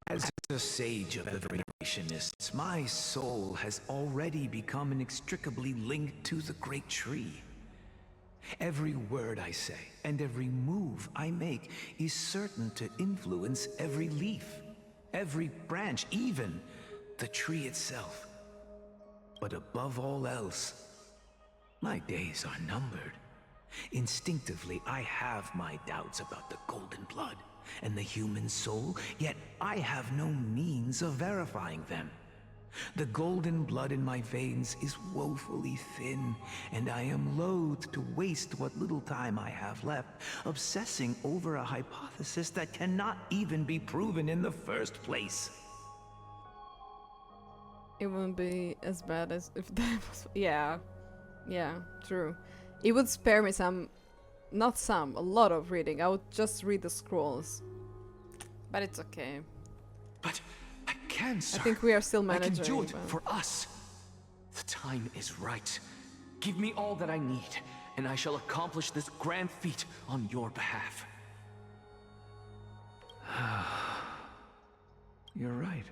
S3: As a sage of the Liberationists, my soul has already become inextricably linked to the great tree. Every word I say and every move I make is certain to influence every leaf, every branch, even the tree itself. But above all else, my days are numbered. Instinctively, I have my doubts about the golden blood and the human soul, yet I have no means of verifying them. The golden blood in my veins is woefully thin, and I am loath to waste what little time I have left obsessing over a hypothesis that cannot even be proven in the first place.
S1: It wouldn't be as bad as if that was... Yeah, true. It would spare me a lot of reading. I would just read the scrolls. But it's okay.
S8: But I can, sir.
S1: I think we are still managing.
S8: I can do it for us. The time is right. Give me all that I need, and I shall accomplish this grand feat on your behalf.
S3: You're right.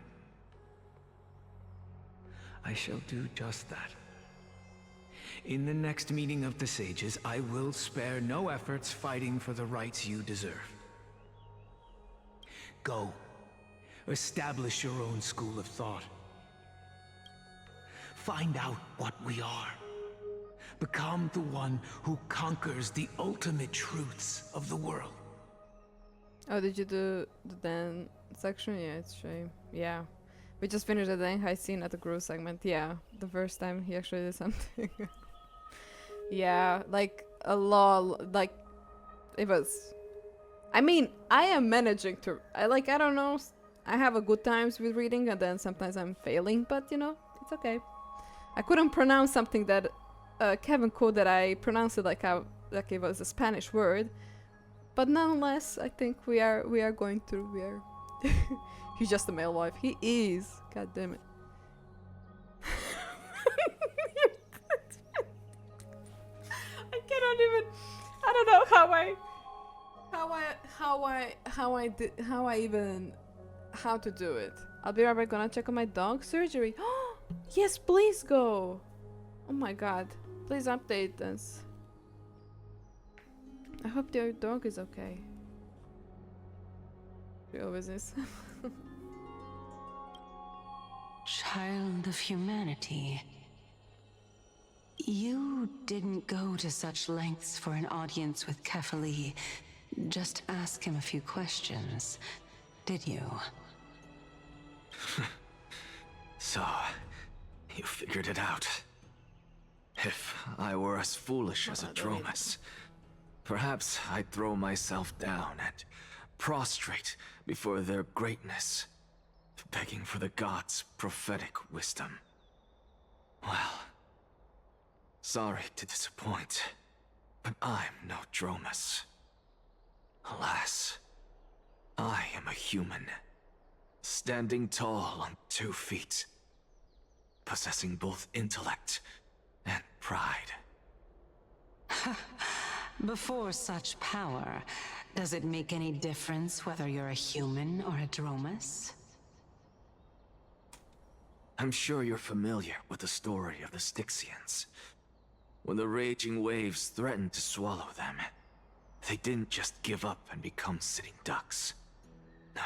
S3: I shall do just that. In the next meeting of the sages, I will spare no efforts fighting for the rights you deserve. Go. Establish your own school of thought. Find out what we are. Become the one who conquers the ultimate truths of the world.
S1: Oh, did you do the Dan section? Yeah, it's shame. Yeah. We just finished the Dan high scene at the Groove segment. Yeah, the first time he actually did something. Yeah, like a lot, like it was... I mean, I am managing to... I don't know, I have a good times with reading and then sometimes I'm failing, but you know, it's okay. I couldn't pronounce something that Kevin could, that I pronounced it like it was a Spanish word. But nonetheless, I think we are going through, He's just a male wife. He is. God damn it. I cannot even... I don't know how to do it. I'll be right back. Gonna check on my dog surgery. Yes, please go. Oh my god. Please update us. I hope your dog is okay. She always is.
S10: Child of humanity. You didn't go to such lengths for an audience with Kefali. Just ask him a few questions, did you?
S8: So, you figured it out. If I were as foolish as Adromus, perhaps I'd throw myself down and prostrate before their greatness, begging for the gods' prophetic wisdom.
S14: Well, sorry to disappoint, but I'm no Dromus. Alas, I am a human, standing tall on 2 feet, possessing both intellect and pride.
S10: Before such power, does it make any difference whether you're a human or a Dromus?
S14: I'm sure you're familiar with the story of the Styxians. When the raging waves threatened to swallow them, they didn't just give up and become sitting ducks. No.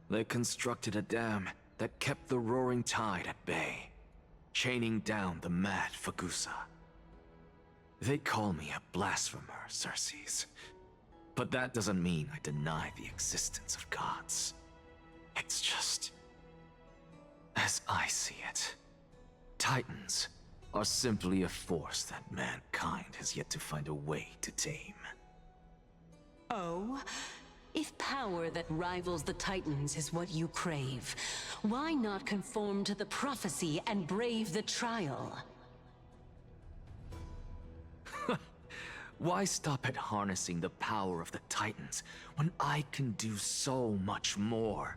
S14: They constructed a dam that kept the roaring tide at bay, chaining down the mad Fagusa. They call me a blasphemer, Circes. But that doesn't mean I deny the existence of gods. It's just... as I see it, Titans are simply a force that mankind has yet to find a way to tame.
S10: Oh? If power that rivals the Titans is what you crave, why not conform to the prophecy and brave the trial?
S14: Why stop at harnessing the power of the Titans when I can do so much more?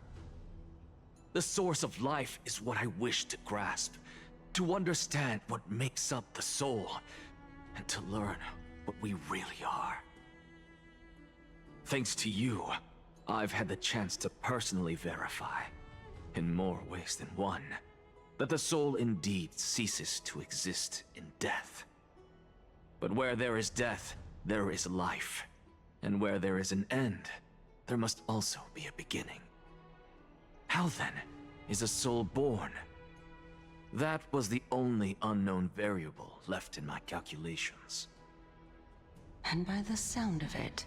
S14: The source of life is what I wish to grasp, to understand what makes up the soul, and to learn what we really are. Thanks to you, I've had the chance to personally verify, in more ways than one, that the soul indeed ceases to exist in death. But where there is death, there is life. And where there is an end, there must also be a beginning. How then is a soul born? That was the only unknown variable left in my calculations.
S10: And by the sound of it,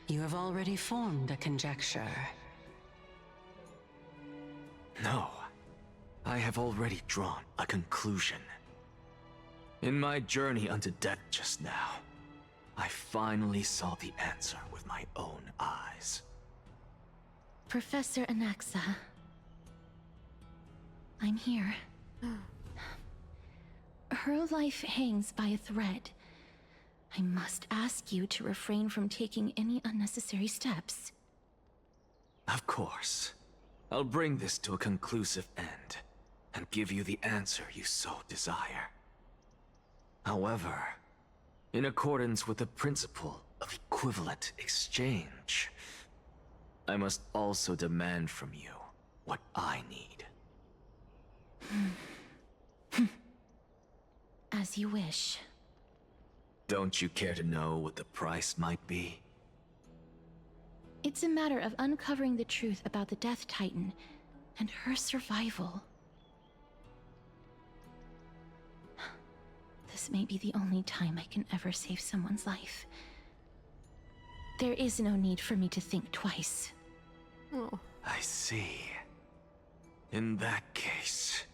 S10: you have already formed a conjecture.
S14: No, I have already drawn a conclusion. In my journey unto death just now, I finally saw the answer with my own eyes.
S21: Professor Anaxa. I'm here. Her life hangs by a thread. I must ask you to refrain from taking any unnecessary steps.
S14: Of course. I'll bring this to a conclusive end, and give you the answer you so desire. However, in accordance with the principle of equivalent exchange, I must also demand from you what I need.
S21: As you wish.
S14: Don't you care to know what the price might be?
S21: It's a matter of uncovering the truth about the Death Titan and her survival. This may be the only time I can ever save someone's life. There is no need for me to think twice.
S1: Oh.
S14: I see. In that case,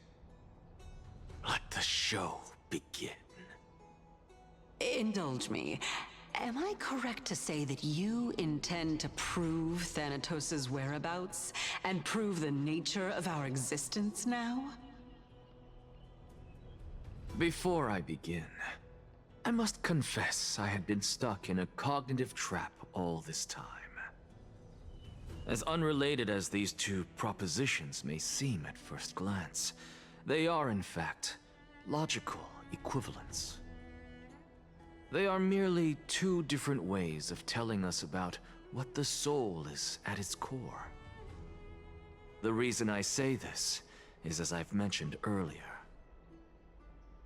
S14: let the show begin.
S10: Indulge me. Am I correct to say that you intend to prove Thanatos' whereabouts and prove the nature of our existence now?
S14: Before I begin, I must confess I had been stuck in a cognitive trap all this time. As unrelated as these two propositions may seem at first glance, they are in fact logical equivalents. They are merely two different ways of telling us about what the soul is at its core. The reason I say this is as I've mentioned earlier.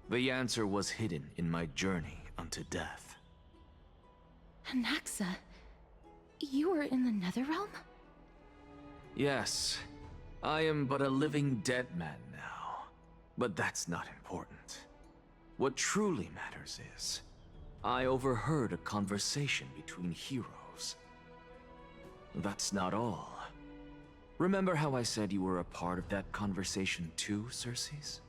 S14: The answer was hidden in my journey unto death.
S21: Anaxa, you were in the Netherrealm?
S14: Yes, I am but a living dead man now, but that's not important. What truly matters is, I overheard a conversation between heroes. That's not all. Remember how I said you were a part of that conversation too, Circes?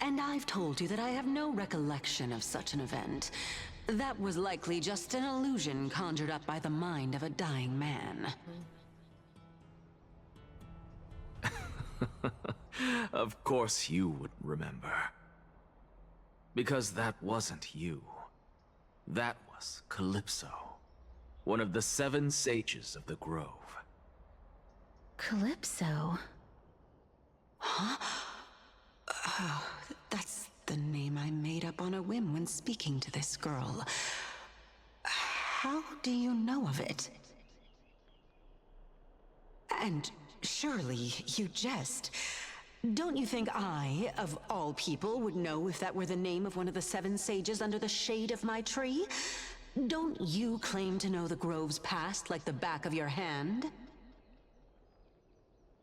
S10: And I've told you that I have no recollection of such an event. That was likely just an illusion conjured up by the mind of a dying man.
S14: Of course you would remember. Because that wasn't you. That was Calypso, one of the 7 sages of the Grove.
S10: Calypso? Huh? Oh, that's the name I made up on a whim when speaking to this girl. How do you know of it? And surely you jest. Don't you think I, of all people, would know if that were the name of one of the 7 sages under the shade of my tree? Don't you claim to know the Grove's past like the back of your hand?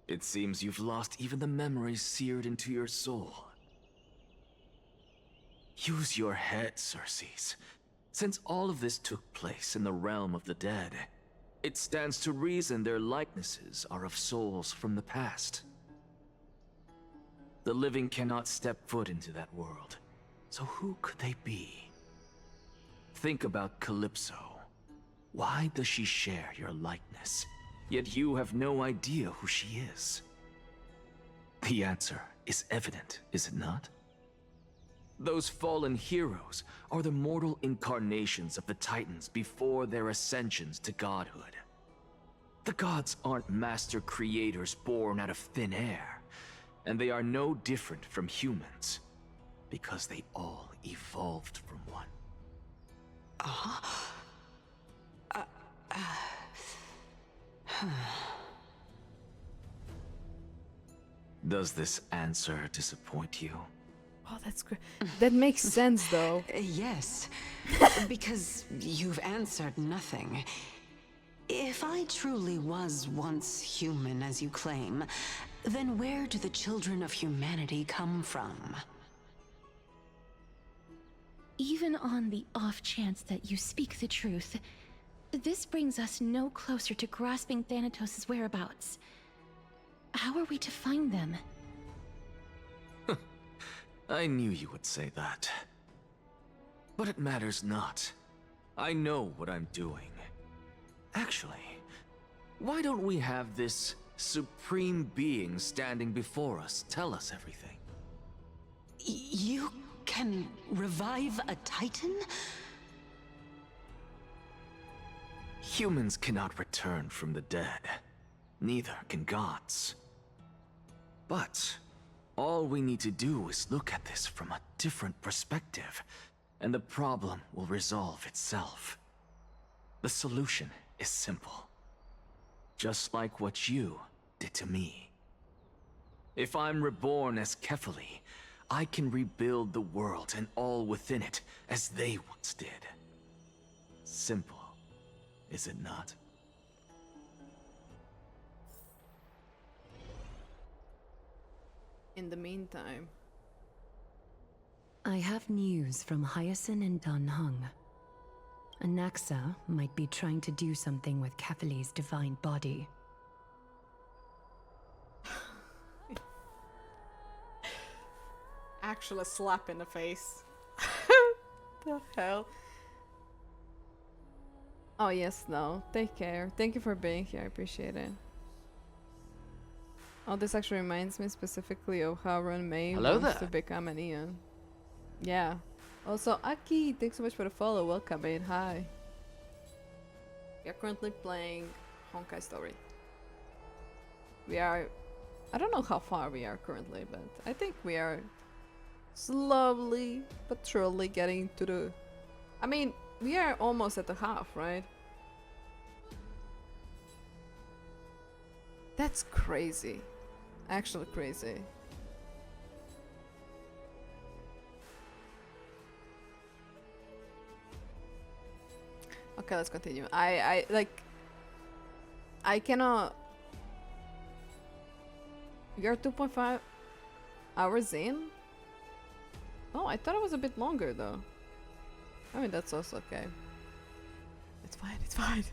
S14: It seems you've lost even the memories seared into your soul. Use your head, Circes. Since all of this took place in the realm of the dead, it stands to reason their likenesses are of souls from the past. The living cannot step foot into that world, so who could they be? Think about Calypso. Why does she share your likeness, yet you have no idea who she is? The answer is evident, is it not? Those fallen heroes are the mortal incarnations of the Titans before their ascensions to godhood. The gods aren't master creators born out of thin air, and they are no different from humans, because they all evolved from one. Does this answer disappoint you?
S1: Oh, that's great. That makes sense, though.
S10: Yes, because you've answered nothing. If I truly was once human, as you claim, then where do the children of humanity come from?
S21: Even on the off chance that you speak the truth, this brings us no closer to grasping Thanatos' whereabouts. How are we to find them?
S14: I knew you would say that. But it matters not. I know what I'm doing. Actually, why don't we have this supreme being standing before us tell us everything?
S10: You can revive a Titan?
S14: Humans cannot return from the dead. Neither can gods. But all we need to do is look at this from a different perspective, and the problem will resolve itself. The solution is simple. Just like what you did to me. If I'm reborn as Kefali, I can rebuild the world and all within it as they once did. Simple, is it not?
S1: In the meantime,
S2: I have news from Hyacinth and Danhung. Anaxa might be trying to do something with Kefali's divine body.
S1: actual slap in the face. The hell? Oh yes, no. Take care. Thank you for being here. I appreciate it. Oh, this actually reminds me specifically of how Ron May wants to become an Eon. Yeah. Also, Aki, thanks so much for the follow. Welcome, mate. Hi. We are currently playing Honkai Story. We are... I don't know how far we are currently, but I think we are slowly but surely getting to the... I mean, we are almost at the half, right? That's crazy. Actually crazy. Okay, let's continue. I cannot... We are 2.5 hours in? Oh, I thought it was a bit longer though. I mean, that's also okay. It's fine, it's fine.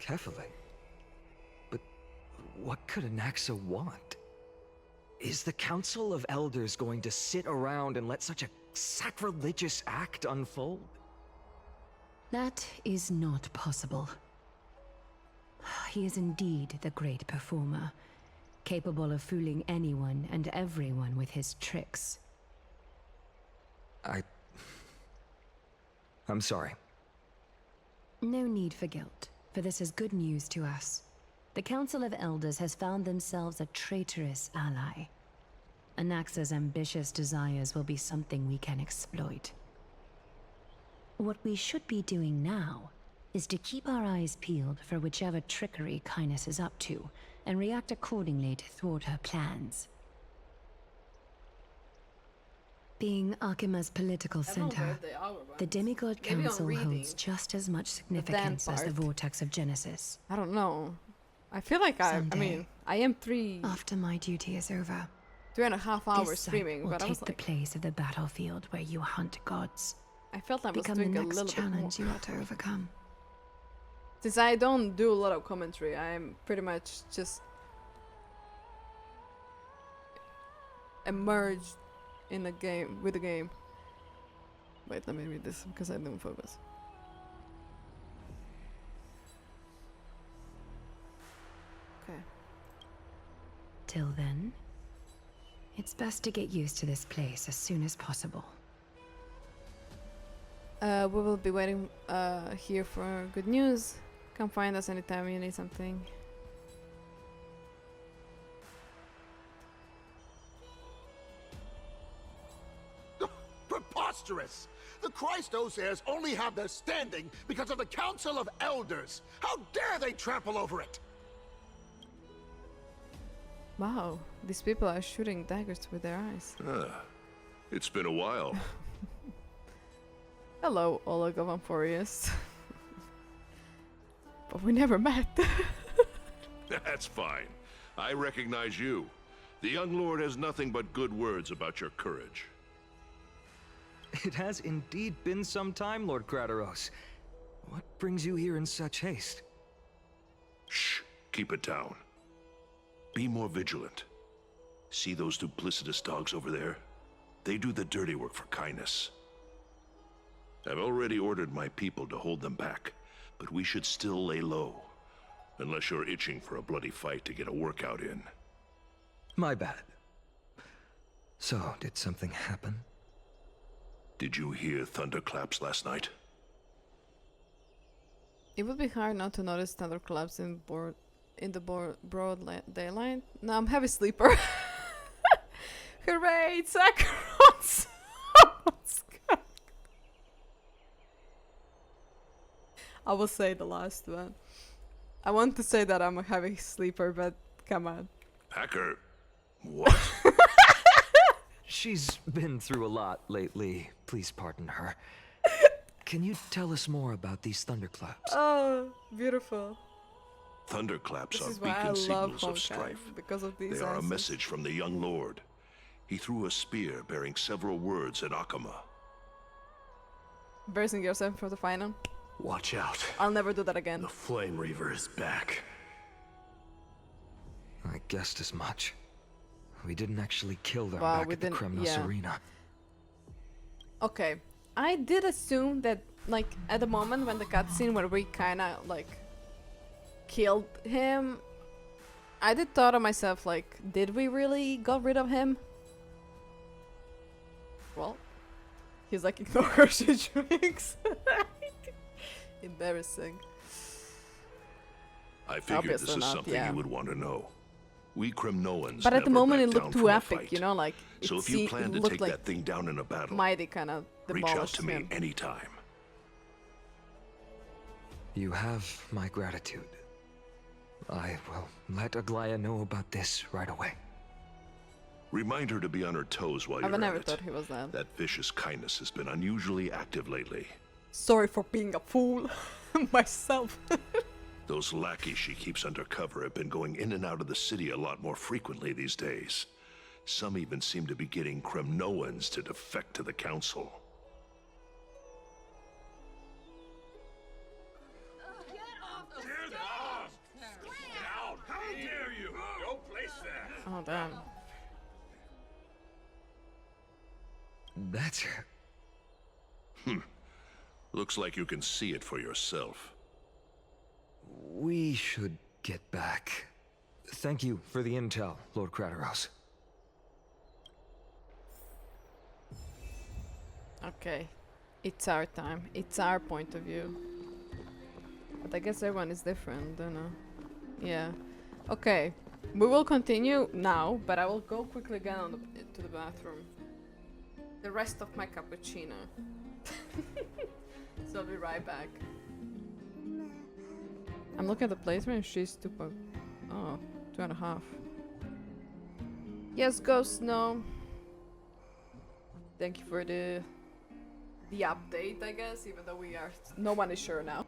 S4: Kefali? But what could Anaxa want? Is the Council of Elders going to sit around and let such a sacrilegious act unfold?
S2: That is not possible. He is indeed the great performer, capable of fooling anyone and everyone with his tricks.
S4: I'm sorry.
S2: No need for guilt, for this is good news to us. The Council of Elders has found themselves a traitorous ally. Anaxa's ambitious desires will be something we can exploit. What we should be doing now is to keep our eyes peeled for whichever trickery Cainus is up to, and react accordingly to thwart her plans. Being Akima's political center, the Demigod Council holds just as much significance as the Vortex of Genesis.
S1: I don't know. I feel like I am
S2: after my duty is over,
S1: 3.5 hours
S2: this site
S1: streaming,
S2: will
S1: but I
S2: take
S1: was
S2: the
S1: like,
S2: place of the battlefield where you hunt gods.
S1: I felt I was
S2: Become
S1: doing
S2: the
S1: a
S2: next
S1: little
S2: challenge
S1: bit
S2: you
S1: more.
S2: are to overcome.
S1: Since I don't do a lot of commentary, I'm pretty much just immersed in the game, with the game. Wait, let me read this because I didn't focus. Okay.
S2: Till then, it's best to get used to this place as soon as possible.
S1: We will be waiting here for good news. Come find us anytime you need something.
S5: Preposterous! The Christos heirs only have their standing because of the Council of Elders. How dare they trample over it?
S1: Wow, these people are shooting daggers with their eyes.
S12: It's been a while.
S1: Hello, Oleg of Amphoreus. But we never met.
S12: That's fine. I recognize you. The young lord has nothing but good words about your courage.
S4: It has indeed been some time, Lord Crataros. What brings you here in such haste?
S12: Shh, keep it down. Be more vigilant. See those duplicitous dogs over there? They do the dirty work for Cainus. I've already ordered my people to hold them back, but we should still lay low. Unless you're itching for a bloody fight to get a workout in.
S4: My bad. So, did something happen?
S12: Did you hear thunderclaps last night?
S1: It would be hard not to notice thunderclaps in the broad daylight. No, I'm a heavy sleeper. Hooray, it's Acheron's! I will say the last one. I want to say that I'm a heavy sleeper, but come on.
S12: Hacker, what?
S4: She's been through a lot lately. Please pardon her. Can you tell us more about these thunderclaps?
S1: Oh, beautiful.
S12: Thunderclaps
S1: This
S12: are
S1: is why I
S12: beacon
S1: love
S12: signals of
S1: Honkai,
S12: strife.
S1: because of these
S12: They are a
S1: answers.
S12: message from the young lord. He threw a spear bearing several words at Akama.
S1: Embarrassing yourself for the Phainon.
S22: Watch out.
S1: I'll never do that again.
S22: The Flame Reaver is back.
S4: I guessed as much. We didn't actually kill them
S1: Wow,
S4: back
S1: we
S4: at the
S1: didn't-
S4: Kremnos
S1: yeah.
S4: arena.
S1: Okay, I did assume that, like, at the moment when the cutscene where we kinda, like, killed him, I did thought of myself, like, did we really got rid of him? Well, he's like, ignore her, she drinks. Embarrassing.
S12: I figured
S1: Obviously
S12: this is
S1: not,
S12: something
S1: yeah.
S12: you would want to know. We Kremnoans
S1: But at the
S12: never
S1: moment
S12: back
S1: it looked
S12: down
S1: too
S12: from a
S1: epic,
S12: fight.
S1: you know, like,
S12: So
S1: it
S12: if you plan to
S1: looked
S12: take
S1: like
S12: that thing down in a battle,
S1: Mydei kind of
S12: reach out
S1: demolished
S12: to me
S1: him.
S12: anytime.
S4: You have my gratitude. I will let Aglaea know about this right away.
S12: Remind her to be on her toes while
S1: I
S12: you're
S1: never
S12: at it.
S1: thought he was that.
S12: That vicious kindness has been unusually active lately.
S1: Sorry for being a fool myself.
S12: Those lackeys she keeps under cover have been going in and out of the city a lot more frequently these days. Some even seem to be getting Kremnoans to defect to the council.
S5: How dare you! Don't place that!
S1: Oh, damn.
S4: That's...
S12: Looks like you can see it for yourself.
S4: We should get back. Thank you for the intel, Lord Kratos.
S1: Okay. It's our time. It's our point of view. But I guess everyone is different, don't know. Yeah. Okay. We will continue now, but I will go quickly again to the bathroom. The rest of my cappuccino. So I'll be right back. I'm looking at the placement. She's 2.5. Yes, Ghost. No. Thank you for the update, I guess. Even though no one is sure now.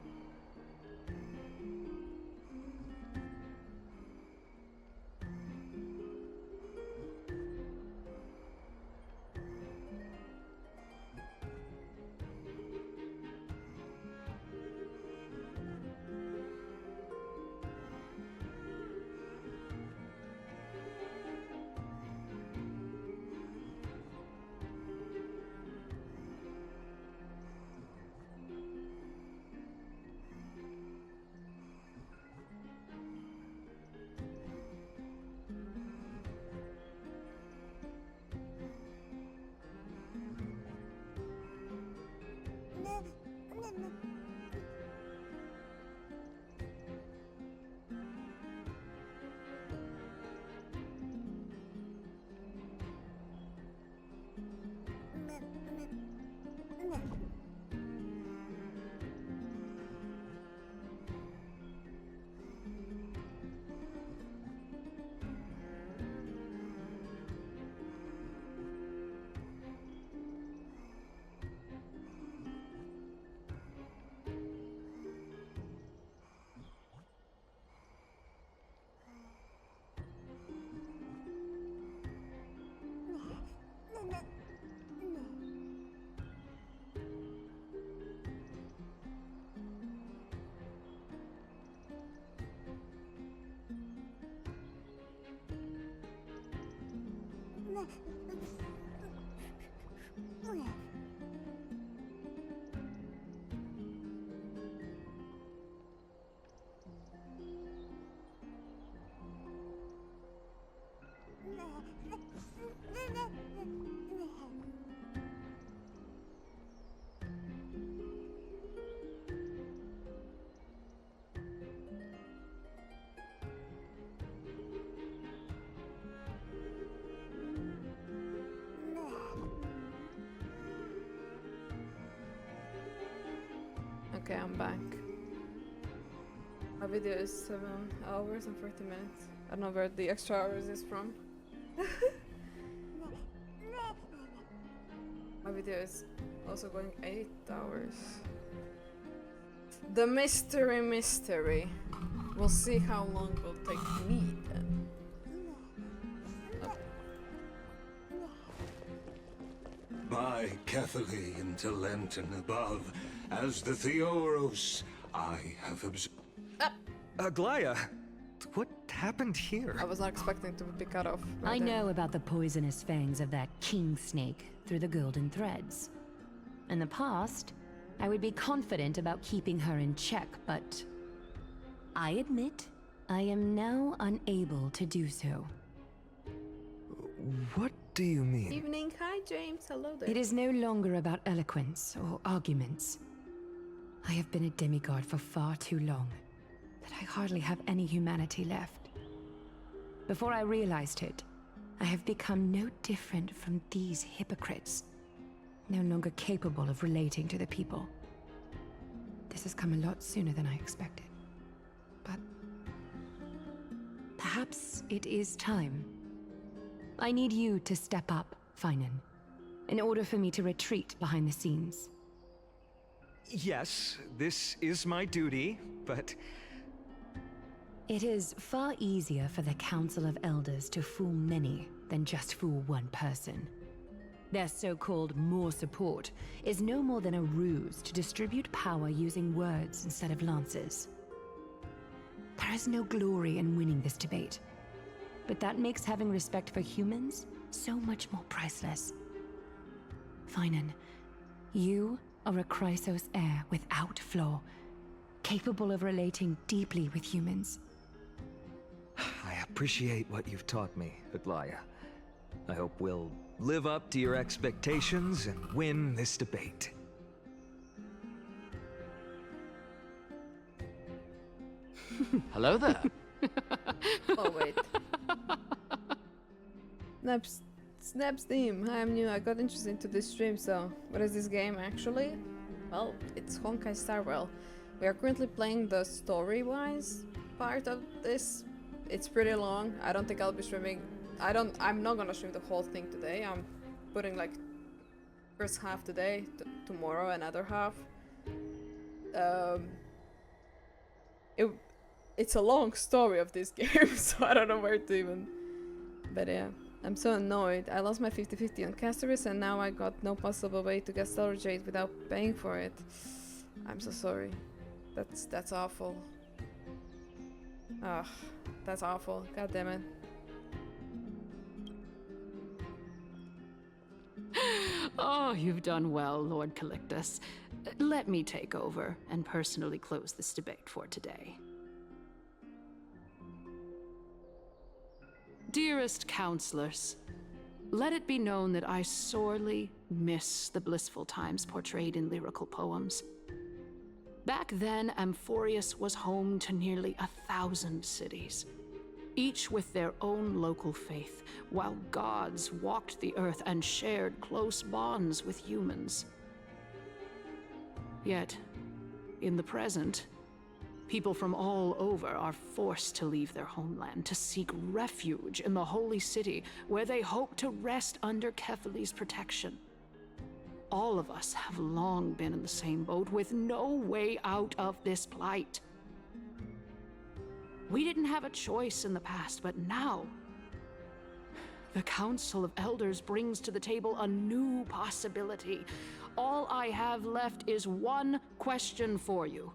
S1: Okay, I'm back. My video is 7 hours and 40 minutes. I don't know where the extra hours is from. My video is also going 8 hours. The mystery. We'll see how long it will take me then.
S11: By Catholic to Lenten above, as the Theoros, I have observed.
S4: Aglaea, what happened here?
S1: I was not expecting to be cut off.
S2: I know about the poisonous fangs of that king snake through the golden threads. In the past, I would be confident about keeping her in check, but I admit I am now unable to do so.
S4: What do you mean?
S1: Evening, hi James, hello there.
S2: It is no longer about eloquence or arguments. I have been a demigod for far too long that I hardly have any humanity left. Before I realized it, I have become no different from these hypocrites, no longer capable of relating to the people. This has come a lot sooner than I expected. But perhaps it is time. I need you to step up, Phainon, in order for me to retreat behind the scenes.
S4: Yes, this is my duty, but...
S2: It is far easier for the Council of Elders to fool many than just fool one person. Their so-called more support is no more than a ruse to distribute power using words instead of lances. There is no glory in winning this debate, but that makes having respect for humans so much more priceless. Phainon, you are a Chrysos heir without flaw, capable of relating deeply with humans.
S4: I appreciate what you've taught me, Aglaea. I hope we'll live up to your expectations and win this debate.
S8: Hello there.
S1: Oh, wait. Snap's team. I'm new. I got interested into this stream, so what is this game actually? Well, it's Honkai Star Rail. We are currently playing the story-wise part of this. It's pretty long. I don't think I'll be streaming. I'm not gonna stream the whole thing today. I'm putting like first half today, tomorrow another half. It's a long story of this game, so I don't know where to even. But yeah, I'm so annoyed. I lost my 50-50 on Castorice, and now I got no possible way to get Stellar Jade without paying for it. I'm so sorry. That's awful. Ugh, that's awful. God damn it.
S19: Oh, you've done well, Lord Calictus. Let me take over and personally close this debate for today. Dearest counselors, let it be known that I sorely miss the blissful times portrayed in lyrical poems. Back then, Amphoreus was home to nearly 1,000 cities, each with their own local faith, while gods walked the earth and shared close bonds with humans. Yet, in the present, people from all over are forced to leave their homeland to seek refuge in the holy city, where they hope to rest under Kefali's protection. All of us have long been in the same boat, with no way out of this plight. We didn't have a choice in the past, but now, the Council of Elders brings to the table a new possibility. All I have left is one question for you.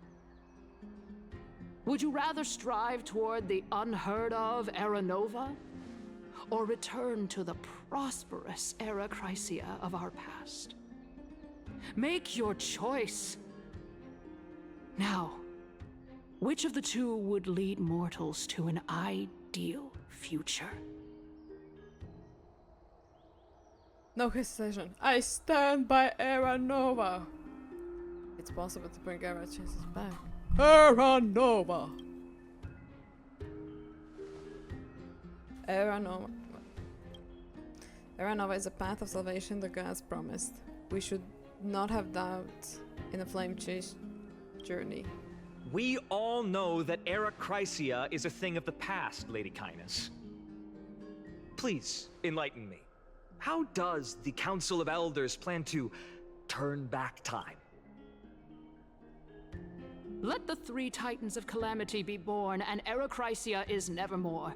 S19: Would you rather strive toward the unheard of Era Nova, or return to the prosperous Era Chrysia of our past? Make your choice. Now, which of the two would lead mortals to an ideal future?
S1: No hesitation. I stand by Era Nova. It's possible to bring Era chances back. Era Nova. Era Nova. Era Nova is a path of salvation the gods promised. We should not have doubt in the flame chase journey.
S4: We all know that Era Chrysia is a thing of the past, Lady Cainus. Please, enlighten me. How does the Council of Elders plan to turn back time?
S19: Let the 3 Titans of Calamity be born, and Era Chrysia is nevermore.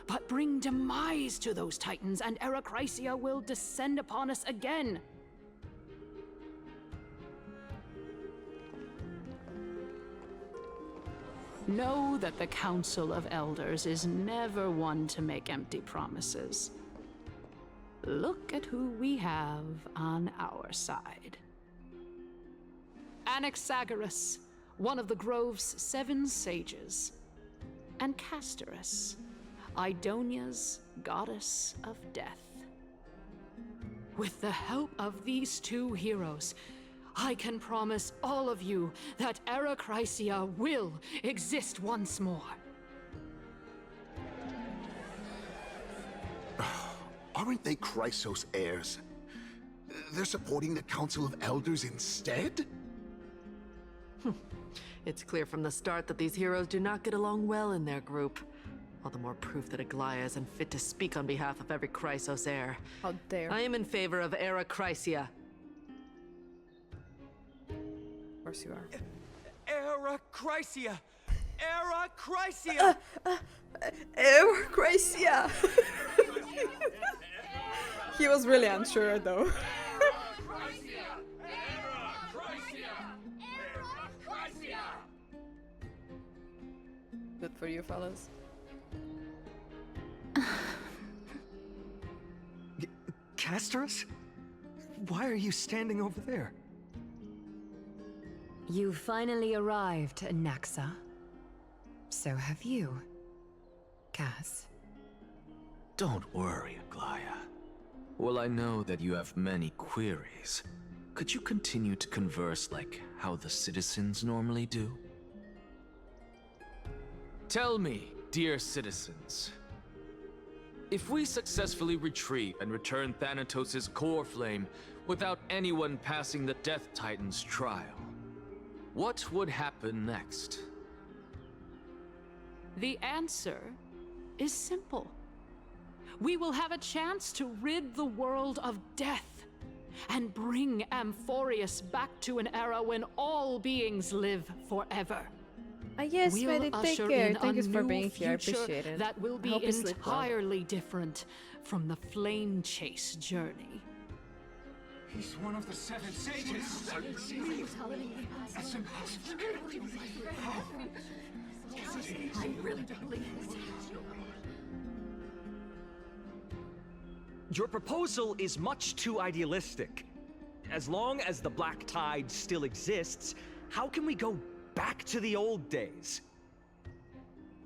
S19: But bring demise to those Titans, and Era Chrysia will descend upon us again. Know that the Council of Elders is never one to make empty promises. Look at who we have on our side. Anaxa, one of the Grove's 7 sages, and Castorice, Idonia's goddess of death. With the help of these 2 heroes, I can promise all of you that Era Chrysia will exist once more.
S5: Aren't they Chrysos heirs? They're supporting the Council of Elders instead?
S9: It's clear from the start that these heroes do not get along well in their group. All the more proof that Aglaea isn't fit to speak on behalf of every Chrysos heir.
S1: How dare.
S9: I am in favor of Era Chrysia.
S1: Of course you are.
S4: Era Chrysia! Era Chrysia!
S1: Era Chrysia! He was really unsure though. Good for you, fellas.
S4: Castorice? Why are you standing over there?
S2: You finally arrived, Anaxa. So have you, Cass.
S14: Don't worry, Aglaea. Well, I know that you have many queries. Could you continue to converse like how the citizens normally do? Tell me, dear citizens, if we successfully retrieve and return Thanatos' core flame without anyone passing the Death Titan's trial, what would happen next?
S19: The answer is simple. We will have a chance to rid the world of death and bring Amphoreus back to an era when all beings live forever.
S1: Yes,
S19: We'll
S1: Mydei, take
S19: usher
S1: care.
S19: in
S1: Thank
S19: a
S1: you for
S19: new
S1: being here. I
S19: future
S1: appreciate it.
S19: that will
S1: I
S19: be
S1: hope you sleep well.
S19: entirely different from the flame chase journey.
S16: He's one of the 7 sages. That's impossible.
S10: I really believe this.
S4: Your proposal is much too idealistic. As long as the Black Tide still exists, how can we go back to the old days?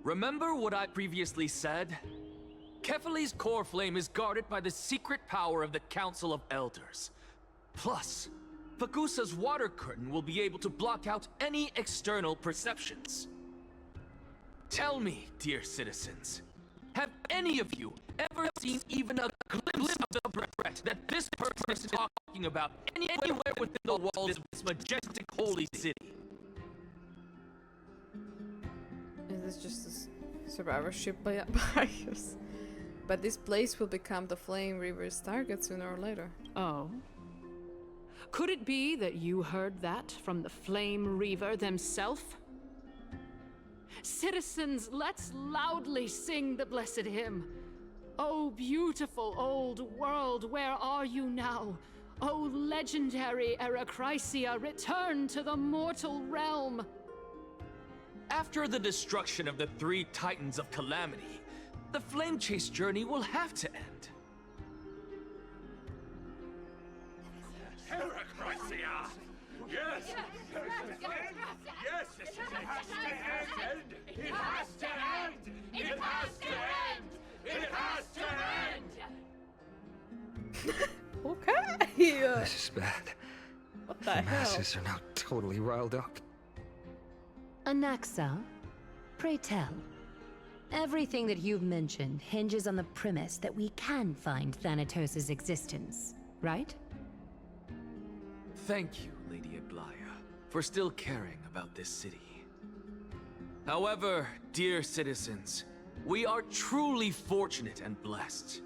S8: Remember what I previously said? Kefali's core flame is guarded by the secret power of the Council of Elders. Plus, Fagusa's water curtain will be able to block out any external perceptions. Tell me, dear citizens, have any of you ever seen even a glimpse of the threat that this person is talking about anywhere within the walls of this majestic holy city?
S1: Is this just a survivorship bias? But this place will become the Flame River's target sooner or later.
S19: Oh? Could it be that you heard that from the Flame Reaver themselves? Citizens, let's loudly sing the blessed hymn. Oh, beautiful old world, where are you now? Oh, legendary Erechrysia, return to the mortal realm.
S8: After the destruction of the 3 Titans of Calamity, the Flame Chase journey will have to end.
S16: Erechrysia! Yes! Yes! It has to end! It has to end! It has to end! It has to end!
S1: Okay.
S4: This is bad.
S1: What the
S4: The
S1: hell?
S4: masses are now totally riled up.
S2: Anaxa, pray tell. Everything that you've mentioned hinges on the premise that we can find Thanatos' existence, right?
S8: Thank you, Lady Aglaea, for still caring about this city. However, dear citizens, we are truly fortunate and blessed.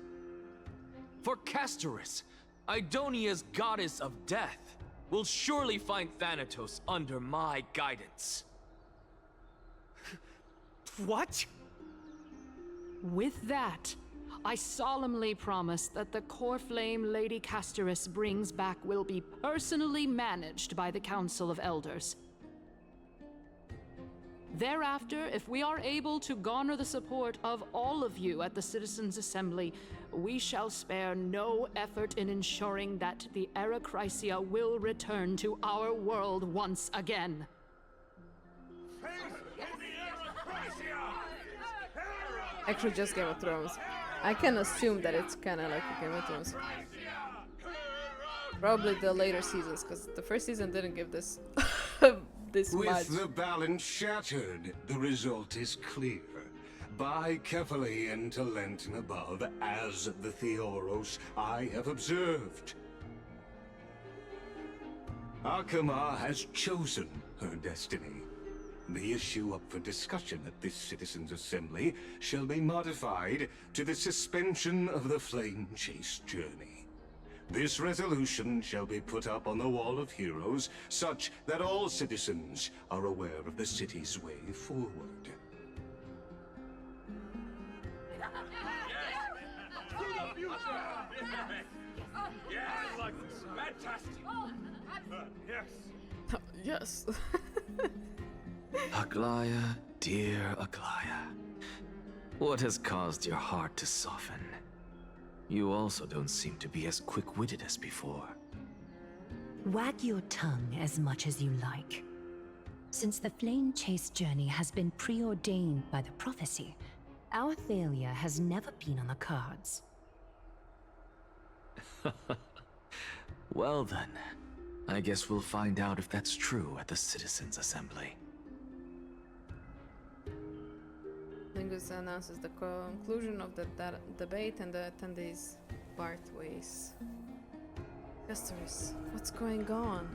S8: For Castorice, Idonia's goddess of death, will surely find Thanatos under my guidance.
S4: What?
S19: With that, I solemnly promise that the core flame Lady Castorice brings back will be personally managed by the Council of Elders. Thereafter, if we are able to garner the support of all of you at the Citizens' Assembly, we shall spare no effort in ensuring that the Erechrysia will return to our world once again.
S1: Actually, just Game of Thrones. I can assume that it's kind of like a Game of Thrones. Probably the later seasons, because the first season didn't give this this much.
S11: With the balance shattered, the result is clear. By carefully into Lent and above, as the Theoros I have observed. Akama has chosen her destiny. The issue up for discussion at this Citizens' Assembly shall be modified to the suspension of the Flame Chase journey. This resolution shall be put up on the Wall of Heroes, such that all citizens are aware of the city's way forward.
S16: Yes! Fantastic! Yes!
S1: Yes.
S8: Aglaea, dear Aglaea, what has caused your heart to soften? You also don't seem to be as quick-witted as before.
S2: Wag your tongue as much as you like. Since the Flame Chase journey has been preordained by the prophecy, Our failure has never been on the cards.
S8: Well then, I guess we'll find out if that's true at the Citizens' Assembly.
S1: Lingus announces the conclusion of the debate and the attendees part ways. Castorice, what's going on?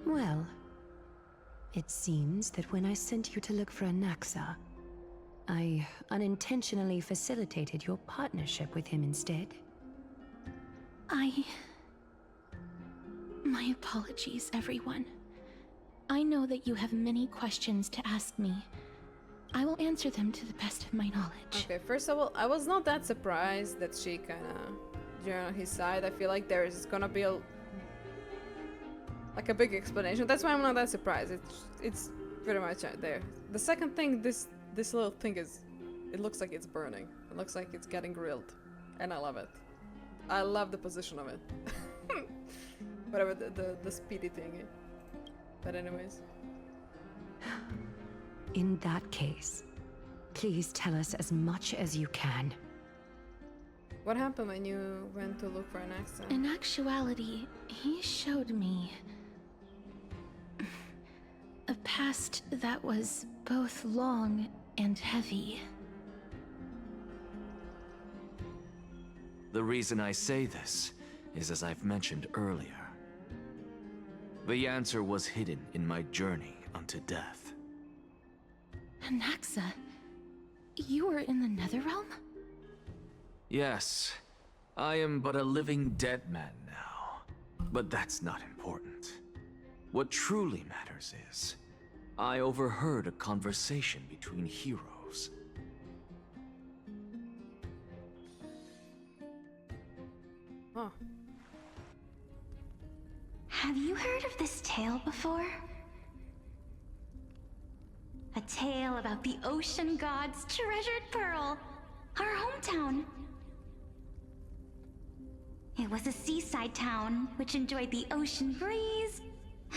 S2: Well, it seems that when I sent you to look for Anaxa, I unintentionally facilitated your partnership with him instead.
S15: My apologies, everyone. I know that you have many questions to ask me. I will answer them to the best of my knowledge.
S1: Okay, first of all, I was not that surprised that she kinda joined on his side. I feel like there's gonna be a big explanation. That's why I'm not that surprised. It's pretty much out there. The second thing, this little thing it looks like it's burning. It looks like it's getting grilled, and I love it. I love the position of it. Whatever the speedy thing. But anyways.
S2: In that case, please tell us as much as you can.
S1: What happened when you went to look for Anaxa?
S15: In actuality, he showed me a past that was both long and heavy.
S8: The reason I say this is as I've mentioned earlier. The answer was hidden in my journey unto death.
S15: Anaxa, you were in the Netherrealm?
S8: Yes, I am but a living dead man now. But that's not important. What truly matters is, I overheard a conversation between heroes.
S1: Huh.
S21: Have you heard of this tale before? A tale about the ocean god's treasured pearl, our hometown. It was a seaside town which enjoyed the ocean breeze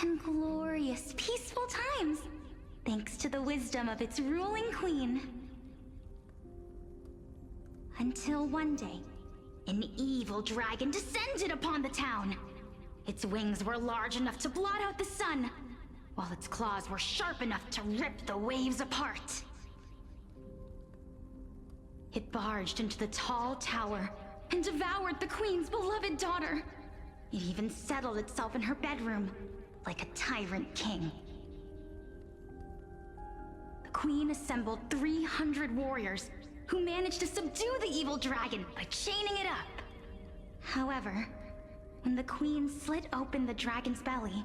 S21: and glorious, peaceful times, thanks to the wisdom of its ruling queen. Until one day, an evil dragon descended upon the town. Its wings were large enough to blot out the sun, while its claws were sharp enough to rip the waves apart. It barged into the tall tower and devoured the queen's beloved daughter. It even settled itself in her bedroom, like a tyrant king. The queen assembled 300 warriors who managed to subdue the evil dragon by chaining it up. However, when the queen slit open the dragon's belly,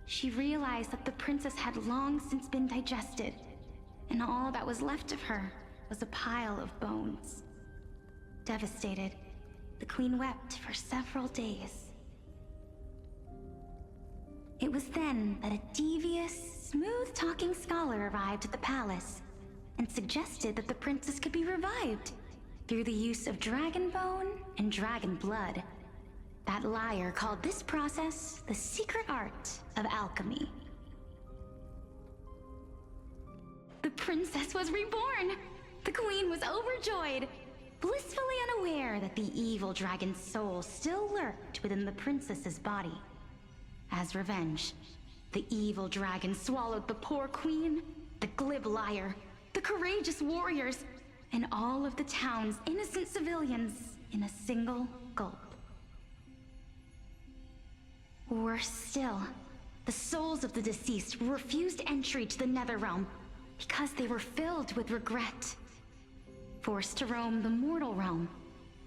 S21: she realized that the princess had long since been digested, and all that was left of her was a pile of bones. Devastated, the queen wept for several days. It was then that a devious, smooth-talking scholar arrived at the palace and suggested that the princess could be revived through the use of dragon bone and dragon blood. That liar called this process the secret art of alchemy. The princess was reborn! The queen was overjoyed, blissfully unaware that the evil dragon's soul still lurked within the princess's body. As revenge, the evil dragon swallowed the poor queen, the glib liar, the courageous warriors, and all of the town's innocent civilians in a single gulp. Worse still, the souls of the deceased refused entry to the Netherrealm because they were filled with regret. Forced to roam the mortal realm,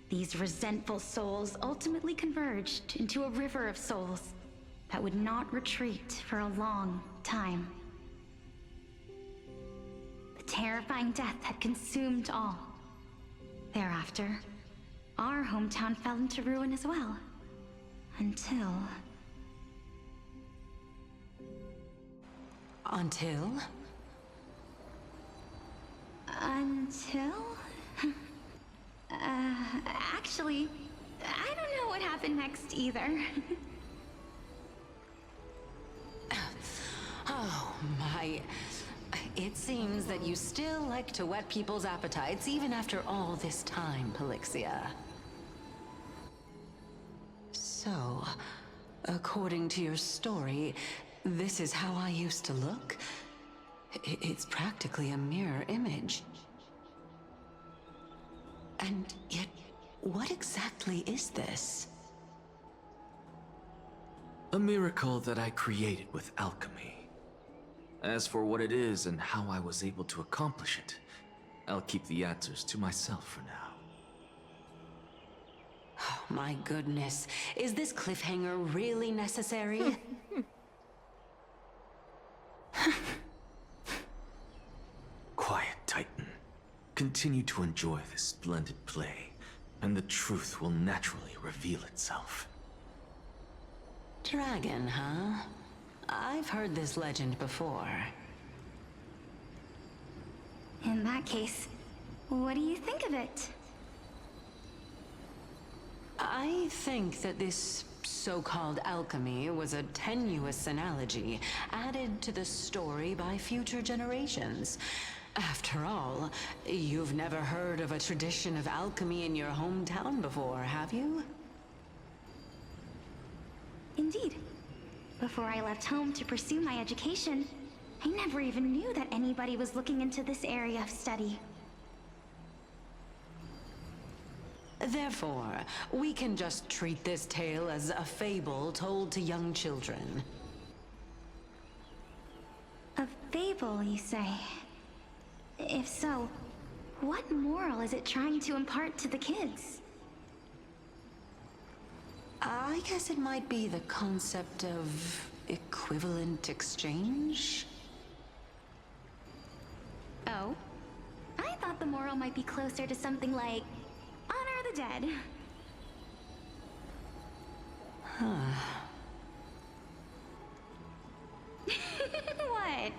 S21: these resentful souls ultimately converged into a river of souls that would not retreat for a long time. The terrifying death had consumed all. Thereafter, our hometown fell into ruin as well. Until... Actually, I don't know what happened next either.
S10: my... It seems that you still like to whet people's appetites even after all this time, Pelixia. So, according to your story, this is how I used to look? It's practically a mirror image. And yet, what exactly is this?
S14: A miracle that I created with alchemy. As for what it is and how I was able to accomplish it, I'll keep the answers to myself for now.
S10: Oh, my goodness. Is this cliffhanger really necessary?
S14: Quiet, Titan. Continue to enjoy this splendid play, and the truth will naturally reveal itself.
S10: Dragon, huh? I've heard this legend before.
S21: In that case, what do you think of it?
S10: I think that this so-called alchemy was a tenuous analogy added to the story by future generations. After all, you've never heard of a tradition of alchemy in your hometown before, have you?
S21: Indeed. Before I left home to pursue my education, I never even knew that anybody was looking into this area of study.
S10: Therefore, we can just treat this tale as a fable told to young children.
S21: A fable, you say? If so, what moral is it trying to impart to the kids?
S10: I guess it might be the concept of equivalent exchange?
S21: Oh? I thought the moral might be closer to something like honor the dead. What?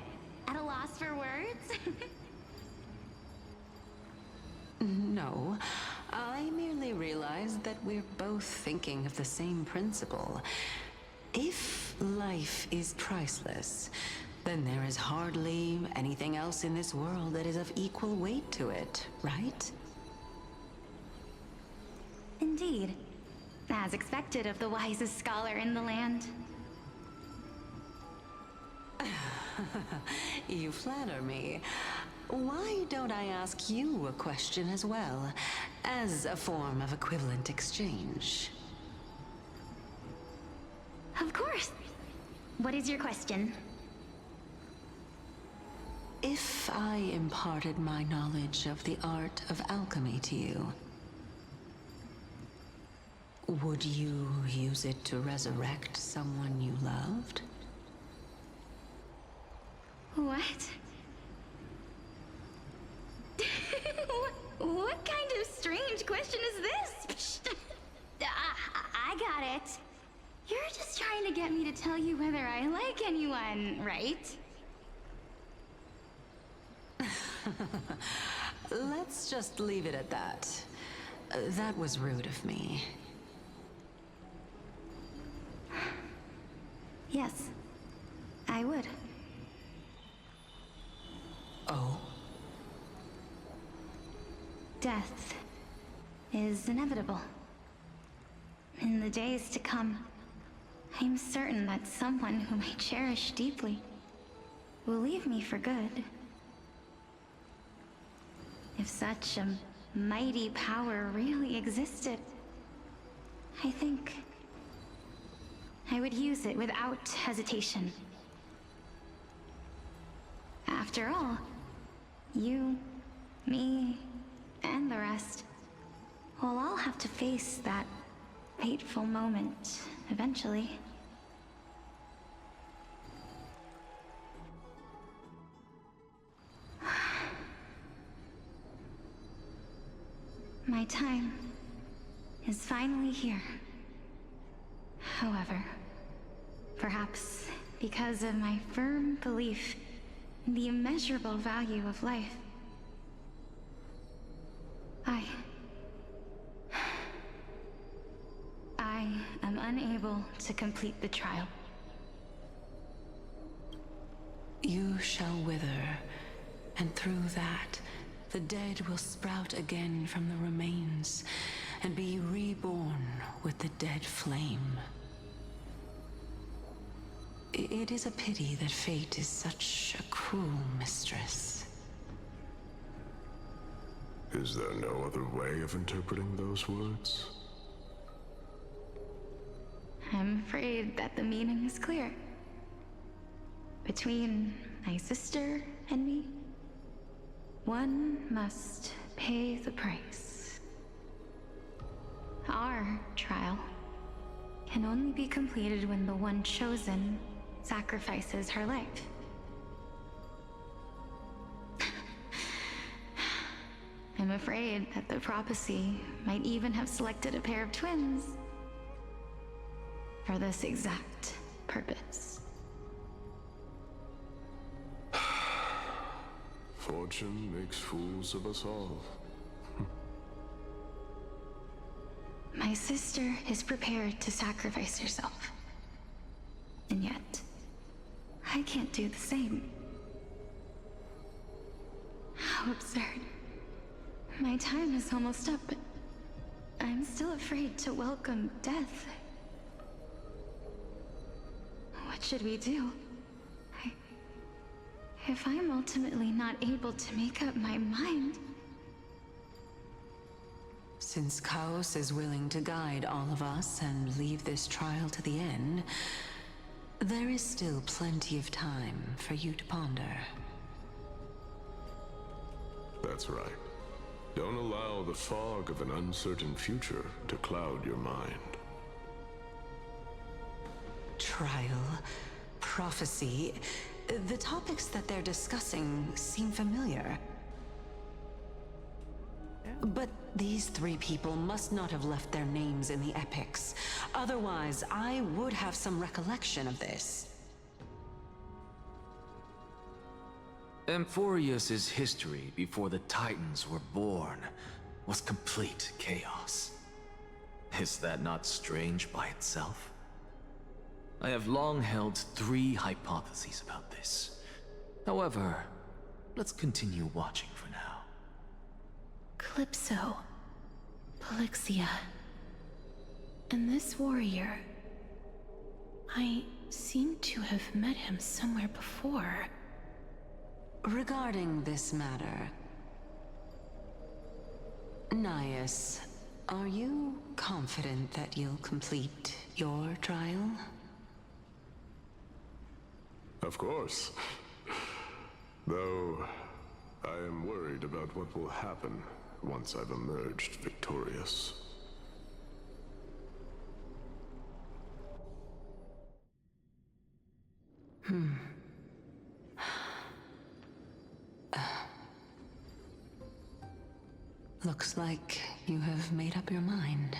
S21: At a loss for words?
S10: No, I merely realized that we're both thinking of the same principle. If life is priceless, then there is hardly anything else in this world that is of equal weight to it, right?
S21: Indeed. As expected of the wisest scholar in the land.
S10: You flatter me. Why don't I ask you a question as well, as a form of equivalent exchange?
S21: Of course. What is your question?
S10: If I imparted my knowledge of the art of alchemy to you, would you use it to resurrect someone you loved?
S21: What? What kind of strange question is this? I got it. You're just trying to get me to tell you whether I like anyone, right?
S10: Let's just leave it at that. That was rude of me.
S21: Yes, I would.
S10: Oh?
S21: Death is inevitable. In the days to come, I'm certain that someone whom I cherish deeply will leave me for good. If such a mighty power really existed, I think I would use it without hesitation. After all, you, me, and the rest will all have to face that fateful moment eventually. My time is finally here. However, perhaps because of my firm belief in the immeasurable value of life, I am unable to complete the trial.
S10: You shall wither, and through that, the dead will sprout again from the remains, and be reborn with the dead flame. It is a pity that fate is such a cruel mistress.
S11: Is there no other way of interpreting those words?
S13: I'm afraid that the meaning is clear. Between my sister and me, one must pay the price. Our trial can only be completed when the one chosen sacrifices her life. I'm afraid that the prophecy might even have selected a pair of twins for this exact purpose.
S11: Fortune makes fools of us all.
S13: My sister is prepared to sacrifice herself. And yet, I can't do the same. How absurd. My time is almost up, but I'm still afraid to welcome death. What should we do? If I'm ultimately not able to make up my mind...
S10: Since Chaos is willing to guide all of us and leave this trial to the end, there is still plenty of time for you to ponder.
S11: That's right. Don't allow the fog of an uncertain future to cloud your mind.
S10: Trial, prophecy, the topics that they're discussing seem familiar. But these three people must not have left their names in the epics. Otherwise, I would have some recollection of this.
S14: Amphoreus' history before the Titans were born was complete chaos. Is that not strange by itself? I have long held 3 hypotheses about this. However, let's continue watching for now.
S15: Calypso, Polixia, and this warrior. I seem to have met him somewhere before.
S10: Regarding this matter, Nias, are you confident that you'll complete your trial?
S11: Of course. Though, I am worried about what will happen once I've emerged victorious.
S10: Looks like you have made up your mind.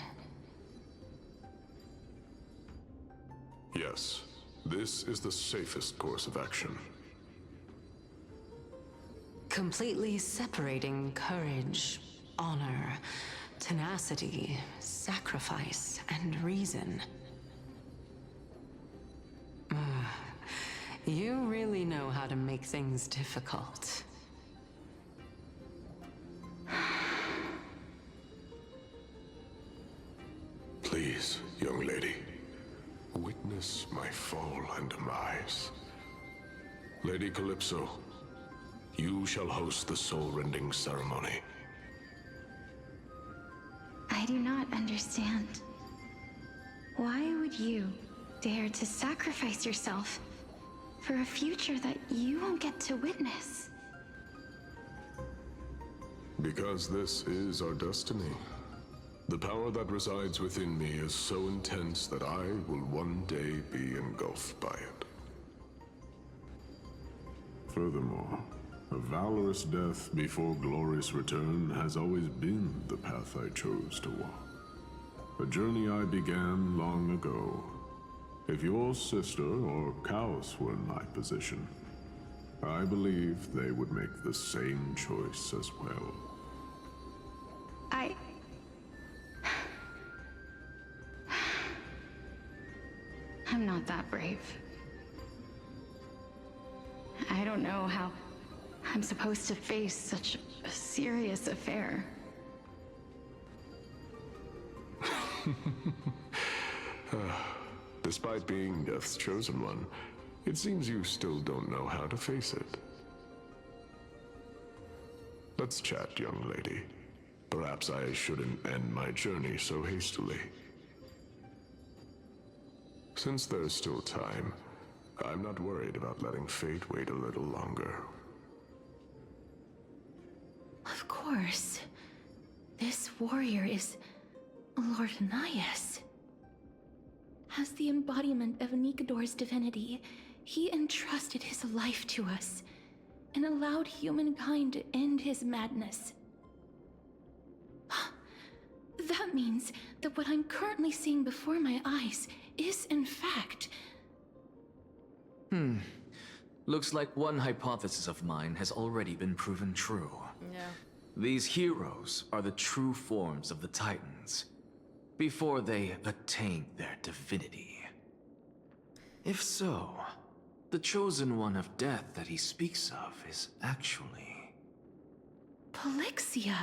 S11: Yes, this is the safest course of action.
S10: Completely separating courage, honor, tenacity, sacrifice, and reason. You really know how to make things difficult.
S11: Please, young lady, witness my fall and demise. Lady Calypso, you shall host the soul-rending ceremony.
S13: I do not understand. Why would you dare to sacrifice yourself for a future that you won't get to witness?
S11: Because this is our destiny. The power that resides within me is so intense that I will one day be engulfed by it. Furthermore, a valorous death before glorious return has always been the path I chose to walk. A journey I began long ago. If your sister or Chaos were in my position, I believe they would make the same choice as well.
S13: I'm not that brave. I
S17: I don't know how I'm supposed to face such a serious affair.
S20: Despite being Death's chosen one, it seems you still don't know how to face it. Let's chat, young lady. Perhaps I shouldn't end my journey so hastily. Since there's still time, I'm not worried about letting fate wait a little longer.
S15: Of course. This warrior is Lord Anaxa. As the embodiment of Nikador's divinity, he entrusted his life to us and allowed humankind to end his madness. That means that what I'm currently seeing before my eyes is, in fact...
S8: Looks like one hypothesis of mine has already been proven true.
S1: Yeah.
S8: These heroes are the true forms of the Titans, before they attained their divinity. If so, the chosen one of death that he speaks of is actually...
S15: Polixia?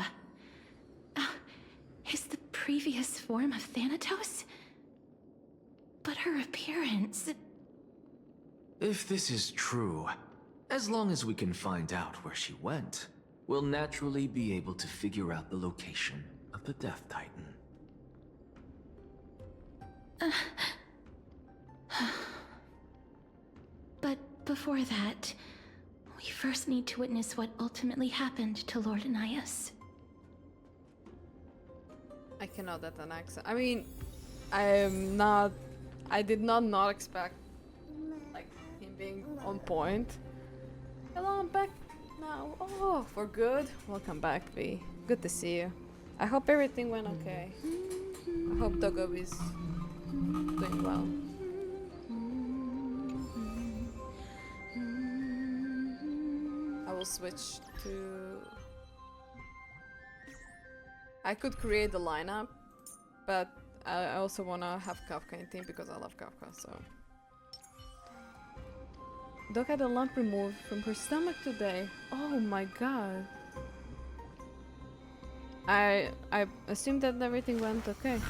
S15: Is the previous form of Thanatos? But her appearance...
S8: If this is true, as long as we can find out where she went, we'll naturally be able to figure out the location of the Death Titan.
S15: But before that, we first need to witness what ultimately happened to Lord Anaxa.
S1: I cannot that Anaxa. I mean, I did not expect like him being on point. Hello, I'm back now. Oh, for good. Welcome back, V. Good to see you. I hope everything went okay. I hope Doggo is doing well. I will switch to... I could create the lineup, but I also wanna have Kafka in team because I love Kafka, so... Dog had a lump removed from her stomach today. Oh my god. I assumed that everything went okay.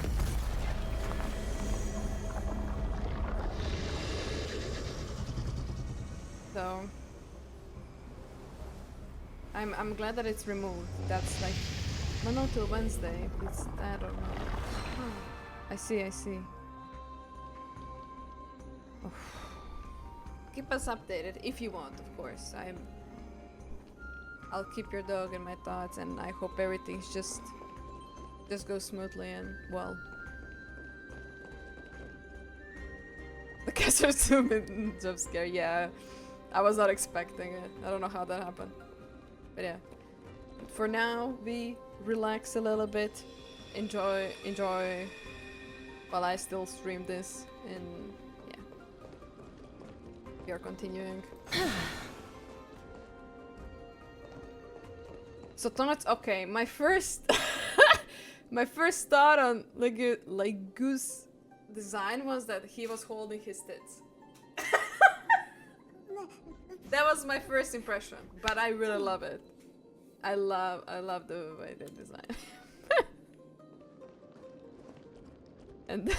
S1: So... I'm glad that it's removed. That's like... Well, not till Wednesday. It's that or not. Oh, I see. Oh. Keep us updated if you want, of course. I'll keep your dog in my thoughts, and I hope everything's just goes smoothly and well. The Castorice jump scare, yeah. I was not expecting it. I don't know how that happened. But yeah. For now, we relax a little bit, enjoy while I still stream this, and yeah, we are continuing. So Tonight's okay. My first thought on Goose design was that he was holding his tits. That was my first impression, but I really love it. I love the way they design. And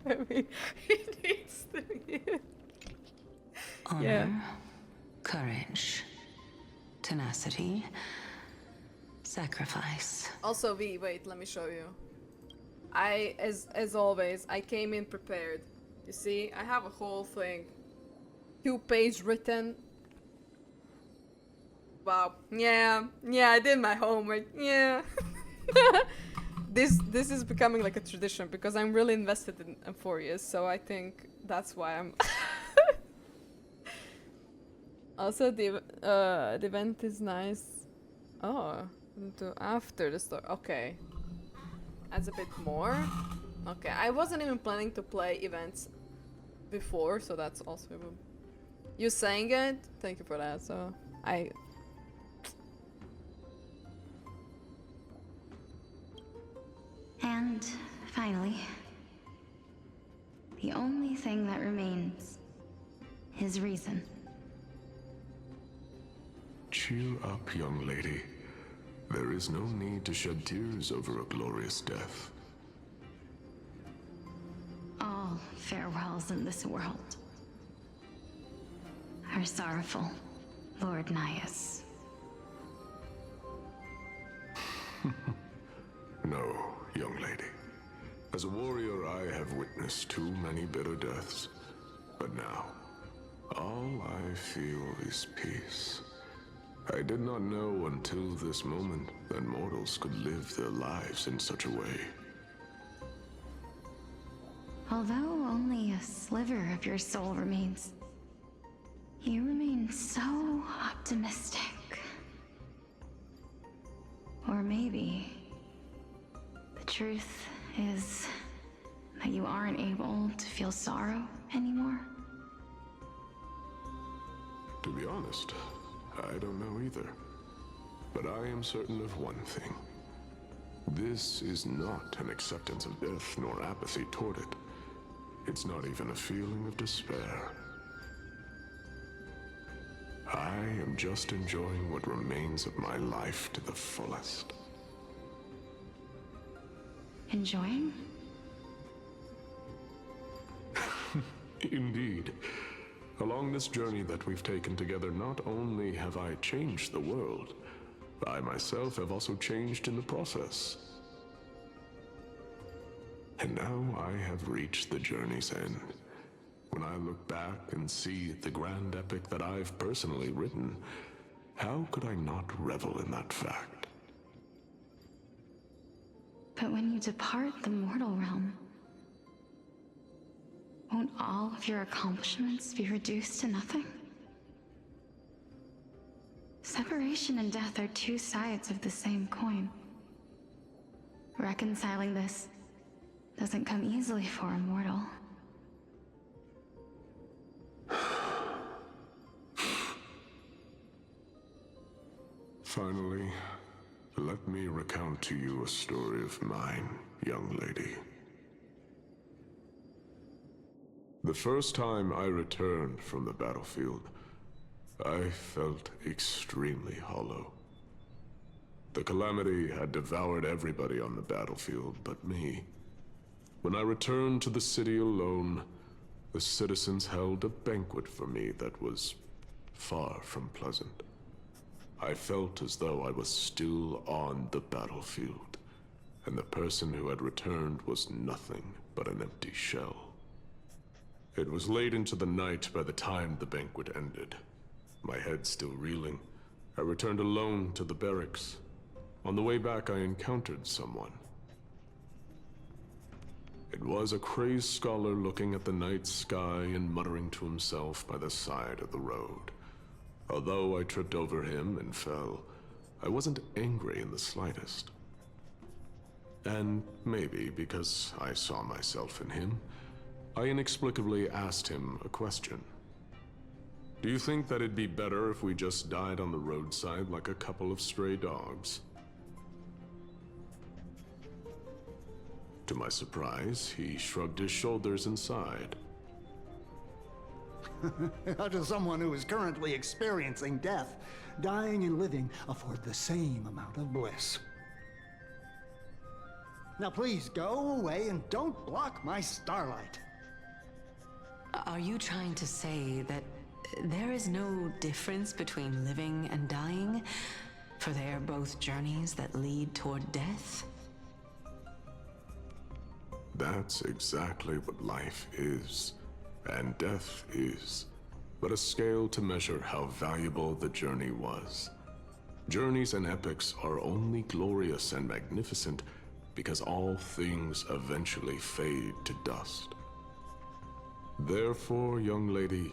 S1: maybe it needs to be.
S10: Honor, courage, tenacity, sacrifice.
S1: Also, V, wait, let me show you. As always, I came in prepared. You see, I have a whole thing. 2-page written. Wow. Yeah, I did my homework. Yeah. This is becoming like a tradition because I'm really invested in Amphoreus, so I think that's why I'm. Also, the event is nice. Oh, after the story. Okay, adds a bit more. Okay, I wasn't even planning to play events before, so that's also. You saying it? Thank you for that. So
S17: And finally, the only thing that remains is reason.
S20: Cheer up, young lady. There is no need to shed tears over a glorious death.
S17: All farewells in this world are sorrowful, Lord Nias.
S20: No, young lady. As a warrior, I have witnessed too many bitter deaths. But now, all I feel is peace. I did not know until this moment that mortals could live their lives in such a way.
S17: Although only a sliver of your soul remains, you remain so optimistic. Or maybe the truth is that you aren't able to feel sorrow anymore.
S20: To be honest, I don't know either. But I am certain of one thing. This is not an acceptance of death nor apathy toward it. It's not even a feeling of despair. I am just enjoying what remains of my life to the fullest.
S17: Enjoying?
S20: Indeed. Along this journey that we've taken together, not only have I changed the world, I myself have also changed in the process. And now I have reached the journey's end. When I look back and see the grand epic that I've personally written, how could I not revel in that fact?
S17: But when you depart the mortal realm, won't all of your accomplishments be reduced to nothing? Separation and death are two sides of the same coin. Reconciling this doesn't come easily for a mortal.
S20: Finally, let me recount to you a story of mine, young lady. The first time I returned from the battlefield, I felt extremely hollow. The calamity had devoured everybody on the battlefield but me. When I returned to the city alone, the citizens held a banquet for me that was far from pleasant. I felt as though I was still on the battlefield, and the person who had returned was nothing but an empty shell. It was late into the night by the time the banquet ended. My head still reeling, I returned alone to the barracks. On the way back, I encountered someone. It was a crazed scholar looking at the night sky and muttering to himself by the side of the road. Although I tripped over him and fell, I wasn't angry in the slightest. And maybe because I saw myself in him, I inexplicably asked him a question. Do you think that it'd be better if we just died on the roadside like a couple of stray dogs? To my surprise, he shrugged his shoulders and sighed.
S7: How does someone who is currently experiencing death, dying and living, afford the same amount of bliss? Now please go away and don't block my starlight.
S10: Are you trying to say that there is no difference between living and dying? For they are both journeys that lead toward death?
S20: That's exactly what life is. And death is but a scale to measure how valuable the journey was. Journeys and epics are only glorious and magnificent because all things eventually fade to dust. Therefore, young lady,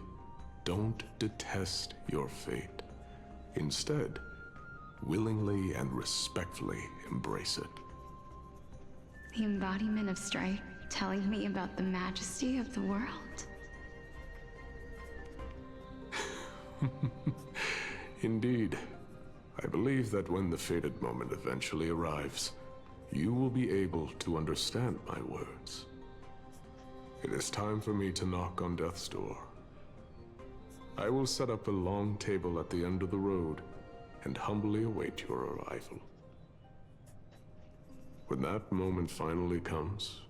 S20: don't detest your fate. Instead, willingly and respectfully embrace it.
S17: The embodiment of strife telling me about the majesty of the world.
S20: Indeed. I believe that when the fated moment eventually arrives, you will be able to understand my words. It is time for me to knock on death's door. I will set up a long table at the end of the road, and humbly await your arrival. When that moment finally comes,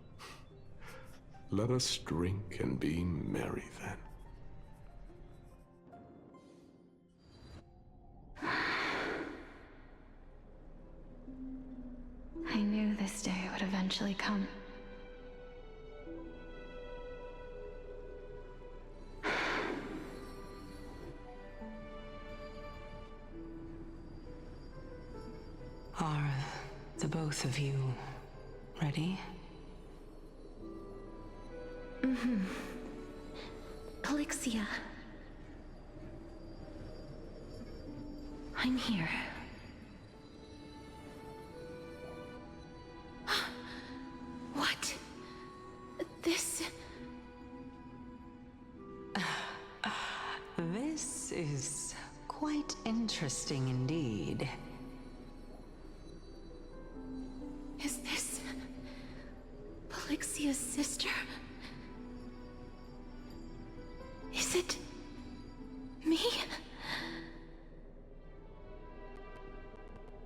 S20: let us drink and be merry then.
S17: I knew this day would eventually come.
S10: Are the both of you ready?
S15: Mm-hmm. Polixia. I'm here. What? This...
S10: This is quite interesting indeed.
S15: Is this... Polixia's sister? Is it... me?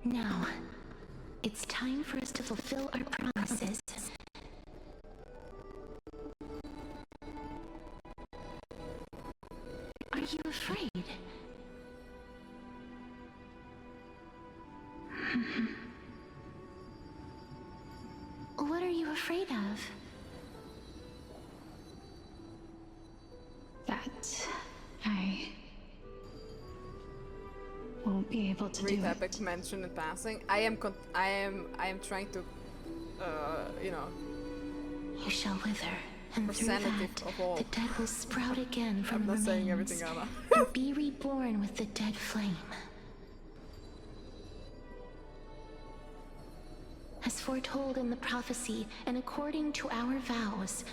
S2: Now, it's time for us to fulfill our promises. Are you afraid? What are you afraid of?
S17: That I won't be able to do it.
S1: Epic mention in passing. I am trying to, you know.
S2: You shall wither, and through that, the dead will sprout again from
S1: I'm not
S2: remains,
S1: saying everything, Anna.
S2: and be reborn with the dead flame. As foretold in the prophecy, and according to our vows,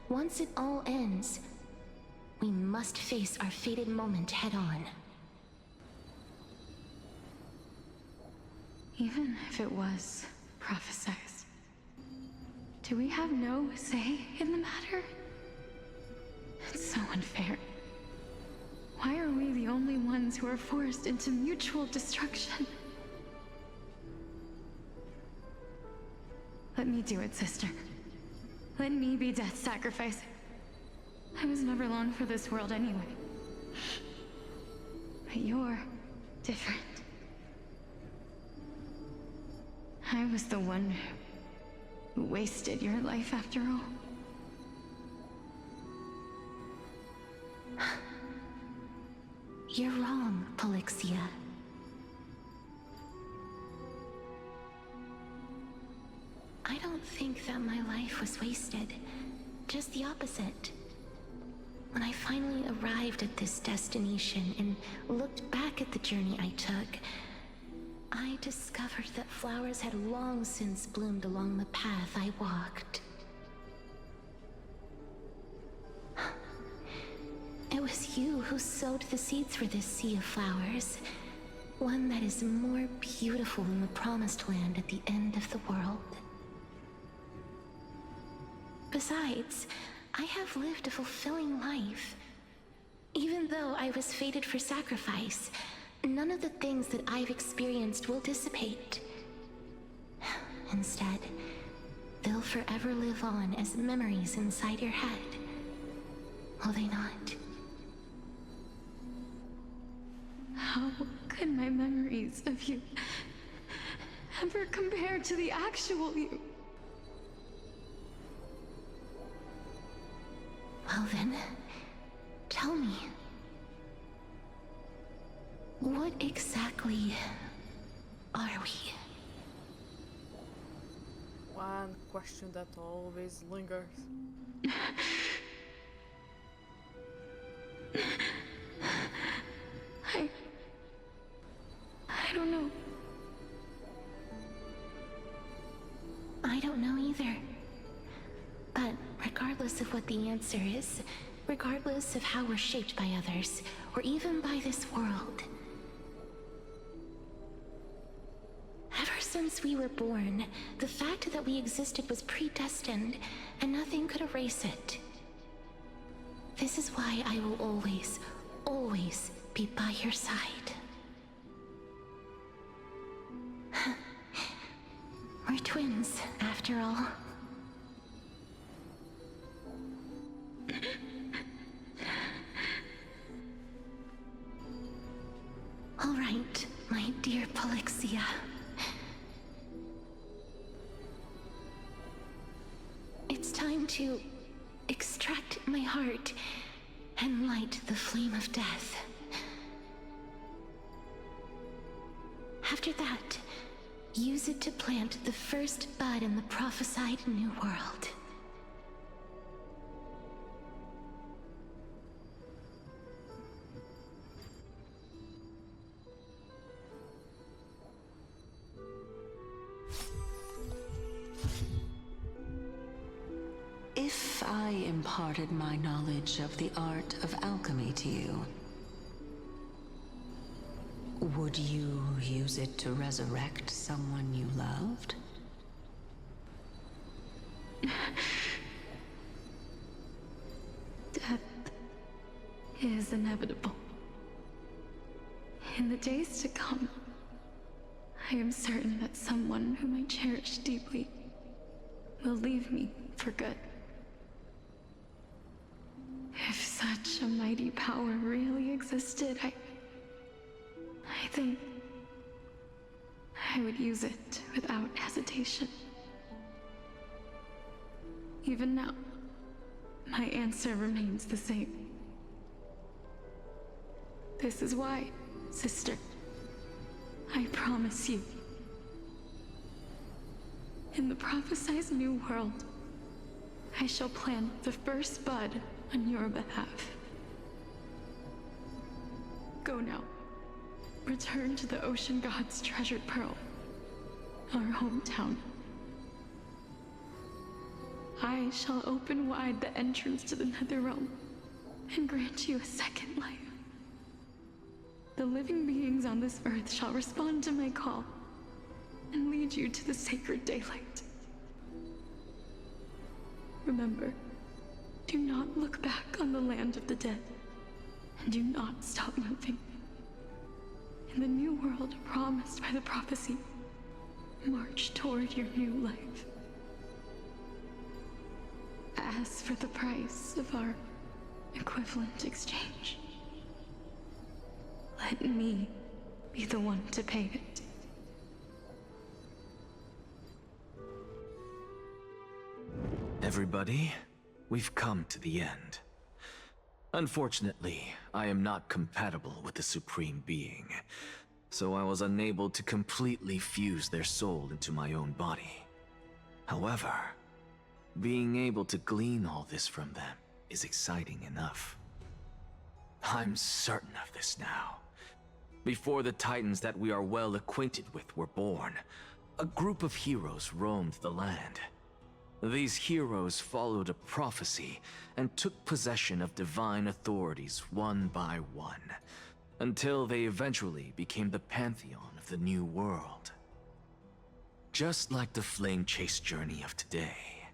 S2: once it all ends, we must face our fated moment head-on.
S17: Even if it was prophesized, do we have no say in the matter? It's so unfair. Why are we the only ones who are forced into mutual destruction? Let me do it, sister. Let me be death's sacrifice. I was never long for this world anyway. But you're different. I was the one who wasted your life after all.
S2: You're wrong, Polixia. I don't think that my life was wasted. Just the opposite. When I finally arrived at this destination and looked back at the journey I took, I discovered that flowers had long since bloomed along the path I walked. It was you who sowed the seeds for this sea of flowers, one that is more beautiful than the promised land at the end of the world. Besides, I have lived a fulfilling life. Even though I was fated for sacrifice, none of the things that I've experienced will dissipate. Instead, they'll forever live on as memories inside your head. Will they not?
S17: How could my memories of you ever compare to the actual you?
S2: Well then, tell me. What exactly are we?
S1: One question that always lingers.
S17: I don't know.
S2: I don't know either. But regardless of what the answer is, regardless of how we're shaped by others, or even by this world, ever since we were born, the fact that we existed was predestined, and nothing could erase it. This is why I will always, always be by your side.
S15: We're twins, after all. All right, my dear Polixia. It's time to extract my heart and light the flame of death. After that, use it to plant the first bud in the prophesied new world.
S10: If I imparted my knowledge of the art of alchemy to you, would you use it to resurrect someone you loved?
S17: Death is inevitable. In the days to come, I am certain that someone whom I cherish deeply will leave me for good. If such a mighty power really existed, I think I would use it without hesitation. Even now, my answer remains the same. This is why, sister, I promise you, in the prophesied new world, I shall plant the first bud on your behalf. Go now. Return to the Ocean God's treasured pearl, our hometown. I shall open wide the entrance to the Netherrealm and grant you a second life. The living beings on this earth shall respond to my call and lead you to the sacred daylight. Remember, do not look back on the land of the dead, and do not stop moving. In the new world promised by the prophecy, march toward your new life. As for the price of our equivalent exchange, let me be the one to pay it.
S14: Everybody, we've come to the end. Unfortunately, I am not compatible with the Supreme Being, so I was unable to completely fuse their soul into my own body. However, being able to glean all this from them is exciting enough. I'm certain of this now. Before the Titans that we are well acquainted with were born, a group of heroes roamed the land. These heroes followed a prophecy and took possession of divine authorities one by one, until they eventually became the pantheon of the new world. Just like the flame chase journey of today,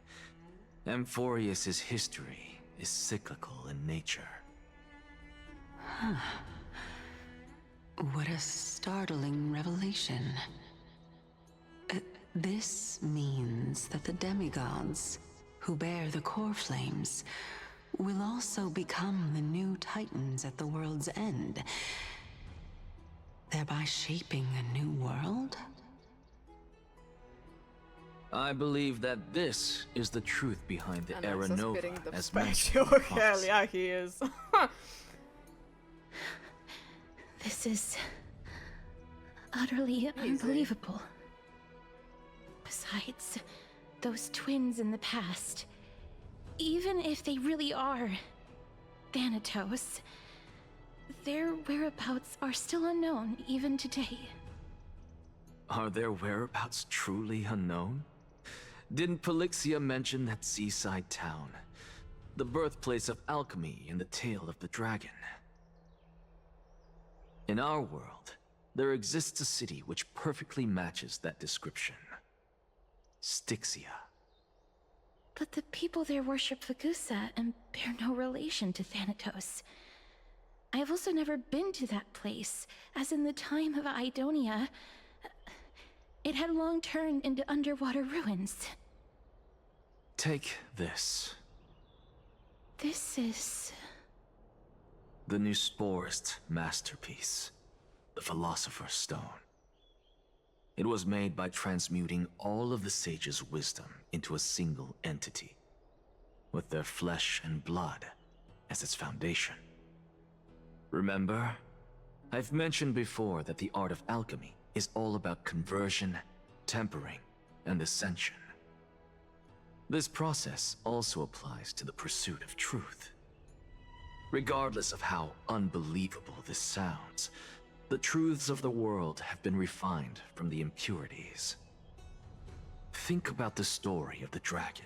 S14: Amphoreus' history is cyclical in nature.
S10: What a startling revelation. This means that the demigods, who bear the core flames, will also become the new Titans at the world's end, thereby shaping a new world?
S14: I believe that this is the truth behind the Era
S1: Anaxa's
S14: Nova,
S1: spitting the
S14: as mentioned
S1: spectral.
S14: in the
S1: Hell
S14: prophecy.
S1: yeah, he is.
S15: This is utterly unbelievable. Besides, those twins in the past, even if they really are Thanatos, their whereabouts are still unknown even today.
S14: Are their whereabouts truly unknown? Didn't Polixia mention that seaside town? The birthplace of alchemy in the tale of the dragon. In our world, there exists a city which perfectly matches that description. Styxia.
S15: But the people there worship Vagusa and bear no relation to Thanatos. I have also never been to that place, as in the time of Idonia. It had long turned into underwater ruins.
S14: Take this.
S15: This is...
S14: The new Sporist masterpiece, the Philosopher's Stone. It was made by transmuting all of the sages' wisdom into a single entity, with their flesh and blood as its foundation. Remember, I've mentioned before that the art of alchemy is all about conversion, tempering, and ascension. This process also applies to the pursuit of truth. Regardless of how unbelievable this sounds, the truths of the world have been refined from the impurities. Think about the story of the dragon.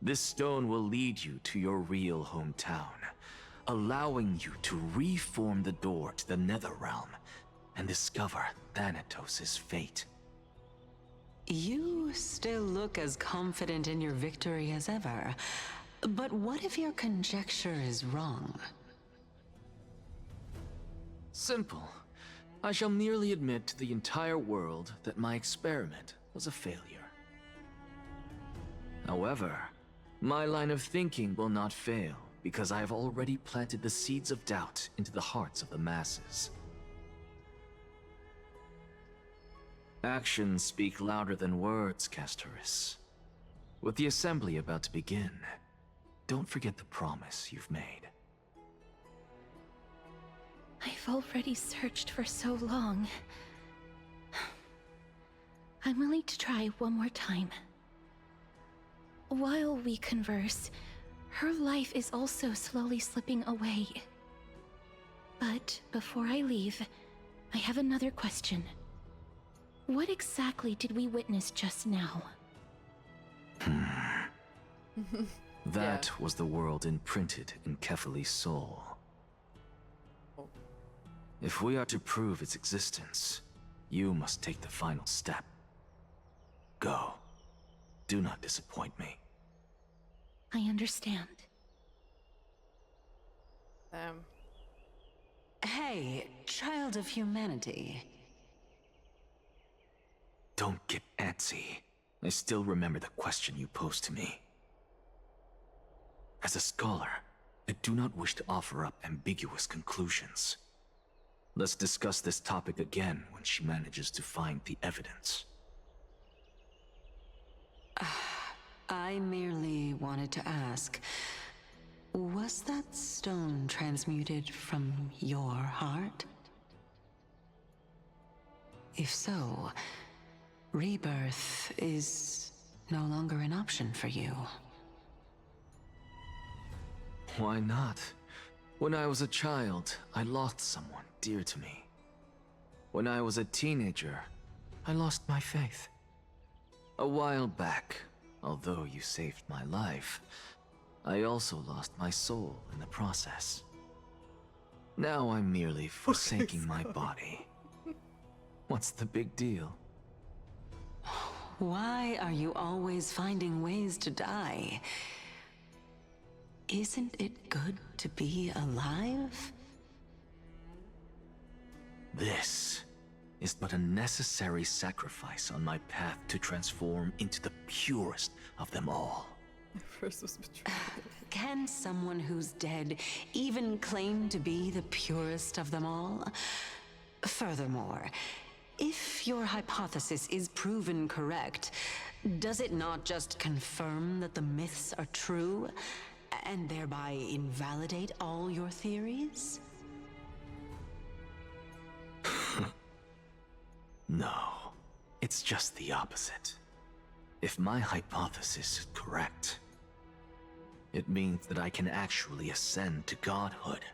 S14: This stone will lead you to your real hometown, allowing you to reform the door to the Netherrealm and discover Thanatos' fate.
S10: You still look as confident in your victory as ever. But what if your conjecture is wrong?
S14: Simple. I shall merely admit to the entire world that my experiment was a failure. However, my line of thinking will not fail because I have already planted the seeds of doubt into the hearts of the masses. Actions speak louder than words, Castorice. With the assembly about to begin, don't forget the promise you've made.
S15: I've already searched for so long. I'm willing to try one more time. While we converse, her life is also slowly slipping away. But before I leave, I have another question. What exactly did we witness just now?
S14: That was the world imprinted in Kefali's soul. If we are to prove its existence, you must take the final step. Go. Do not disappoint me.
S15: I understand.
S10: Hey, child of humanity.
S14: Don't get antsy. I still remember the question you posed to me. As a scholar, I do not wish to offer up ambiguous conclusions. Let's discuss this topic again when she manages to find the evidence.
S10: I merely wanted to ask, was that stone transmuted from your heart? If so, rebirth is no longer an option for you.
S14: Why not? When I was a child, I lost someone dear to me. When I was a teenager, I lost my faith. A while back, although you saved my life, I also lost my soul in the process. Now I'm merely forsaking my body. What's the big deal?
S10: Why are you always finding ways to die? Isn't it good to be alive?
S14: This is but a necessary sacrifice on my path to transform into the purest of them all.
S10: Can someone who's dead even claim to be the purest of them all? Furthermore, if your hypothesis is proven correct, does it not just confirm that the myths are true, and thereby invalidate all your theories?
S14: No, it's just the opposite. If my hypothesis is correct, it means that I can actually ascend to godhood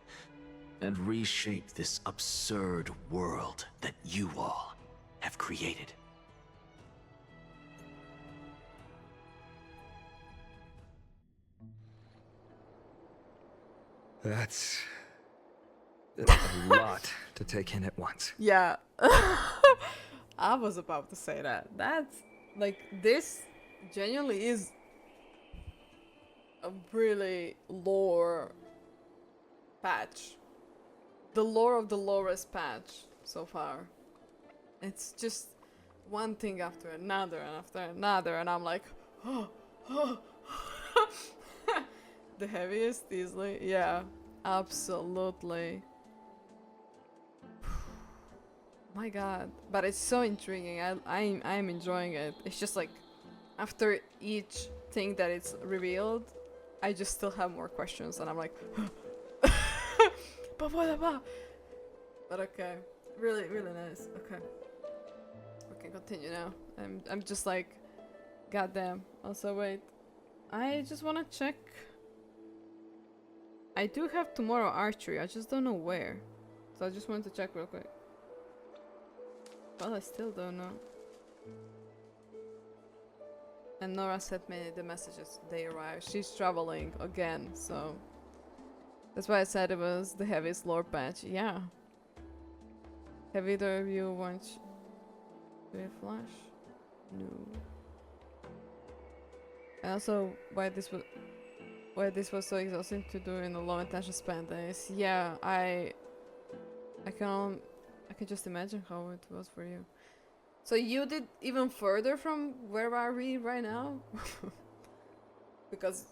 S14: and reshape this absurd world that you all have created.
S4: That's a lot to take in at once.
S1: Yeah. I was about to say that. That's like, this genuinely is a really lore patch. The lore of the lorest patch so far. It's just one thing after another and after another, and I'm like, the heaviest easily, yeah, absolutely. My god, but it's so intriguing. I'm enjoying it. It's just like after each thing that it's revealed, I just still have more questions, and I'm like, but what about? But okay, really nice. Okay, we can continue now. I'm just like, goddamn. Also, wait, I just wanna check. I do have tomorrow archery. I just don't know where, so I just wanted to check real quick. Well, I still don't know. And Nora sent me the messages. They arrived. She's traveling again, so that's why I said it was the heaviest lore patch. Yeah. Have either of you watched Flash? No. And also, why this was so exhausting to do in the low attention span days. Yeah, I can just imagine how it was for you. So you did even further from where are we right now? Because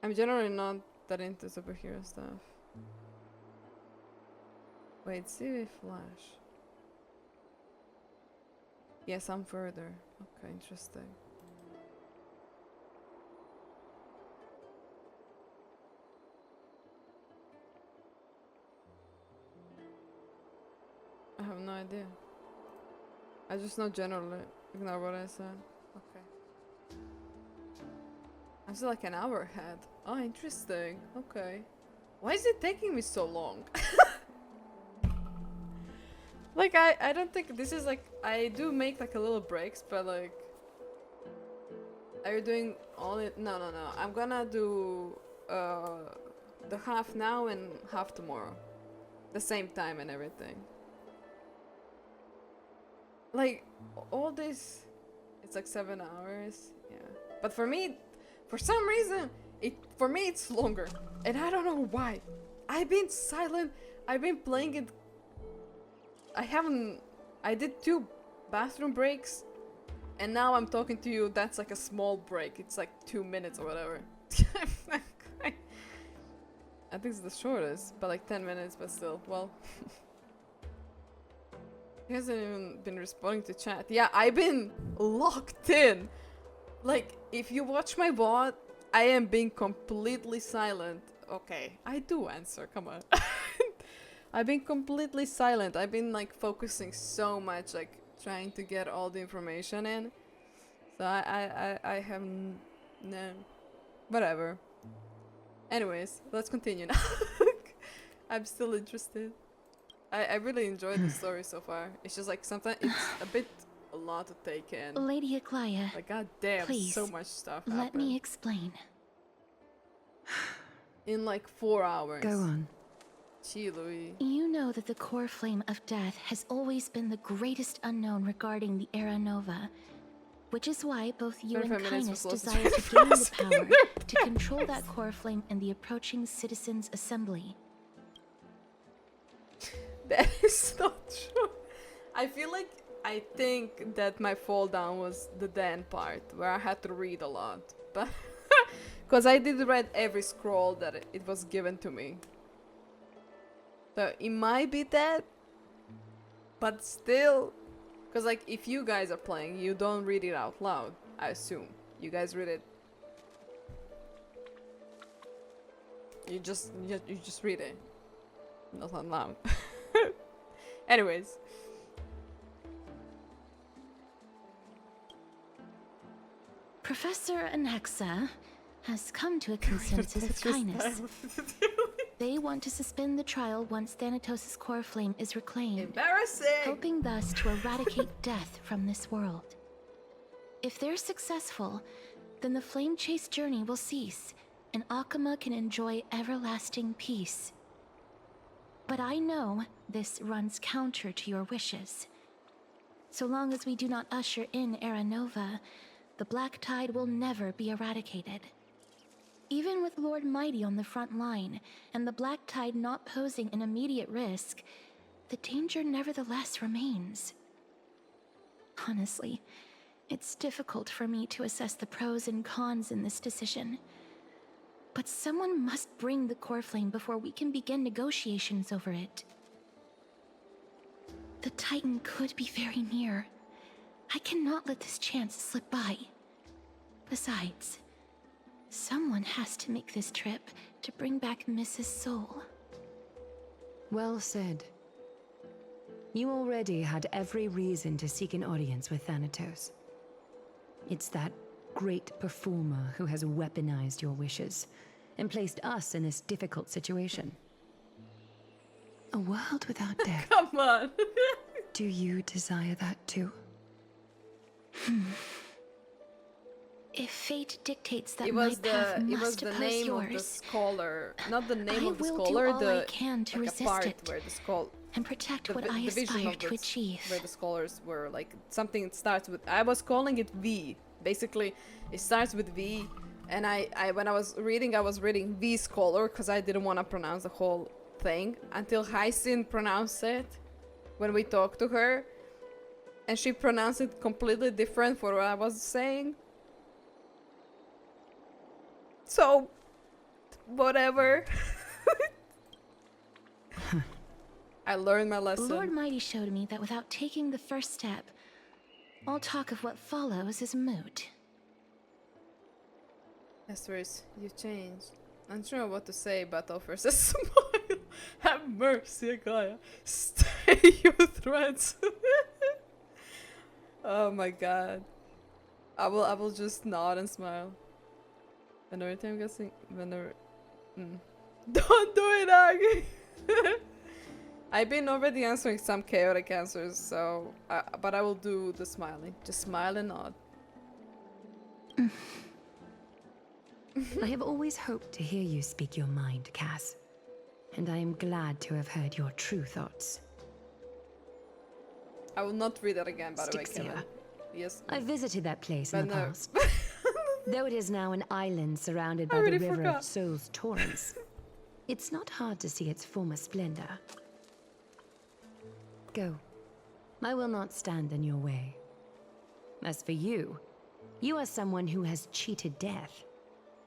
S1: I'm generally not that into superhero stuff. Wait, CV Flash. Yes, I'm further. Okay, interesting. I have no idea. I just know generally. Ignore what I said. Okay. I'm still like an hour ahead. Oh, interesting. Okay. Why is it taking me so long? Like, I don't think this is like... I do make like a little breaks, but like... Are you doing all it? No. I'm gonna do the half now and half tomorrow. The same time and everything. Like, all this, it's like 7 hours, yeah. But for me, for some reason, for me it's longer. And I don't know why. I've been silent, I've been playing it. I did 2 bathroom breaks, and now I'm talking to you, that's like a small break. It's like 2 minutes or whatever. I think it's the shortest, but like 10 minutes, but still, well. He hasn't even been responding to chat. Yeah, I've been locked in. Like, if you watch my VOD, I am being completely silent. Okay, I do answer, come on. I've been completely silent. I've been like focusing so much, like trying to get all the information in. So I have no, whatever. Anyways, let's continue now. I'm still interested. I really enjoyed the story so far. It's just like sometimes it's a lot to take in.
S15: Lady Aglaea,
S1: like goddamn,
S15: please,
S1: so much stuff
S15: let
S1: happened.
S15: me explain.
S1: In like 4 hours.
S2: Go on.
S1: Gee, Louis.
S15: You know that the core flame of death has always been the greatest unknown regarding the Era Nova, which is why both you and Kindness desire to gain the power to control that core flame in the approaching Citizens' Assembly.
S1: That is not true. I think that my fall down was the Dan part, where I had to read a lot. But because I did read every scroll that it was given to me. So it might be that, but still, because like if you guys are playing, you don't read it out loud, I assume. You guys read it. You just read it. Not out loud. Anyways.
S15: Professor Anaxa has come to a consensus of kindness. They want to suspend the trial once Thanatos' core flame is reclaimed.
S1: Embarrassing!
S15: Hoping thus to eradicate death from this world. If they're successful, then the flame chase journey will cease, and Akama can enjoy everlasting peace. But I know this runs counter to your wishes. So long as we do not usher in Era Nova, the Black Tide will never be eradicated. Even with Lord Mydei on the front line, and the Black Tide not posing an immediate risk, the danger nevertheless remains. Honestly, it's difficult for me to assess the pros and cons in this decision. But someone must bring the core flame before we can begin negotiations over it. The Titan could be very near. I cannot let this chance slip by. Besides, someone has to make this trip to bring back Mrs. Soul.
S2: Well said. You already had every reason to seek an audience with Thanatos. It's that great performer who has weaponized your wishes and placed us in this difficult situation. A world without death.
S1: Come on.
S2: Do you desire that too?
S15: If fate dictates that
S1: It was
S15: my path
S1: the
S15: must oppose
S1: name
S15: yours,
S1: of the scholar, not the name
S15: I
S1: of the
S15: will do
S1: scholar.
S15: all
S1: the
S15: I can to
S1: like
S15: resist
S1: a part
S15: it
S1: where the skull
S15: and protect
S1: the,
S15: what I
S1: the vision
S15: aspire
S1: of
S15: to
S1: the,
S15: achieve.
S1: where the scholars were like something that starts with. I was calling it V. Basically, it starts with V, and I when I was reading V scholar because I didn't want to pronounce the whole thing until Hyacin pronounced it when we talked to her, and she pronounced it completely different for what I was saying. So, whatever. I learned my lesson.
S15: Lord Mydei showed me that without taking the first step, all talk of what follows is moot.
S1: Castorice, you changed. Unsure what to say, but offers a smile. Have mercy, Aglaea. Stay your threats. Oh my god. I will just nod and smile. Whenever I'm guessing, whenever. Don't do it, Aggie. I've been already answering some chaotic answers, so but I will do the smiling. Just smile and nod.
S2: I have always hoped to hear you speak your mind, Cass. And I am glad to have heard your true thoughts.
S1: I will not read that again, by the way,
S2: Styxia.
S1: Kevin. Yes.
S2: I visited that place in the
S1: no.
S2: past. Though it is now an island surrounded by the
S1: already
S2: river
S1: forgot.
S2: of Soul's torrents, it's not hard to see its former splendor. Go. I will not stand in your way. As for you, you are someone who has cheated death.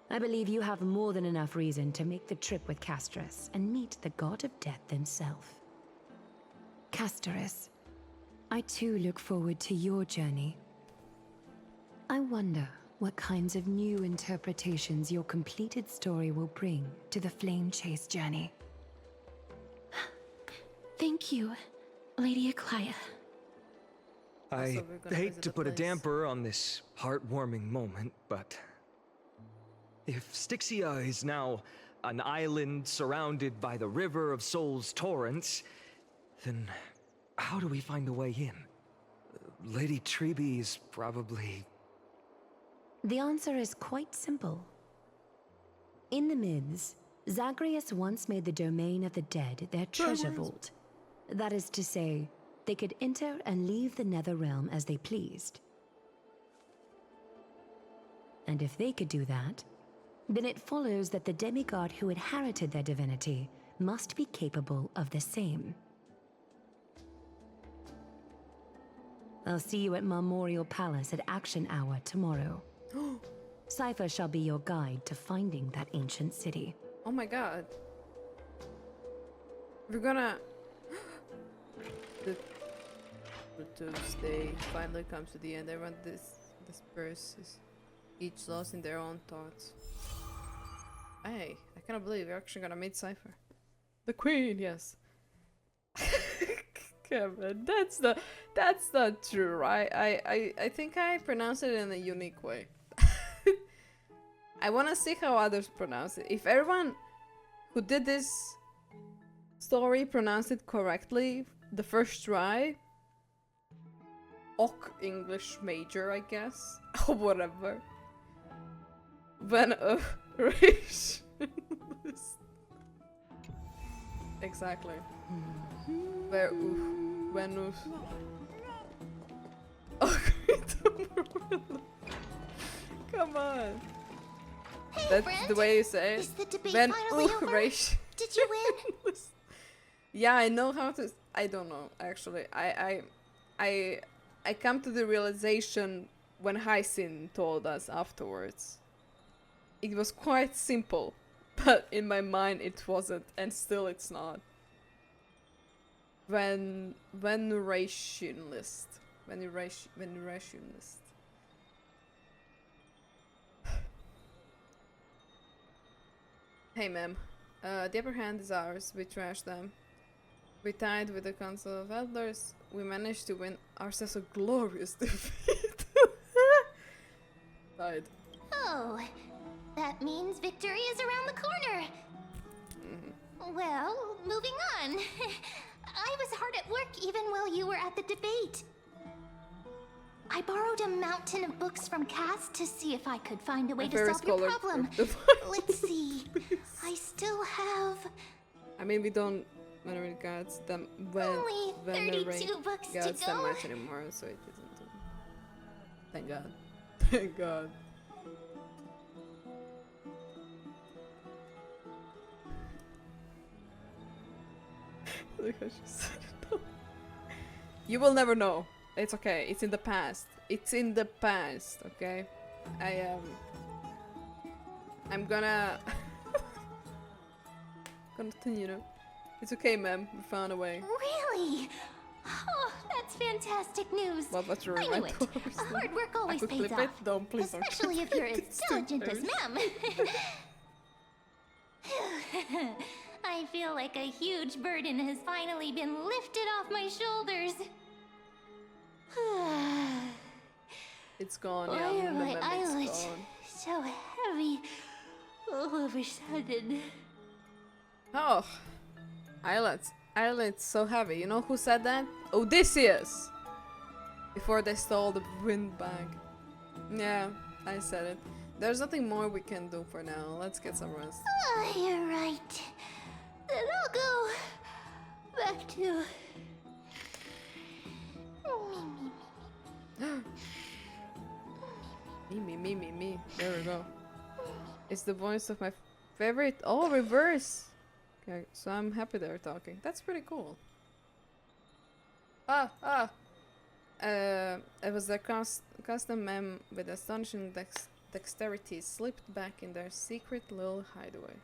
S2: I believe you have more than enough reason to make the trip with Castorice and meet the god of death himself. Castorice, I too look forward to your journey. I wonder what kinds of new interpretations your completed story will bring to the Flame Chase journey.
S15: Thank you, Lady Aglaea.
S4: I
S1: gonna
S4: hate
S1: visit
S4: to
S1: the
S4: put a
S1: place.
S4: damper on this heartwarming moment, but if Styxia is now an island surrounded by the river of Soul's torrents, then how do we find a way in? Lady Trebe is probably...
S2: The answer is quite simple. In the myths, Zagreus once made the domain of the dead their treasure vault. That is to say, they could enter and leave the nether realm as they pleased. And if they could do that, then it follows that the demigod who inherited their divinity must be capable of the same. I'll see you at Memorial Palace at Action Hour tomorrow. Cypher shall be your guide to finding that ancient city.
S1: Oh my god. We're gonna... the Tuesday finally comes to the end. Everyone disperses, each lost in their own thoughts. Hey, I cannot believe we're actually gonna meet Cypher. The queen, yes. Kevin, that's not true, right? I think I pronounced it in a unique way. I wanna see how others pronounce it. If everyone who did this story pronounced it correctly the first try, English major, I guess, or whatever. When exactly. Where when come on.
S21: Hey,
S1: That's
S21: friend.
S1: the way you say it.
S21: Is the debate
S1: When
S21: finally over? Did you win?
S1: Yeah, I know how to. I don't know actually. I come to the realization when Hyacin told us afterwards. It was quite simple, but in my mind it wasn't, and still it's not. Venerationalist. Venerationalist. Hey ma'am, the upper hand is ours. We trashed them. We tied with the Council of Elders. We managed to win ourselves a glorious defeat. Died.
S21: Oh, that means victory is around the corner. Well, moving on. I was hard at work even while you were at the debate. I borrowed a mountain of books from Cass to see if I could find a way to solve your problem. Let's see. I still have...
S1: I mean, we don't venerate gods them
S21: only 32 books to
S1: gods that
S21: go.
S1: much anymore, so it isn't. Thank God. Thank God. Look how she said it. You will never know. It's okay. It's in the past. It's in the past, okay? I'm gonna continue. It's okay, ma'am. We found a way.
S21: Really? Oh, that's fantastic news.
S1: Well, that's your
S21: I knew it. Hard work always
S1: could
S21: pays
S1: clip
S21: off.
S1: it. Don't, please don't
S21: Especially
S1: clip
S21: if you're
S1: it.
S21: as
S1: It's too
S21: diligent as
S1: embarrassing.
S21: Ma'am. I feel like a huge burden has finally been lifted off my shoulders.
S1: It's gone,
S21: Why
S1: yeah.
S21: are
S1: the
S21: my
S1: memory's
S21: eyelids
S1: gone.
S21: so heavy all of a sudden?
S1: Oh, eyelids. Eyelids so heavy. You know who said that? Odysseus! Before they stole the wind bag. Yeah, I said it. There's nothing more we can do for now. Let's get some rest.
S21: Oh, you're right. Then I'll go back to...
S1: Me. There we go. It's the voice of my favorite. Oh, reverse! Okay, so I'm happy they're talking. That's pretty cool. It was their custom mem with astonishing dexterity slipped back in their secret little hideaway.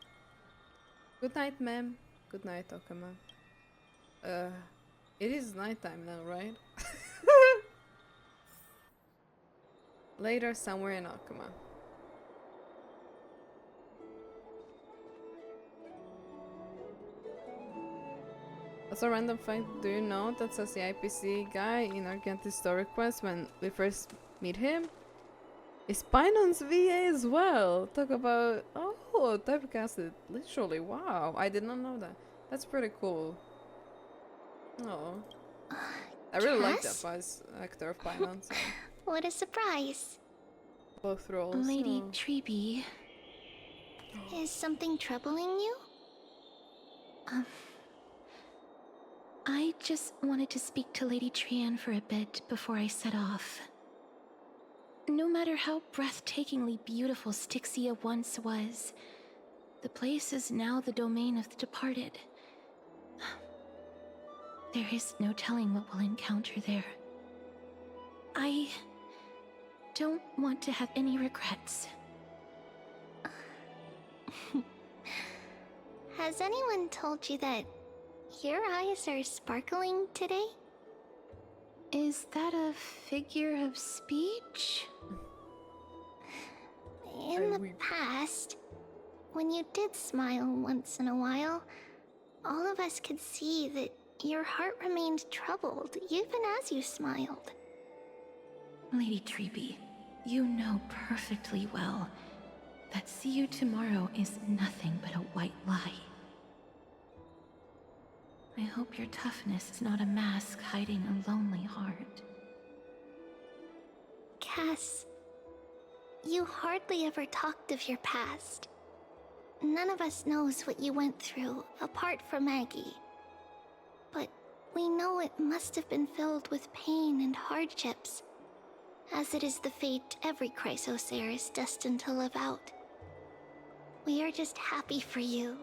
S1: Good night, ma'am. Good night, Okama. It is nighttime now, right? Later, somewhere in Okama. That's a random fact. Do you know that says the IPC guy in Argente's story quest when we first meet him? Is Phainon VA as well? Talk about... Oh, typecasted. Literally, wow. I did not know that. That's pretty cool. Oh. I really like that voice actor of Phainon. So.
S21: What a surprise.
S1: Both roles.
S15: Lady Treeby.
S21: Is something troubling you?
S15: I just wanted to speak to Lady Trian for a bit before I set off. No matter how breathtakingly beautiful Styxia once was, the place is now the domain of the departed. There is no telling what we'll encounter there. I don't want to have any regrets.
S21: Has anyone told you that your eyes are sparkling today?
S15: Is that a figure of speech?
S21: In the past, when you did smile once in a while, all of us could see that your heart remained troubled even as you smiled.
S15: Lady Treeby, you know perfectly well that see you tomorrow is nothing but a white lie. I hope your toughness is not a mask hiding a lonely heart.
S21: Cass, you hardly ever talked of your past. None of us knows what you went through, apart from Maggie. But we know it must have been filled with pain and hardships, as it is the fate every Chrysos heir is destined to live out. We are just happy for you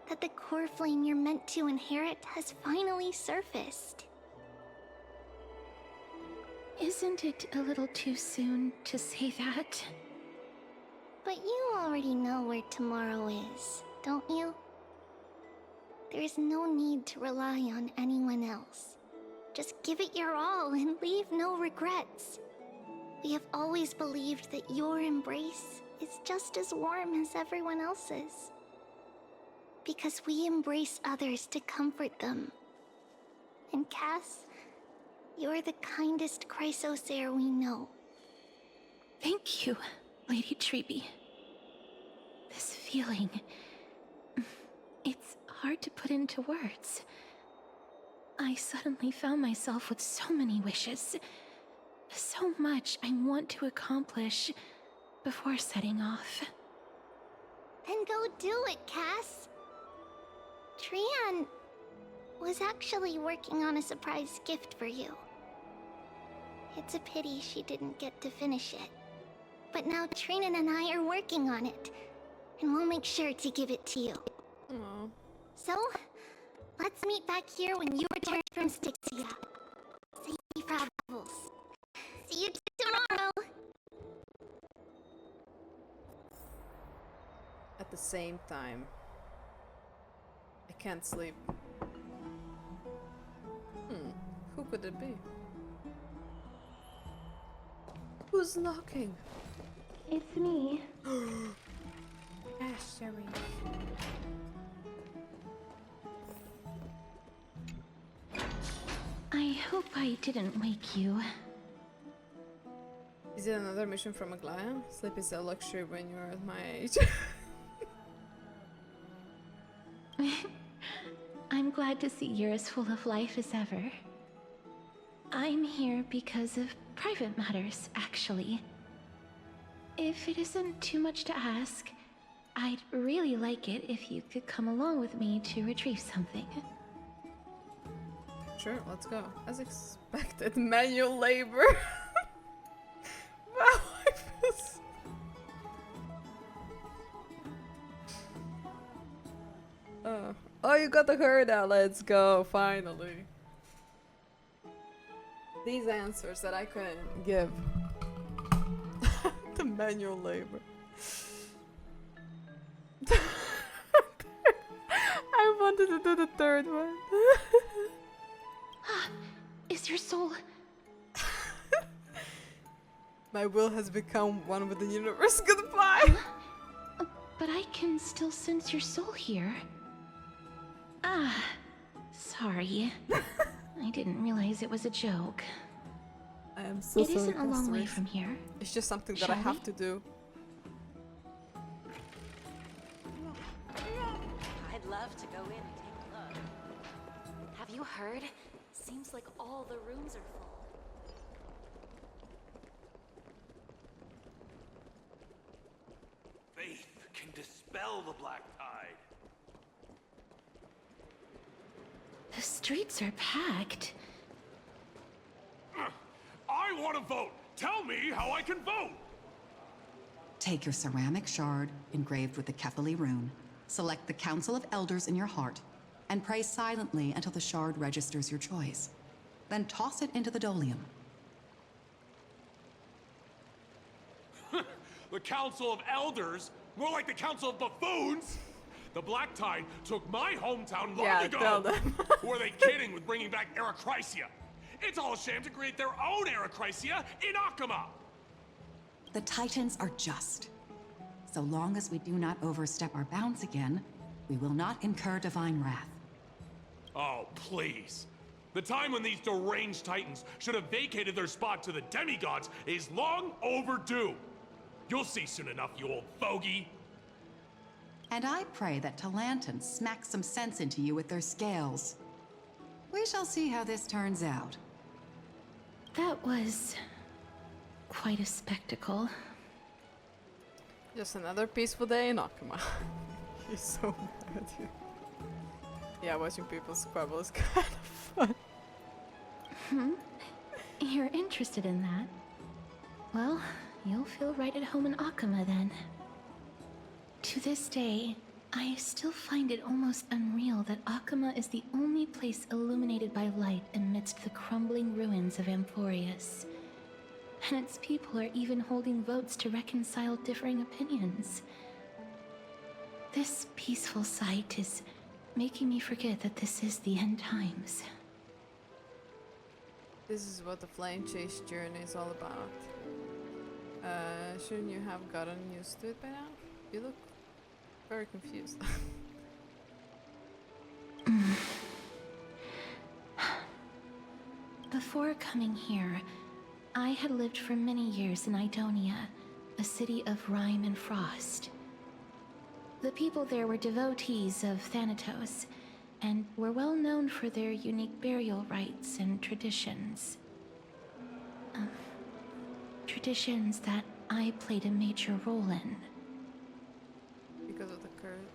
S21: that the core flame you're meant to inherit has finally surfaced.
S15: Isn't it a little too soon to say that?
S21: But you already know where tomorrow is, don't you? There's no need to rely on anyone else. Just give it your all and leave no regrets. We have always believed that your embrace is just as warm as everyone else's. Because we embrace others to comfort them. And Cass, you're the kindest Chrysos heir we know.
S15: Thank you, Lady Treby. This feeling... it's hard to put into words. I suddenly found myself with so many wishes. So much I want to accomplish before setting off.
S21: Then go do it, Cass. Trian was actually working on a surprise gift for you. It's a pity she didn't get to finish it. But now Trinan and I are working on it, and we'll make sure to give it to you.
S1: Aww.
S21: So, let's meet back here when you return from Styxia. Safe travels. See you tomorrow!
S1: At the same time. I can't sleep. Who could it be? Who's knocking?
S15: It's me.
S1: Castorice.
S15: I hope I didn't wake you.
S1: Is it another mission from Aglaea? Sleep is a luxury when you're at my age.
S15: I'm glad to see you're as full of life as ever. I'm here because of private matters, actually. If it isn't too much to ask, I'd really like it if you could come along with me to retrieve something.
S1: Sure, let's go. As expected, manual labor. My wife is... Oh, you got the herd now. Let's go, finally. These answers that I couldn't give. The manual labor. I wanted to do the third one.
S15: Is your soul...
S1: My will has become one with the universe. Goodbye!
S15: But I can still sense your soul here. Ah, sorry. I didn't realize it was a joke.
S1: I am so sorry.
S15: It isn't a long way from here.
S1: It's just something that I have to do.
S6: I'd love to go in and take a look. Have you heard? Seems like all the rooms are full.
S12: Faith can dispel the black tide.
S15: The streets are packed.
S12: I want to vote! Tell me how I can vote!
S18: Take your ceramic shard, engraved with the Kephili rune, select the Council of Elders in your heart, and pray silently until the shard registers your choice. Then toss it into the Dolium.
S12: The Council of Elders? More like the Council of Buffoons! The Black Tide took my hometown long ago!
S1: Tell them.
S12: Were they kidding with bringing back Erechrysia? It's all a sham to create their own Erechrysia in Akama!
S18: The Titans are just. So long as we do not overstep our bounds again, we will not incur divine wrath.
S12: Oh, please. The time when these deranged Titans should have vacated their spot to the demigods is long overdue. You'll see soon enough, you old fogey.
S18: And I pray that Talanton smacks some sense into you with their scales. We shall see how this turns out.
S15: That was... quite a spectacle.
S1: Just another peaceful day in Akama. He's so mad at you. Yeah, watching people squabble is kind of fun.
S15: You're interested in that? Well, you'll feel right at home in Akama then. To this day, I still find it almost unreal that Akama is the only place illuminated by light amidst the crumbling ruins of Amphoreus. And its people are even holding votes to reconcile differing opinions. This peaceful sight is making me forget that this is the end times.
S1: This is what the flame chase journey is all about. Shouldn't you have gotten used to it by now? You look very confused.
S15: Before coming here, I had lived for many years in Idonia, a city of rime and frost. The people there were devotees of Thanatos, and were well known for their unique burial rites and traditions. Traditions that I played a major role in.
S1: Because of the curse.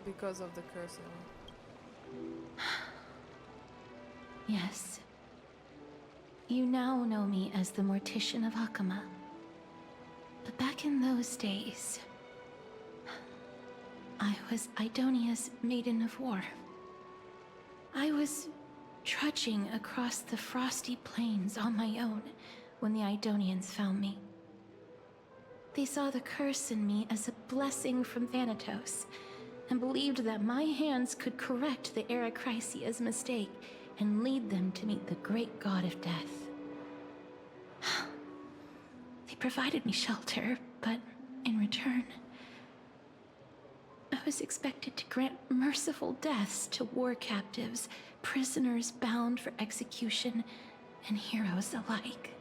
S1: Because of the curse.
S15: Yes. You now know me as the Mortician of Akama. But back in those days, I was Idonia's Maiden of War. I was trudging across the frosty plains on my own when the Idonians found me. They saw the curse in me as a blessing from Thanatos, and believed that my hands could correct the Arachrysia's mistake and lead them to meet the great god of death. They provided me shelter, but in return, I was expected to grant merciful deaths to war captives, prisoners bound for execution, and heroes alike.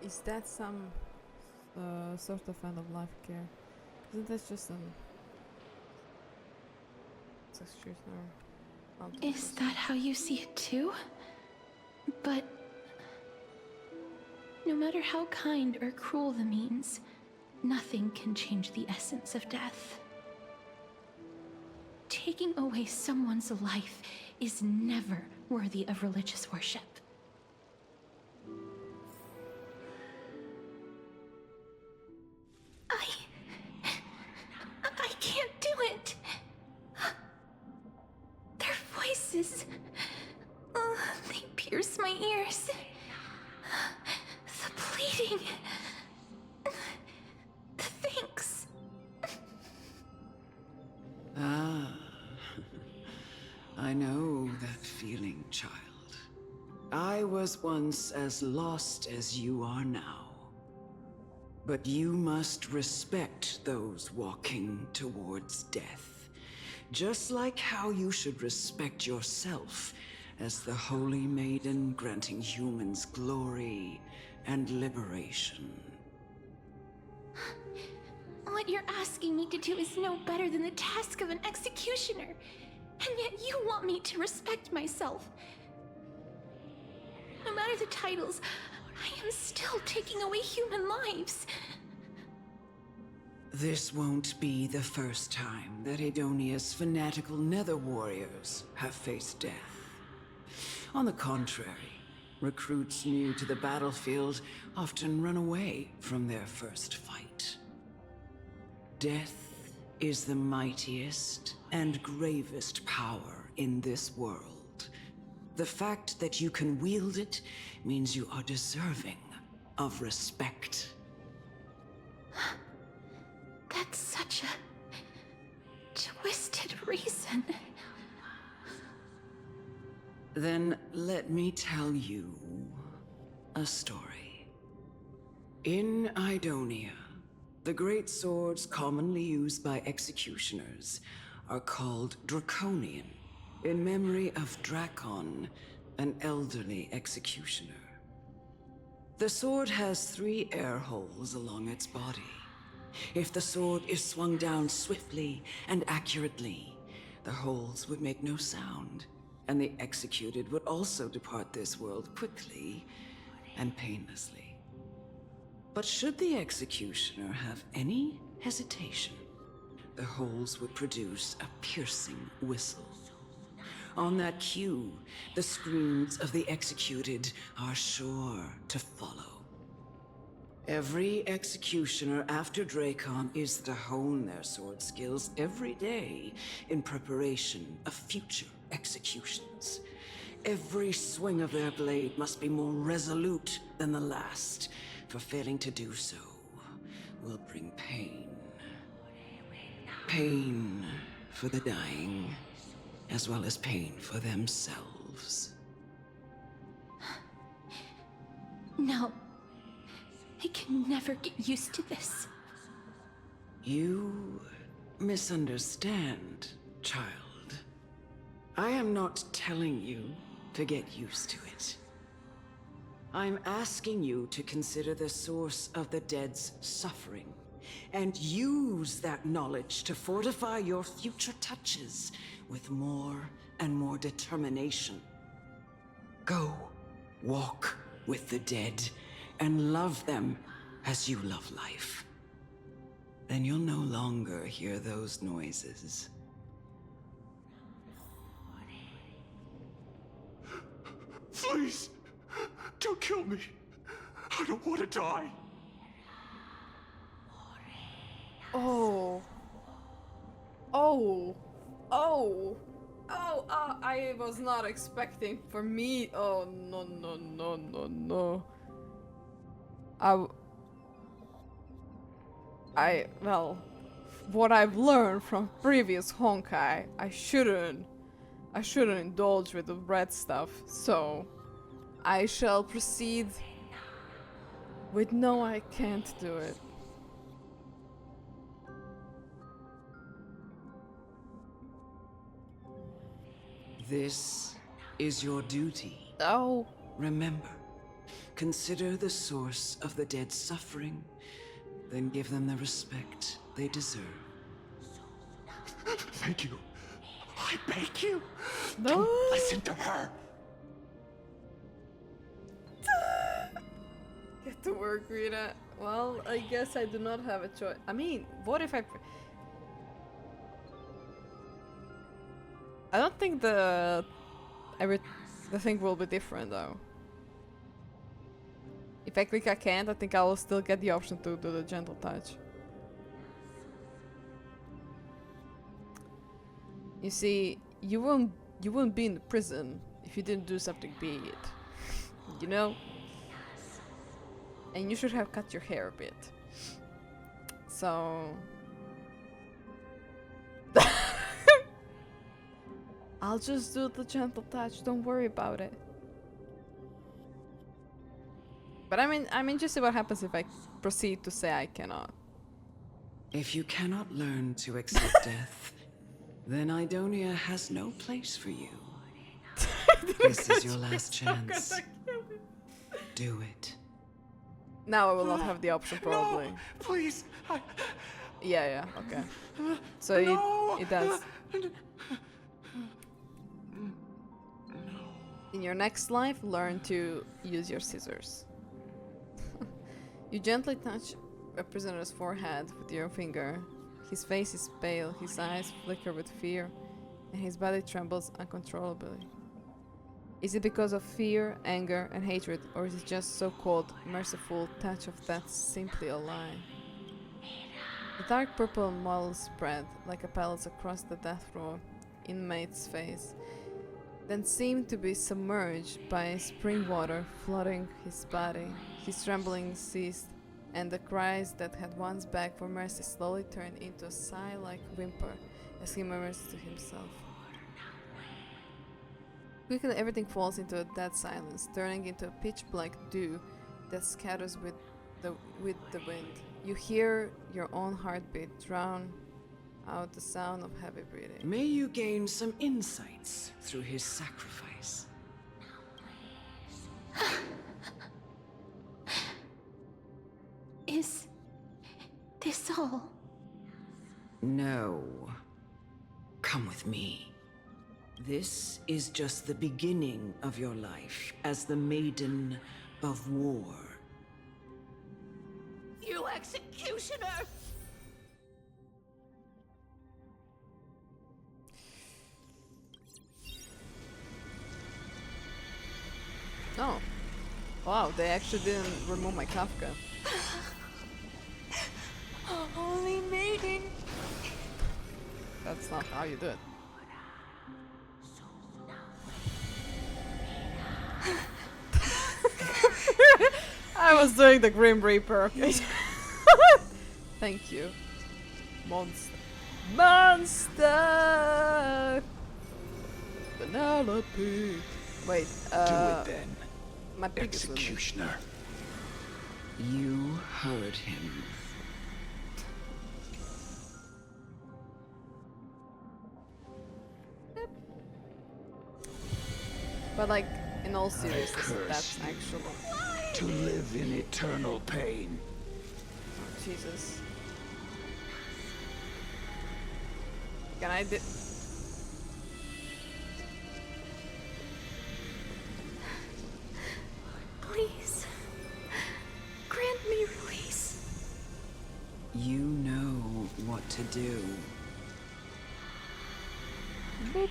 S1: Is that some sort of end of life care? Isn't that just an executioner?
S15: Is that how you see it too? But no matter how kind or cruel the means, nothing can change the essence of death. Taking away someone's life is never worthy of religious worship. I can't do it. Their voices, they pierce my ears. The pleading, the thanks.
S3: Ah, I know that feeling, child. I was once as lost as you are now. But you must respect those walking towards death, just like how you should respect yourself as the Holy Maiden granting humans glory and liberation.
S15: What you're asking me to do is no better than the task of an executioner, and yet you want me to respect myself. No matter the titles, I am still taking away human lives.
S3: This won't be the first time that Idonia's fanatical nether warriors have faced death. On the contrary, recruits new to the battlefield often run away from their first fight. Death is the mightiest and gravest power in this world. The fact that you can wield it means you are deserving of respect.
S15: That's such a twisted reason.
S3: Then let me tell you a story. In Idonia, the great swords commonly used by executioners are called Draconian, in memory of Drakon, an elderly executioner. The sword has 3 air holes along its body. If the sword is swung down swiftly and accurately, the holes would make no sound, and the executed would also depart this world quickly and painlessly. But should the executioner have any hesitation, the holes would produce a piercing whistle. On that cue, the screams of the executed are sure to follow. Every executioner after Dracon is to hone their sword skills every day in preparation of future executions. Every swing of their blade must be more resolute than the last, for failing to do so will bring pain. Pain for the dying, as well as pain for themselves.
S15: No. I can never get used to this.
S3: You misunderstand, child. I am not telling you to get used to it. I'm asking you to consider the source of the dead's suffering, and use that knowledge to fortify your future touches with more and more determination. Go, walk with the dead, and love them as you love life. Then you'll no longer hear those noises.
S11: Please, don't kill me. I don't want to die.
S1: Oh. Oh. Oh. Oh, I was not expecting for me. Oh, no, no, no, no, no. Well, what I've learned from previous Honkai, I shouldn't indulge with the red stuff, so I shall proceed with no, I can't do it.
S3: This is your duty.
S1: Oh.
S3: Remember, consider the source of the dead's suffering, then give them the respect they deserve.
S11: Thank you. I beg you.
S1: No.
S11: Don't listen to her.
S1: Get to work, Rita. Well, I guess I do not have a choice. I mean, what if I don't think the thing will be different though. If I click I can't, I think I will still get the option to do the gentle touch. You see, you won't be in the prison if you didn't do something big, you know? And you should have cut your hair a bit. So I'll just do the gentle touch, don't worry about it. But I mean just see what happens if I proceed to say I cannot.
S3: If you cannot learn to accept death, then Idonia has no place for you. This is your last chance. Do it.
S1: Now I will not have the option, probably.
S11: No, please.
S1: Yeah, okay. So
S11: No.
S1: it does. In your next life, learn to use your scissors. You gently touch a prisoner's forehead with your finger. His face is pale, his eyes flicker with fear, and his body trembles uncontrollably. Is it because of fear, anger, and hatred, or is it just so-called merciful touch of death simply a lie? The dark purple mold spread like a petals across the death row inmate's face, then seemed to be submerged by spring water flooding his body. His trembling ceased, and the cries that had once begged for mercy slowly turned into a sigh-like whimper as he murmurs to himself. Quickly everything falls into a dead silence, turning into a pitch-black dew that scatters with the wind. You hear your own heartbeat drown out the sound of heavy breathing.
S3: May you gain some insights through his sacrifice.
S15: Is this all?
S3: No. Come with me. This is just the beginning of your life as the Maiden of War.
S6: You executioner!
S1: Oh. Wow, they actually didn't remove my Kafka. That's not how you do it. I was doing the Grim Reaper, okay? Thank you. Monster. Monster! Penelope! Wait,
S11: Do it then,
S1: my pig is with me.
S11: executioner.
S3: You heard him.
S1: But like, in all seriousness,
S11: curse
S1: that's
S11: you.
S1: actually...
S11: To live in eternal pain.
S1: Jesus. Can I do...
S15: Please, grant me release.
S3: You know what to do.
S1: Boop.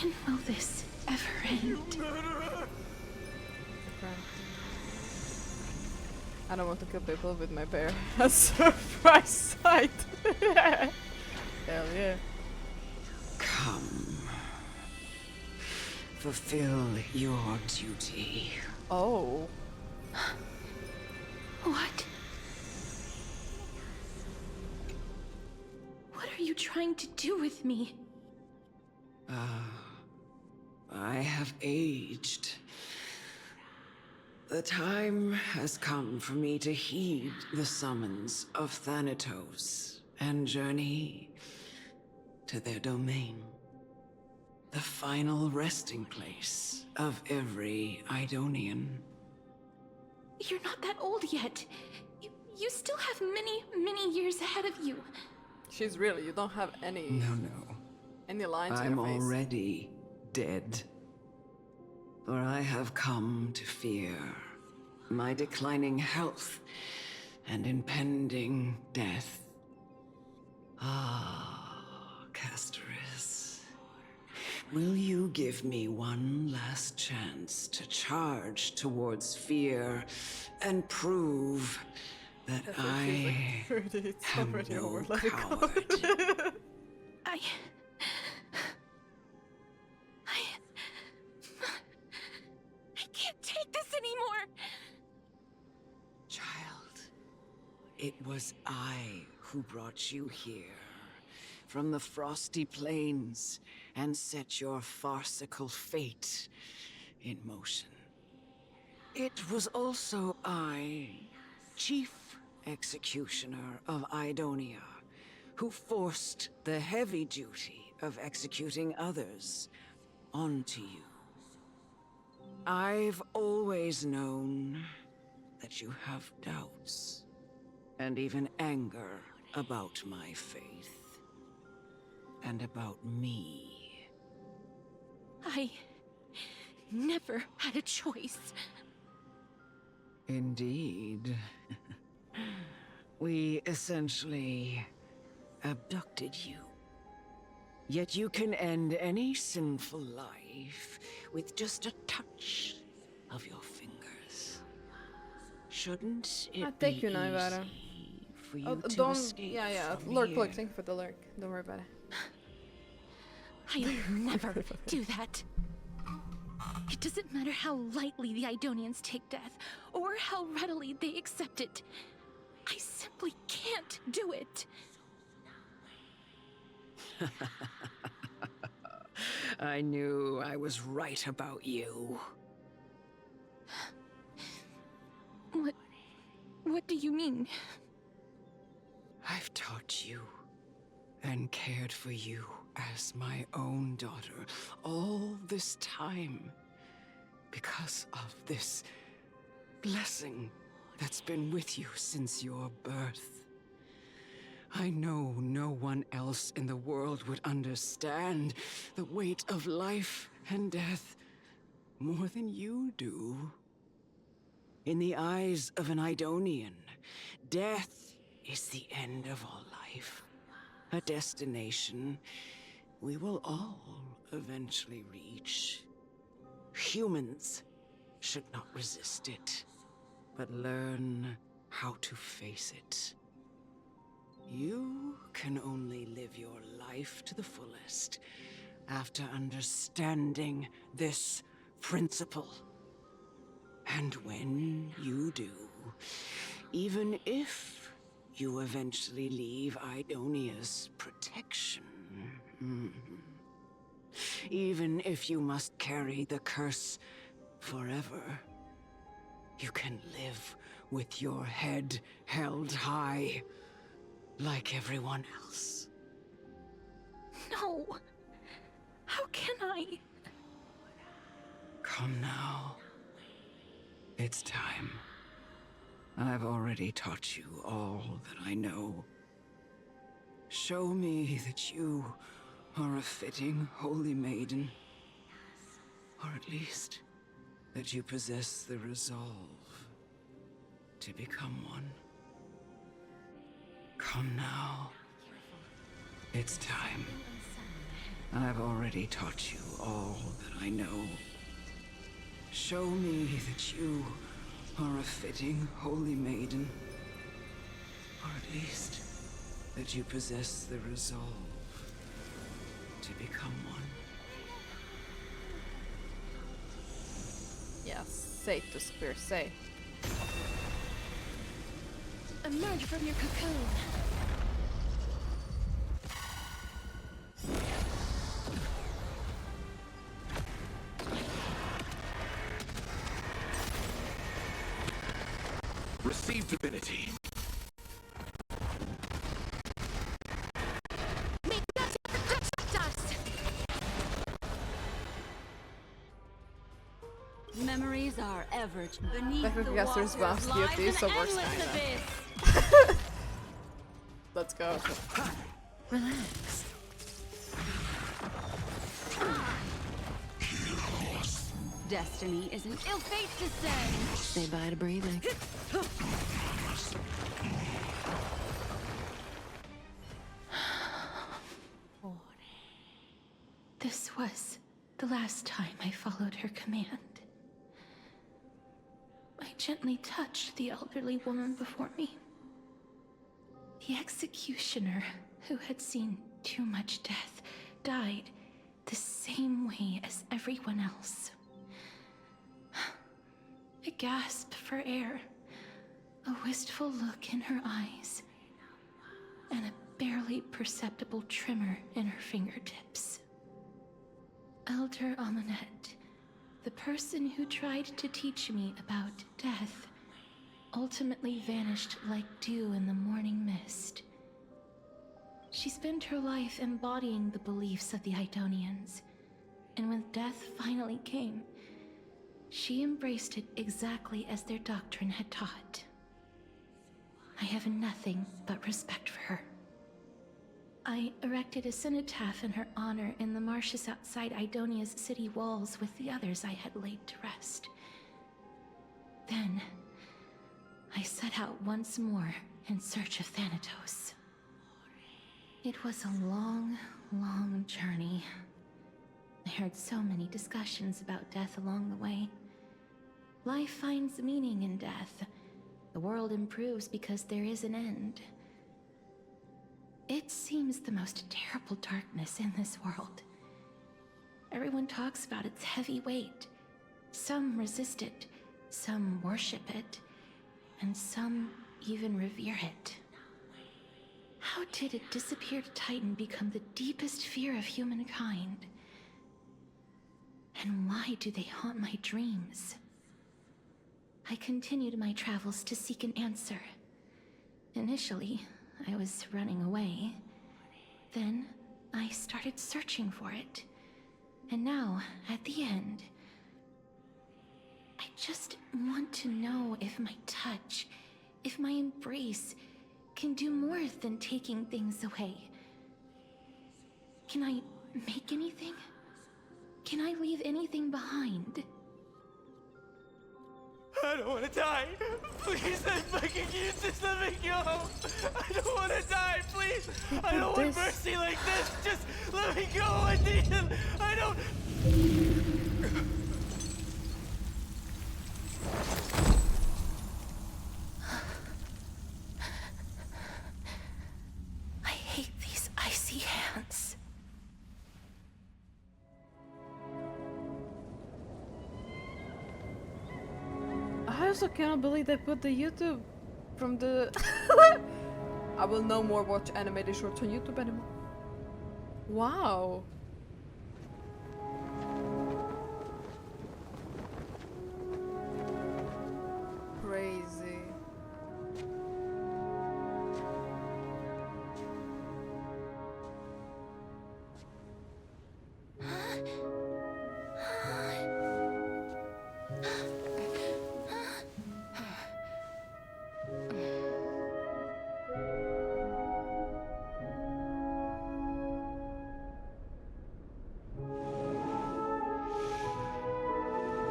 S15: When will this ever end?
S1: I don't want to kill people with my bear. A surprise sight! Hell yeah.
S3: Come. Fulfill your duty.
S1: Oh.
S15: What? What are you trying to do with me?
S3: I have aged. The time has come for me to heed the summons of Thanatos and journey to their domain. The final resting place of every Idonian.
S15: You're not that old yet. You still have many, many years ahead of you.
S1: She's really, you don't have any...
S3: No.
S1: Any lines in
S3: I'm
S1: your face.
S3: already dead. For I have come to fear my declining health and impending death. Ah, Castorice. Will you give me one last chance to charge towards fear and prove that I am no coward?
S15: I can't take this anymore!
S3: Child, it was I who brought you here, from the frosty plains, and set your farcical fate in motion. It was also I, Chief Executioner of Idonia, who forced the heavy duty of executing others onto you. I've always known that you have doubts, and even anger about my faith, and about me.
S15: I never had a choice.
S3: Indeed. We essentially abducted you. Yet you can end any sinful life with just a touch of your fingers. Shouldn't it
S1: I'll take
S3: be
S1: you now, Ivara.
S3: easy for you
S1: Oh,
S3: to
S1: don't...
S3: escape
S1: Yeah,
S3: from
S1: lurk,
S3: here?
S1: look, thank you for the lurk. Don't worry about it.
S15: I'll never do that. It doesn't matter how lightly the Idonians take death, or how readily they accept it. I simply can't do it.
S3: I knew I was right about you.
S15: What do you mean?
S3: I've taught you and cared for you as my own daughter all this time because of this blessing that's been with you since your birth. I know no one else in the world would understand the weight of life and death more than you do. In the eyes of an Idonian, death is the end of all life. A destination we will all eventually reach. Humans should not resist it, but learn how to face it. You can only live your life to the fullest after understanding this principle. And when you do, even if you eventually leave Idonia's protection, even if you must carry the curse forever, you can live with your head held high, like everyone else.
S15: No! How can I?
S3: Come now. It's time. I've already taught you all that I know. Show me that you are a fitting holy maiden. Or at least, that you possess the resolve to become one. Come now. It's time. I've already taught you all that I know. Show me that you are a fitting holy maiden. Or at least, that you possess the resolve to become one.
S1: Yes, say to Spear, say.
S15: Emerge from your cocoon.
S12: Receive divinity.
S10: Memories are ever beneath
S1: I think
S10: the
S1: Castorice buffs
S10: waters
S1: DFT,
S10: lies
S1: so
S10: an
S1: works
S10: endless
S1: kinda.
S10: abyss.
S1: Let's go.
S15: Relax.
S10: Destiny is an ill fate to send.
S9: Say bye to breathing.
S15: This was the last time I followed her command. I gently touched the elderly woman before me. The executioner, who had seen too much death, died the same way as everyone else. I gasped for air, a wistful look in her eyes, and a barely perceptible tremor in her fingertips. Elder Amunet, the person who tried to teach me about death, ultimately vanished like dew in the morning mist. She spent her life embodying the beliefs of the Idonians, and when death finally came, she embraced it exactly as their doctrine had taught. I have nothing but respect for her. I erected a cenotaph in her honor in the marshes outside Idonia's city walls with the others I had laid to rest. Then, I set out once more in search of Thanatos. It was a long, long journey. I heard so many discussions about death along the way. Life finds meaning in death. The world improves because there is an end. It seems the most terrible darkness in this world. Everyone talks about its heavy weight. Some resist it, some worship it, and some even revere it. How did a disappeared titan become the deepest fear of humankind? And why do they haunt my dreams? I continued my travels to seek an answer. Initially, I was running away. Then, I started searching for it. And now, at the end, I just want to know if my touch, if my embrace, can do more than taking things away. Can I make anything? Can I leave anything behind?
S16: I don't want to die. Please, I'm begging you, just let me go. I don't want to die, please. I don't want mercy like this. Just let me go. I need it. I don't.
S1: I also cannot believe they put the YouTube from the... I will no more watch animated shorts on YouTube anymore. Wow. Crazy.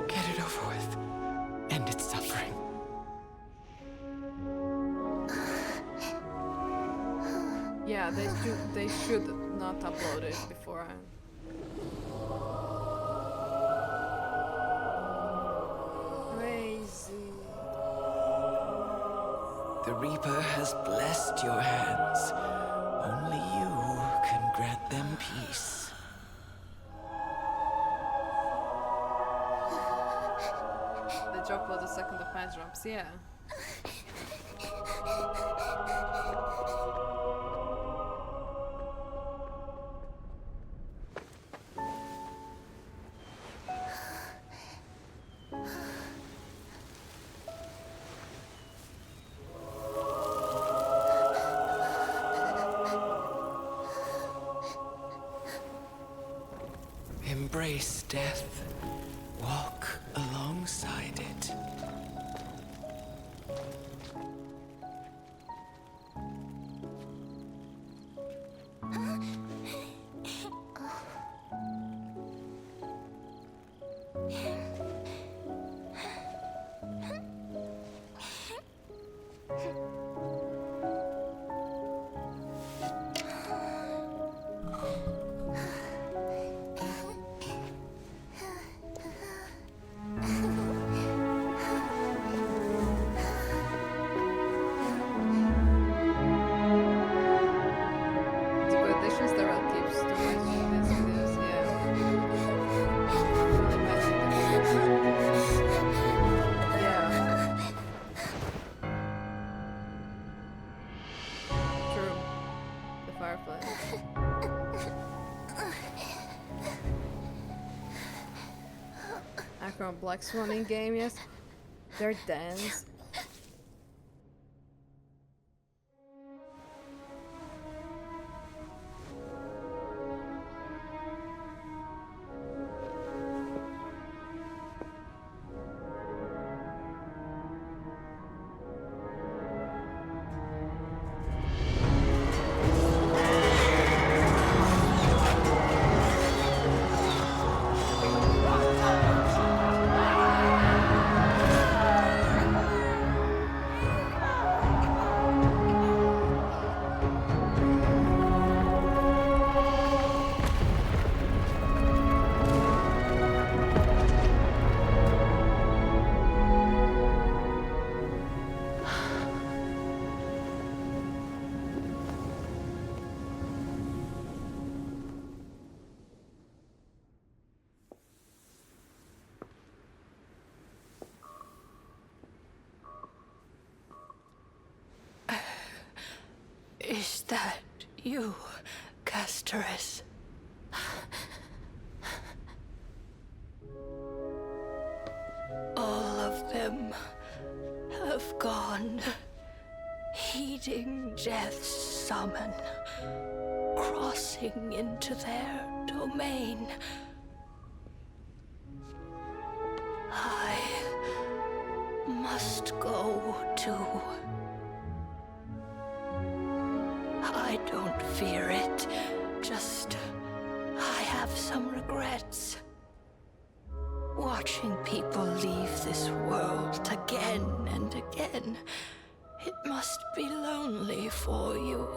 S5: Get it over with. End its suffering.
S1: Yeah, they should not upload it beforehand. Crazy.
S5: The Reaper has blessed your hands. Only you can grant them peace.
S1: They drop all the second the fan drops, yeah.
S5: Embrace death. Walk alongside it.
S1: Black Swan in game, yes. Their dance.
S22: Is that you, Castorice? All of them have gone, heeding death's summon, crossing into their domain. I must go too. I don't fear it, just I have some regrets. Watching people leave this world again and again, it must be lonely for you.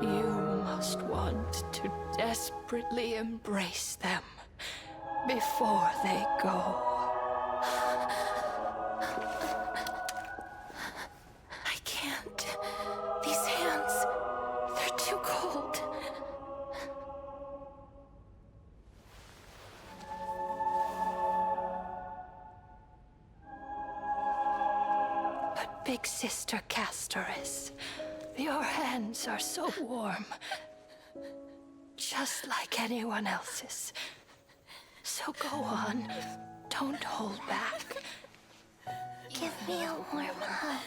S22: You must want to desperately embrace them before they go.
S15: I can't. These hands, they're too cold.
S22: Big Sister Castorice, your hands are so warm. Just like anyone else's. So go on. Don't hold back.
S21: Give me a warm hug.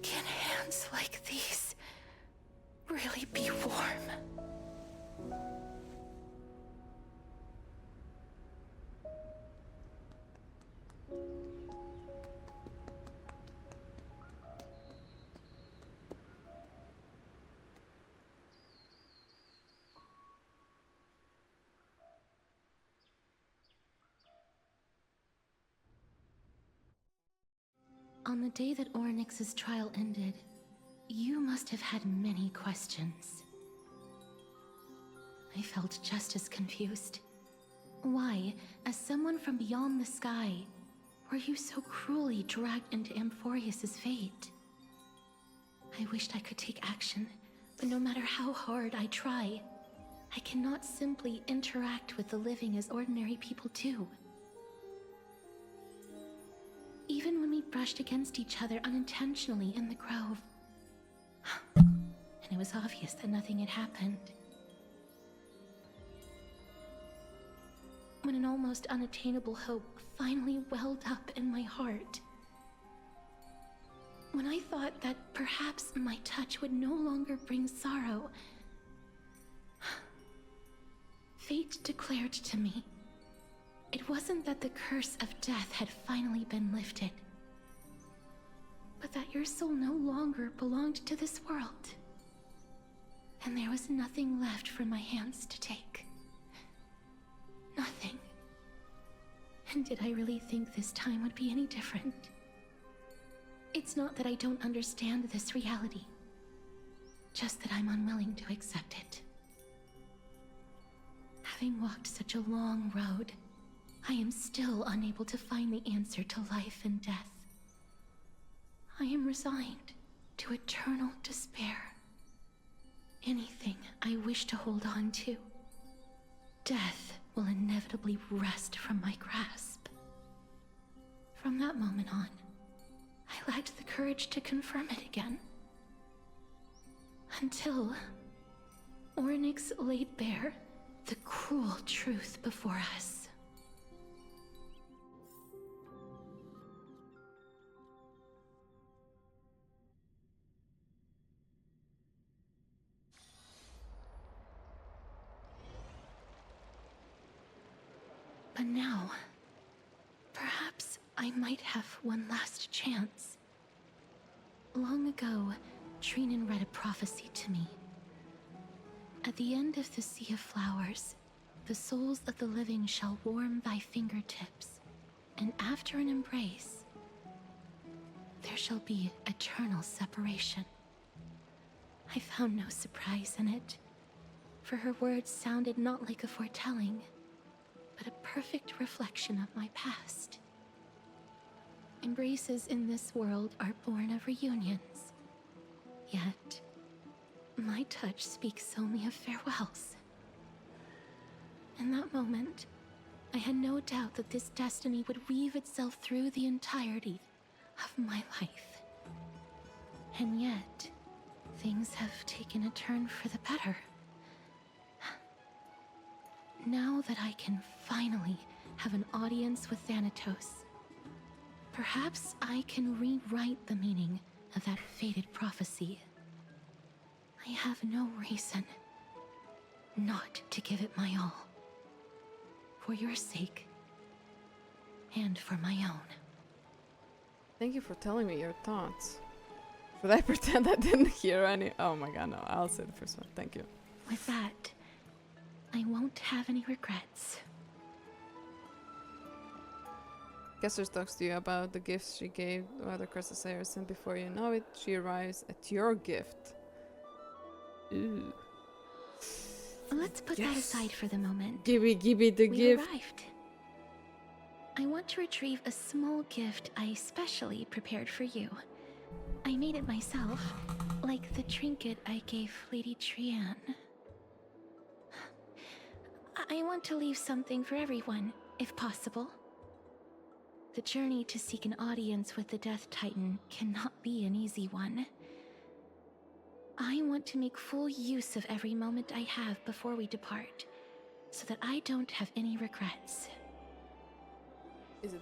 S15: Can hands like these really be warm? On the day that Orynyx's trial ended, you must have had many questions. I felt just as confused. Why, as someone from beyond the sky, were you so cruelly dragged into Amphoreus' fate? I wished I could take action, but no matter how hard I try, I cannot simply interact with the living as ordinary people do. Even when we brushed against each other unintentionally in the grove, and it was obvious that nothing had happened. When an almost unattainable hope finally welled up in my heart. When I thought that perhaps my touch would no longer bring sorrow, fate declared to me, it wasn't that the curse of death had finally been lifted, but that your soul no longer belonged to this world. And there was nothing left for my hands to take. Nothing. And did I really think this time would be any different? It's not that I don't understand this reality, just that I'm unwilling to accept it. Having walked such a long road, I am still unable to find the answer to life and death. I am resigned to eternal despair. Anything I wish to hold on to, death will inevitably wrest from my grasp. From that moment on, I lacked the courage to confirm it again. Until Orynyx laid bare the cruel truth before us. But now, perhaps I might have one last chance. Long ago, Trinan read a prophecy to me. At the end of the Sea of Flowers, the souls of the living shall warm thy fingertips, and after an embrace, there shall be eternal separation. I found no surprise in it, for her words sounded not like a foretelling, but a perfect reflection of my past. Embraces in this world are born of reunions, yet my touch speaks only of farewells. In that moment, I had no doubt that this destiny would weave itself through the entirety of my life. And yet, things have taken a turn for the better. Now that I can finally have an audience with Thanatos, Perhaps I can rewrite the meaning of that fated prophecy. I have no reason not to give it my all. For your sake, and for my own.
S1: Thank you for telling me your thoughts. Should I pretend I didn't hear any? Oh my god, no, I'll say the first one. Thank you.
S15: With that, I won't have any regrets.
S1: Castorice talks to you about the gifts she gave to other Crusaders, and before you know it, she arrives at your gift. Ooh.
S15: Let's put that aside for the moment.
S1: Give me the gift.
S15: Arrived. I want to retrieve a small gift I specially prepared for you. I made it myself, like the trinket I gave Lady Trianne. I want to leave something for everyone, if possible. The journey to seek an audience with the Death Titan cannot be an easy one. I want to make full use of every moment I have before we depart, so that I don't have any regrets.
S1: Is it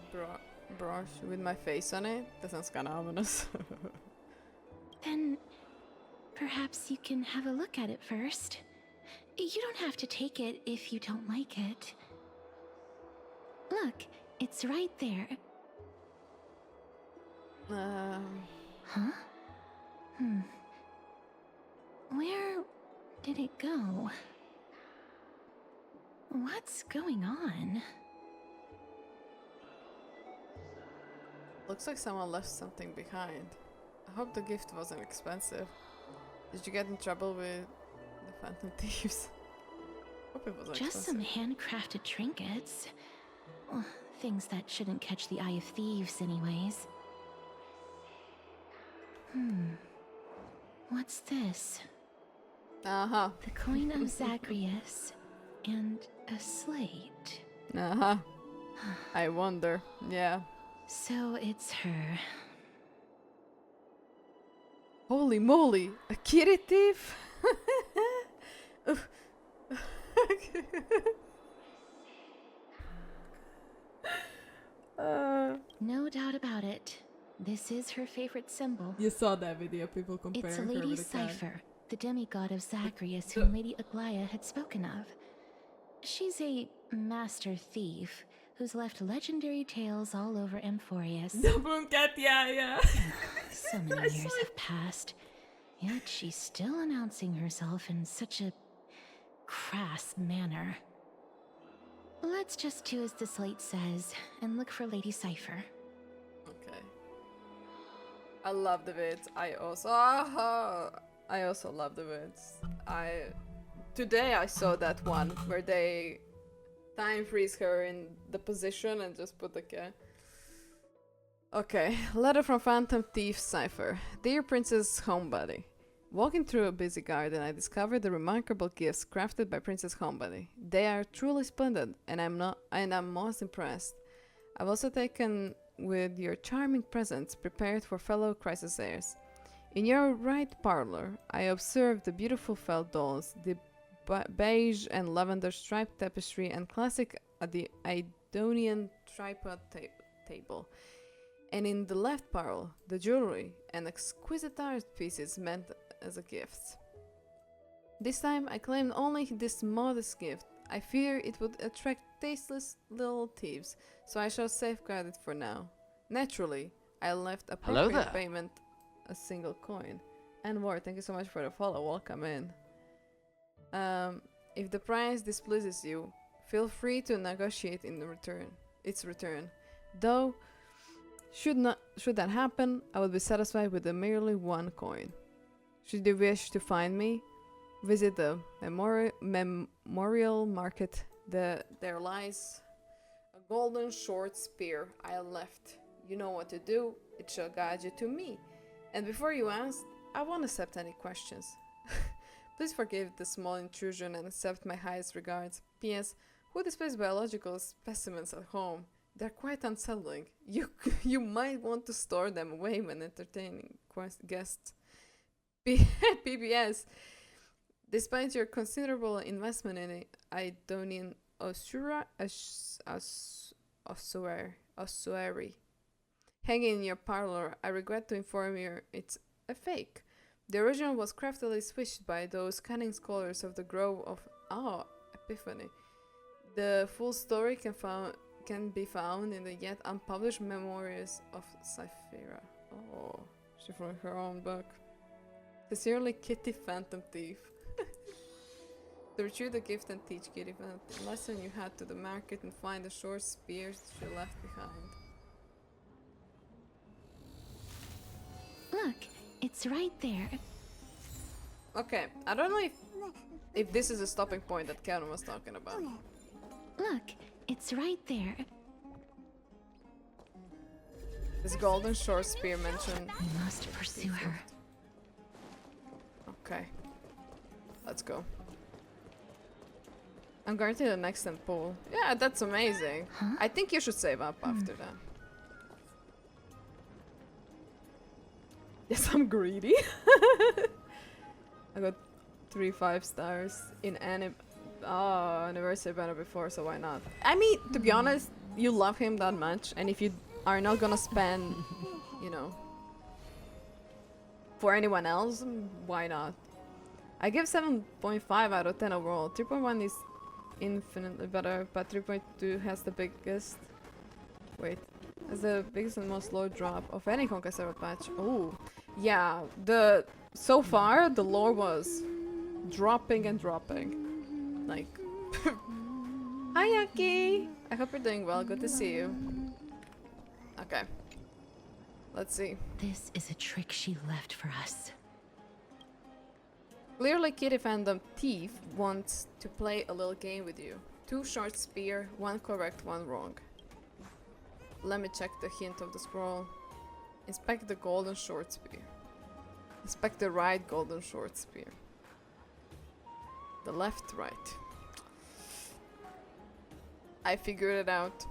S1: brush with my face on it? That sounds kind of ominous.
S15: Then, perhaps you can have a look at it first. You don't have to take it if you don't like it. Look, it's right there. Huh? Where did it go? What's going on?
S1: Looks like someone left something behind. I hope the gift wasn't expensive. Did you get in trouble with the Phantom Thieves? Hope it wasn't
S15: Just
S1: expensive.
S15: some handcrafted trinkets. Things that shouldn't catch the eye of thieves anyways. What's this?
S1: Uh-huh.
S15: The coin of Zagreus and a slate.
S1: Uh-huh. I wonder. Yeah.
S15: So it's her.
S1: Holy moly! A kitty thief?
S15: No doubt about it. This is her favorite symbol.
S1: You saw that video, people comparing
S15: It's
S1: her
S15: Lady
S1: with a cat.
S15: Cipher, the demigod of Zagreus whom Lady Aglaea had spoken of. She's a master thief who's left legendary tales all over Amphoreus.
S1: yeah.
S15: So many years have passed, yet she's still announcing herself in such a crass manner. Let's just do as the slate says and look for Lady Cipher.
S1: Okay. I love the vids. I also love the vids. Today I saw that one where they time freeze her in the position and just put the cat. Okay, letter from Phantom Thief Cipher. Dear Princess Homebody, walking through a busy garden, I discovered the remarkable gifts crafted by Princess Homebody. They are truly splendid, and I'm most impressed. I've also taken with your charming presents prepared for fellow Crisis heirs. In your right parlor, I observed the beautiful felt dolls, the beige and lavender striped tapestry, and classic Idonian tripod table. And in the left parlor, the jewelry and exquisite art pieces meant as a gift. This time I claimed only this modest gift. I fear it would attract tasteless little thieves, so I shall safeguard it for now. Naturally, I left appropriate payment a single coin. And more, thank you so much for the follow, welcome in. If the price displeases you, feel free to negotiate in its return. Though, should that happen, I would be satisfied with merely one coin. Should you wish to find me, visit the memorial market. There lies a golden short spear I left. You know what to do, it shall guide you to me. And before you ask, I won't accept any questions. Please forgive the small intrusion and accept my highest regards. P.S. Who displays biological specimens at home? They're quite unsettling. You might want to store them away when entertaining guests. PBS. Despite your considerable investment in Idonian ossuary, hanging in your parlor. I regret to inform you it's a fake. The original was craftily switched by those cunning scholars of the Grove of Epiphany. The full story can be found in the yet unpublished memoirs of Cyphera. Oh, she from her own book. Sincerely, Kitty Phantom Thief. To retrieve the gift and teach Kitty Phantom the lesson, you head to the market and find the short spears she left behind.
S15: Look, it's right there.
S1: Okay, I don't know if this is a stopping point that Kevin was talking about.
S15: Look, it's right there.
S1: This golden short spear mentioned.
S15: We must pursue her.
S1: Okay. Let's go. I'm going to the next end pool. Yeah, that's amazing.
S15: Huh?
S1: I think you should save up after that. Yes, I'm greedy. I got 3 5 stars in anniversary banner before, so why not? I mean, to be honest, you love him that much, and if you are not gonna spend, you know, for anyone else, why not? I give 7.5 out of 10 overall. 3.1 is infinitely better, but 3.2 has the biggest. Wait. Has the biggest and most low drop of any Honkai server patch. Oh, yeah. So far the lore was dropping and dropping. Like, hi Yaki. I hope you're doing well. Good to see you. Okay. Let's see.
S15: This is a trick she left for us.
S1: Clearly, Kitty Phantom Thief wants to play a little game with you. 2 short spear, 1 correct, 1 wrong. Let me check the hint of the scroll. Inspect the golden short spear. Inspect the right golden short spear. The left, right. I figured it out.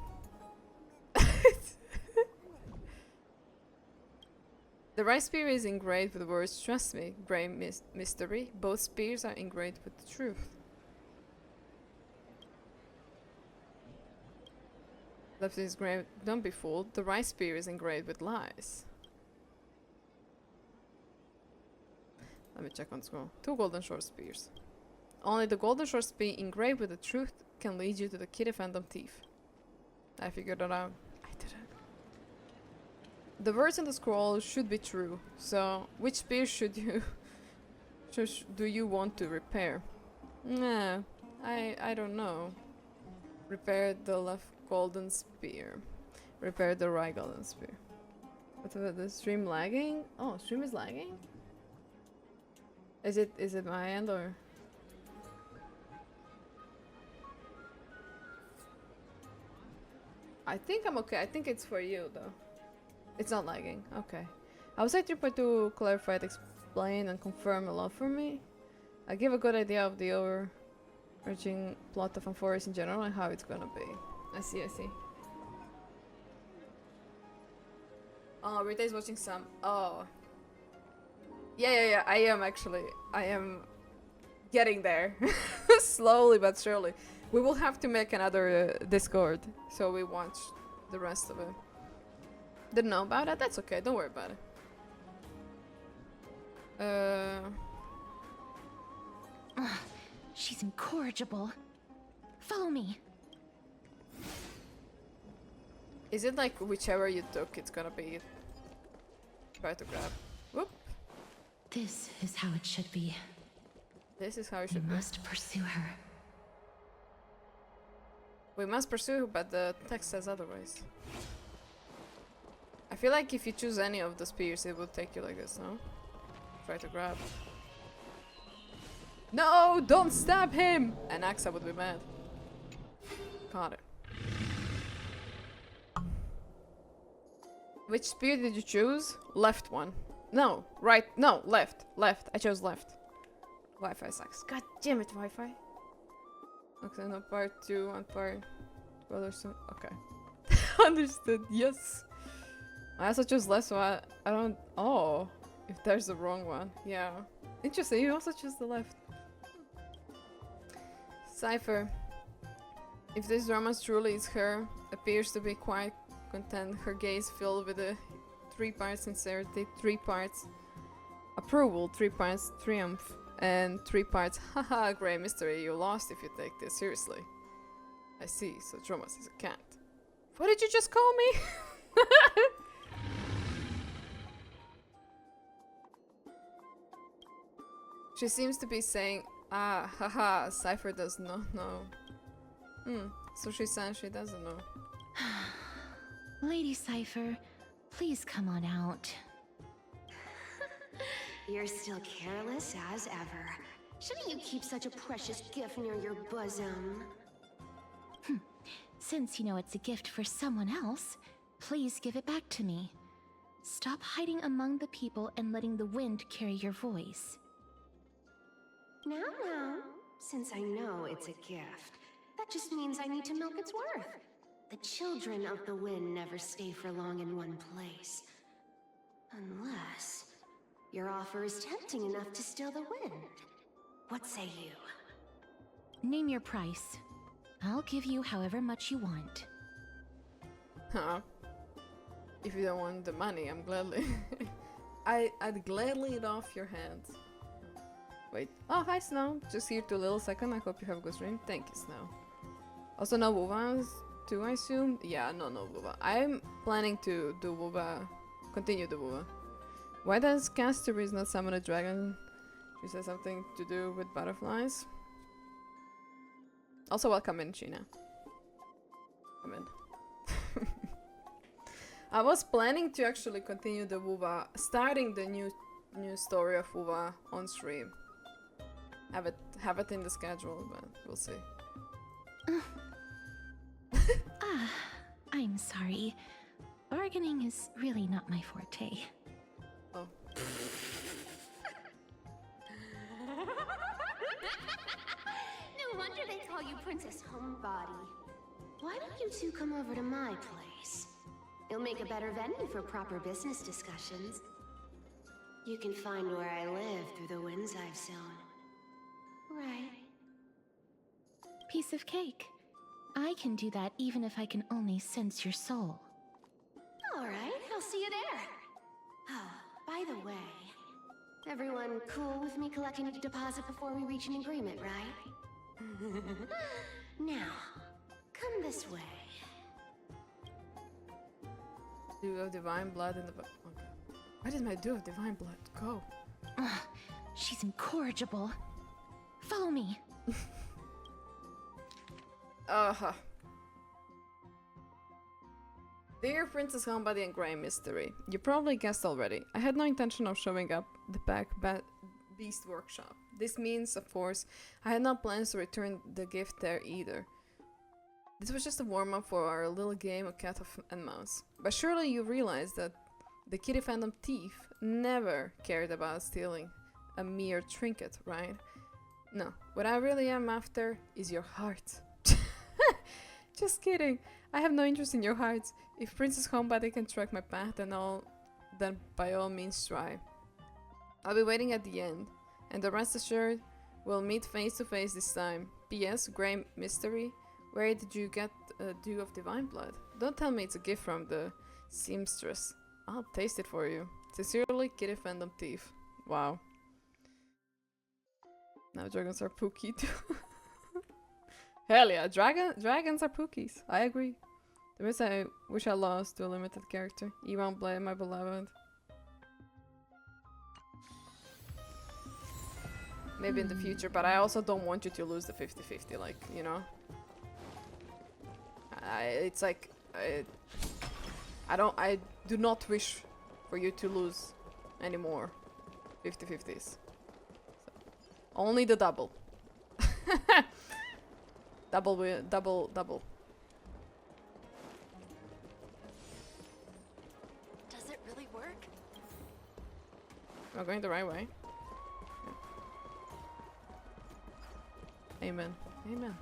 S1: The right spear is engraved with the words "Trust me, brave mystery." Both spears are engraved with the truth. Left is engraved, don't be fooled. The right spear is engraved with lies. Let me check on the scroll. 2 golden short spears. Only the golden short spear engraved with the truth can lead you to the Kitty Phantom Thief. I figured it out. I did it. The words in the scroll should be true. So, which spear should you do you want to repair? Nah, I don't know. Repair the left golden spear. Repair the right golden spear. What about the stream lagging? Oh, stream is lagging? Is it my end or? I think I'm okay. I think it's for you though. It's not lagging. Okay. I would say 3.2 clarified, explain and confirm a lot for me. I give a good idea of the overarching plot of Amphoreus in general and how it's gonna be. I see. Oh, Rita is watching some. Oh. Yeah. I am getting there. Slowly but surely. We will have to make another Discord so we watch the rest of it. Didn't know about that? That's okay, don't worry about it.
S15: She's incorrigible. Follow me.
S1: Is it like whichever you took, it's gonna be... Try to grab. Whoop.
S15: This is how it should be.
S1: This is how it should be.
S15: We must pursue her.
S1: We must pursue, but the text says otherwise. I feel like if you choose any of the spears, it will take you like this, no? Try to grab. No! Don't stab him! Anaxa would be mad. Got it. Which spear did you choose? Left one. No, right. No, left. Left. I chose left. Wi-Fi sucks. God damn it, Wi-Fi. Okay, no part 2 and part 12 or so. Okay. Understood. Yes. I also chose left, so I don't... Oh, if there's the wrong one. Yeah. Interesting, you also chose the left. Cypher. If this romance truly is her, appears to be quite content, her gaze filled with the 3 parts sincerity, 3 parts approval, 3 parts triumph, and 3 parts haha grey mystery. You lost if you take this seriously. I see, so Dromas is a cat. What did you just call me? She seems to be saying, ah, haha, Cypher does not know. So she says she doesn't know.
S15: Lady Cypher, please come on out.
S13: You're still careless as ever. Shouldn't you keep such a precious gift near your bosom?
S15: Since you know it's a gift for someone else, please give it back to me. Stop hiding among the people and letting the wind carry your voice.
S13: Now, since I know it's a gift, that just means I need to milk its worth. The children of the wind never stay for long in one place. Unless your offer is tempting enough to steal the wind. What say you?
S15: Name your price. I'll give you however much you want.
S1: Huh. If you don't want the money, I'm gladly... I'd gladly eat off your hands. Wait. Oh, hi Snow. Just here 2 little second. I hope you have a good stream. Thank you, Snow. Also, no Wuvas too, I assume? Yeah, no Wuva. I'm planning to do Wuva. Continue the Wuva. Why does Castorice not summon a dragon? She says something to do with butterflies. Also, welcome in, Sheena. Come in. I was planning to actually continue the Wuva, starting the new story of Wuva on stream. Have it in the schedule, but we'll see.
S15: I'm sorry. Bargaining is really not my forte.
S1: Oh.
S13: No wonder they call you Princess Homebody. Why don't you two come over to my place? It'll make a better venue for proper business discussions. You can find where I live through the winds I've sown. Right.
S15: Piece of cake. I can do that even if I can only sense your soul.
S13: Alright, I'll see you there. Oh, by the way, everyone cool with me collecting a deposit before we reach an agreement, right? Now, come this way.
S1: Dew of divine blood in the... Okay. Where did my dew of divine blood go?
S15: She's incorrigible. Follow me.
S1: Dear Princess Homebody and Grey Mystery, you probably guessed already. I had no intention of showing up the back Beast Workshop. This means, of course, I had no plans to return the gift there either. This was just a warm-up for our little game of cat and mouse. But surely you realize that the kitty fandom thief never cared about stealing a mere trinket, right? No, what I really am after is your heart. Just kidding. I have no interest in your hearts. If Princess Homebody can track my path and all, then by all means try. I'll be waiting at the end, and the rest assured, we'll meet face to face this time. P.S. Grey Mystery, where did you get a dew of divine blood? Don't tell me it's a gift from the seamstress. I'll taste it for you. Sincerely, Kitty Fandom Thief. Wow. Now dragons are pooky too. Hell yeah, dragons are pookies. I agree. The rest I wish I lost to a limited character. You won't blame my beloved. Maybe in the future, but I also don't want you to lose the 50-50, like, you know? It's like... I do not wish for you to lose any more 50-50s. So, only the double. Double.
S6: Does it really work?
S1: Am I going the right way? Yeah. Amen. Amen.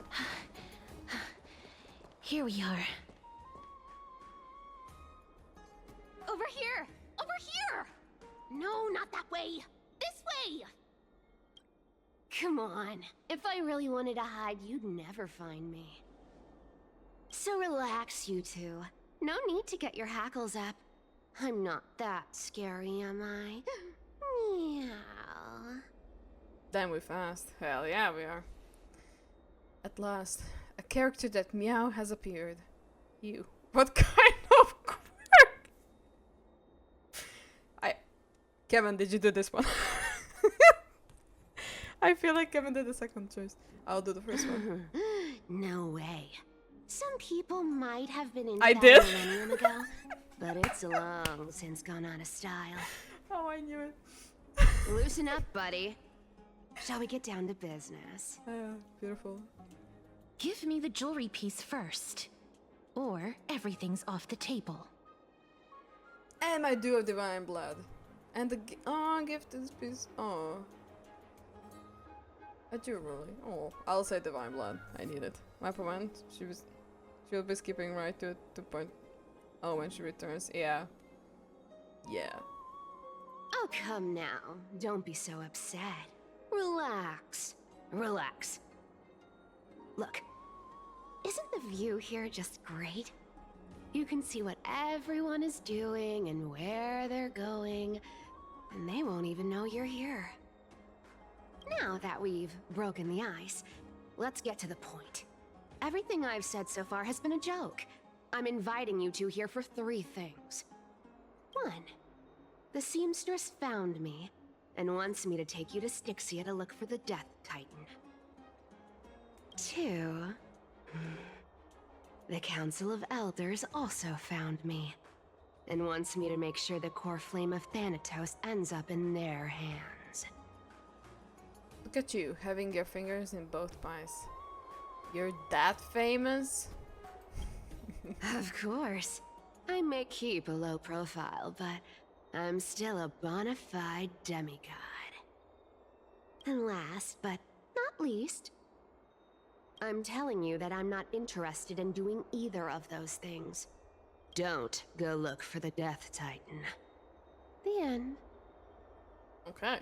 S15: Here we are.
S13: Over here! Over here! No, not that way! This way! Come on. If I really wanted to hide, you'd never find me. So relax, you two. No need to get your hackles up. I'm not that scary, am I? Meow.
S1: Damn, we fast. Hell yeah, we are. At last, a character that meow has appeared. You. What kind of quirk? Kevin, did you do this one? I feel like Kevin did the second choice. I'll do the first one.
S13: No way. Some people might have been in
S1: I
S13: that
S1: did.
S13: a millennium ago, but it's long since gone out of style.
S1: Oh, I knew it.
S13: Loosen up, buddy. Shall we get down to business?
S1: Beautiful.
S15: Give me the jewelry piece first, or everything's off the table.
S1: And I do have divine blood. And the gift this piece. Oh. I do really. Oh, I'll say divine blood. I need it. My opponent, she'll be skipping right to point. Oh, when she returns. Yeah. Yeah.
S13: Oh, come now. Don't be so upset. Relax. Relax. Look, isn't the view here just great? You can see what everyone is doing and where they're going, and they won't even know you're here. Now that we've broken the ice, let's get to the point. Everything I've said so far has been a joke. I'm inviting you two here for 3 things. 1. The seamstress found me and wants me to take you to Styxia to look for the Death Titan. 2. The Council of Elders also found me and wants me to make sure the core flame of Thanatos ends up in their hands.
S1: Look at you, having your fingers in both pies. You're that famous?
S13: Of course. I may keep a low profile, but I'm still a bona fide demigod. And last, but not least, I'm telling you that I'm not interested in doing either of those things. Don't go look for the Death Titan. The end.
S1: Okay.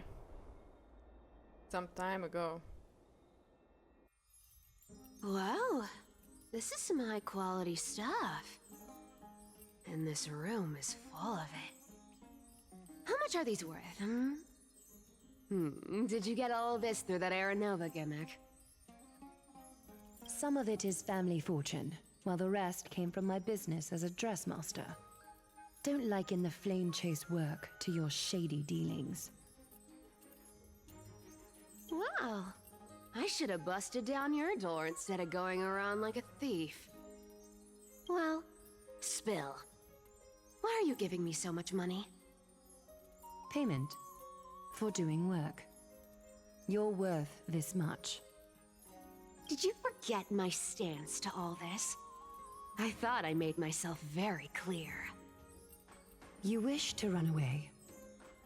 S1: Some time ago.
S13: Whoa, this is some high quality stuff. And this room is full of it. How much are these worth, Did you get all this through that Aranova gimmick?
S2: Some of it is family fortune, while the rest came from my business as a dressmaster. Don't liken the flame chase work to your shady dealings.
S13: Wow, I should have busted down your door instead of going around like a thief. Well, spill. Why are you giving me so much money?
S2: Payment for doing work. You're worth this much.
S13: Did you forget my stance to all this? I thought I made myself very clear.
S2: You wish to run away.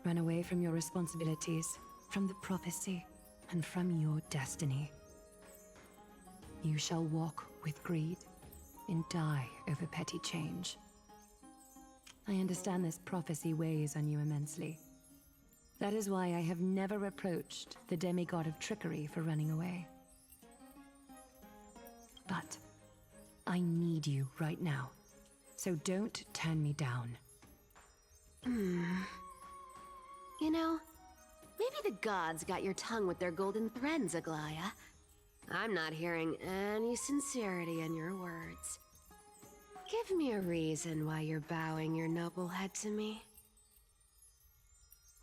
S2: Run away from your responsibilities, from the prophecy, and from your destiny. You shall walk with greed and die over petty change. I understand this prophecy weighs on you immensely. That is why I have never reproached the demigod of trickery for running away. But I need you right now, so don't turn me down.
S13: You know, maybe the gods got your tongue with their golden threads, Aglaea. I'm not hearing any sincerity in your words. Give me a reason why you're bowing your noble head to me.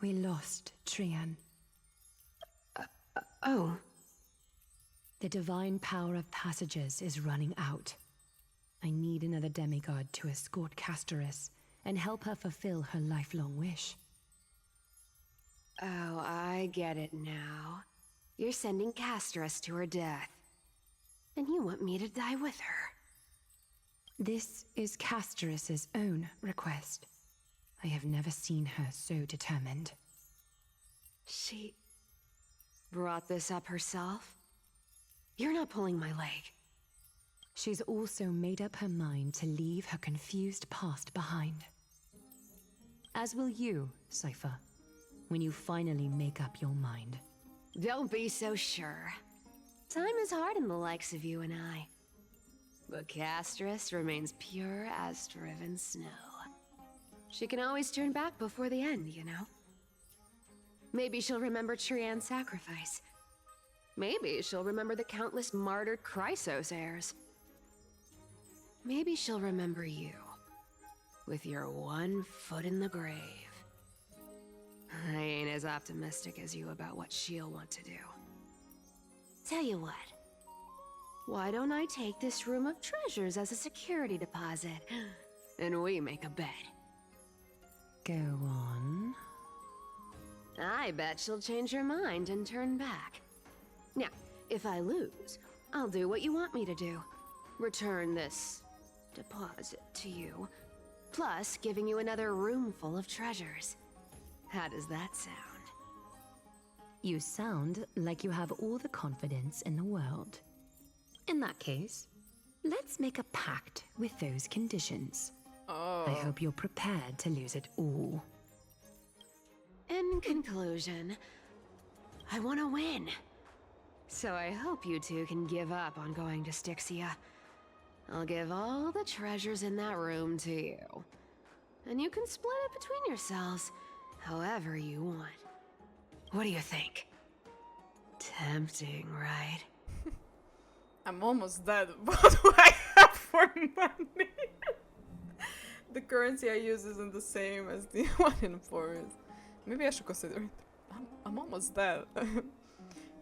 S2: We lost Trian.
S13: Oh.
S2: The divine power of passages is running out. I need another demigod to escort Castorice and help her fulfill her lifelong wish.
S13: Oh, I get it now. You're sending Castorice to her death. And you want me to die with her.
S2: This is Castorice's own request. I have never seen her so determined.
S13: She brought this up herself? You're not pulling my leg.
S2: She's also made up her mind to leave her confused past behind. As will you, Cypher, when you finally make up your mind.
S13: Don't be so sure. Time is hard in the likes of you and I.
S8: But Castorice remains pure as driven snow. She can always turn back before the end, you know? Maybe she'll remember Trian's sacrifice. Maybe she'll remember the countless martyred Chrysos heirs. Maybe she'll remember you, with your one foot in the grave. I ain't as optimistic as you about what she'll want to do. Tell you what, why don't I take this room of treasures as a security deposit, and we make a bet?
S2: Go on.
S8: I bet she'll change her mind and turn back. Now, if I lose, I'll do what you want me to do. Return this deposit to you, plus giving you another room full of treasures. How does that sound?
S2: You sound like you have all the confidence in the world. In that case, let's make a pact with those conditions.
S1: Oh.
S2: I hope you're prepared to lose it all.
S8: In conclusion, I want to win. So I hope you two can give up on going to Styxia. I'll give all the treasures in that room to you. And you can split it between yourselves, however you want. What do you think? Tempting, right?
S1: I'm almost dead. What do I have for money? The currency I use isn't the same as the one in Forest. Maybe I should consider it. I'm almost dead.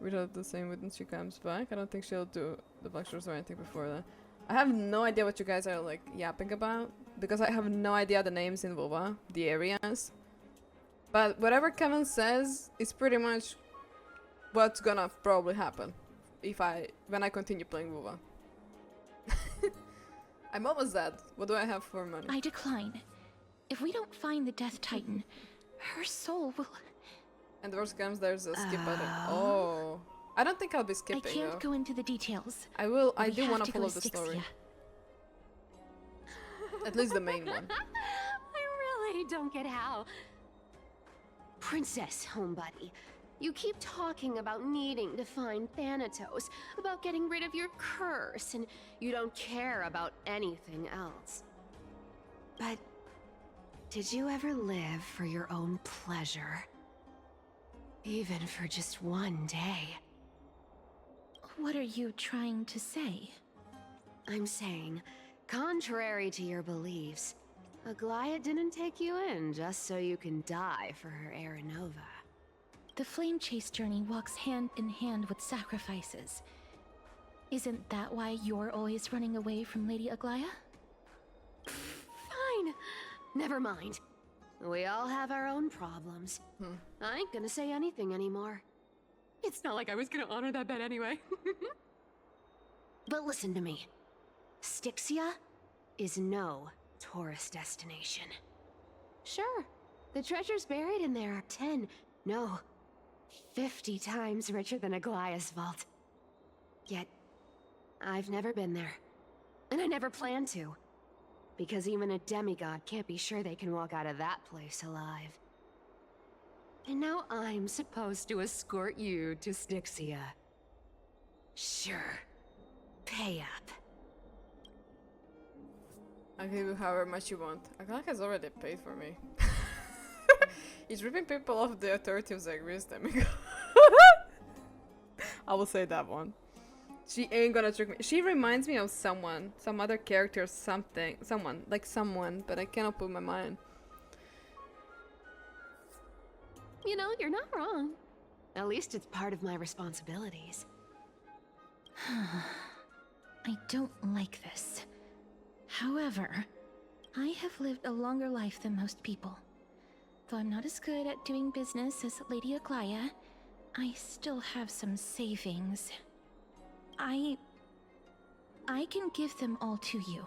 S1: Without the same when she comes back. I don't think she'll do the lectures or anything before that. I have no idea what you guys are like yapping about, because I have no idea the names in WoW, the areas. But whatever Kevin says is pretty much what's gonna probably happen when I continue playing WoW. I'm almost dead. What do I have for money?
S15: I decline. If we don't find the Death Titan, her soul will...
S1: And worst comes, there's a skip button. Oh. I don't think I'll be skipping,
S15: I can't
S1: though.
S15: go into the details.
S1: I will. I
S15: We
S1: do
S15: have
S1: want
S15: to
S1: to
S15: go
S1: follow
S15: to
S1: the story.
S15: Styxia.
S1: At least the main one.
S8: I really don't get how. Princess, homebuddy, you keep talking about needing to find Thanatos, about getting rid of your curse, and you don't care about anything else. But did you ever live for your own pleasure? Even for just one day?
S15: What are you trying to say?
S8: I'm saying, contrary to your beliefs, Aglaea didn't take you in just so you can die for her Aranova.
S15: The flame chase journey walks hand in hand with sacrifices. Isn't that why you're always running away from Lady Aglaea?
S8: Fine. Never mind. We all have our own problems. I ain't gonna say anything anymore. It's not like I was gonna honor that bet anyway. But listen to me. Styxia is no tourist destination. Sure, the treasures buried in there are 10, no, 50 times richer than Aglaea's vault. Yet, I've never been there. And I never plan to. Because even a demigod can't be sure they can walk out of that place alive. And now I'm supposed to escort you to Styxia. Sure. Pay up.
S1: I'll give you however much you want. Aglaea has already paid for me. He's ripping people off the authority of Zagreus demigod. I will say that one. She ain't gonna trick me. She reminds me of someone. Some other character or something. Someone. Like someone. But I cannot put my mind.
S8: You know, you're not wrong. At least it's part of my responsibilities.
S15: I don't like this. However, I have lived a longer life than most people. Though I'm not as good at doing business as Lady Aglaea, I still have some savings. I can give them all to you.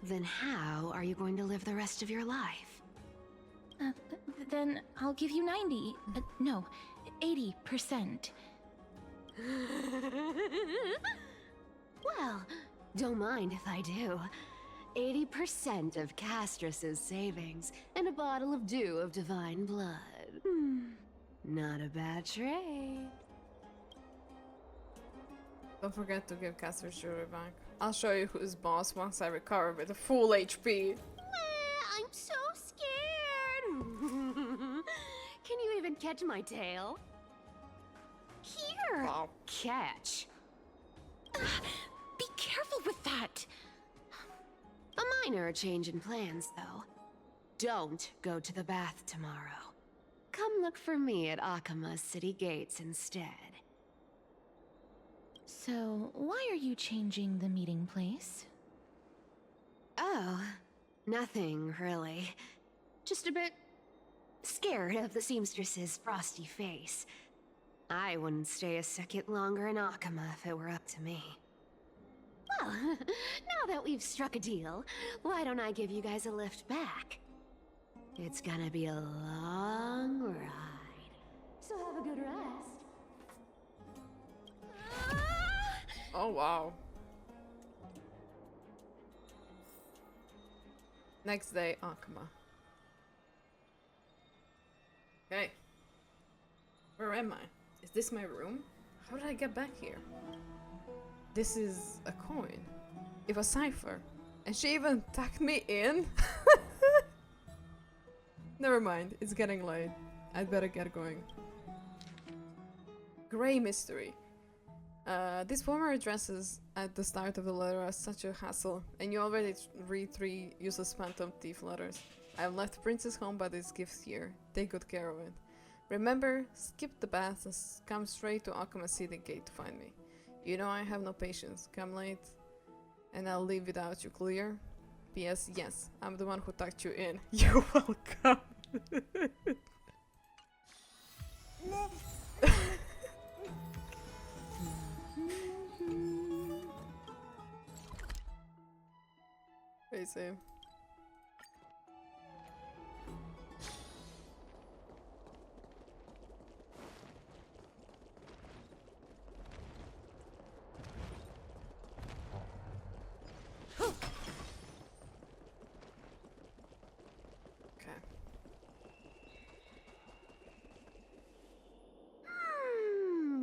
S8: Then how are you going to live the rest of your life?
S15: Then I'll give you 90. No, 80%.
S8: Well, don't mind if I do. 80% of Castorice's savings and a bottle of dew of divine blood. Not a bad trade.
S1: Don't forget to give Castorice jewelry back. I'll show you who's boss once I recover with a full HP.
S8: I'm so scared. Can you even catch my tail? Here.
S1: Wow.
S8: Catch. Be careful with that. A minor change in plans, though. Don't go to the bath tomorrow. Come look for me at Akima's city gates instead.
S15: So, why are you changing the meeting place?
S8: Oh, nothing really. Just a bit scared of the seamstress's frosty face. I wouldn't stay a second longer in Akima if it were up to me. Well, now that we've struck a deal, why don't I give you guys a lift back? It's gonna be a long ride, so have a good rest.
S1: Oh wow. Next day, Akima. Okay. Where am I? Is this my room? How did I get back here? This is a coin. It was cipher. And she even tucked me in? Never mind, it's getting late. I'd better get going. Grey mystery. These former addresses at the start of the letter are such a hassle, and you already read 3 useless phantom thief letters. I've left Princess home by this gift here. Take good care of it. Remember, skip the bath and come straight to Akuma City Gate to find me. You know I have no patience. Come late, and I'll leave without you, clear? P.S. Yes, I'm the one who tucked you in. You're welcome. Crazy.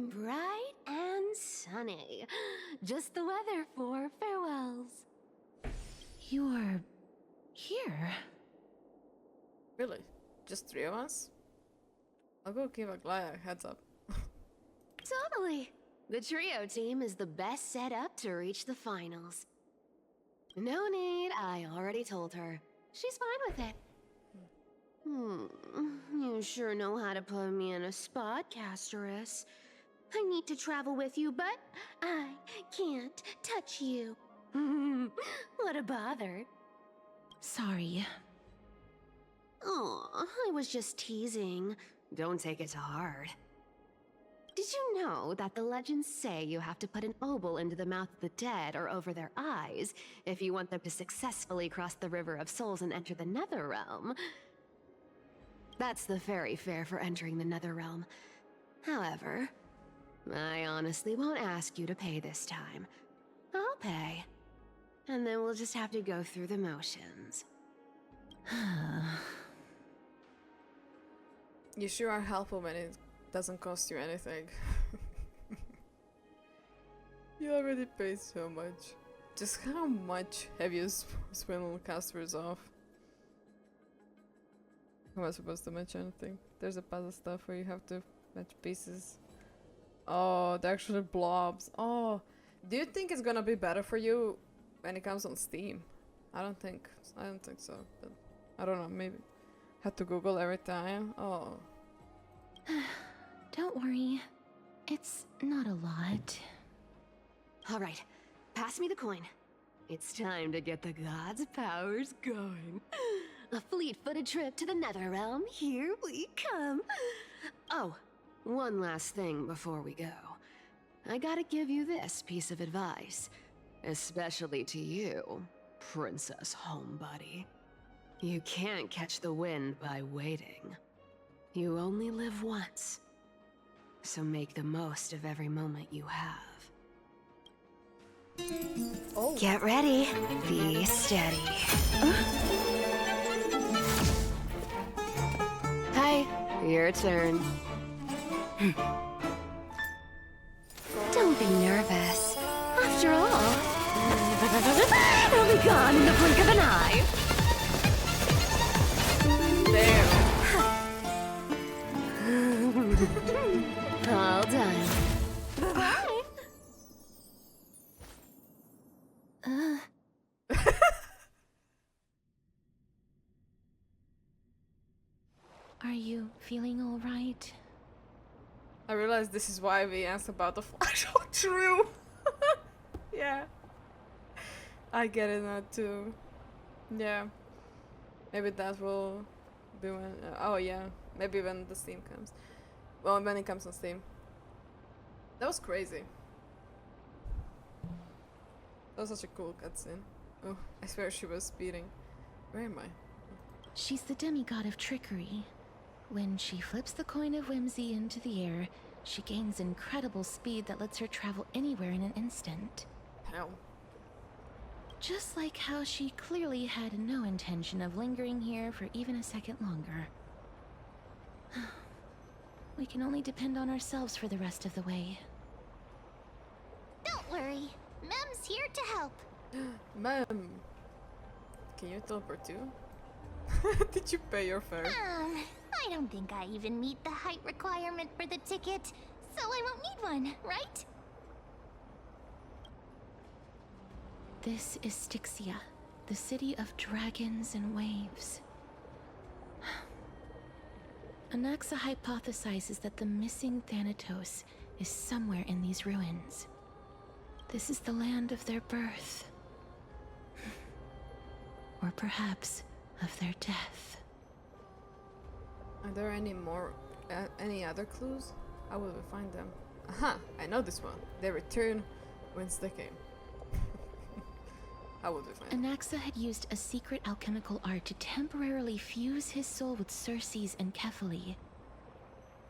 S8: Bright and sunny. Just the weather for farewells.
S15: You're here?
S1: Really? Just 3 of us? I'll go give Aglaea a heads up.
S8: Totally. The trio team is the best set up to reach the finals. No need, I already told her. She's fine with it. You sure know how to put me in a spot, Castorice. I need to travel with you, but I can't touch you. What a bother.
S15: Sorry.
S8: Aw, I was just teasing. Don't take it to heart. Did you know that the legends say you have to put an obol into the mouth of the dead or over their eyes if you want them to successfully cross the River of Souls and enter the Netherrealm? That's the fairy fare for entering the Netherrealm. However, I honestly won't ask you to pay this time. I'll pay. And then we'll just have to go through the motions.
S1: You sure are helpful when it doesn't cost you anything. You already paid so much. Just how much have you swindled customers off? Am I supposed to mention anything? There's a puzzle stuff where you have to match pieces. Oh, they're actually blobs. Oh, do you think it's gonna be better for you when it comes on Steam? I don't think so, but I don't know, maybe. Had to Google every time. Oh.
S15: Don't worry. It's not a lot.
S8: Alright, pass me the coin. It's time to get the gods' powers going. A fleet-footed trip to the Netherrealm, here we come. Oh, one last thing before we go. I gotta give you this piece of advice. Especially to you, Princess Homebody. You can't catch the wind by waiting. You only live once. So make the most of every moment you have.
S1: Oh.
S8: Get ready. Be steady. Hi, your turn. Don't be nervous. After all,
S2: It'll be gone in the blink of an eye.
S1: There.
S2: All done.
S21: Bye.
S15: Are you feeling all right?
S1: I realized this is why we asked about the flash. Oh, true. Yeah. I get it now too. Yeah. Maybe that will be when. Oh yeah. Maybe when the Steam comes. Well, when it comes on Steam. That was crazy. That was such a cool cutscene. Oh, I swear she was speeding. Where am I?
S15: She's the demigod of trickery. When she flips the coin of whimsy into the air, she gains incredible speed that lets her travel anywhere in an instant.
S1: Hell.
S15: Just like how she clearly had no intention of lingering here for even a second longer. We can only depend on ourselves for the rest of the way.
S21: Don't worry. Mem's here to help.
S1: Mem. Can you teleport too? Did you pay your fare?
S21: I don't think I even meet the height requirement for the ticket, so I won't need one, right?
S15: This is Styxia, the city of dragons and waves. Anaxa hypothesizes that the missing Thanatos is somewhere in these ruins. This is the land of their birth. Or perhaps of their death.
S1: Are there any other clues? How will we find them? Aha! I know this one. They return whence they came. How would we find them?
S15: Anaxa had used a secret alchemical art to temporarily fuse his soul with Circe's and Kephae.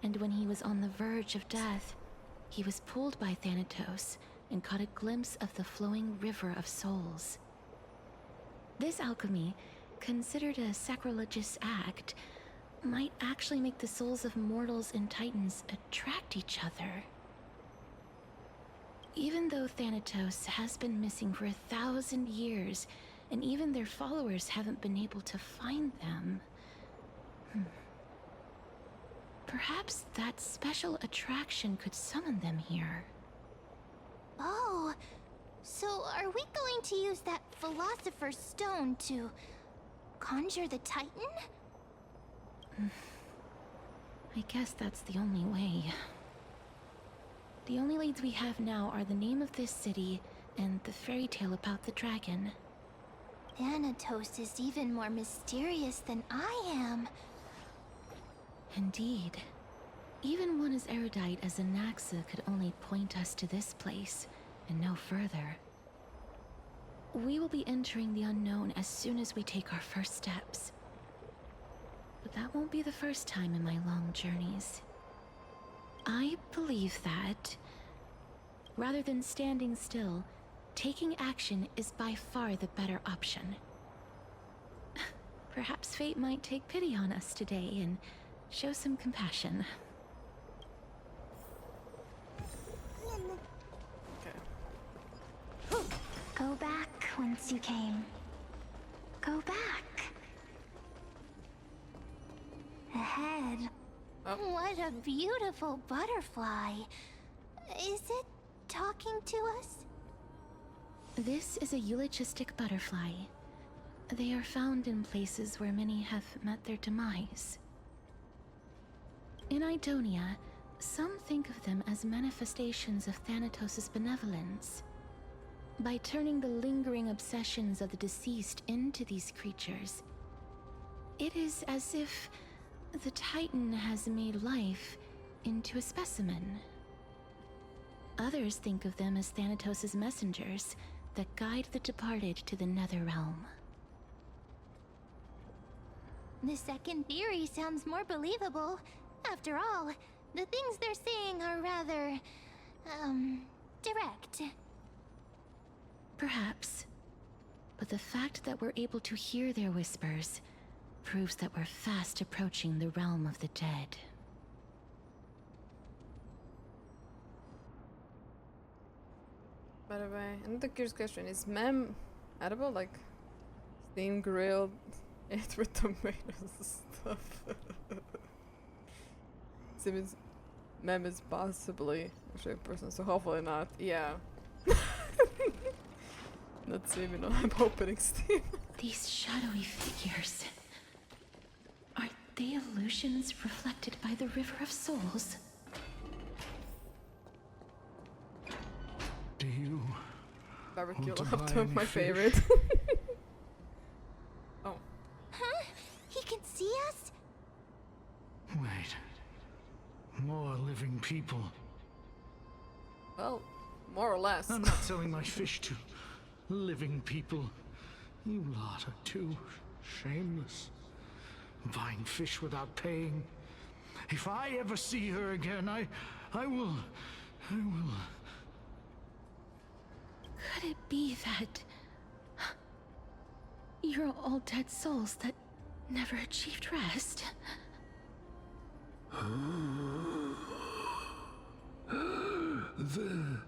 S15: And when he was on the verge of death, he was pulled by Thanatos and caught a glimpse of the flowing river of souls. This alchemy, considered a sacrilegious act, might actually make the souls of mortals and titans attract each other. Even though Thanatos has been missing for 1,000 years, and even their followers haven't been able to find them, perhaps that special attraction could summon them here.
S21: Oh, so are we going to use that Philosopher's Stone to conjure the Titan?
S15: I guess that's the only way. The only leads we have now are the name of this city and the fairy tale about the dragon.
S21: Thanatos is even more mysterious than I am.
S15: Indeed. Even one as erudite as Anaxa could only point us to this place, and no further. We will be entering the unknown as soon as we take our first steps. But that won't be the first time in my long journeys. I believe that, rather than standing still, taking action is by far the better option. Perhaps fate might take pity on us today and show some compassion.
S21: Go back whence you came. Go back. Ahead. What a beautiful butterfly. Is it talking to us?
S15: This is a eulogistic butterfly. They are found in places where many have met their demise. In Idonia, some think of them as manifestations of Thanatos' benevolence. By turning the lingering obsessions of the deceased into these creatures, it is as if the Titan has made life into a specimen. Others think of them as Thanatos' messengers that guide the departed to the nether realm.
S21: The second theory sounds more believable. After all, the things they're saying are rather, direct.
S15: Perhaps. But the fact that we're able to hear their whispers proves that we're fast approaching the realm of the dead.
S1: By the way, another curious question: is mem edible? Like steamed, grilled, ate with tomatoes and stuff? Seems mem is possibly a shape person, so hopefully not. Yeah. Let's see, I'm opening Steam.
S15: These shadowy figures. Are they illusions reflected by the River of Souls?
S12: Do you
S1: Barbecue
S12: want to
S1: laptop,
S12: buy any
S1: my
S12: fish?
S1: favorite. Oh.
S13: Huh? He can see us?
S12: Wait. More living people.
S1: Well, more or less.
S12: I'm not selling my fish to living people. You lot are too shameless. Buying fish without paying. If I ever see her again, I will.
S15: Could it be that you're all dead souls that never achieved rest?
S11: The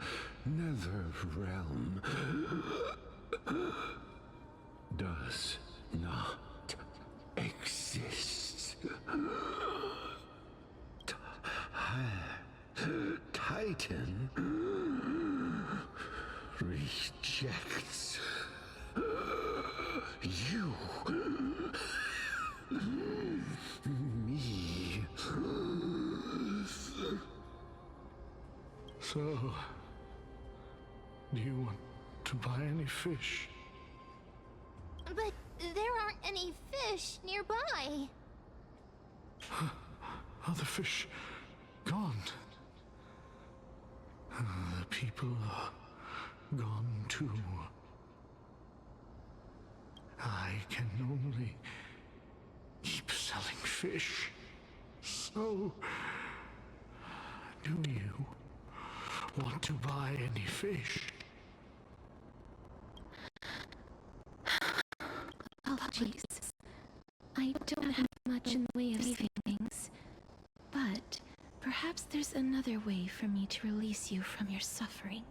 S11: Nether Realm does not exist. Titan rejects you. Me.
S12: So, do you want to buy any fish?
S13: But there aren't any fish nearby.
S12: Are the fish gone? The people are gone too. I can only keep selling fish. So, do you want to buy any fish?
S15: Apologies. I don't have much in the way of savings, but perhaps there's another way for me to release you from your suffering.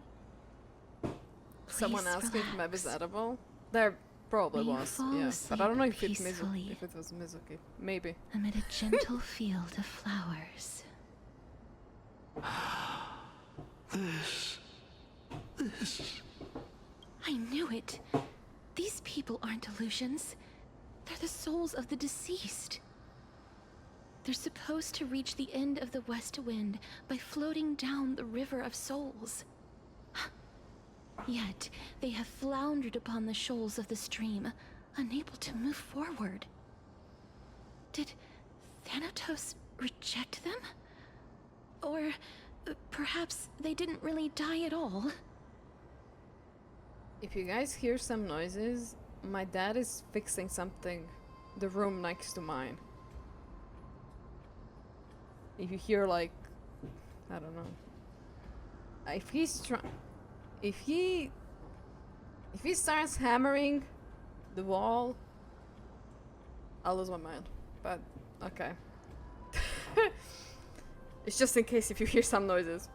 S1: Someone
S15: Please
S1: asked if Meb is
S15: relax.
S1: edible. There probably
S15: May you
S1: was,
S15: fall
S1: yeah. But I don't know if
S15: asleep
S1: it,
S15: peacefully
S1: if it was Mizuki. Maybe.
S15: amid a gentle field of flowers.
S12: This.
S15: I knew it. These people aren't illusions. They're the souls of the deceased. They're supposed to reach the end of the West Wind by floating down the River of Souls. Yet, they have floundered upon the shoals of the stream, unable to move forward. Did Thanatos reject them? Or perhaps they didn't really die at all?
S1: If you guys hear some noises, my dad is fixing something the room next to mine. If you hear like, I don't know. If he's if he starts hammering the wall, I'll lose my mind. But okay. It's just in case if you hear some noises.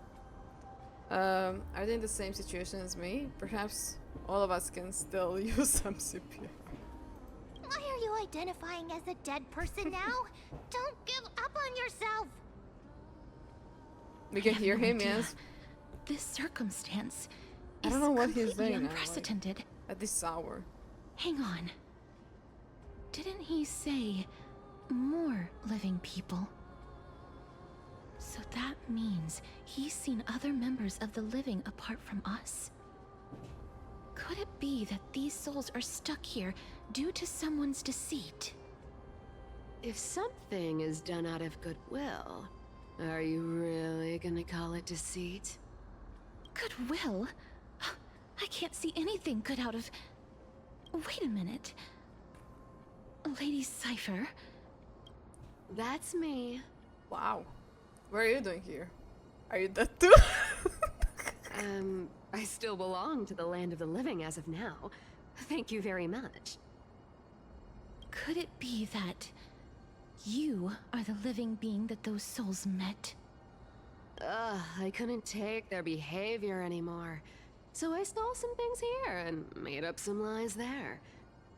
S1: Are they in the same situation as me? Perhaps all of us can still use some CPR.
S13: Why are you identifying as a dead person now? Don't give up on yourself!
S1: We can
S15: I have
S1: hear
S15: no
S1: him,
S15: idea.
S1: yes.
S15: This circumstance
S1: I don't know what he's
S15: completely
S1: doing now, like,
S15: unprecedented.
S1: at this hour.
S15: Hang on. Didn't he say more living people? So that means he's seen other members of the living apart from us? Could it be that these souls are stuck here due to someone's deceit?
S8: If something is done out of goodwill, are you really gonna call it deceit?
S15: Goodwill? I can't see anything good out of... Wait a minute. Lady Cypher?
S8: That's me.
S1: Wow. What are you doing here? Are you dead too?
S8: I still belong to the land of the living as of now. Thank you very much.
S15: Could it be that you are the living being that those souls met?
S8: Ugh, I couldn't take their behavior anymore. So I stole some things here and made up some lies there.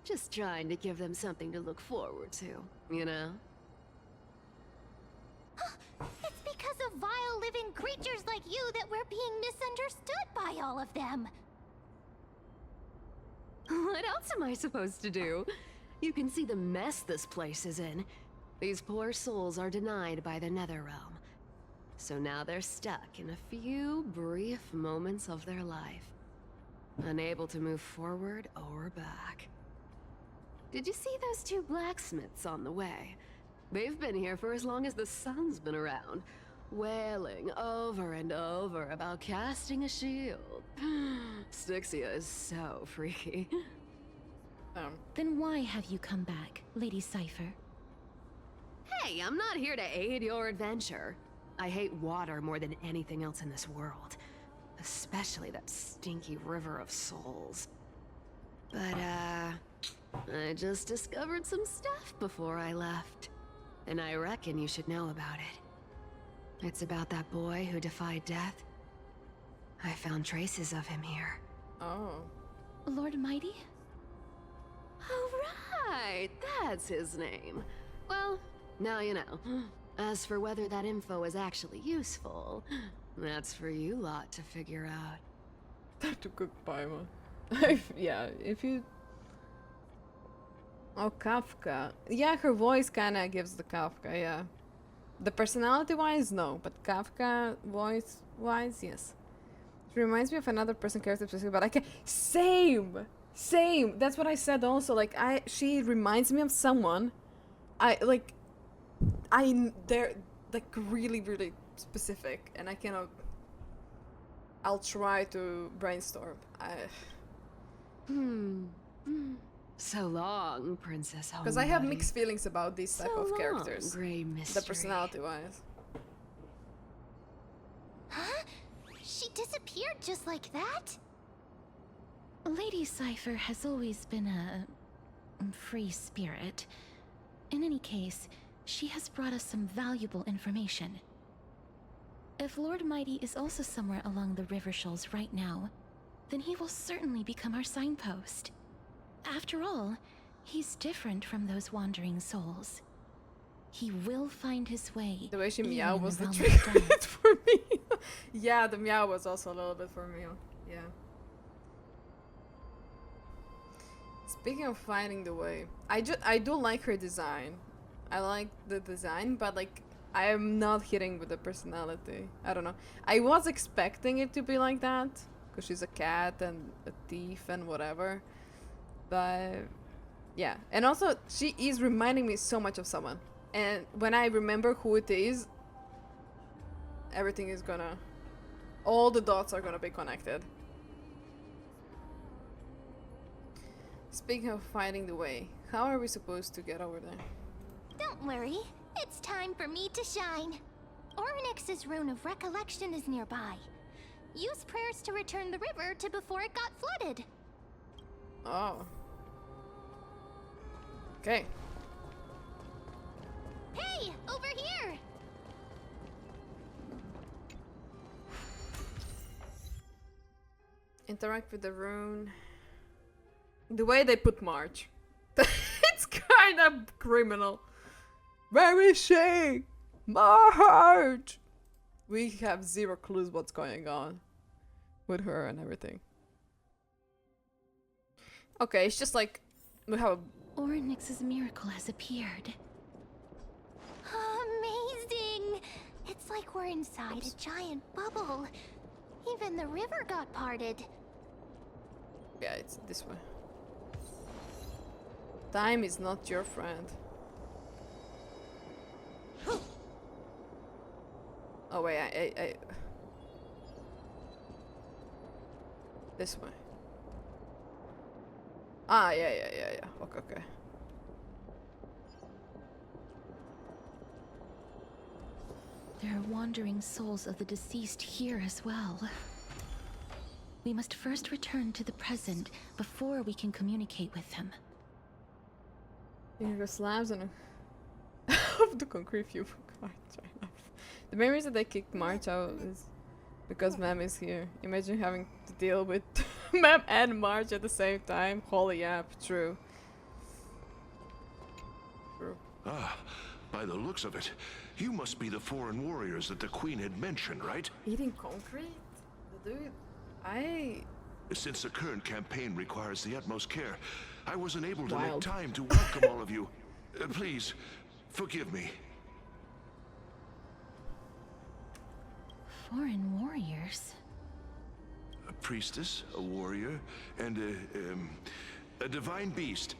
S8: Just trying to give them something to look forward to, you know?
S13: It's because of vile living creatures like you that we're being misunderstood by all of them.
S8: What else am I supposed to do? You can see the mess this place is in. These poor souls are denied by the Netherrealm. So now they're stuck in a few brief moments of their life. Unable to move forward or back. Did you see those two blacksmiths on the way? They've been here for as long as the sun's been around, wailing over and over about casting a shield. Styxia is so freaky.
S15: Then why have you come back, Lady Cypher?
S8: Hey, I'm not here to aid your adventure. I hate water more than anything else in this world. Especially that stinky river of souls. But, I just discovered some stuff before I left. And I reckon you should know about it. It's about that boy who defied death. I found traces of him here.
S1: Oh.
S15: Lord Mydei?
S8: Oh, right! That's his name. Well, now you know. As for whether that info is actually useful, that's for you lot to figure out.
S1: Time to cook Paimon. Yeah, if you... Oh, Kafka. Yeah, her voice kinda gives the Kafka, yeah. The personality-wise, no. But Kafka, voice-wise, yes. It reminds me of another person character specifically, but I can't... Same! Same! That's what I said also. Like, she reminds me of someone. They're, like, really, really specific. And I cannot... I'll try to brainstorm.
S8: So long, Princess Homebody.
S1: Because I have mixed feelings about these type of characters.
S8: Grey Mystery.
S1: The personality-wise.
S13: Huh? She disappeared just like that?
S15: Lady Cypher has always been a free spirit. In any case, she has brought us some valuable information. If Lord Mydei is also somewhere along the river shoals right now, then he will certainly become our signpost. After all, he's different from those wandering souls. He will find his way.
S1: The way she
S15: even
S1: meow
S15: in
S1: was the
S15: realm of
S1: trigger
S15: death.
S1: for me. Yeah, the meow was also a little bit for me. Yeah. Speaking of finding the way, I do like her design. I like the design, but like I am not hitting with the personality. I don't know. I was expecting it to be like that because she's a cat and a thief and whatever. But yeah, and also she is reminding me so much of someone. And when I remember who it is, everything is gonna... all the dots are gonna be connected. Speaking of finding the way, how are we supposed to get over there?
S13: Don't worry, it's time for me to shine. Ornyx's rune of recollection is nearby. Use prayers to return the river to before it got flooded.
S1: Oh. Okay.
S13: Hey, over here!
S1: Interact with the rune. The way they put March. It's kind of criminal. Where is she? March! We have zero clues what's going on with her and everything. Okay, it's just like we have a...
S15: Ornyx's miracle has appeared.
S13: Amazing! It's like we're inside a giant bubble. Even the river got parted.
S1: Yeah, it's this way. Time is not your friend. Oh wait, I... This way. Ah, yeah. Okay.
S15: There are wandering souls of the deceased here as well. We must first return to the present before we can communicate with them.
S1: Here go slabs and of the concrete view. The main reason they kicked March out is Because Ma'am is here. Imagine having to deal with Ma'am and Marge at the same time. Holy app, true.
S12: Ah, by the looks of it, you must be the foreign warriors that the Queen had mentioned, right?
S1: Eating concrete? The dude...
S12: Since the current campaign requires the utmost care, I wasn't able to
S1: Wild.
S12: make time to welcome all of you. Please, forgive me.
S15: Foreign warriors?
S12: A priestess, a warrior, and a divine beast.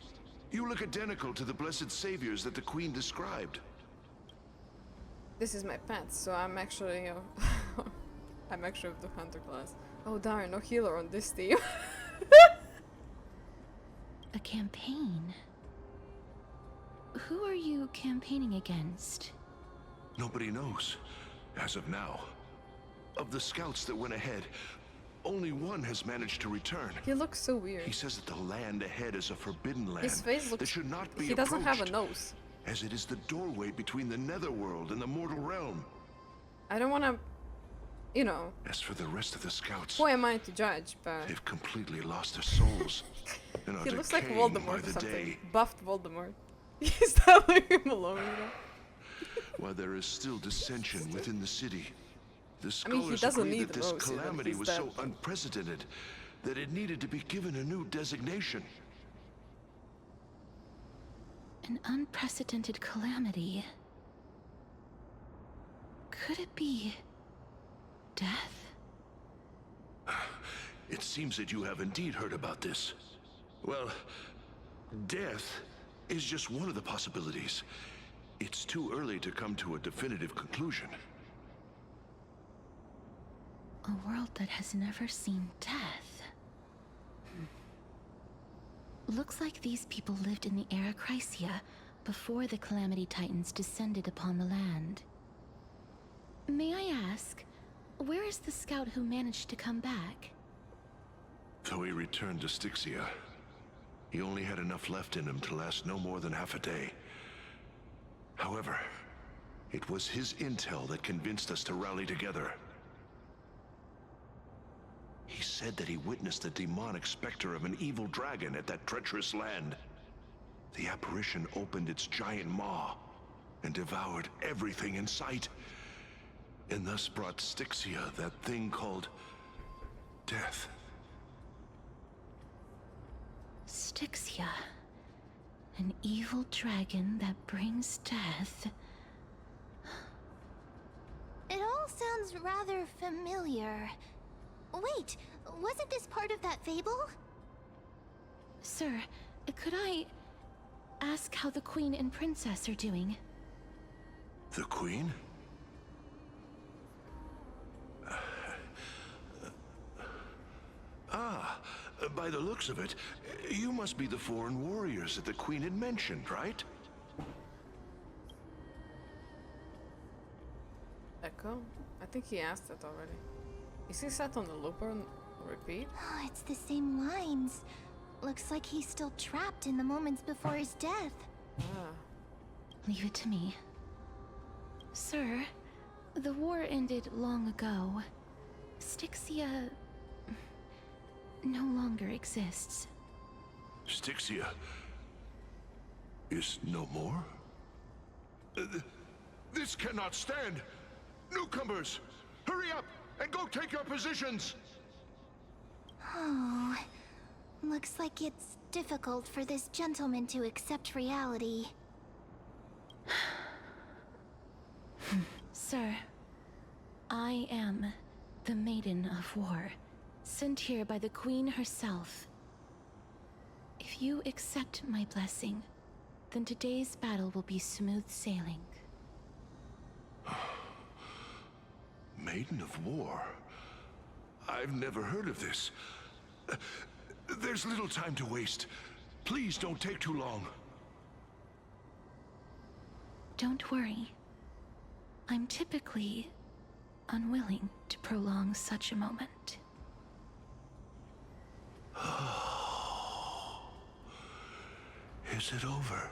S12: You look identical to the blessed saviors that the Queen described.
S1: This is my pet, so I'm actually... I'm actually of the hunter class. Oh darn, no healer on this team.
S15: A campaign? Who are you campaigning against?
S12: Nobody knows, as of now. Of the scouts that went ahead, only one has managed to return.
S1: He looks so weird.
S12: He says that the land ahead is a forbidden land.
S1: His face looks...
S12: that should not be
S1: he doesn't have a
S12: approached,
S1: nose.
S12: as it is the doorway between the netherworld and the mortal realm.
S1: I don't wanna... You know...
S12: As for the rest of the scouts,
S1: Who am I to judge, but...
S12: they've completely lost their souls and are
S1: He looks like
S12: decaying by
S1: Voldemort or
S12: the
S1: something.
S12: day.
S1: Buffed Voldemort. He's not leaving him alone, you know?
S12: While there is still dissension within the city, the
S1: I mean, he
S12: scholars
S1: doesn't
S12: agree
S1: need
S12: that
S1: the
S12: this
S1: rose even,
S12: calamity
S1: he's
S12: was
S1: dead.
S12: so unprecedented that it needed to be given a new designation.
S15: An unprecedented calamity. Could it be... death?
S12: It seems that you have indeed heard about this. Well, death is just one of the possibilities. It's too early to come to a definitive conclusion.
S15: A world that has never seen death. Looks like these people lived in the era Chrysia before the Calamity Titans descended upon the land. May I ask, where is the scout who managed to come back?
S12: So he returned to Styxia. He only had enough left in him to last no more than half a day. However, it was his intel that convinced us to rally together. He said that he witnessed the demonic specter of an evil dragon at that treacherous land. The apparition opened its giant maw and devoured everything in sight, and thus brought Styxia that thing called death.
S15: Styxia. An evil dragon that brings death.
S13: It all sounds rather familiar. Wait, wasn't this part of that fable?
S15: Sir, could I ask how the Queen and Princess are doing?
S12: The Queen? By the looks of it, you must be the foreign warriors that the Queen had mentioned, right?
S1: Echo? I think he asked that already. Is he set on the loop or repeat?
S13: Oh, it's the same lines. Looks like he's still trapped in the moments before his death.
S1: Ah.
S15: Leave it to me. Sir, the war ended long ago. Styxia... no longer exists.
S12: Styxia is no more? This cannot stand! Newcomers, hurry up and go take your positions!
S13: Oh, looks like it's difficult for this gentleman to accept reality.
S15: Sir, I am the Maiden of War, sent here by the Queen herself. If you accept my blessing, then today's battle will be smooth sailing.
S12: Maiden of War? I've never heard of this. There's little time to waste. Please don't take too long.
S15: Don't worry. I'm typically unwilling to prolong such a moment.
S12: Is it over?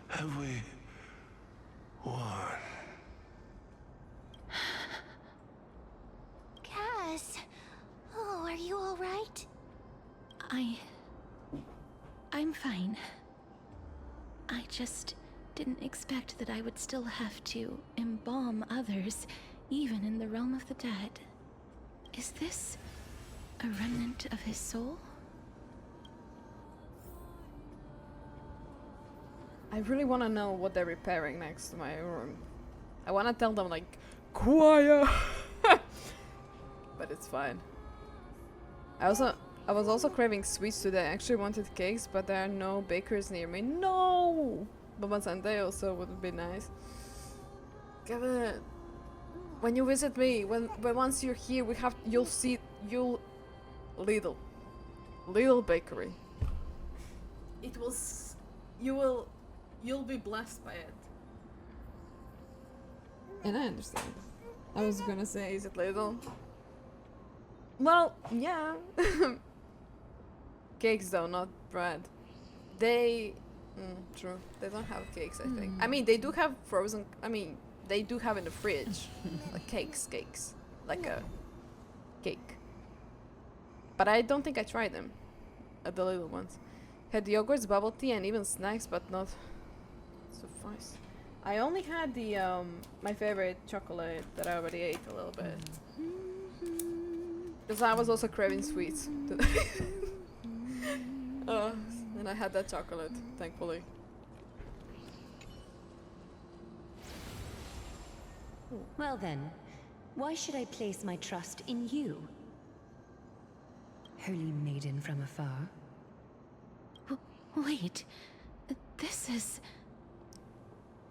S12: Have we won?
S15: just didn't expect that I would still have to embalm others, even in the realm of the dead. Is this a remnant of his soul?
S1: I really want to know what they're repairing next to my room. I want to tell them, like, quiet! But it's fine. I was also craving sweets today. I actually wanted cakes, but there are no bakers near me. No! But Sunday also would be nice. Kevin, when you visit me, when once you're here, you'll Lidl bakery. You'll be blessed by it. And I understand. I was gonna say, is it Lidl? Well, yeah. Cakes though, not bread. True. They don't have cakes, I think. I mean, they do have frozen. They do have in the fridge, like cakes, like a cake. But I don't think I tried them, at the little ones. Had yogurts, bubble tea, and even snacks, but not suffice. I only had the my favorite chocolate that I already ate a little bit. Because I was also craving sweets today. And I had that chocolate, thankfully.
S2: Well then, why should I place my trust in you? Holy maiden from afar.
S15: Wait, this is...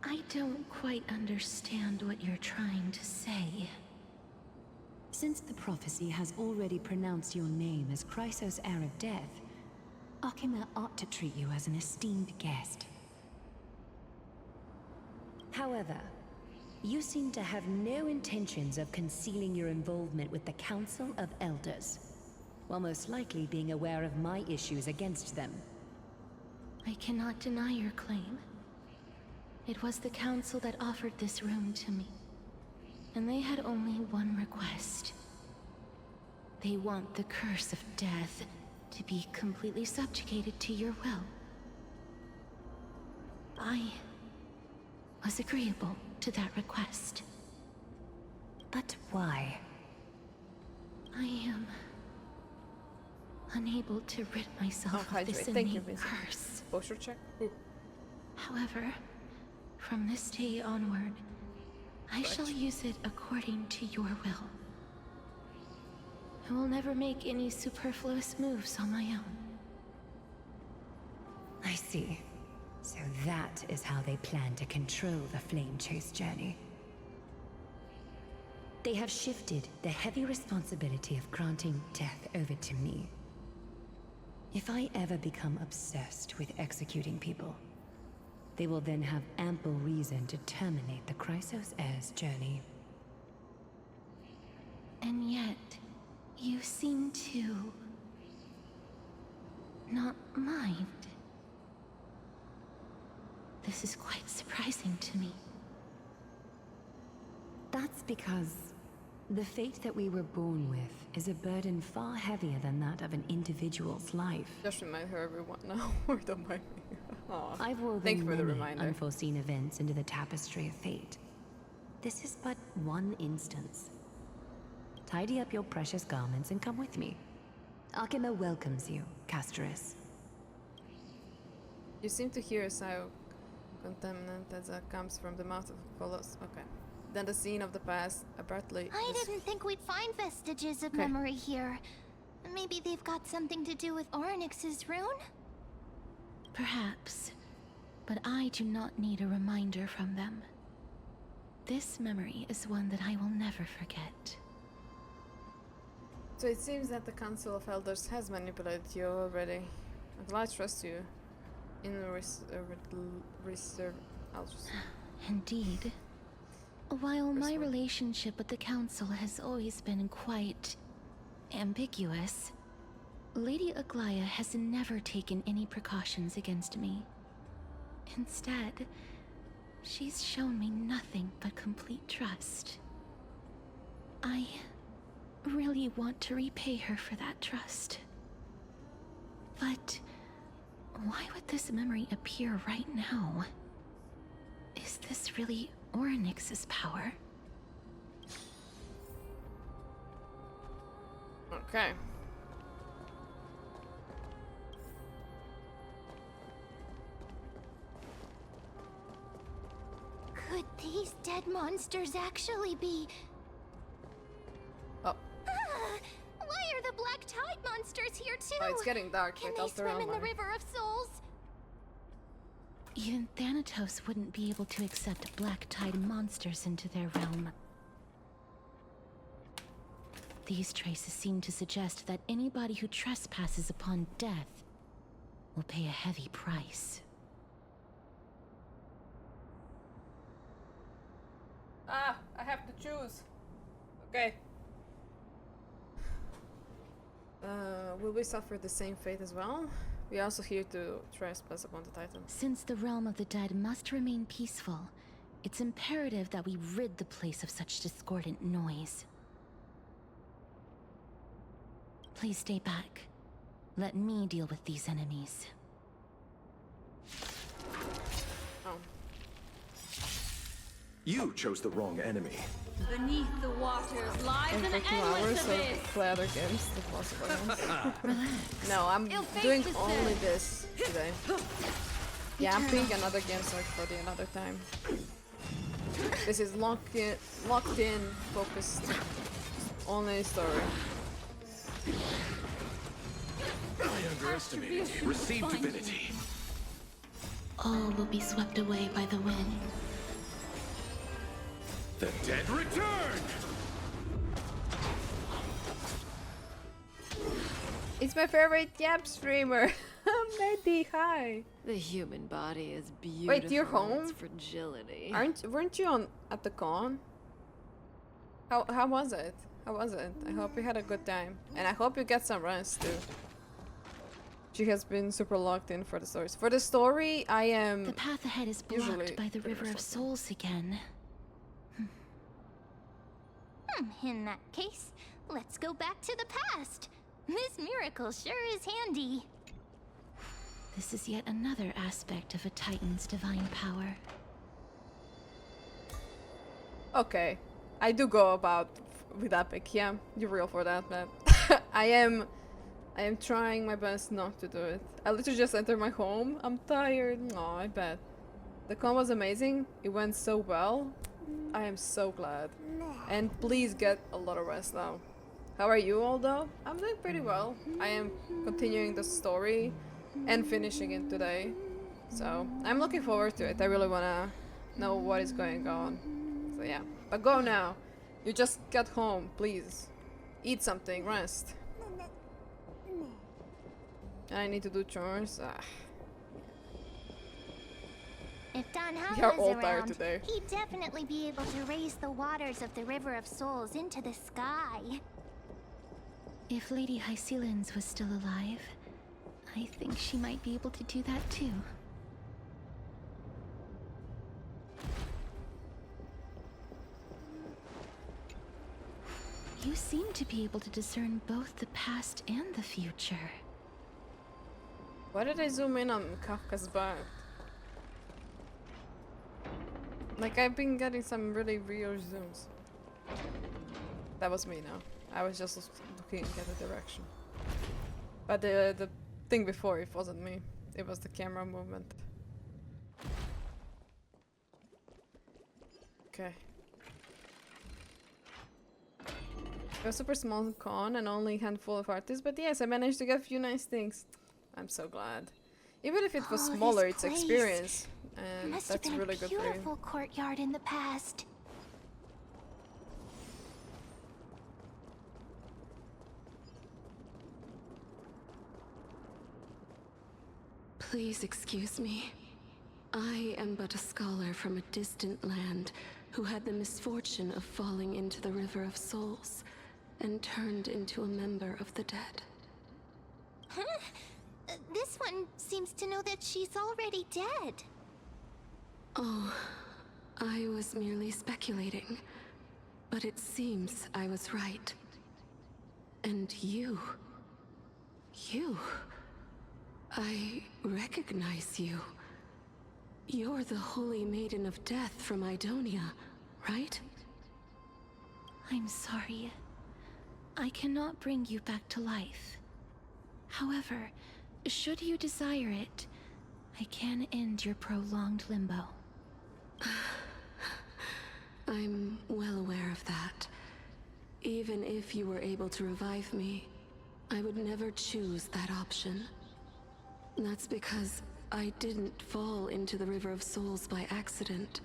S15: I don't quite understand what you're trying to say.
S2: Since the prophecy has already pronounced your name as Chrysos' heir of death, Akima ought to treat you as an esteemed guest. However, you seem to have no intentions of concealing your involvement with the Council of Elders, while most likely being aware of my issues against them.
S15: I cannot deny your claim. It was the Council that offered this room to me, and they had only one request. They want the curse of death to be completely subjugated to your will. I was agreeable to that request.
S2: But why?
S15: I am unable to rid myself of this innate curse.
S1: Posture check.
S15: However, from this day onward, I shall use it according to your will. I will never make any superfluous moves on my own.
S2: I see. So that is how they plan to control the Flame Chase journey. They have shifted the heavy responsibility of granting death over to me. If I ever become obsessed with executing people, they will then have ample reason to terminate the Chrysos heir's journey.
S15: And yet, you seem to not mind. This is quite surprising to me.
S2: That's because the fate that we were born with is a burden far heavier than that of an individual's life.
S1: Just remind her everyone now, or don't mind me. Aw,
S2: I've woven
S1: thank you for the
S2: many
S1: reminder.
S2: unforeseen events into the tapestry of fate. This is but one instance. Tidy up your precious garments and come with me. Akima welcomes you, Castorice.
S1: You seem to hear a sigh of contaminant that comes from the mouth of Apollos. Okay. Then the scene of the past abruptly.
S21: I didn't think we'd find vestiges of memory here. Maybe they've got something to do with Onyx's rune?
S15: Perhaps, but I do not need a reminder from them. This memory is one that I will never forget.
S1: So it seems that the Council of Elders has manipulated you already. I'm glad I trust you. In reserve, I'll just...
S15: Indeed. While my relationship with the Council has always been quite ambiguous, Lady Aglaea has never taken any precautions against me. Instead, she's shown me nothing but complete trust. I really want to repay her for that trust. But Why would this memory appear right now? Is this really Orynyx's power?
S1: Okay.
S13: Could these dead monsters actually be...
S1: Oh.
S13: Why are the Black Tide monsters here too?
S1: Oh, it's getting dark.
S13: Can
S1: I'll
S13: they swim in the River of Souls?
S15: Even Thanatos wouldn't be able to accept Black Tide monsters into their realm. These traces seem to suggest that anybody who trespasses upon death will pay a heavy price.
S1: Ah, I have to choose. Okay. Will we suffer the same fate as well? We are also here to trespass upon the Titan.
S15: Since the realm of the dead must remain peaceful, it's imperative that we rid the place of such discordant noise. Please stay back. Let me deal with these enemies.
S1: Oh.
S7: You chose the wrong enemy.
S6: Beneath the waters lies
S1: And
S6: an
S1: for 2
S6: endless
S1: hours, so
S6: abyss.
S1: play other games if possible.
S15: Relax.
S1: No, I'm
S6: Ill fate
S1: doing
S6: descends.
S1: only this today. Yapping another games like for the another time. This is locked in, focused, only story.
S7: I underestimated you. Receive divinity.
S17: All will be swept away by the wind.
S7: The dead return!
S1: It's my favorite Yap streamer. Mydei, hi.
S8: The human body is beautiful.
S1: Wait, you're
S8: in
S1: home?
S8: its fragility.
S1: Weren't you at the con? How was it? How was it? I hope you had a good time, and I hope you get some rest too. She has been super locked in for the stories. For the story, I am.
S15: The path ahead is blocked by the River of Souls again.
S13: In that case, let's go back to the past. This miracle sure is handy.
S15: This is yet another aspect of a Titan's divine power.
S1: Okay, I do go about with Epic. Yeah, you're real for that, man. I am trying my best not to do it. I literally just entered my home. I'm tired. Oh, I bet. The con was amazing. It went so well. I am so glad. And please get a lot of rest now. How are you all though? I'm doing pretty well. I am continuing the story and finishing it today. So I'm looking forward to it. I really wanna know what is going on. So yeah. But go now. You just got home, please. Eat something, rest. I need to do chores.
S13: If Don
S1: We are
S13: Howell
S1: all
S13: is
S1: tired
S13: around,
S1: today.
S13: he'd definitely be able to raise the waters of the River of Souls into the sky.
S15: If Lady Hycelens was still alive, I think she might be able to do that too. You seem to be able to discern both the past and the future.
S1: Why did I zoom in on Kafka's back? Like, I've been getting some really weird zooms. That was me now. I was just looking at the direction. But the thing before, it wasn't me. It was the camera movement. Okay. It was a super small con and only a handful of artists, but yes, I managed to get a few nice things. I'm so glad. Even if it was smaller, it's experience. And
S13: Must
S1: that's
S13: have been
S1: really
S13: a
S1: good for you.
S13: beautiful courtyard in the past.
S8: Please excuse me. I am but a scholar from a distant land who had the misfortune of falling into the River of Souls and turned into a member of the dead.
S13: Huh? This one seems to know that she's already dead.
S8: Oh, I was merely speculating, but it seems I was right. And you...
S10: I recognize you. You're the Holy Maiden of Death from Idonia, right?
S15: I'm sorry. I cannot bring you back to life. However, should you desire it, I can end your prolonged limbo.
S10: I'm well aware of that. Even if you were able to revive me, I would never choose that option. That's because I didn't fall into the River of Souls by accident.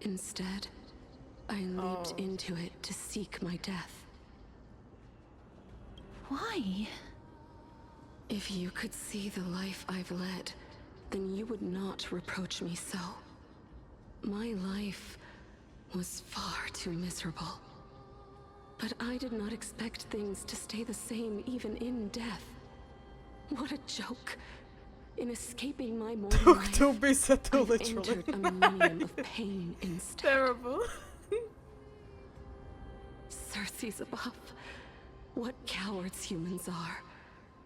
S10: Instead, I leaped into it to seek my death.
S15: Why?
S10: If you could see the life I've led, then you would not reproach me so. My life was far too miserable. But I did not expect things to stay the same even in death. What a joke. In escaping my mortal life, I've entered a millennium of pain instead.
S1: Terrible.
S10: Circe's above. What cowards humans are.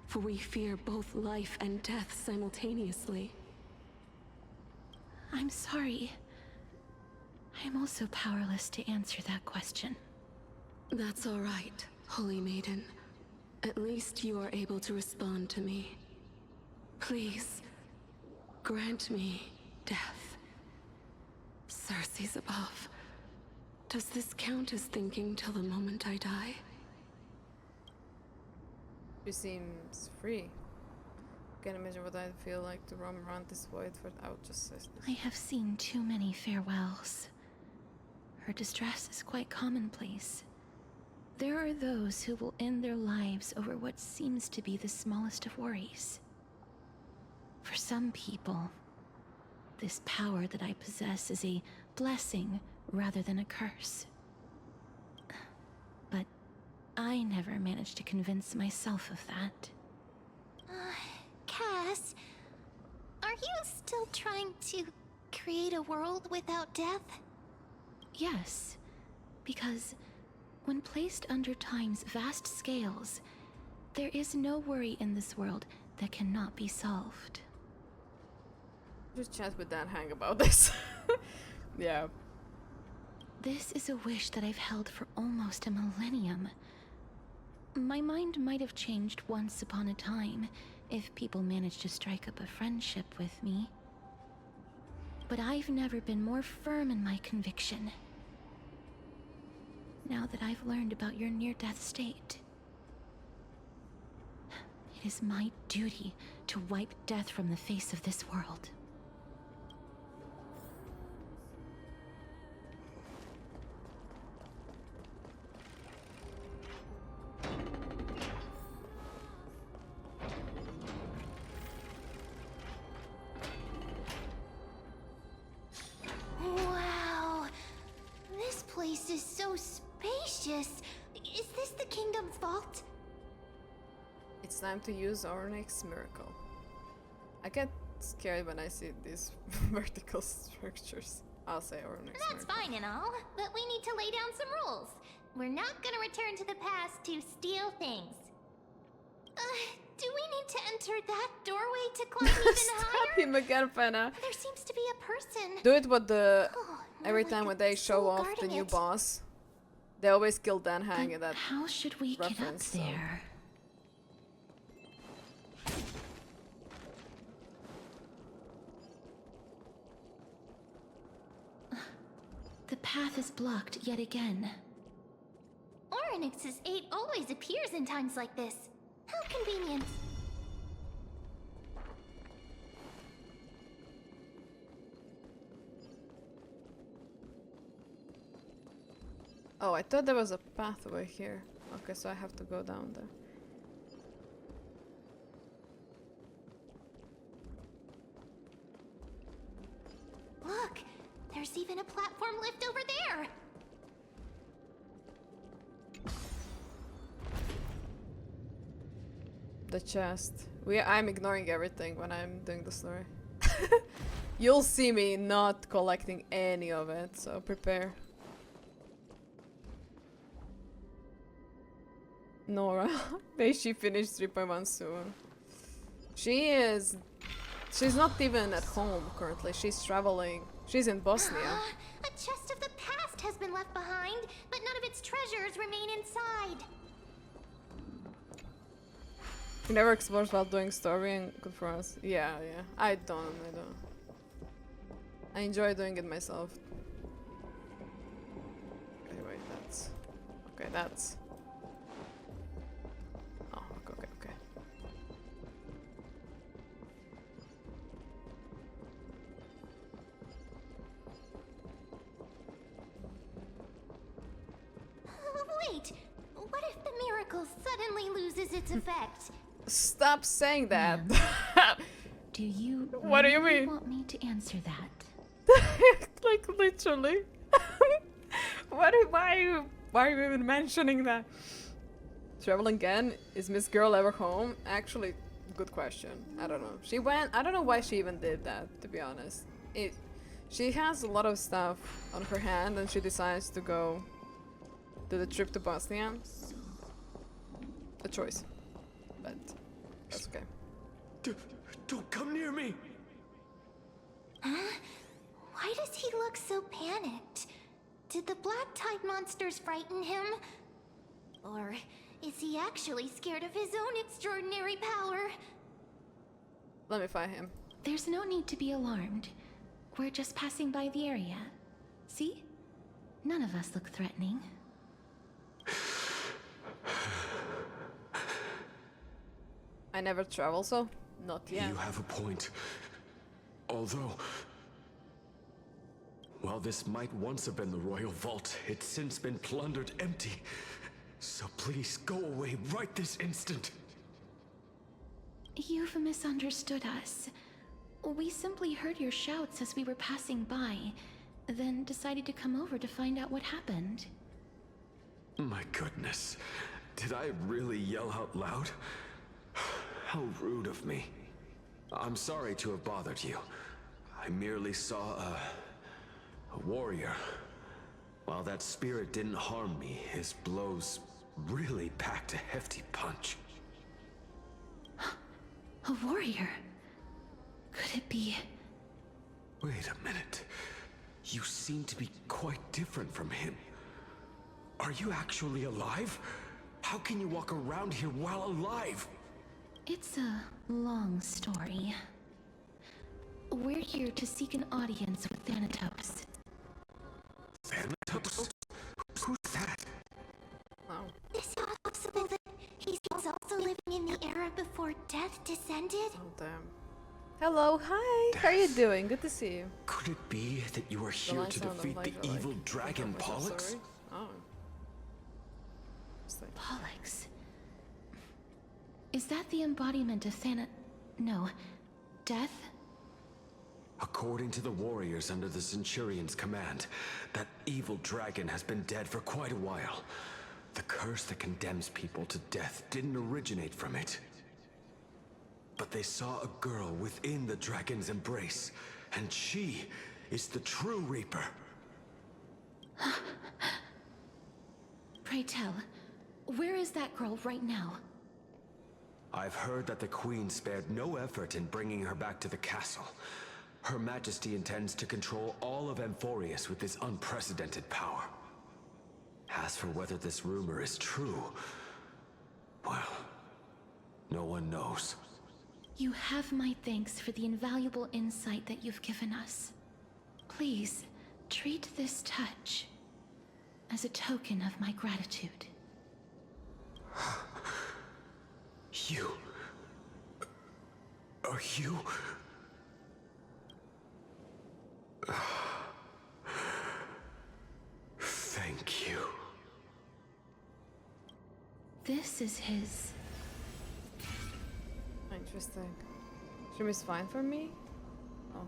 S10: For we fear both life and death simultaneously.
S15: I'm sorry. I'm also powerless to answer that question.
S10: That's all right, Holy Maiden. At least you are able to respond to me. Please, grant me death. Circe's above. Does this count as thinking till the moment I die?
S1: She seems free. Can't imagine what I'd feel like to roam around this void without just this.
S15: I have seen too many farewells. Her distress is quite commonplace. There are those who will end their lives over what seems to be the smallest of worries. For some people, this power that I possess is a blessing rather than a curse. But I never managed to convince myself of that.
S21: Cass, are you still trying to create a world without death?
S15: Yes, because when placed under time's vast scales, there is no worry in this world that cannot be solved.
S1: Just chat with Dan Hang about this. Yeah.
S15: This is a wish that I've held for almost a millennium. My mind might have changed once upon a time if people managed to strike up a friendship with me. But I've never been more firm in my conviction. Now that I've learned about your near-death state, it is my duty to wipe death from the face of this world.
S21: Wow, this place is so spacious. Is this the kingdom's vault?
S1: It's time to use our next miracle. I get scared when I see these vertical structures. I'll say our next
S21: That's
S1: miracle.
S21: fine and all, but we need to lay down some rules. We're not gonna return to the past to steal things. Do we need to enter that doorway to climb even higher?
S1: Stop him again, Fena.
S21: There seems to be a person.
S1: Do it with the every
S21: like
S1: time
S21: a
S1: when they show
S21: soul
S1: off the
S21: guarding
S1: new
S21: it.
S1: boss. They always kill Dan Hang in that
S15: How should we get up
S1: reference, so-
S15: there? The path is blocked yet again.
S21: Orynyx's 8 always appears in times like this. How convenient.
S1: Oh, I thought there was a pathway here. Okay, so I have to go down there.
S21: Look, there's even a platform lift over there.
S1: The chest. I'm ignoring everything when I'm doing the story. You'll see me not collecting any of it, so prepare. Nora, may she finish 3.1 soon. She's not even at home currently. She's traveling. She's in Bosnia.
S13: A chest of the past has been left behind, but none of its treasures remain inside.
S1: You never explores while doing story and good for us. Yeah. I don't. I enjoy doing it myself. Okay, wait, that's... Okay, that's... Oh, okay.
S13: Wait, what if the miracle suddenly loses its effect?
S1: Stop saying that.
S15: Do you
S1: What do you
S15: really
S1: mean?
S15: want me to answer that?
S1: Like, literally. Why are you even mentioning that? Travel again? Is Miss Girl ever home? Actually, good question. I don't know. She went... I don't know why she even did that, to be honest. She has a lot of stuff on her hand and she decides to go do the trip to Bosnia. A choice. But that's okay.
S7: Don't come near me!
S13: Huh? Why does he look so panicked? Did the black tide monsters frighten him? Or is he actually scared of his own extraordinary power?
S1: Let me find him.
S15: There's no need to be alarmed. We're just passing by the area. See? None of us look threatening.
S1: I never travel, so not yet.
S11: You have a point. Although, while this might once have been the royal vault, it's since been plundered empty. So please go away right this instant.
S15: You've misunderstood us. We simply heard your shouts as we were passing by, then decided to come over to find out what happened.
S11: My goodness. Did I really yell out loud? How rude of me. I'm sorry to have bothered you. I merely saw a warrior. While that spirit didn't harm me, his blows really packed a hefty punch.
S15: A warrior? Could it be...
S11: Wait a minute. You seem to be quite different from him. Are you actually alive? How can you walk around here while alive?
S15: It's a long story. We're here to seek an audience with Thanatos.
S11: Thanatos? Who's that?
S13: Is it possible that he's also living in the era before death descended?
S1: Oh, damn. Hello, hi! How are you doing? Good to see you.
S11: Could it be that you are here to defeat the evil dragon Pollux?
S1: Oh.
S15: Pollux? Is that the embodiment of No. Death?
S11: According to the warriors under the Centurion's command, that evil dragon has been dead for quite a while. The curse that condemns people to death didn't originate from it. But they saw a girl within the dragon's embrace, and she is the true Reaper.
S15: Pray tell, where is that girl right now?
S11: I've heard that the Queen spared no effort in bringing her back to the castle. Her Majesty intends to control all of Amphoreus with this unprecedented power. As for whether this rumor is true, well, no one knows.
S15: You have my thanks for the invaluable insight that you've given us. Please, treat this touch as a token of my gratitude.
S11: You... Are you... Thank you.
S15: This is his...
S1: Interesting. Stream is fine for me? Oh.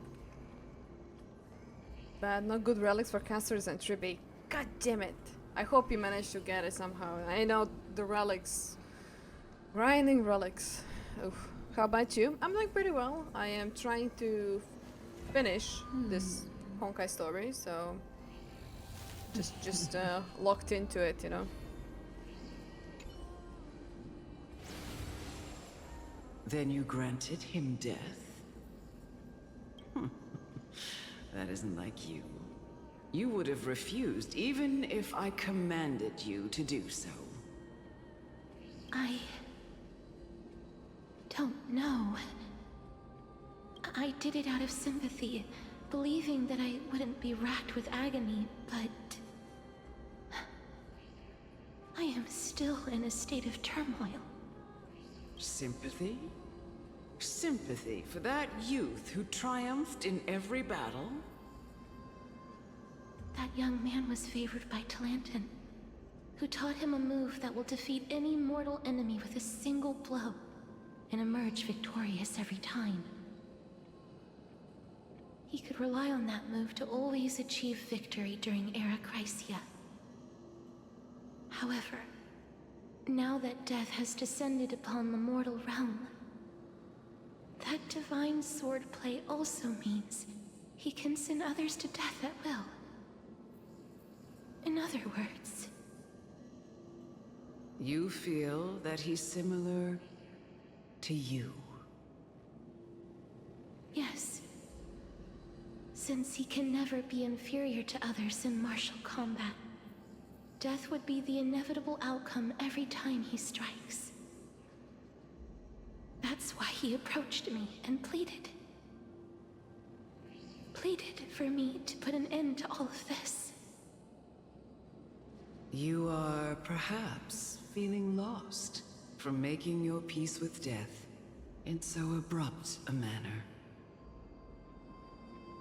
S1: Bad, not good relics for Castorice and Tribe. God damn it. I hope you managed to get it somehow. I know the relics... Grinding relics. Oof. How about you? I'm doing pretty well. I am trying to finish this Honkai story, so... Just locked into it, you know?
S3: Then you granted him death? That isn't like you. You would have refused even if I commanded you to do so.
S15: I don't know. I did it out of sympathy, believing that I wouldn't be racked with agony, but I am still in a state of turmoil.
S3: Sympathy? Sympathy for that youth who triumphed in every battle?
S15: That young man was favored by Talantin, who taught him a move that will defeat any mortal enemy with a single blow and emerge victorious every time. He could rely on that move to always achieve victory during Era Chrysia. However, now that death has descended upon the mortal realm, that divine swordplay also means he can send others to death at will. In other words...
S3: You feel that he's similar to you?
S15: Yes. Since he can never be inferior to others in martial combat, death would be the inevitable outcome every time he strikes. That's why he approached me and pleaded. Pleaded for me to put an end to all of this.
S3: You are perhaps feeling lost from making your peace with death in so abrupt a manner.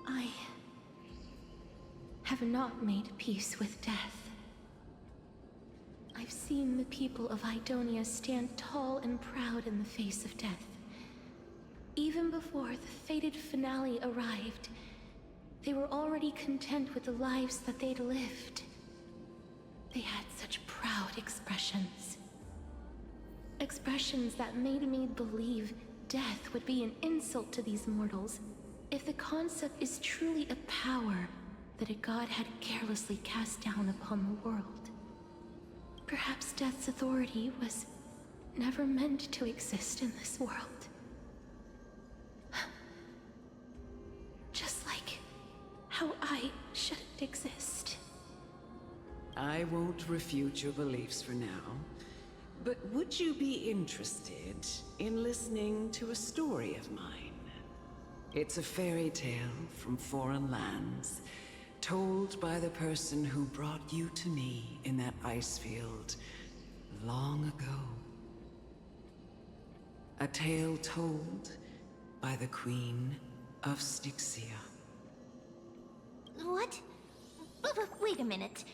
S15: I have not made peace with death. I've seen the people of Idonia stand tall and proud in the face of death. Even before the fated finale arrived, they were already content with the lives that they'd lived. They had such proud expressions. Expressions that made me believe death would be an insult to these mortals if the concept is truly a power that a god had carelessly cast down upon the world. Perhaps death's authority was never meant to exist in this world. Just like how I shouldn't exist.
S3: I won't refute your beliefs for now, but would you be interested in listening to a story of mine? It's a fairy tale from foreign lands, told by the person who brought you to me in that ice field long ago. A tale told by the Queen of Styxia.
S21: What? Wait a minute.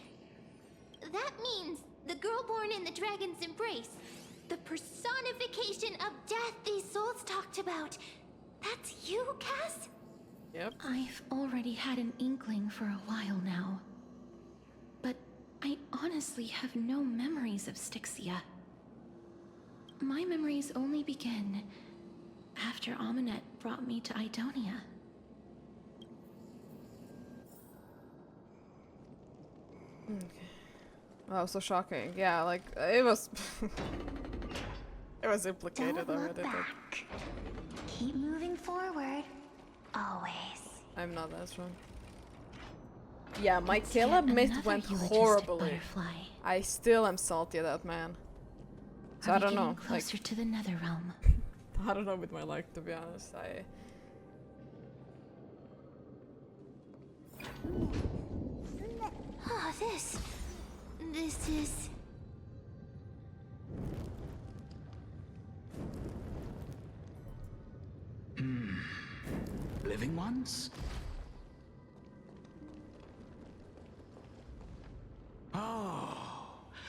S21: That means the girl born in the dragon's embrace, the personification of death these souls talked about. That's you, Cass?
S1: Yep.
S15: I've already had an inkling for a while now. But I honestly have no memories of Styxia. My memories only begin after Aminet brought me to Idonia.
S1: Okay. Wow, so shocking. Yeah, like, it was... it was implicated
S21: Don't
S1: already.
S21: look back. Keep moving forward. Always.
S1: I'm not that strong. Yeah, my Caleb myth went horribly. I still am salty at that man. So I don't know.
S15: Closer to the nether realm.
S1: I don't know with my luck, to be honest.
S21: Ah, this is...
S14: Living ones? Oh,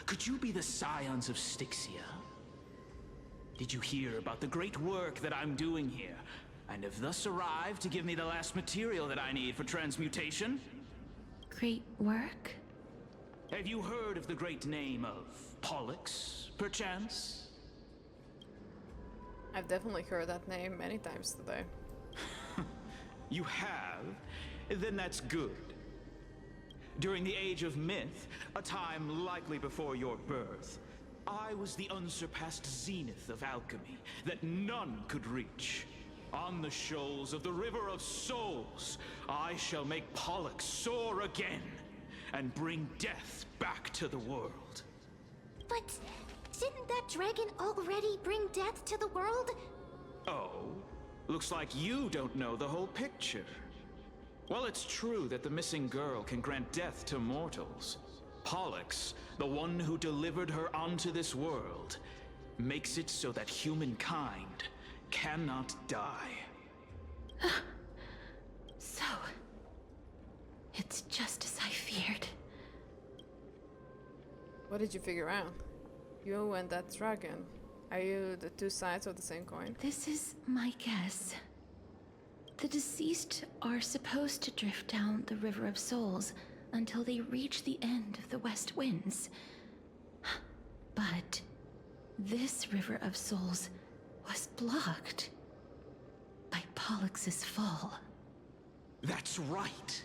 S14: could you be the scions of Styxia? Did you hear about the great work that I'm doing here, and have thus arrived to give me the last material that I need for transmutation?
S15: Great work?
S14: Have you heard of the great name of Pollux, perchance?
S1: I've definitely heard that name many times today.
S14: You have? Then that's good. During the Age of Myth, a time likely before your birth,
S19: I was the unsurpassed zenith of alchemy that none could reach. On the shoals of the River of Souls, I shall make Pollux soar again and bring death back to the world.
S13: But didn't that dragon already bring death to the world?
S19: Oh? Looks like you don't know the whole picture. Well, it's true that the missing girl can grant death to mortals. Pollux, the one who delivered her onto this world, makes it so that humankind cannot die.
S15: So, it's just as I feared.
S1: What did you figure out? You and that dragon. Are you the two sides of the same coin?
S15: This is my guess. The deceased are supposed to drift down the River of Souls until they reach the end of the West Winds. But this River of Souls was blocked by Pollux's fall.
S19: That's right.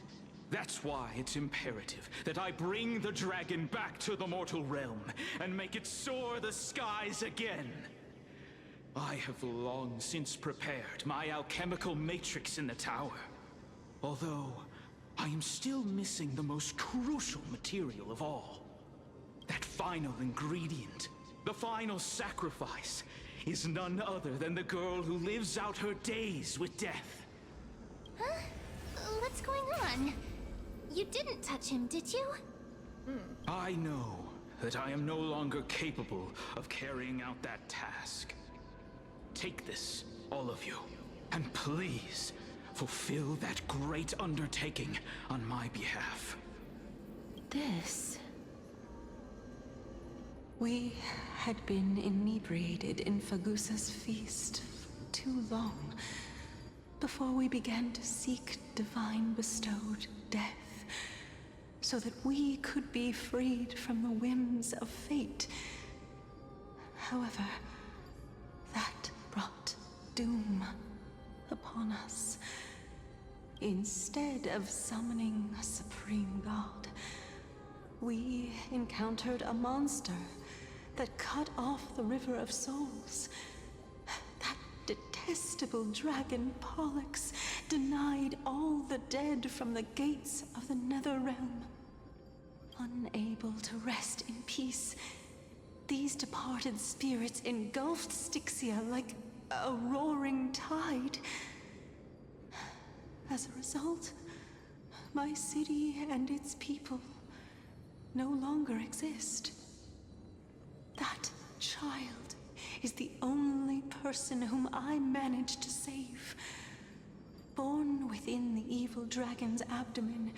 S19: That's why it's imperative that I bring the dragon back to the mortal realm and make it soar the skies again. I have long since prepared my alchemical matrix in the tower. Although, I am still missing the most crucial material of all. That final ingredient, the final sacrifice, is none other than the girl who lives out her days with death.
S13: Huh? What's going on? You didn't touch him, did you?
S19: I know that I am no longer capable of carrying out that task. Take this, all of you, and please fulfill that great undertaking on my behalf.
S10: This... We had been inebriated in Fagusa's feast for too long before we began to seek divine bestowed death, so that we could be freed from the whims of fate. However, that brought doom upon us. Instead of summoning a supreme god, we encountered a monster that cut off the River of Souls. That detestable dragon Pollux denied all the dead from the gates of the Nether Realm. Unable to rest in peace, these departed spirits engulfed Styxia like a roaring tide. As a result, my city and its people no longer exist. That child is the only person whom I managed to save. Born within the evil dragon's abdomen,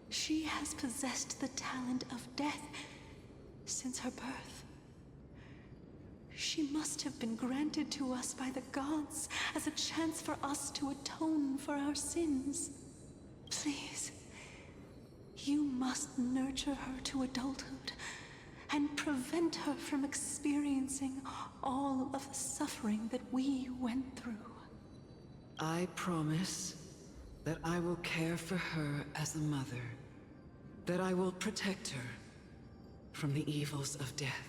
S10: she has possessed the talent of death since her birth. She must have been granted to us by the gods as a chance for us to atone for our sins. Please, you must nurture her to adulthood and prevent her from experiencing all of the suffering that we went through.
S3: I promise that I will care for her as a mother, that I will protect her from the evils of death.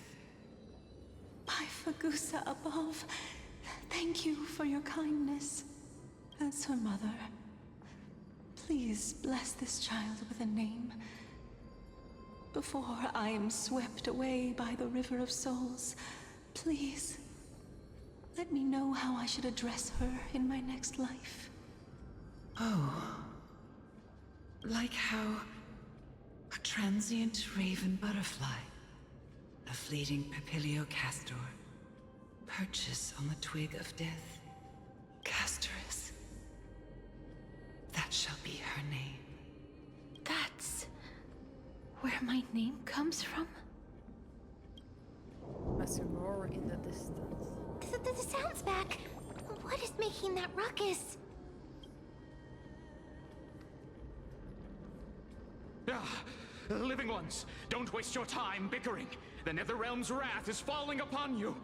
S10: By Fagusa above, thank you for your kindness. As her mother, please bless this child with a name. Before I am swept away by the River of Souls, please, let me know how I should address her in my next life.
S3: Oh. Like how a transient raven butterfly, a fleeting papilio castor, perches on the twig of death. Castorice. That shall be her name.
S15: That's where my name comes from?
S1: As you roar in the distance.
S13: The sound's back. What is making that ruckus?
S19: Living ones, don't waste your time bickering. The Netherrealm's wrath is falling upon you.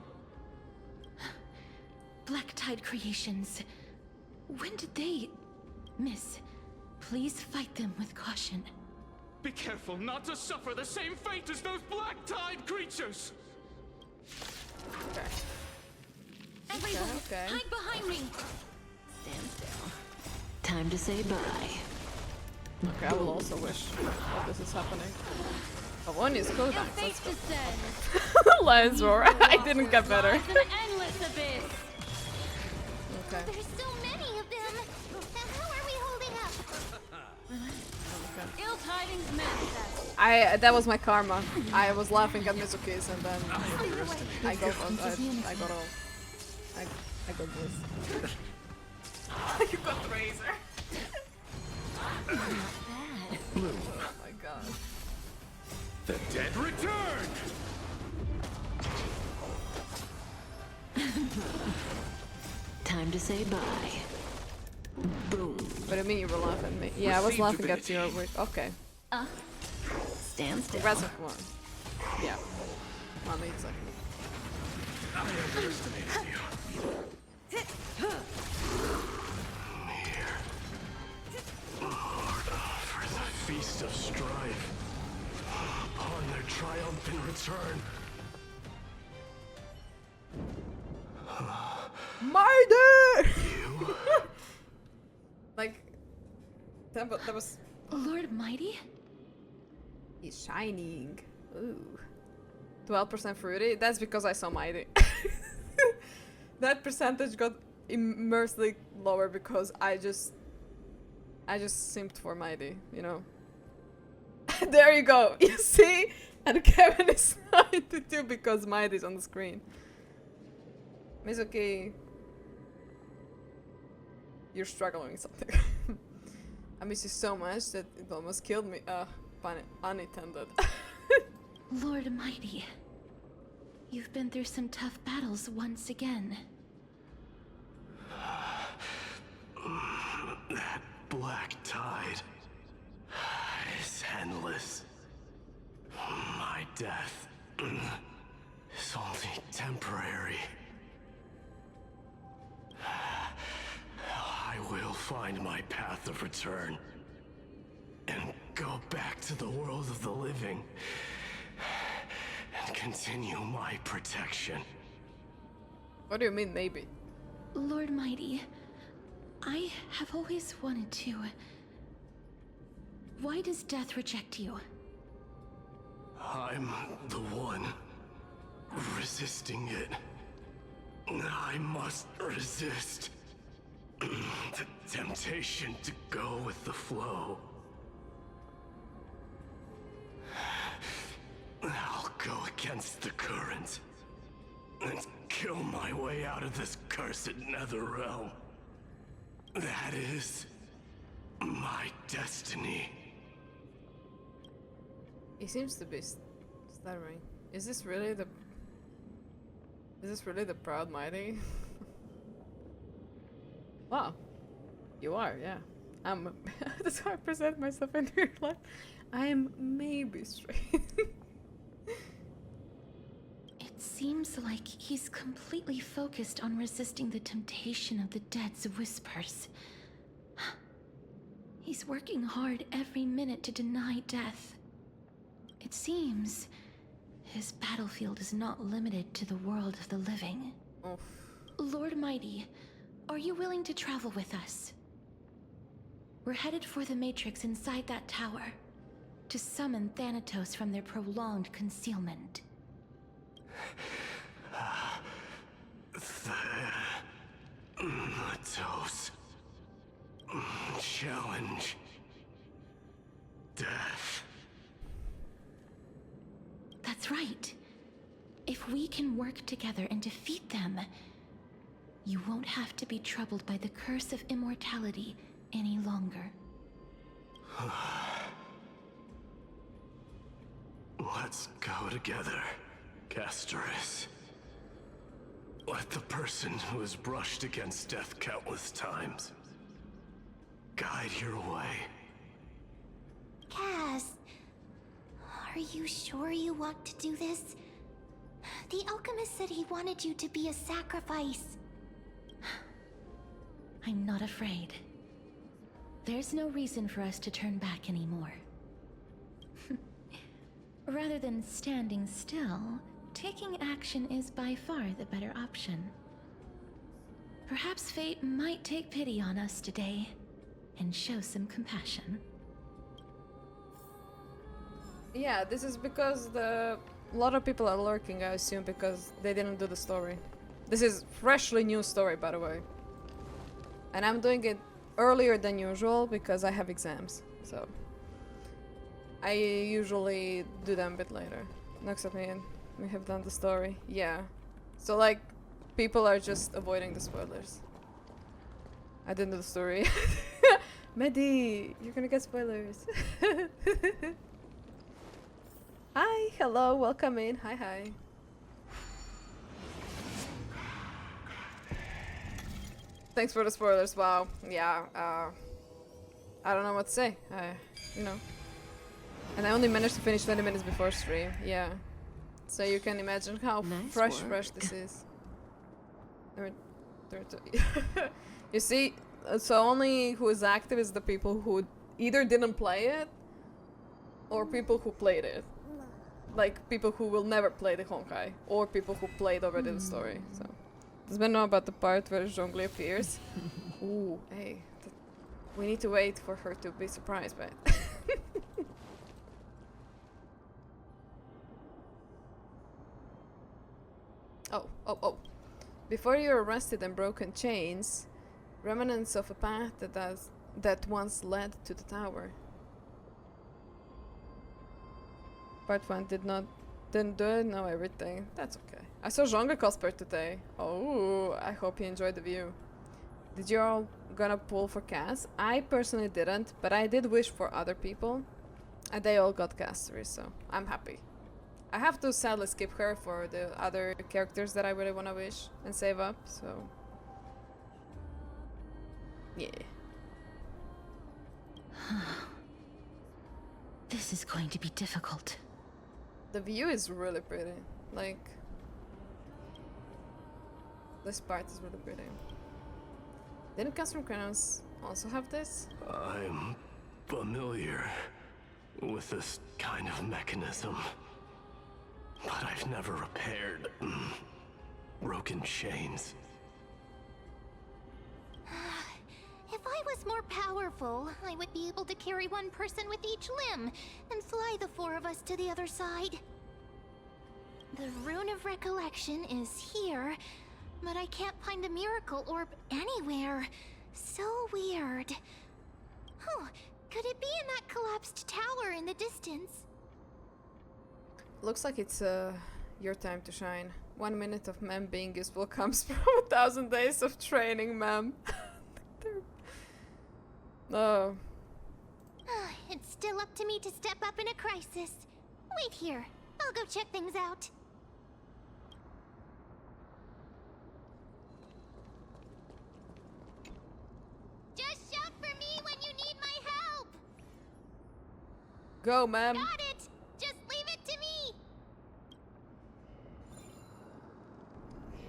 S15: Black Tide creations. When did they... Miss, please fight them with caution.
S19: Be careful not to suffer the same fate as those Black Tide creatures!
S1: Okay.
S15: Everyone,
S1: Okay.
S15: hide behind me.
S2: Stand still. Time to say bye.
S1: Okay, I will also wish that this is happening. Oh, one is cool.
S15: Your fate descends.
S1: Let's roar. I didn't get better.
S15: Lies an endless abyss.
S1: Okay.
S13: There's so many of them. How are we holding up?
S15: Ill tidings manifest.
S1: That was my karma. I was laughing at Mizuki's and then I got all. I got this. You got Razor.
S12: Bloom.
S1: Oh my god.
S12: The dead return!
S2: Time to say bye. Boom.
S1: What do you mean you were laughing at me? Yeah, I was laughing at your work. Okay.
S2: Stand still.
S1: Reservoir. Yeah. Mommy, exactly.
S12: I underestimated you. Here. Lord, for the feast of strife. Upon their triumphant return.
S1: Mydei! Like, that was.
S15: Lord Mydei?
S1: He's shining. Ooh. 12% fruity? That's because I saw Mydei. That percentage got immensely lower because I just simped for Mydei, you know? There you go! You see? And Kevin is 92 because Mydei's on the screen. Mizuki, you're struggling with something. I miss you so much that it almost killed me. Pun unintended.
S15: Lord Mydei, you've been through some tough battles once again.
S12: That black tide is endless. My death is only temporary. I will find my path of return and go back to the world of the living and continue my protection.
S1: What do you mean, maybe?
S15: Lord Mydei, I have always wanted to. Why does death reject you?
S12: I'm the one resisting it. I must resist the temptation to go with the flow. I'll go against the current and kill my way out of this cursed nether realm. That is my destiny.
S1: He seems to be stuttering. Is this really the proud Mydei? Wow. You are, yeah. That's how I present myself in real life. I am maybe straight.
S15: It seems like he's completely focused on resisting the temptation of the dead's whispers. He's working hard every minute to deny death. It seems his battlefield is not limited to the world of the living.
S1: Oof.
S15: Lord Mydei, are you willing to travel with us? We're headed for the Matrix inside that tower, to summon Thanatos from their prolonged concealment.
S12: Thanatos. Challenge. Death.
S15: That's right. If we can work together and defeat them, you won't have to be troubled by the curse of immortality any longer.
S12: Let's go together, Castorice. Let the person who has brushed against death countless times guide your way.
S13: Cass, are you sure you want to do this? The alchemist said he wanted you to be a sacrifice.
S15: I'm not afraid. There's no reason for us to turn back anymore. Rather than standing still, taking action is by far the better option. Perhaps fate might take pity on us today and show some compassion.
S1: Yeah, this is because a lot of people are lurking, I assume, because they didn't do the story. This is freshly new story, by the way. And I'm doing it earlier than usual because I have exams, so I usually do them a bit later. Next up, man, we have done the story. Yeah. So, like, people are just avoiding the spoilers. I didn't do the story. Mydei, you're gonna get spoilers. Hi, hello, welcome in. Hi, hi. Thanks for the spoilers. Wow. Yeah. I don't know what to say. You know. And I only managed to finish 20 minutes before stream. Yeah. So you can imagine how fresh this is. You see, so only who is active is the people who either didn't play it or people who played it. Like people who will never play the Honkai or people who played already the story. So does anyone know about the part where Zhongli appears? Ooh, hey. We need to wait for her to be surprised by it. Oh. Before you're arrested and broken chains, remnants of a path that once led to the tower. Part 1 didn't do it, know everything. That's okay. I saw Zhongli cosplay today. Oh, I hope you enjoyed the view. Did you all gonna pull for Cass? I personally didn't, but I did wish for other people. And they all got Castorice, so I'm happy. I have to sadly skip her for the other characters that I really wanna wish and save up, so... Yeah.
S15: This is going to be difficult.
S1: The view is really pretty. Like... This part is really pretty. Didn't Custom Crowns also have this?
S7: I'm familiar with this kind of mechanism, but I've never repaired broken chains.
S13: If I was more powerful, I would be able to carry one person with each limb and fly the 4 of us to the other side. The Rune of Recollection is here, but I can't find the miracle orb anywhere. So weird. Oh, could it be in that collapsed tower in the distance?
S1: Looks like it's your time to shine. 1 minute of ma'am being useful comes from 1,000 days of training, ma'am. Oh.
S13: It's still up to me to step up in a crisis. Wait here. I'll go check things out. Just shout for me when you need my help.
S1: Go, ma'am.
S13: Got it. Just leave it to me.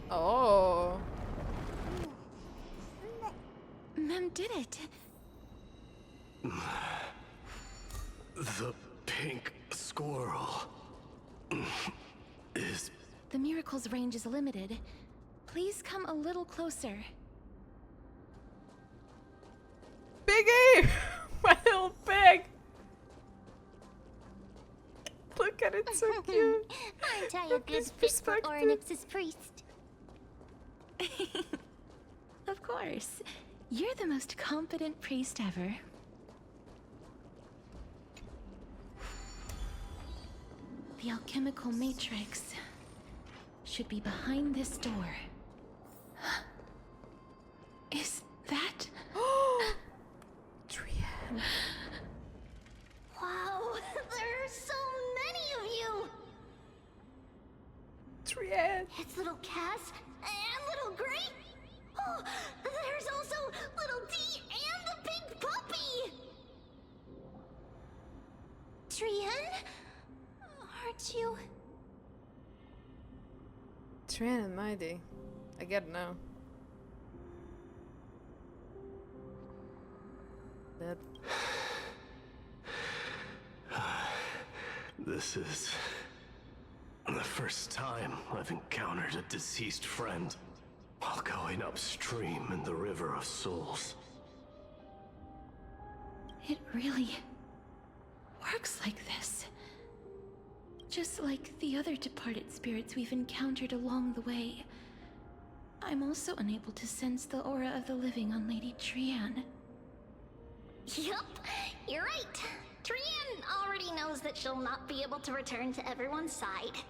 S1: Oh.
S15: Mem did it.
S7: The pink squirrel is...
S15: The miracle's range is limited. Please come a little closer.
S1: Piggy! My little pig! Look at it, so cute.
S13: Aren't I a good fit for Ornyx's priest?
S15: Of course. You're the most competent priest ever. The alchemical matrix should be behind this door. Is that...
S1: Trian.
S13: Wow, there are so many of you!
S1: Trian.
S13: It's little Cass and little Gray. Oh, there's also little D and the pink puppy! Trian? Aren't you...
S1: Trian and Mydei. I get it now. That...
S7: This is... the first time I've encountered a deceased friend while going upstream in the River of Souls.
S15: It really works like this. Just like the other departed spirits we've encountered along the way. I'm also unable to sense the aura of the living on Lady Trian.
S13: Yup, you're right. Trian already knows that she'll not be able to return to everyone's side.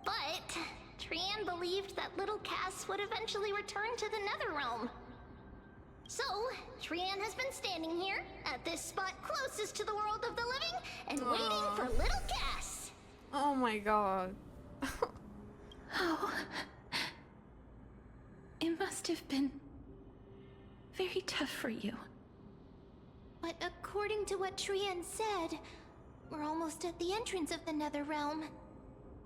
S13: But Trian believed that little Cass would eventually return to the Netherrealm. So, Trian has been standing here, at this spot closest to the world of the living, and waiting for little Cass.
S1: Oh my god.
S15: Oh. It must have been very tough for you.
S13: But according to what Trian said, we're almost at the entrance of the Netherrealm.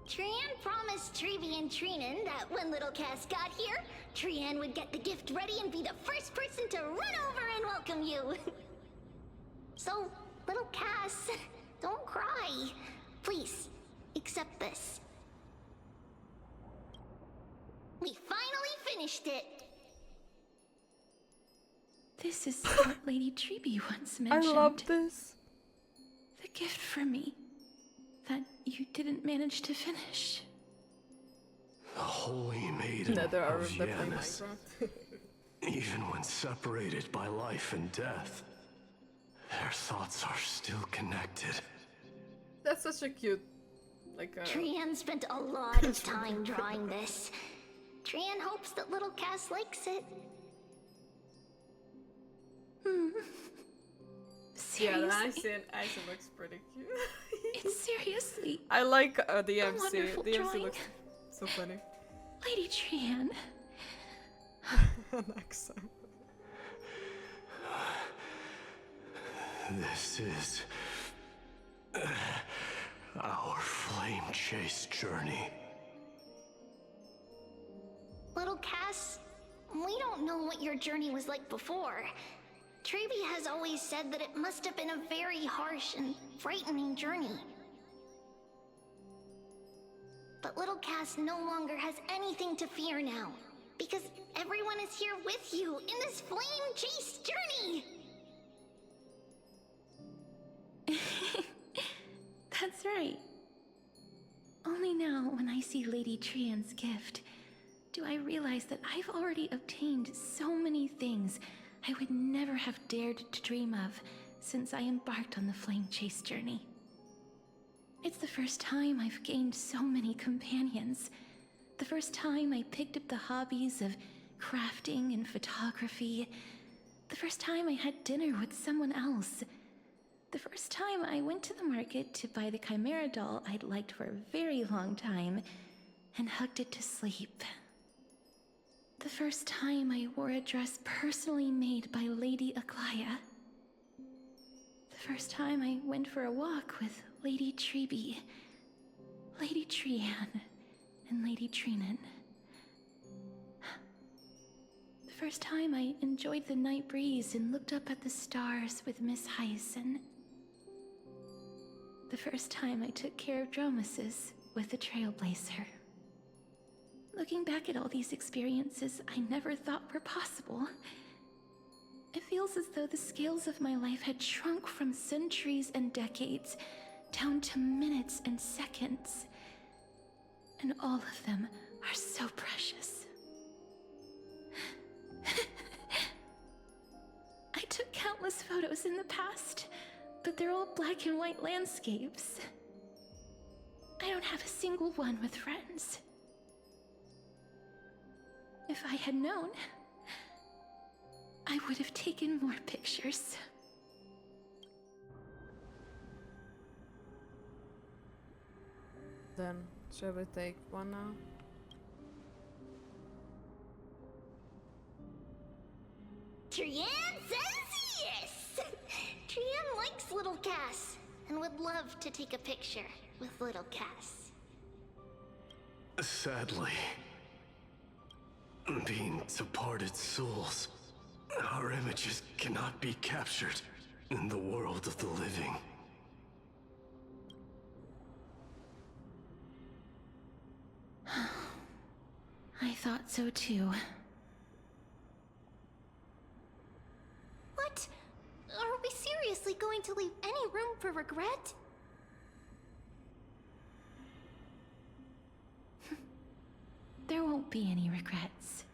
S13: Trian promised Trevi and Trinan that when little Cass got here, Trian would get the gift ready and be the first person to run over and welcome you. So, little Cass, don't cry. Please, accept this. We finally finished it!
S15: This is what Lady Trebi once mentioned.
S1: I love this.
S15: The gift for me that you didn't manage to finish.
S7: The Holy Maiden of Yanis. Even when separated by life and death, their thoughts are still connected.
S1: That's such a cute,
S13: Trian spent a lot of time drawing this. Trian hopes that little Cass likes it.
S1: Yeah,
S15: Seriously?
S1: the Icing looks pretty cute.
S15: It's seriously
S1: I like the MC.
S15: wonderful
S1: The MC
S15: drawing.
S1: looks so funny.
S15: Lady Trian.
S1: Anaxa.
S7: This is our flame chase journey.
S13: Little Cass, we don't know what your journey was like before. Trevi has always said that it must have been a very harsh and frightening journey. But little Cass no longer has anything to fear now, because everyone is here with you in this flame chase journey!
S15: That's right. Only now, when I see Lady Trian's gift, do I realize that I've already obtained so many things I would never have dared to dream of since I embarked on the flame chase journey. It's the first time I've gained so many companions. The first time I picked up the hobbies of crafting and photography. The first time I had dinner with someone else. The first time I went to the market to buy the Chimera doll I'd liked for a very long time and hugged it to sleep. The first time I wore a dress personally made by Lady Aglaea. The first time I went for a walk with Lady Trebi, Lady Trian, and Lady Trinan. The first time I enjoyed the night breeze and looked up at the stars with Miss Hyacin. The first time I took care of Dromesis with the Trailblazer. Looking back at all these experiences I never thought were possible, it feels as though the scales of my life had shrunk from centuries and decades down to minutes and seconds. And all of them are so precious. I took countless photos in the past, but they're all black and white landscapes. I don't have a single one with friends. If I had known, I would have taken more pictures.
S1: Then, shall we take one now?
S13: Trian says yes! Trian likes little Cass, and would love to take a picture with little Cass.
S7: Sadly, being departed souls, our images cannot be captured in the world of the living.
S15: thought so too.
S13: What? Are we seriously going to leave any room for regret?
S15: There won't be any regrets.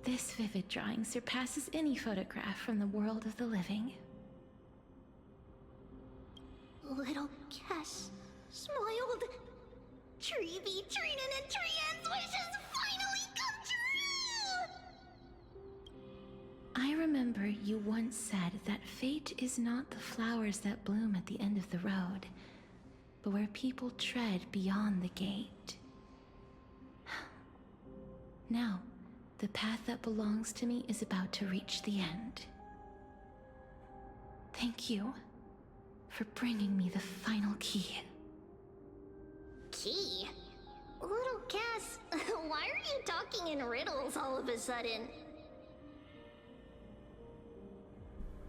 S15: This vivid drawing surpasses any photograph from the world of the living.
S13: Little Cass smiled. Treevee, Trinan, and Trian's wishes finally come true!
S15: I remember you once said that fate is not the flowers that bloom at the end of the road, but where people tread beyond the gate. Now, the path that belongs to me is about to reach the end. Thank you for bringing me the final key.
S13: Key? Little Cass, why are you talking in riddles all of a sudden?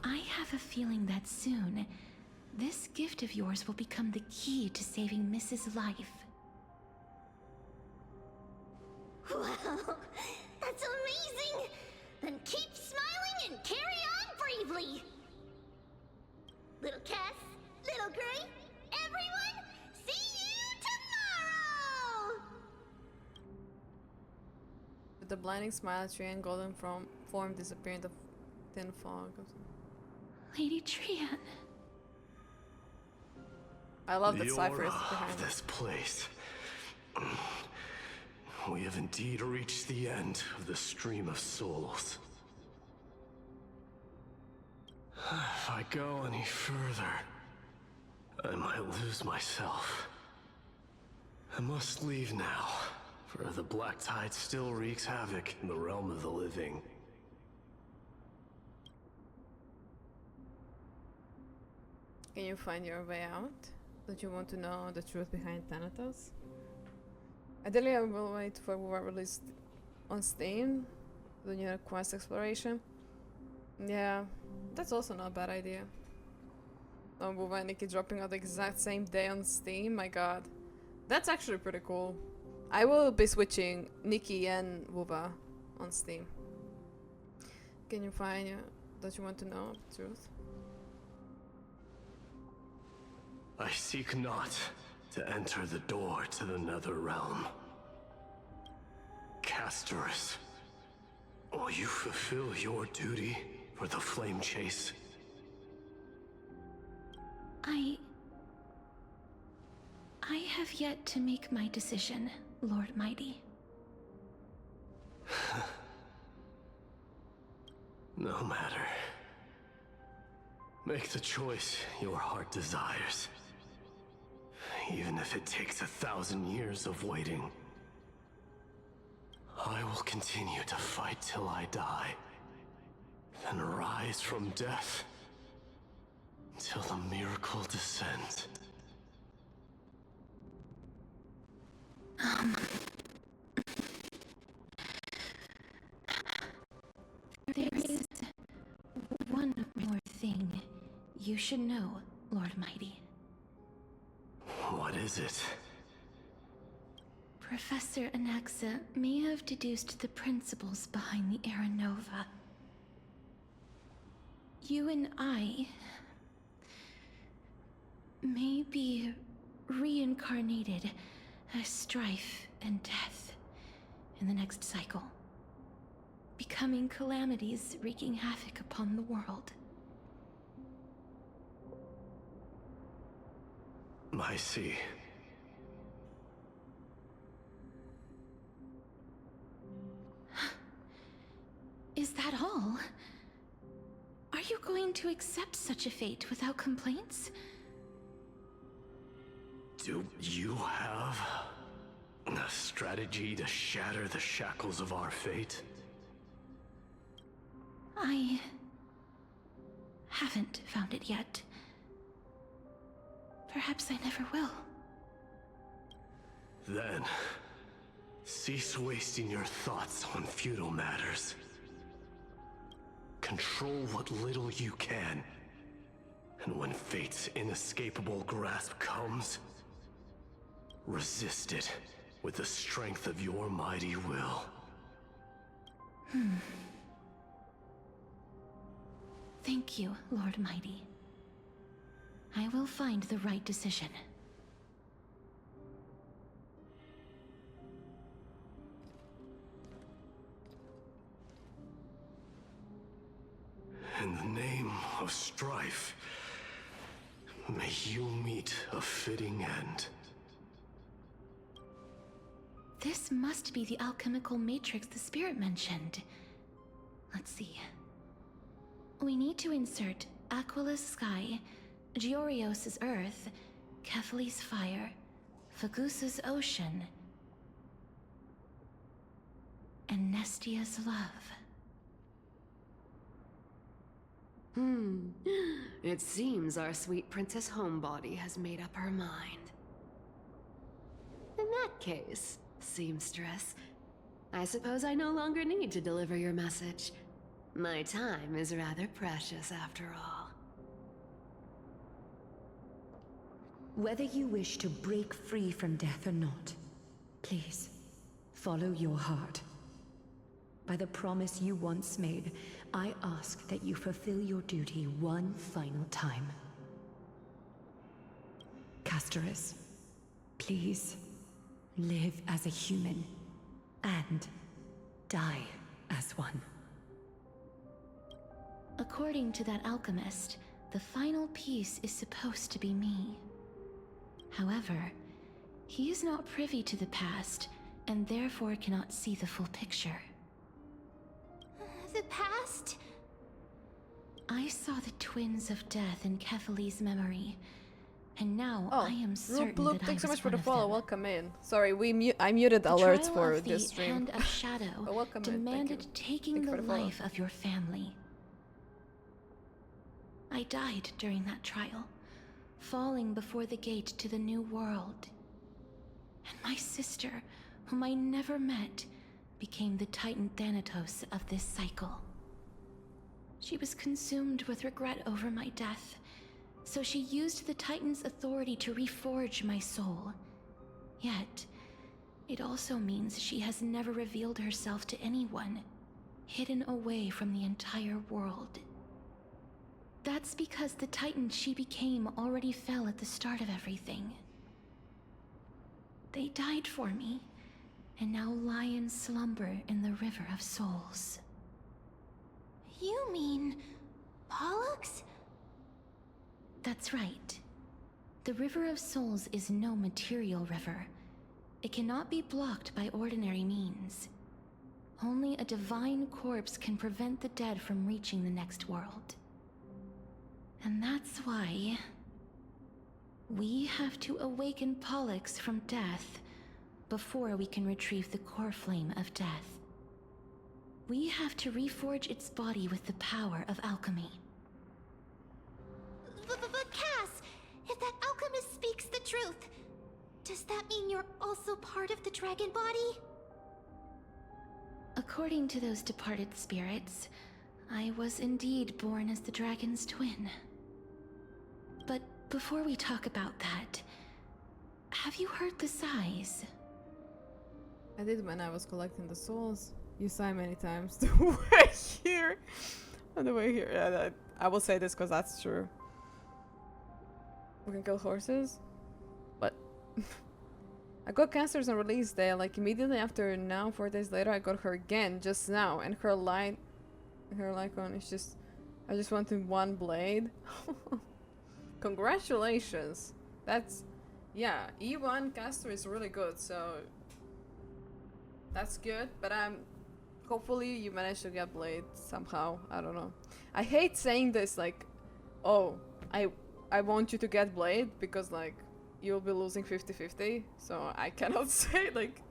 S15: I have a feeling that soon, this gift of yours will become the key to saving Mrs. Life.
S13: Wow, that's amazing! Then keep smiling and carry on bravely! Little Cass, Little Gray, everyone, see you tomorrow!
S1: With the blinding smile, Trian golden form disappeared in the thin fog.
S15: Lady Trian.
S1: I love that Cypher is behind
S7: this place. We have indeed reached the end of the stream of souls. If I go any further, I might lose myself. I must leave now, for the black tide still wreaks havoc in the realm of the living.
S1: Can you find your way out? Don't you want to know the truth behind Thanatos? Ideally, I will wait for what released on Steam, the new quest exploration. Yeah, that's also not a bad idea. Oh, Wuva and Nikki dropping out the exact same day on Steam, my god. That's actually pretty cool. I will be switching Nikki and Wuva on Steam. Can you find, don't you want to know the truth?
S7: I seek not to enter the door to the nether realm. Castorice, will you fulfill your duty for the flame chase?
S15: I have yet to make my decision, Lord Mydei.
S7: No matter. Make the choice your heart desires. Even if it takes 1,000 years of waiting. I will continue to fight till I die. Then rise from death. Till the miracle descends.
S15: There is one more thing you should know, Lord Mydei.
S7: What is it?
S15: Professor Anaxa may have deduced the principles behind the Era Nova. You and I may be reincarnated as strife and death in the next cycle, becoming calamities wreaking havoc upon the world.
S7: I see.
S15: Is that all? Are you going to accept such a fate without complaints?
S7: Do you have a strategy to shatter the shackles of our fate?
S15: I haven't found it yet. Perhaps I never will.
S7: Then, cease wasting your thoughts on futile matters. Control what little you can. And when fate's inescapable grasp comes, resist it with the strength of your mighty will.
S15: Thank you, Lord Mighty. I will find the right decision.
S7: In the name of strife, may you meet a fitting end.
S15: This must be the alchemical matrix the spirit mentioned. Let's see. We need to insert Aquila's sky, Georios' earth, Kephali's fire, Fagusa's ocean, and Nestia's love.
S8: It seems our sweet Princess Homebody has made up her mind. In that case, seamstress, I suppose I no longer need to deliver your message. My time is rather precious after all.
S2: Whether you wish to break free from death or not, please, follow your heart. By the promise you once made, I ask that you fulfill your duty one final time. Castorice, please, live as a human, and die as one.
S15: According to that alchemist, the final piece is supposed to be me. However, he is not privy to the past, and therefore cannot see the full picture.
S21: The past?
S15: I saw the twins of death in Kephali's memory, and now I am certain that I
S1: thanks so
S15: was
S1: much for
S15: one
S1: the
S15: of
S1: follow.
S15: them.
S1: Welcome in. Sorry, I muted
S15: The
S1: alerts
S15: trial
S1: for
S15: of
S1: this
S15: the
S1: stream.
S15: Hand of Shadow
S1: But welcome in, thank
S15: demanded
S1: you.
S15: taking
S1: Thank you
S15: the
S1: for the follow.
S15: life of your family. I died during that trial, falling before the gate to the new world. And my sister, whom I never met, became the Titan Thanatos of this cycle. She was consumed with regret over my death, so she used the Titan's authority to reforge my soul. Yet, it also means she has never revealed herself to anyone, hidden away from the entire world. That's because the Titan she became already fell at the start of everything. They died for me, and now lie in slumber in the River of Souls.
S21: You mean Pollux?
S15: That's right. The River of Souls is no material river. It cannot be blocked by ordinary means. Only a divine corpse can prevent the dead from reaching the next world. And that's why we have to awaken Pollux from death before we can retrieve the core flame of death. We have to reforge its body with the power of alchemy.
S21: But Cass, if that alchemist speaks the truth, does that mean you're also part of the dragon body?
S15: According to those departed spirits, I was indeed born as the dragon's twin. But before we talk about that, have you heard the sighs?
S1: I did when I was collecting the souls. You sigh many times. The way here. On the way here. Yeah, I will say this because that's true. We can kill horses? But I got Castorice on release day, like immediately after now, 4 days later, I got her again just now, and her icon is just, I just wanted one blade. Congratulations. That's, yeah, E1 Castorice is really good, so that's good, but hopefully you managed to get blade somehow. I don't know. I hate saying this, like, oh, I want you to get blade, because like you'll be losing 50-50, so I cannot say like,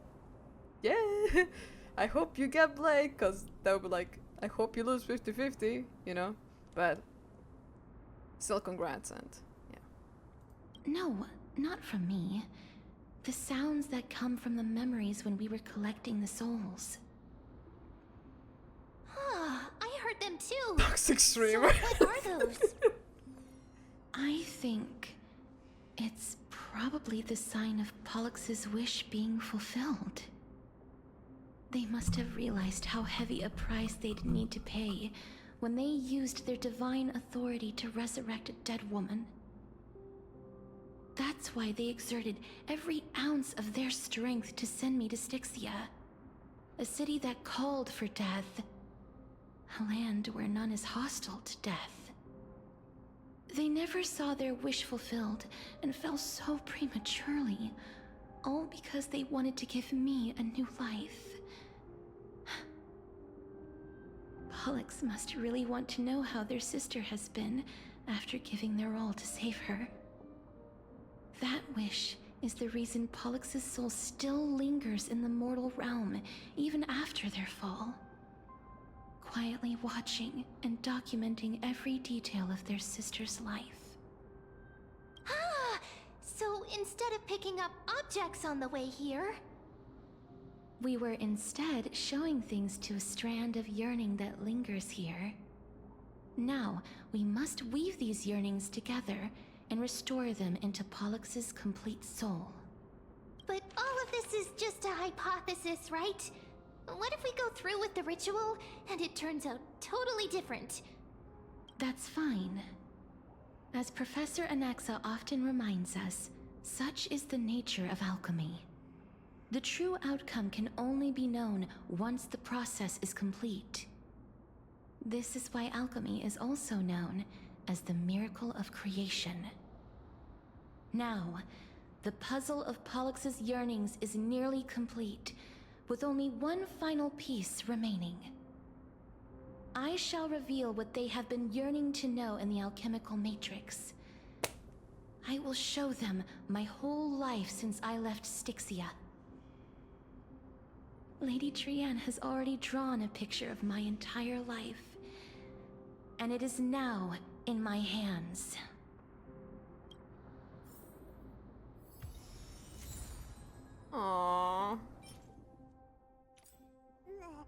S1: yeah, I hope you get blade, because that would be like, I hope you lose 50-50, you know, but still congrats. And yeah.
S15: No, not from me. The sounds that come from the memories when we were collecting the souls.
S21: I heard them too.
S1: Toxic streamer.
S21: So what are those?
S15: I think it's probably the sign of Pollux's wish being fulfilled. They must have realized how heavy a price they'd need to pay when they used their divine authority to resurrect a dead woman. That's why they exerted every ounce of their strength to send me to Styxia, a city that called for death, a land where none is hostile to death. They never saw their wish fulfilled and fell so prematurely, all because they wanted to give me a new life. Pollux must really want to know how their sister has been after giving their all to save her. That wish is the reason Pollux's soul still lingers in the mortal realm even after their fall, quietly watching and documenting every detail of their sister's life.
S13: Ah! So instead of picking up objects on the way here,
S15: we were instead showing things to a strand of yearning that lingers here. Now, we must weave these yearnings together and restore them into Pollux's complete soul.
S13: but all of this is just a hypothesis, right? What if we go through with the ritual and it turns out totally different?
S15: That's fine. As Professor Anaxa often reminds us, such is the nature of alchemy. The true outcome can only be known once the process is complete. This is why alchemy is also known as the miracle of creation. Now, the puzzle of Pollux's yearnings is nearly complete, with only one final piece remaining. I shall reveal what they have been yearning to know in the alchemical matrix. I will show them my whole life since I left Styxia. Lady Trianne has already drawn a picture of my entire life, and it is now in my hands.
S1: Aww.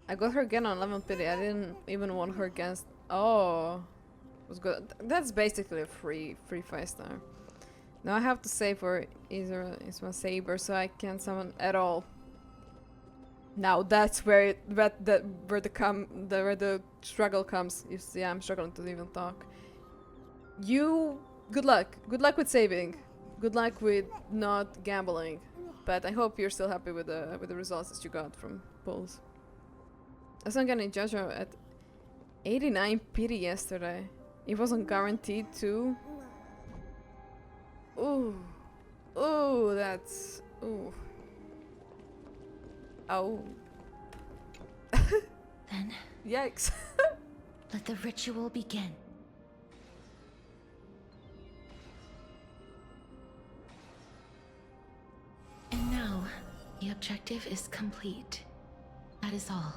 S1: I got her again on 11 pity. I didn't even want her against. Oh, it was good. That's basically a free 5-star. Now I have to save for either is my saber, so I can't summon at all. Now that's where where the struggle comes. You see, I'm struggling to even talk. Good luck. Good luck with saving. Good luck with not gambling. But I hope you're still happy with the results that you got from polls. I was not getting judged at 89 pity yesterday. It wasn't guaranteed too. Ooh. Ooh, that's... Ooh. Oh.
S15: Then...
S1: Yikes.
S15: Let the ritual begin. And now, the objective is complete. That is all.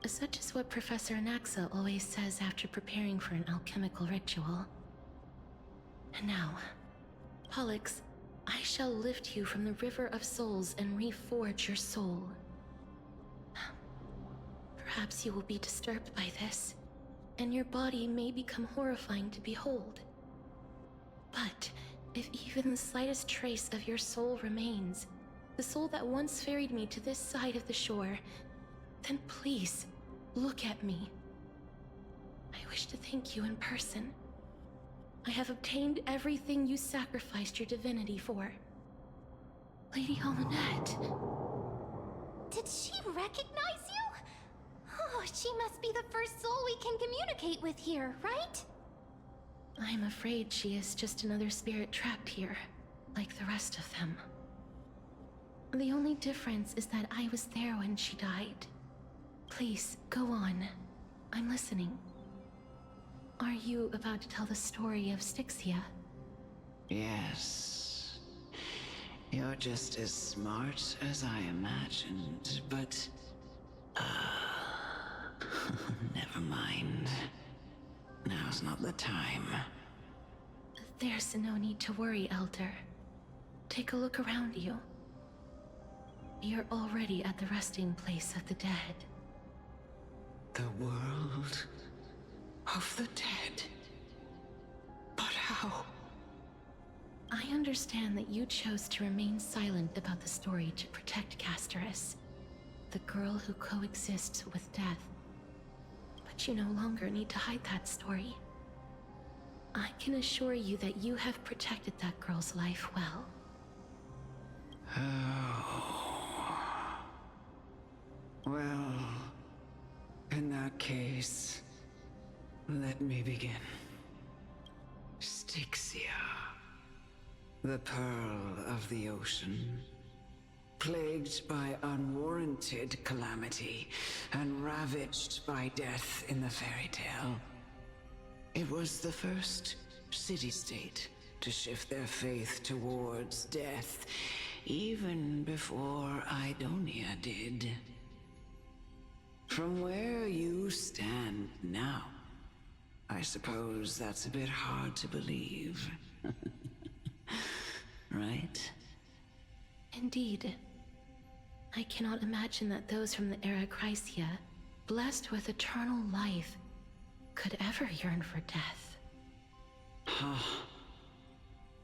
S15: Such is what Professor Anaxa always says after preparing for an alchemical ritual. And now, Pollux, I shall lift you from the river of souls and reforge your soul. Perhaps you will be disturbed by this, and your body may become horrifying to behold. But if even the slightest trace of your soul remains, the soul that once ferried me to this side of the shore, then please, look at me. I wish to thank you in person. I have obtained everything you sacrificed your divinity for. Lady Almanette.
S13: Did she recognize you? Oh, she must be the first soul we can communicate with here, right?
S15: I'm afraid she is just another spirit trapped here, like the rest of them. The only difference is that I was there when she died. Please, go on. I'm listening. Are you about to tell the story of Styxia?
S3: Yes. You're just as smart as I imagined, but... never mind. Now's not the time.
S15: There's no need to worry, Elder. Take a look around you. You're already at the resting place of the dead.
S3: The world of the dead. But how?
S15: I understand that you chose to remain silent about the story to protect Castorice, the girl who coexists with death. But you no longer need to hide that story. I can assure you that you have protected that girl's life well.
S3: Oh. Well, in that case, let me begin. Styxia, the pearl of the ocean, plagued by unwarranted calamity and ravaged by death in the fairy tale. It was the first city-state to shift their faith towards death, even before Idonia did. From where you stand now, I suppose that's a bit hard to believe. Right?
S15: Indeed. I cannot imagine that those from the Era Chrysia, blessed with eternal life, could ever yearn for death.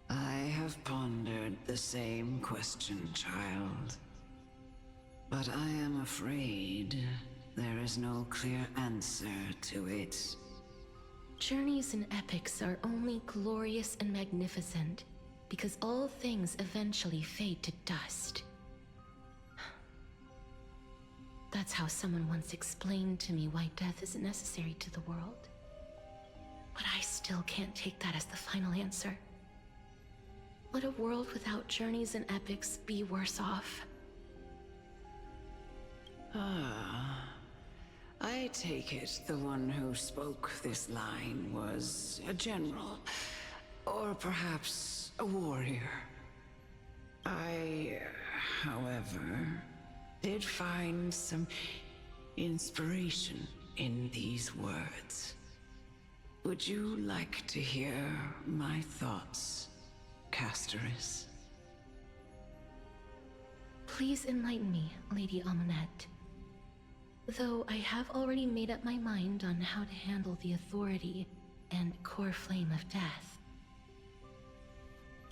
S3: I have pondered the same question, child. But I am afraid there is no clear answer to it.
S15: Journeys and epics are only glorious and magnificent because all things eventually fade to dust. That's how someone once explained to me why death is necessary to the world. But I still can't take that as the final answer. Would a world without journeys and epics be worse off?
S3: I take it the one who spoke this line was a general, or perhaps a warrior. I, however, did find some inspiration in these words. Would you like to hear my thoughts, Castorice?
S15: Please enlighten me, Lady Amonette. Though I have already made up my mind on how to handle the authority and core flame of death.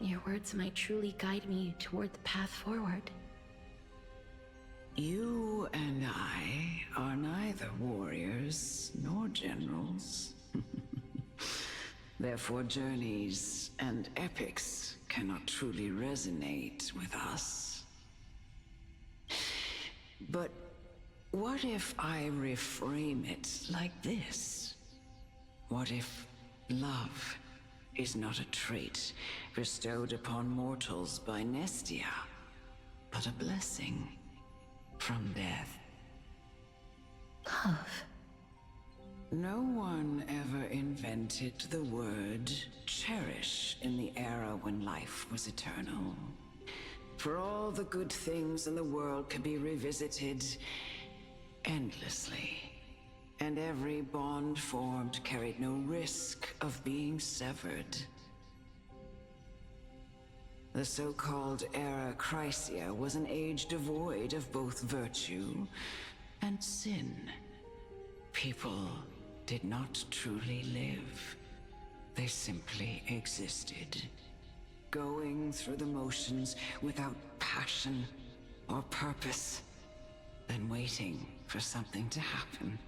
S15: Your words might truly guide me toward the path forward.
S3: You and I are neither warriors nor generals. Therefore, journeys and epics cannot truly resonate with us. But what if I reframe it like this? What if love is not a trait bestowed upon mortals by Nestia, but a blessing from death?
S15: Love.
S3: No one ever invented the word cherish in the era when life was eternal. For all the good things in the world can be revisited endlessly, and every bond formed carried no risk of being severed. The so-called Era Chrysia was an age devoid of both virtue and sin. People did not truly live. They simply existed, going through the motions without passion or purpose, then waiting for something to happen.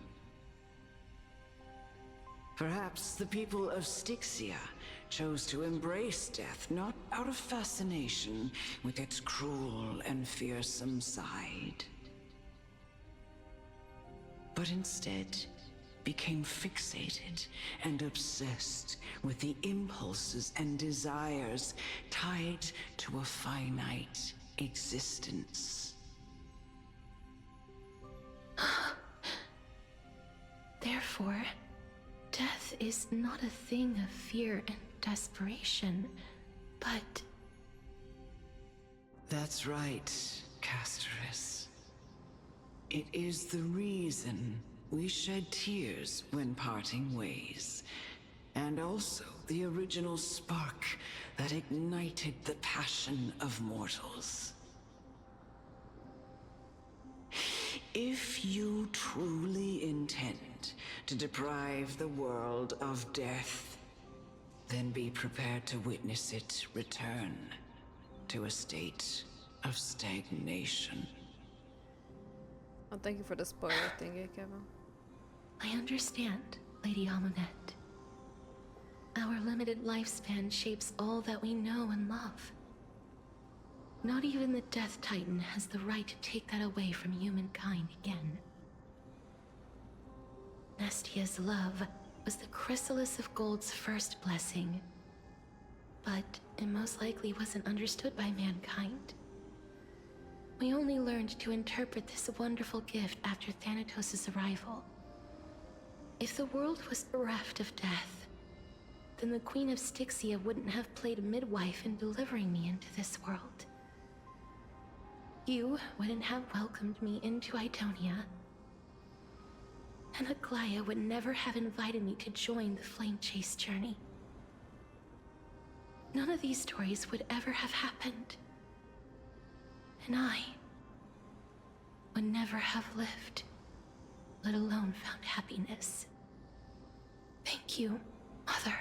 S3: Perhaps the people of Styxia chose to embrace death not out of fascination with its cruel and fearsome side, but instead became fixated and obsessed with the impulses and desires tied to a finite existence.
S15: Therefore, death is not a thing of fear and desperation, but...
S3: That's right, Castorice. It is the reason we shed tears when parting ways, and also the original spark that ignited the passion of mortals. If you truly intend to deprive the world of death, Then be prepared to witness it return to a state of stagnation.
S1: Oh, thank you for the spoiler thingy, Kevin.
S15: I understand, Lady Amunet. Our limited lifespan shapes all that we know and love. Not even the Death Titan has the right to take that away from humankind again. Nestia's love was the chrysalis of Gold's first blessing, but it most likely wasn't understood by mankind. We only learned to interpret this wonderful gift after Thanatos' arrival. If the world was bereft of death, then the Queen of Styxia wouldn't have played midwife in delivering me into this world. You wouldn't have welcomed me into Idonia, and Aglaea would never have invited me to join the Flame Chase journey. None of these stories would ever have happened, and I would never have lived, let alone found happiness. Thank you, Mother.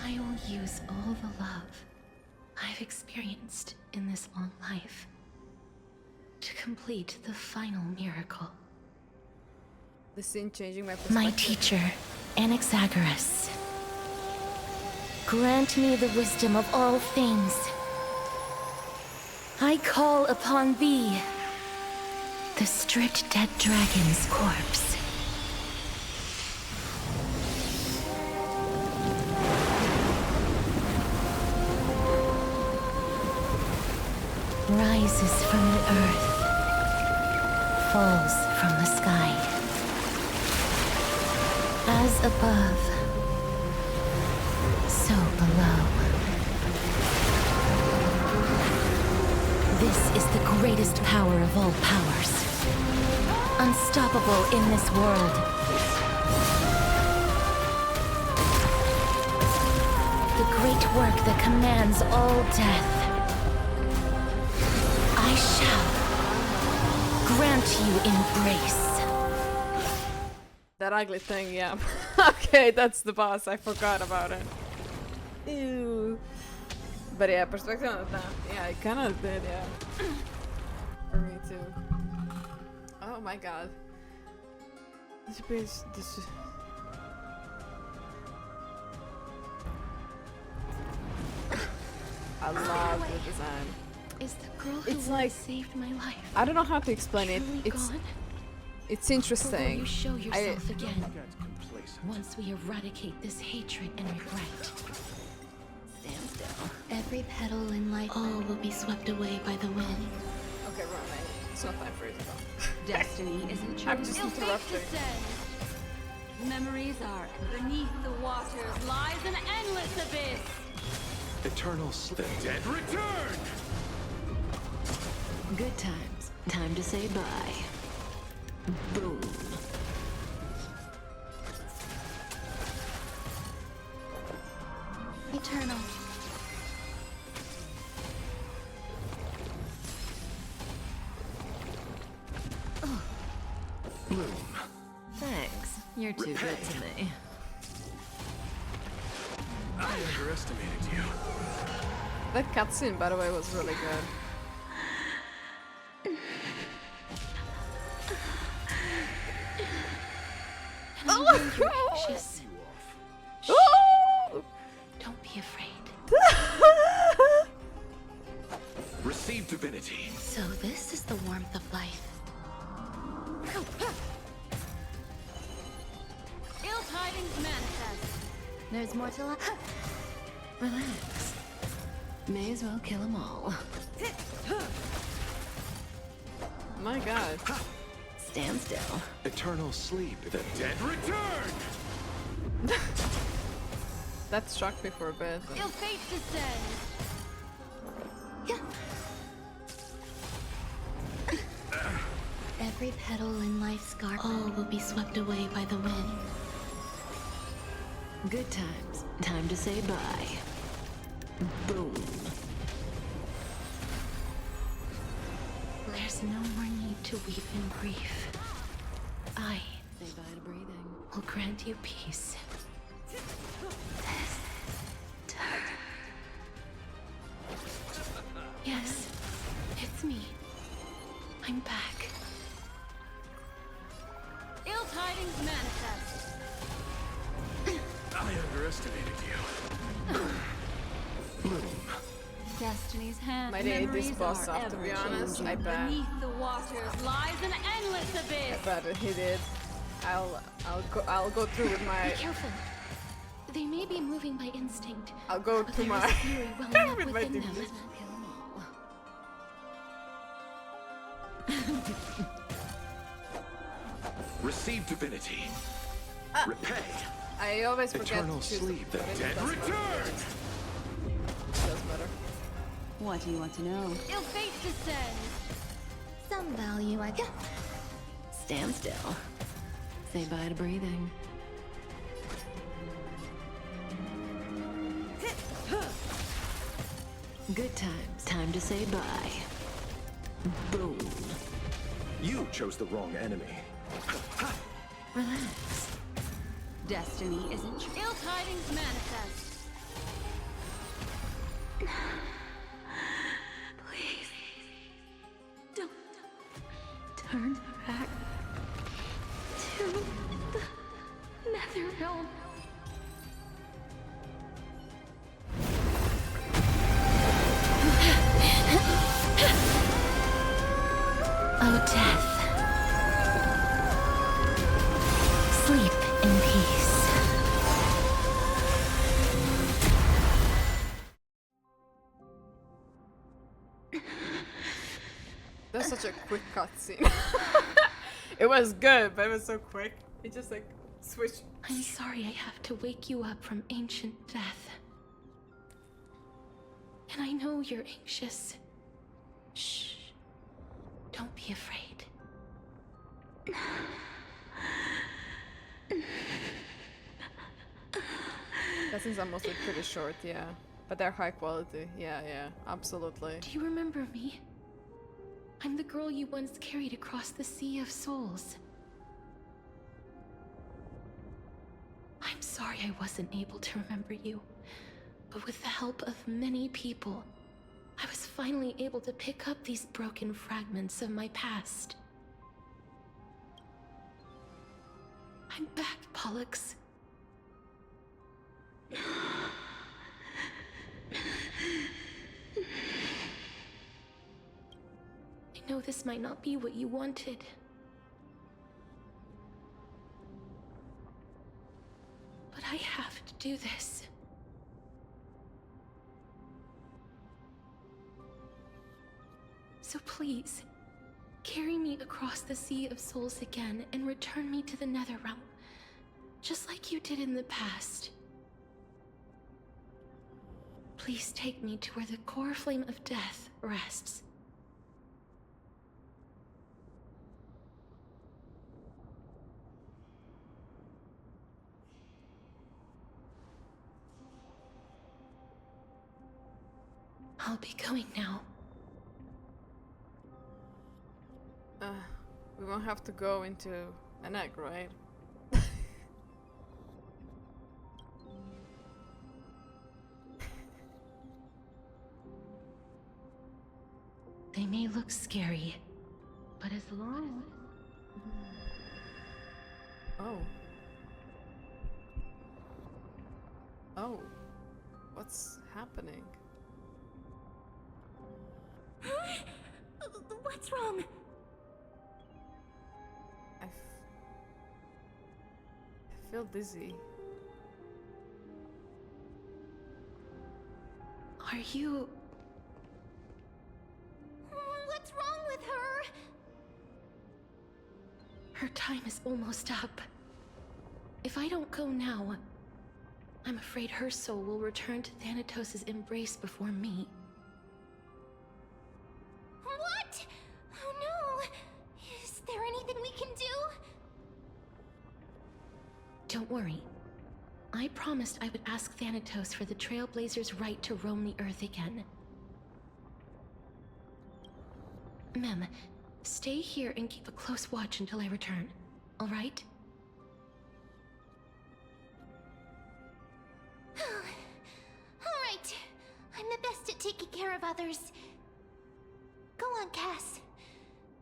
S15: I will use all the love I've experienced in this long life to complete the final miracle.
S1: The scene changing my perspective.
S15: My teacher, Anaxagoras, grant me the wisdom of all things. I call upon thee, the stripped dead dragon's corpse. Rises from the earth, falls from the sky. As above, so below. This is the greatest power of all powers. Unstoppable in this world. The great work that commands all death. I shall grant you embrace.
S1: That ugly thing, yeah. Okay, that's the boss. I forgot about it. Ew. But yeah, perspective on that. Yeah, I kind of did, yeah. For me too. Oh my god. This is. I love the design.
S15: Is the girl who
S1: It's like
S15: saved my life?
S1: I don't know how to explain it.
S15: Truly gone?
S1: It's interesting.
S15: Or will you show yourself again once we eradicate this hatred and regret? Stand still. Every petal in life, all will be swept away by the wind.
S1: Okay, run, mate. It's not time for you to go.
S4: Destiny isn't true.
S1: I'm just interrupting.
S4: Memories are beneath the waters lies an endless abyss.
S7: Eternal sleep. The dead return!
S10: Good times. Time to say bye. Boom.
S15: Eternal.
S7: Bloom.
S9: Thanks. You're too good to me.
S7: I underestimated you.
S1: That cutscene, by the way, was really good.
S15: Oh, you're anxious.
S1: Oh!
S15: Don't be afraid.
S7: Receive divinity.
S15: So this is the warmth of life.
S4: Ill tidings manifest.
S15: There's more to life.
S10: Relax. May as well kill them all.
S1: My god.
S10: Stand still.
S7: Eternal sleep. The dead return!
S1: That struck me for a bit.
S4: Ill fate descends.
S15: Every petal in life's garden, all will be swept away by the wind.
S10: Good times. Time to say bye. Boom.
S15: There's no more need to weep in grief. I
S10: Say bye to breathing.
S15: will grant you peace. Yes, it's me. I'm back.
S4: Ill tidings manifest.
S7: I underestimated you. Bloom.
S4: Destiny's hand.
S1: Mydei this boss off, to be honest. I bet.
S4: Beneath the waters lies an endless abyss.
S1: I bet he did. I'll go through with my.
S15: Be careful. They may be moving by instinct.
S1: I'll go
S15: but
S1: to
S15: there is
S1: my.
S15: a fury welling up
S1: with my
S15: within them.
S12: Receive divinity. Repay.
S1: I always forget
S12: Eternal
S1: to choose
S12: sleep. The
S1: but it
S12: dead
S1: doesn't matter.
S12: return.
S1: Does matter.
S4: What do you want to know? Ill fate descends.
S21: Some value, I guess.
S8: Stand still. Say bye to breathing. Good times. Time to say bye. Boom.
S7: You chose the wrong enemy.
S8: Relax.
S4: Destiny isn't true. Ill tidings manifest.
S15: Please. Don't turn back to the Nether Realm. Oh, death. Sleep in peace.
S1: That's such a quick cutscene. It was good, but it was so quick. It just like switched.
S15: I'm sorry I have to wake you up from ancient death. And I know you're anxious. Shh. Don't be afraid.
S1: Cutscenes are mostly pretty short, yeah. But they're high quality. Yeah, absolutely.
S15: Do you remember me? I'm the girl you once carried across the Sea of Souls. I'm sorry I wasn't able to remember you, but with the help of many people, I was finally able to pick up these broken fragments of my past. I'm back, Pollux. I know this might not be what you wanted. But I have to do this. So please, carry me across the Sea of Souls again and return me to the Netherrealm, just like you did in the past. Please take me to where the core flame of death rests. I'll be going now.
S1: We won't have to go into an egg, right?
S15: They may look scary, but as long as...
S1: Oh. What's happening?
S21: What's wrong?
S1: I feel dizzy.
S15: Are you...
S21: What's wrong with her?
S15: Her time is almost up. If I don't go now, I'm afraid her soul will return to Thanatos' embrace before me.
S21: What? Oh no! Is there anything we can do?
S15: Don't worry. I promised I would ask Thanatos for the Trailblazers' right to roam the Earth again. Mem, stay here and keep a close watch until I return, all right?
S21: care of others. Go on, Cass.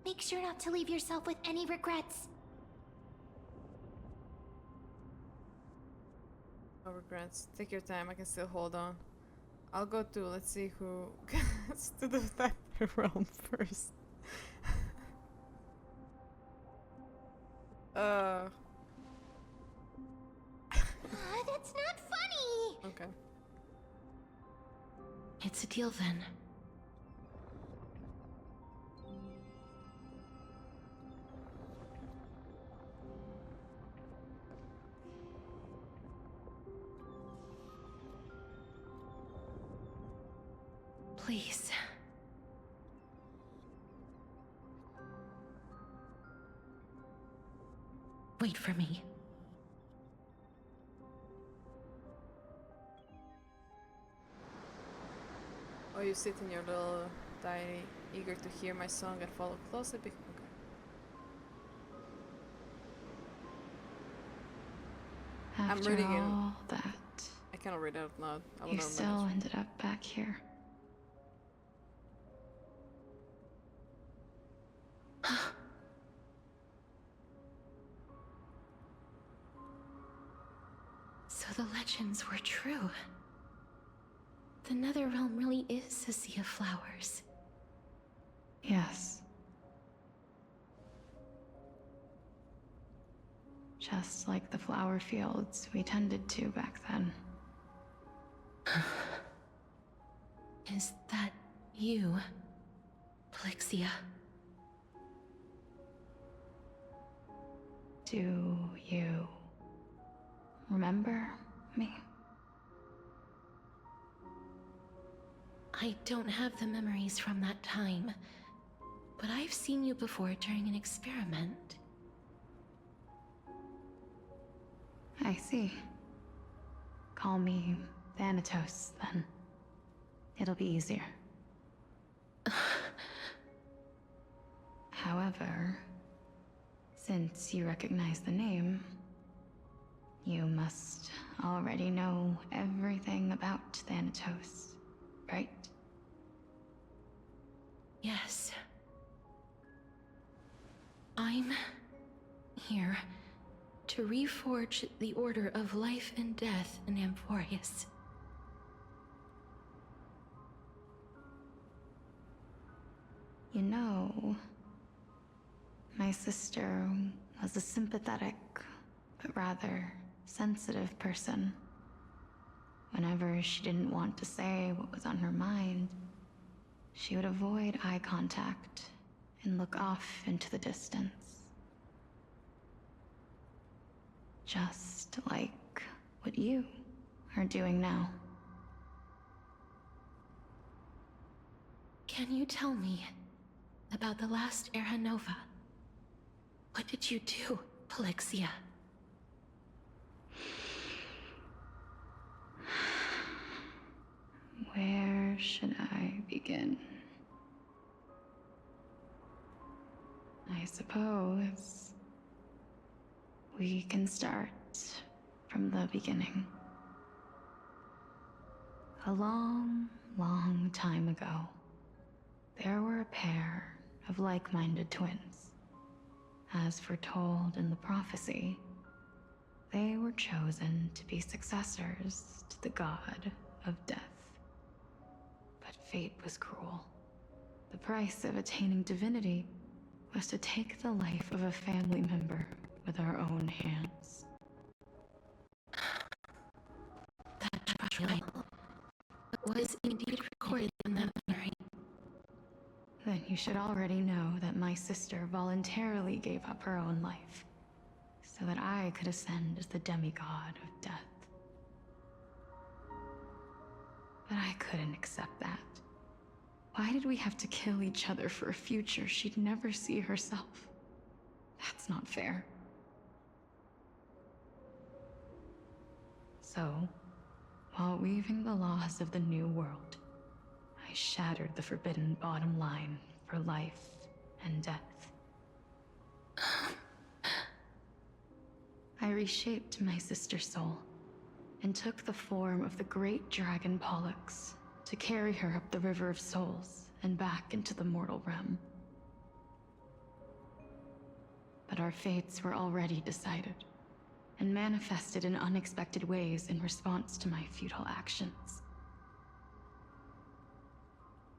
S21: Make sure not to leave yourself with any regrets.
S1: No regrets. Take your time, I can still hold on. I'll go to, let's see who gets to the Factor realm first.
S21: That's not funny!
S1: Okay.
S15: It's a deal then. Please. Wait for me.
S1: Oh, you sit in your little diary, eager to hear my song and follow closely. Okay.
S15: After
S1: I'm reading it.
S15: all that,
S1: I cannot read it out loud. I will
S15: you
S1: not
S15: still
S1: manage.
S15: ended up back here. So the legends were true. The Netherrealm really is a sea of flowers. Yes. Just like the flower fields we tended to back then. Is that you, Plixia? Do you remember me? I don't have the memories from that time, but I've seen you before during an experiment. I see. Call me Thanatos, then. It'll be easier. However, since you recognize the name, you must already know everything about Thanatos, right? Yes. I'm here to reforge the order of life and death in Amphoreus. You know, my sister was a sympathetic, but rather sensitive person. Whenever she didn't want to say what was on her mind, she would avoid eye contact and look off into the distance. Just like what you are doing now. Can you tell me about the last Era Nova? What did you do, Plixia? Where should I begin? I suppose we can start from the beginning. A long, long time ago, there were a pair of like-minded twins. As foretold in the prophecy, they were chosen to be successors to the god of death. But fate was cruel. The price of attaining divinity was to take the life of a family member with our own hands. That trial was indeed recorded in that memory. Then you should already know that my sister voluntarily gave up her own life, so that I could ascend as the demigod of death. But I couldn't accept that. Why did we have to kill each other for a future she'd never see herself? That's not fair. So, while weaving the laws of the new world, I shattered the forbidden bottom line for life and death. I reshaped my sister's soul and took the form of the great dragon Pollux
S17: to carry her up the River of Souls and back into the mortal realm. But our fates were already decided, and manifested in unexpected ways in response to my futile actions.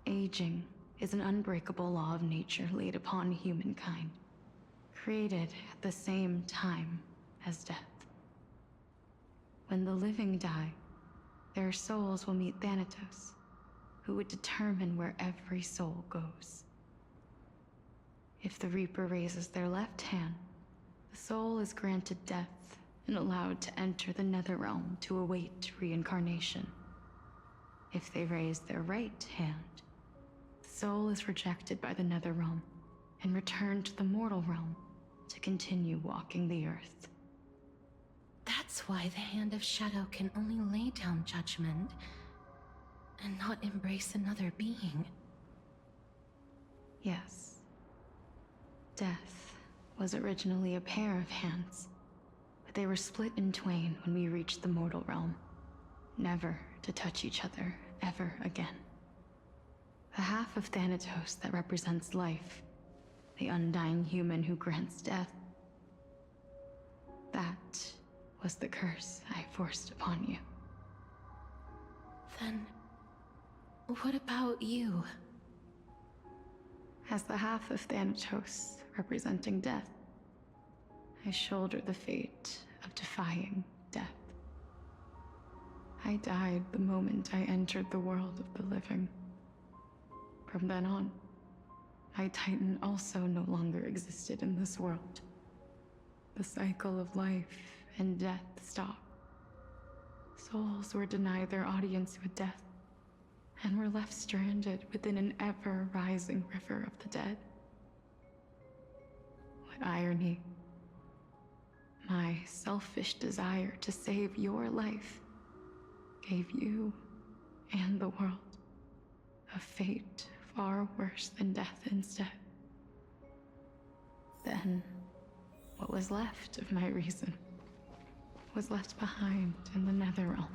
S17: Aging is an unbreakable law of nature laid upon humankind, created at the same time as death. When the living die, their souls will meet Thanatos, who would determine where every soul goes. If the Reaper raises their left hand, the soul is granted death and allowed to enter the Netherrealm to await reincarnation. If they raise their right hand, the soul is rejected by the Netherrealm and returned to the mortal realm to continue walking the earth.
S15: That's why the Hand of Shadow can only lay down judgment and not embrace another being.
S17: Yes. Death was originally a pair of hands, but they were split in twain when we reached the mortal realm, never to touch each other ever again. The half of Thanatos that represents life, the undying human who grants death, that was the curse I forced upon you.
S15: Then, what about you?
S17: As the half of Thanatos representing death, I shoulder the fate of defying death. I died the moment I entered the world of the living. From then on, my Titan also no longer existed in this world. The cycle of life and death stopped. Souls were denied their audience with death, and were left stranded within an ever-rising river of the dead. What irony. My selfish desire to save your life gave you and the world a fate far worse than death instead. Then, what was left of my reason was left behind in the Netherrealm,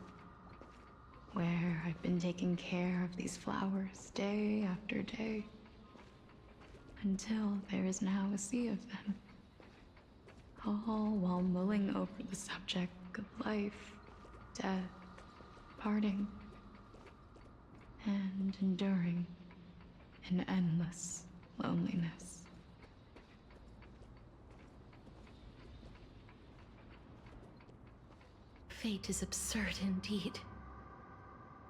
S17: where I've been taking care of these flowers day after day, until there is now a sea of them, all while mulling over the subject of life, death, parting, and enduring an endless loneliness.
S15: Fate is absurd indeed.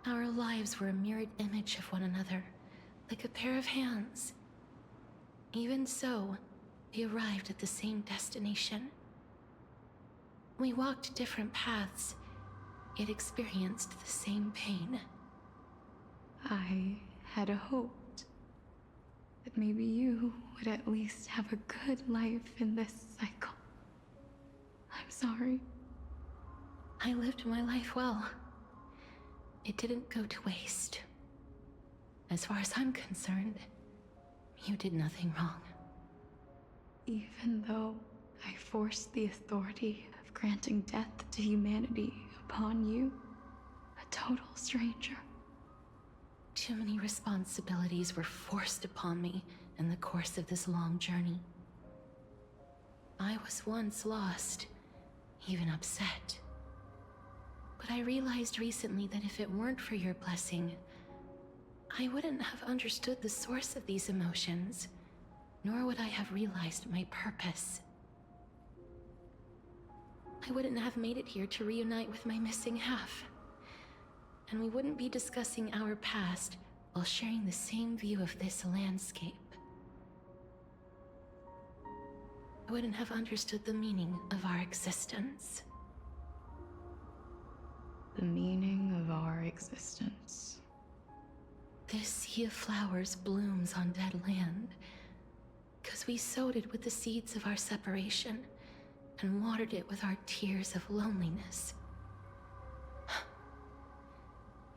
S15: Our lives were a mirrored image of one another, like a pair of hands. Even so, we arrived at the same destination. We walked different paths, yet experienced the same pain.
S17: I had hoped that maybe you would at least have a good life in this cycle. I'm sorry.
S15: I lived my life well. It didn't go to waste. As far as I'm concerned, you did nothing wrong.
S17: Even though I forced the authority of granting death to humanity upon you, a total stranger.
S15: Too many responsibilities were forced upon me in the course of this long journey. I was once lost, even upset. But I realized recently that if it weren't for your blessing, I wouldn't have understood the source of these emotions, nor would I have realized my purpose. I wouldn't have made it here to reunite with my missing half. And we wouldn't be discussing our past while sharing the same view of this landscape. I wouldn't have understood the meaning of our existence.
S17: The meaning of our existence.
S15: This sea of flowers blooms on dead land, because we sowed it with the seeds of our separation and watered it with our tears of loneliness.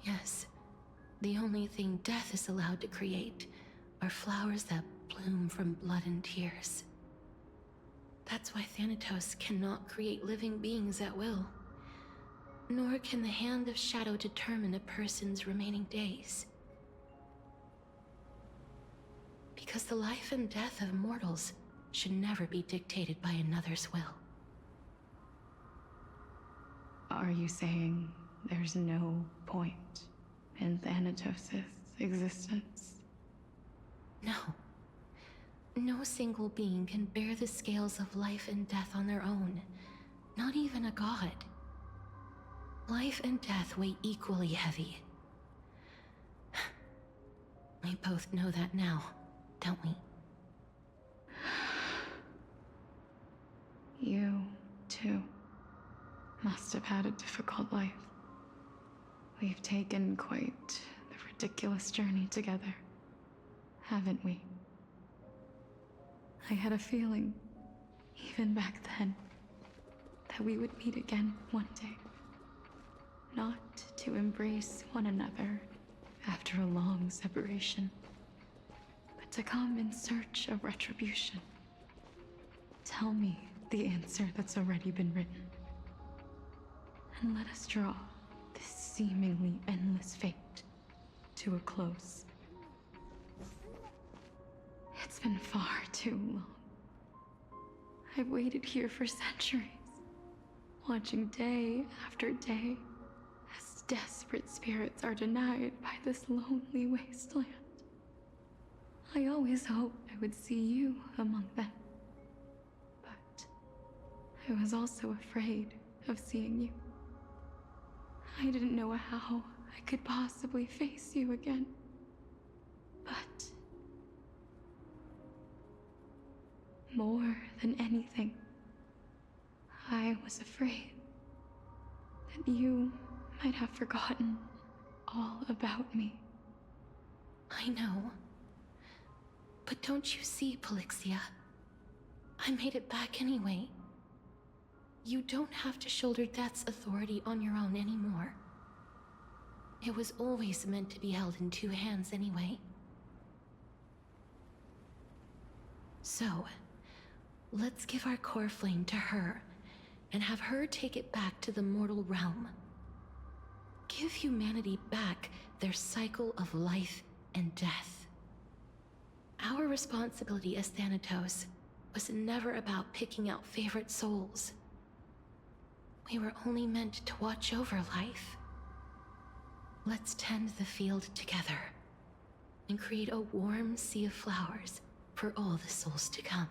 S15: Yes, the only thing death is allowed to create are flowers that bloom from blood and tears. That's why Thanatos cannot create living beings at will. Nor can the Hand of Shadow determine a person's remaining days. Because the life and death of mortals should never be dictated by another's will.
S17: Are you saying there's no point in Thanatos' existence?
S15: No. No single being can bear the scales of life and death on their own. Not even a god. Life and death weigh equally heavy. We both know that now, don't we?
S17: You, too, must have had a difficult life. We've taken quite the ridiculous journey together, haven't we? I had a feeling, even back then, that we would meet again one day. Not to embrace one another after a long separation, but to come in search of retribution. Tell me the answer that's already been written, and let us draw this seemingly endless fate to a close. It's been far too long. I've waited here for centuries, watching day after day as desperate spirits are denied by this lonely wasteland. I always hoped I would see you among them. But I was also afraid of seeing you. I didn't know how I could possibly face you again. But more than anything, I was afraid that you might have forgotten all about me.
S15: I know. But don't you see, Polixia? I made it back anyway. You don't have to shoulder death's authority on your own anymore. It was always meant to be held in two hands anyway. So, let's give our core flame to her, and have her take it back to the mortal realm. Give humanity back their cycle of life and death. Our responsibility as Thanatos was never about picking out favorite souls. We were only meant to watch over life. Let's tend the field together, and create a warm sea of flowers for all the souls to come.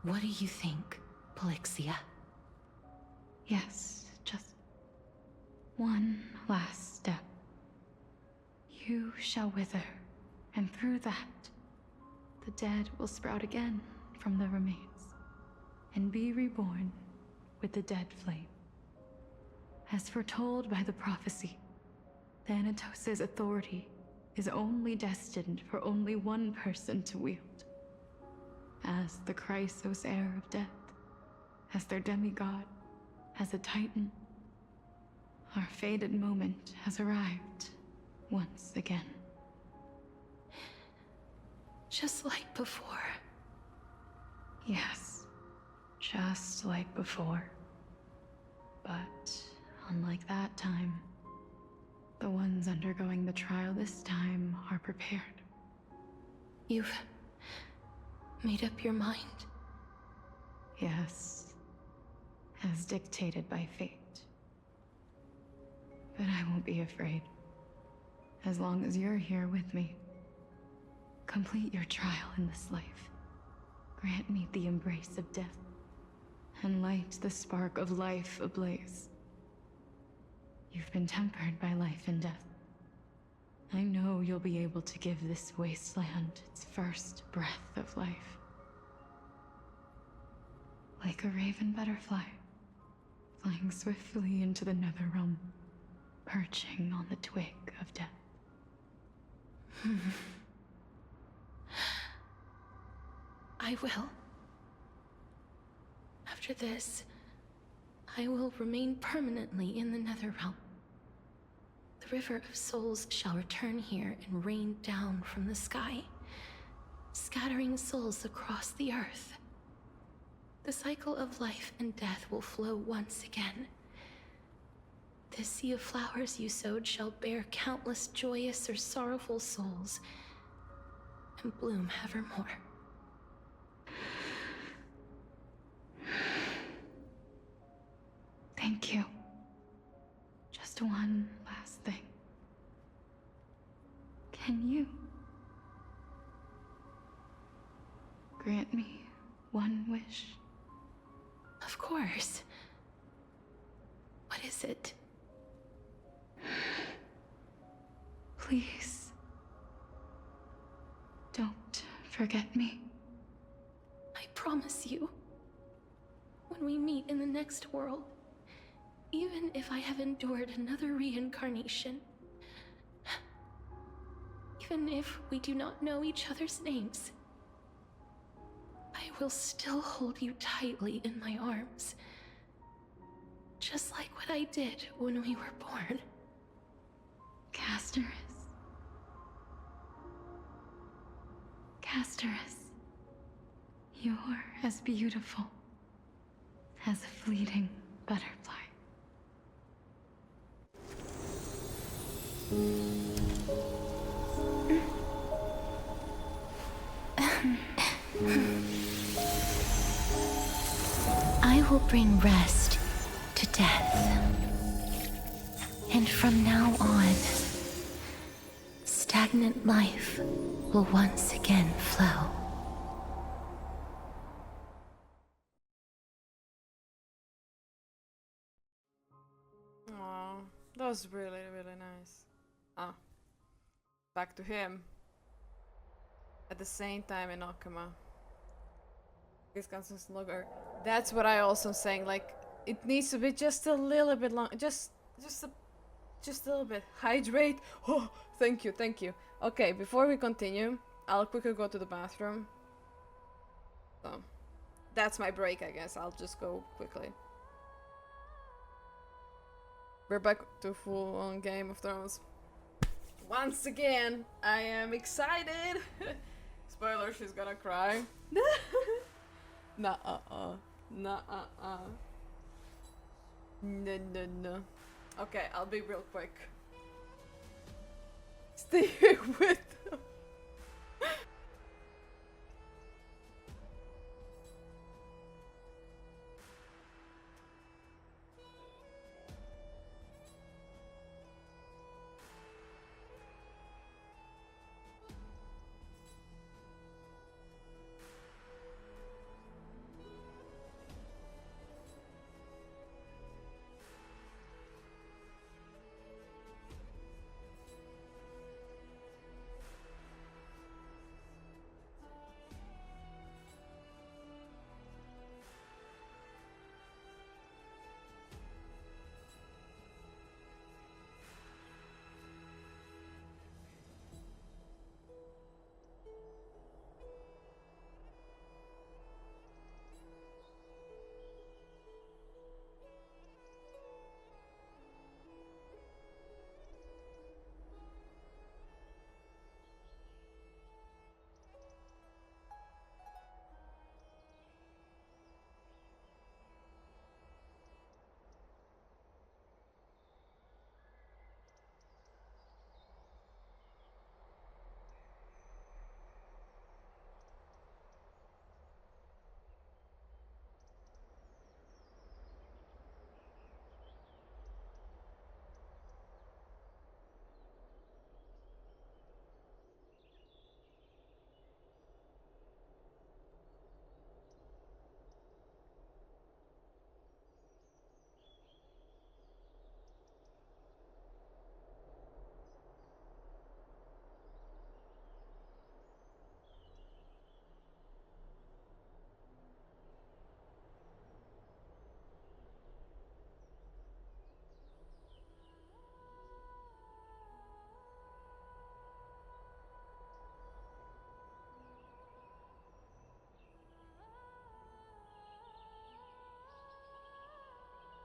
S15: What do you think, Polixia?
S17: Yes, just one last step. You shall wither, and through that, the dead will sprout again from the remains, and be reborn with the dead flame. As foretold by the prophecy, Thanatos' authority is only destined for only one person to wield. As the Chrysos heir of death, as their demigod, as a titan, our fated moment has arrived once again.
S15: Just like before.
S17: Yes, just like before. But unlike that time, the ones undergoing the trial this time are prepared.
S15: You've made up your mind?
S17: Yes, as dictated by fate. But I won't be afraid. As long as you're here with me. Complete your trial in this life. Grant me the embrace of death, and light the spark of life ablaze. You've been tempered by life and death. I know you'll be able to give this wasteland its first breath of life. Like a raven butterfly, flying swiftly into the netherrealm, perching on the twig of death.
S15: I will. After this, I will remain permanently in the Netherrealm. The River of Souls shall return here and rain down from the sky, scattering souls across the earth. the cycle of life and death will flow once again. This sea of flowers you sowed shall bear countless joyous or sorrowful souls, and bloom evermore.
S17: Thank you. Just one last thing. Can you grant me one wish?
S15: Of course. What is it?
S17: Please, don't forget me.
S15: I promise you, when we meet in the next world, even if I have endured another reincarnation, even if we do not know each other's names, I will still hold you tightly in my arms, just like what I did when we were born.
S17: Castorice. Castorice, you're as beautiful as a fleeting butterfly.
S2: I will bring rest to death. And from now on, stagnant life will once again flow.
S1: Aww, that was really, really nice. Ah, back to him. At the same time in Akama. This constant logger. That's what I also saying. Like, it needs to be just a little bit long. Just a little bit. Hydrate. Oh, thank you, thank you. Okay, before we continue, I'll quickly go to the bathroom. So, that's my break, I guess. I'll just go quickly. We're back to full-on Game of Thrones. Once again, I am excited. Spoiler, she's gonna cry. Nah-uh-uh. Nah-uh-uh. No. Okay, I'll be real quick. Stay with them.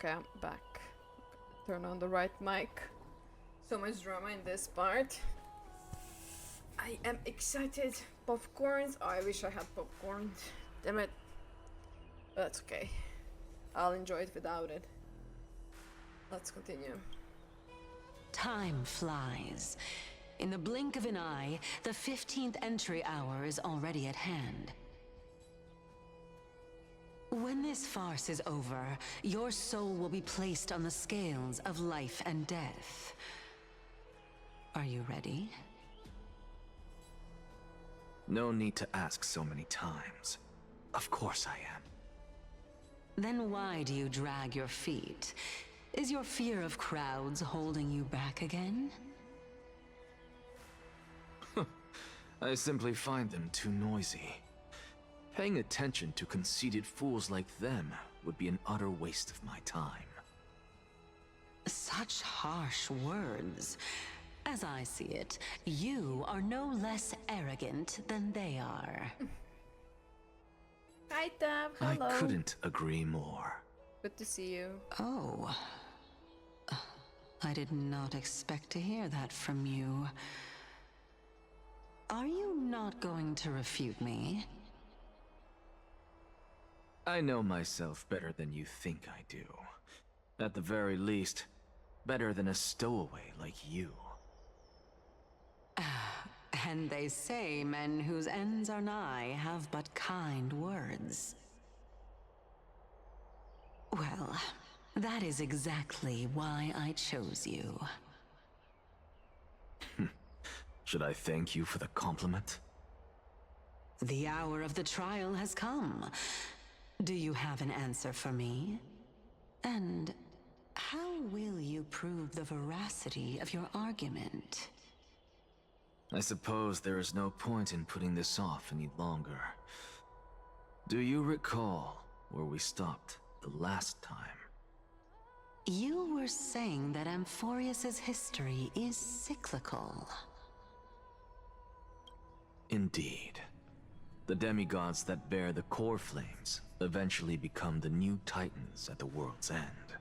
S1: Okay, I'm back. Turn on the right mic. So much drama in this part. I am excited. Popcorns. Oh, I wish I had popcorn. Damn it. But that's okay. I'll enjoy it without it. Let's continue.
S10: Time flies. In the blink of an eye, the 15th entry hour is already at hand. When this farce is over, your soul will be placed on the scales of life and death. Are you ready?
S14: No need to ask so many times. Of course I am.
S10: Then why do you drag your feet? Is your fear of crowds holding you back again?
S14: I simply find them too noisy. Paying attention to conceited fools like them would be an utter waste of my time.
S10: Such harsh words. As I see it, you are no less arrogant than they are.
S1: Hi, Tab. Hello.
S14: I couldn't agree more.
S1: Good to see you.
S10: Oh. I did not expect to hear that from you. Are you not going to refute me?
S14: I know myself better than you think I do. At the very least, better than a stowaway like you.
S10: And they say men whose ends are nigh have but kind words. Well, that is exactly why I chose you.
S14: Should I thank you for the compliment?
S10: The hour of the trial has come. Do you have an answer for me? And how will you prove the veracity of your argument?
S14: I suppose there is no point in putting this off any longer. Do you recall where we stopped the last time?
S10: You were saying that Amphoreus' history is cyclical.
S14: Indeed. The demigods that bear the core flames eventually become the new titans at the world's end.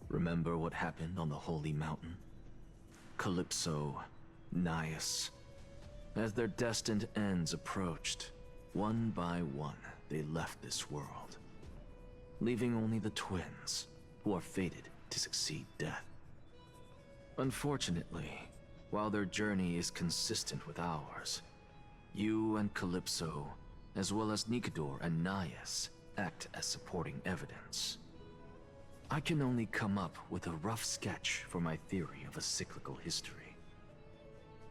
S14: Remember what happened on the Holy Mountain? Calypso, Naias. As their destined ends approached, one by one they left this world, leaving only the twins, who are fated to succeed death. Unfortunately, while their journey is consistent with ours, you and Calypso, as well as Nicodor and Naias, act as supporting evidence. I can only come up with a rough sketch for my theory of a cyclical history.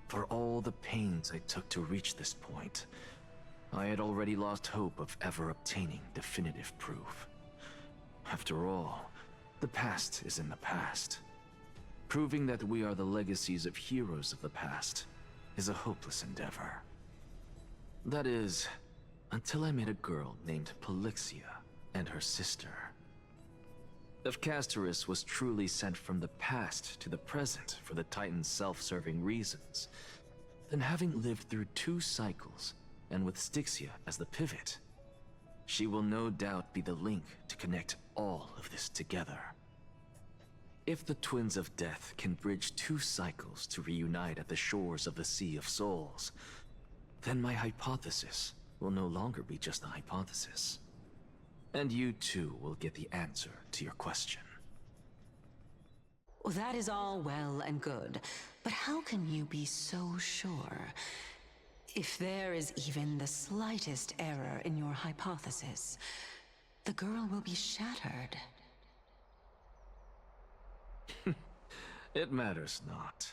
S14: For all the pains I took to reach this point, I had already lost hope of ever obtaining definitive proof. After all, the past is in the past. Proving that we are the legacies of heroes of the past is a hopeless endeavor. That is, until I met a girl named Polixia and her sister. If Castorice was truly sent from the past to the present for the Titan's self-serving reasons, then having lived through 2 cycles, and with Styxia as the pivot, she will no doubt be the link to connect all of this together. If the Twins of Death can bridge 2 cycles to reunite at the shores of the Sea of Souls, then my hypothesis will no longer be just a hypothesis. And you too will get the answer to your question.
S10: Well, that is all well and good, but how can you be so sure? If there is even the slightest error in your hypothesis, the girl will be shattered.
S14: It matters not.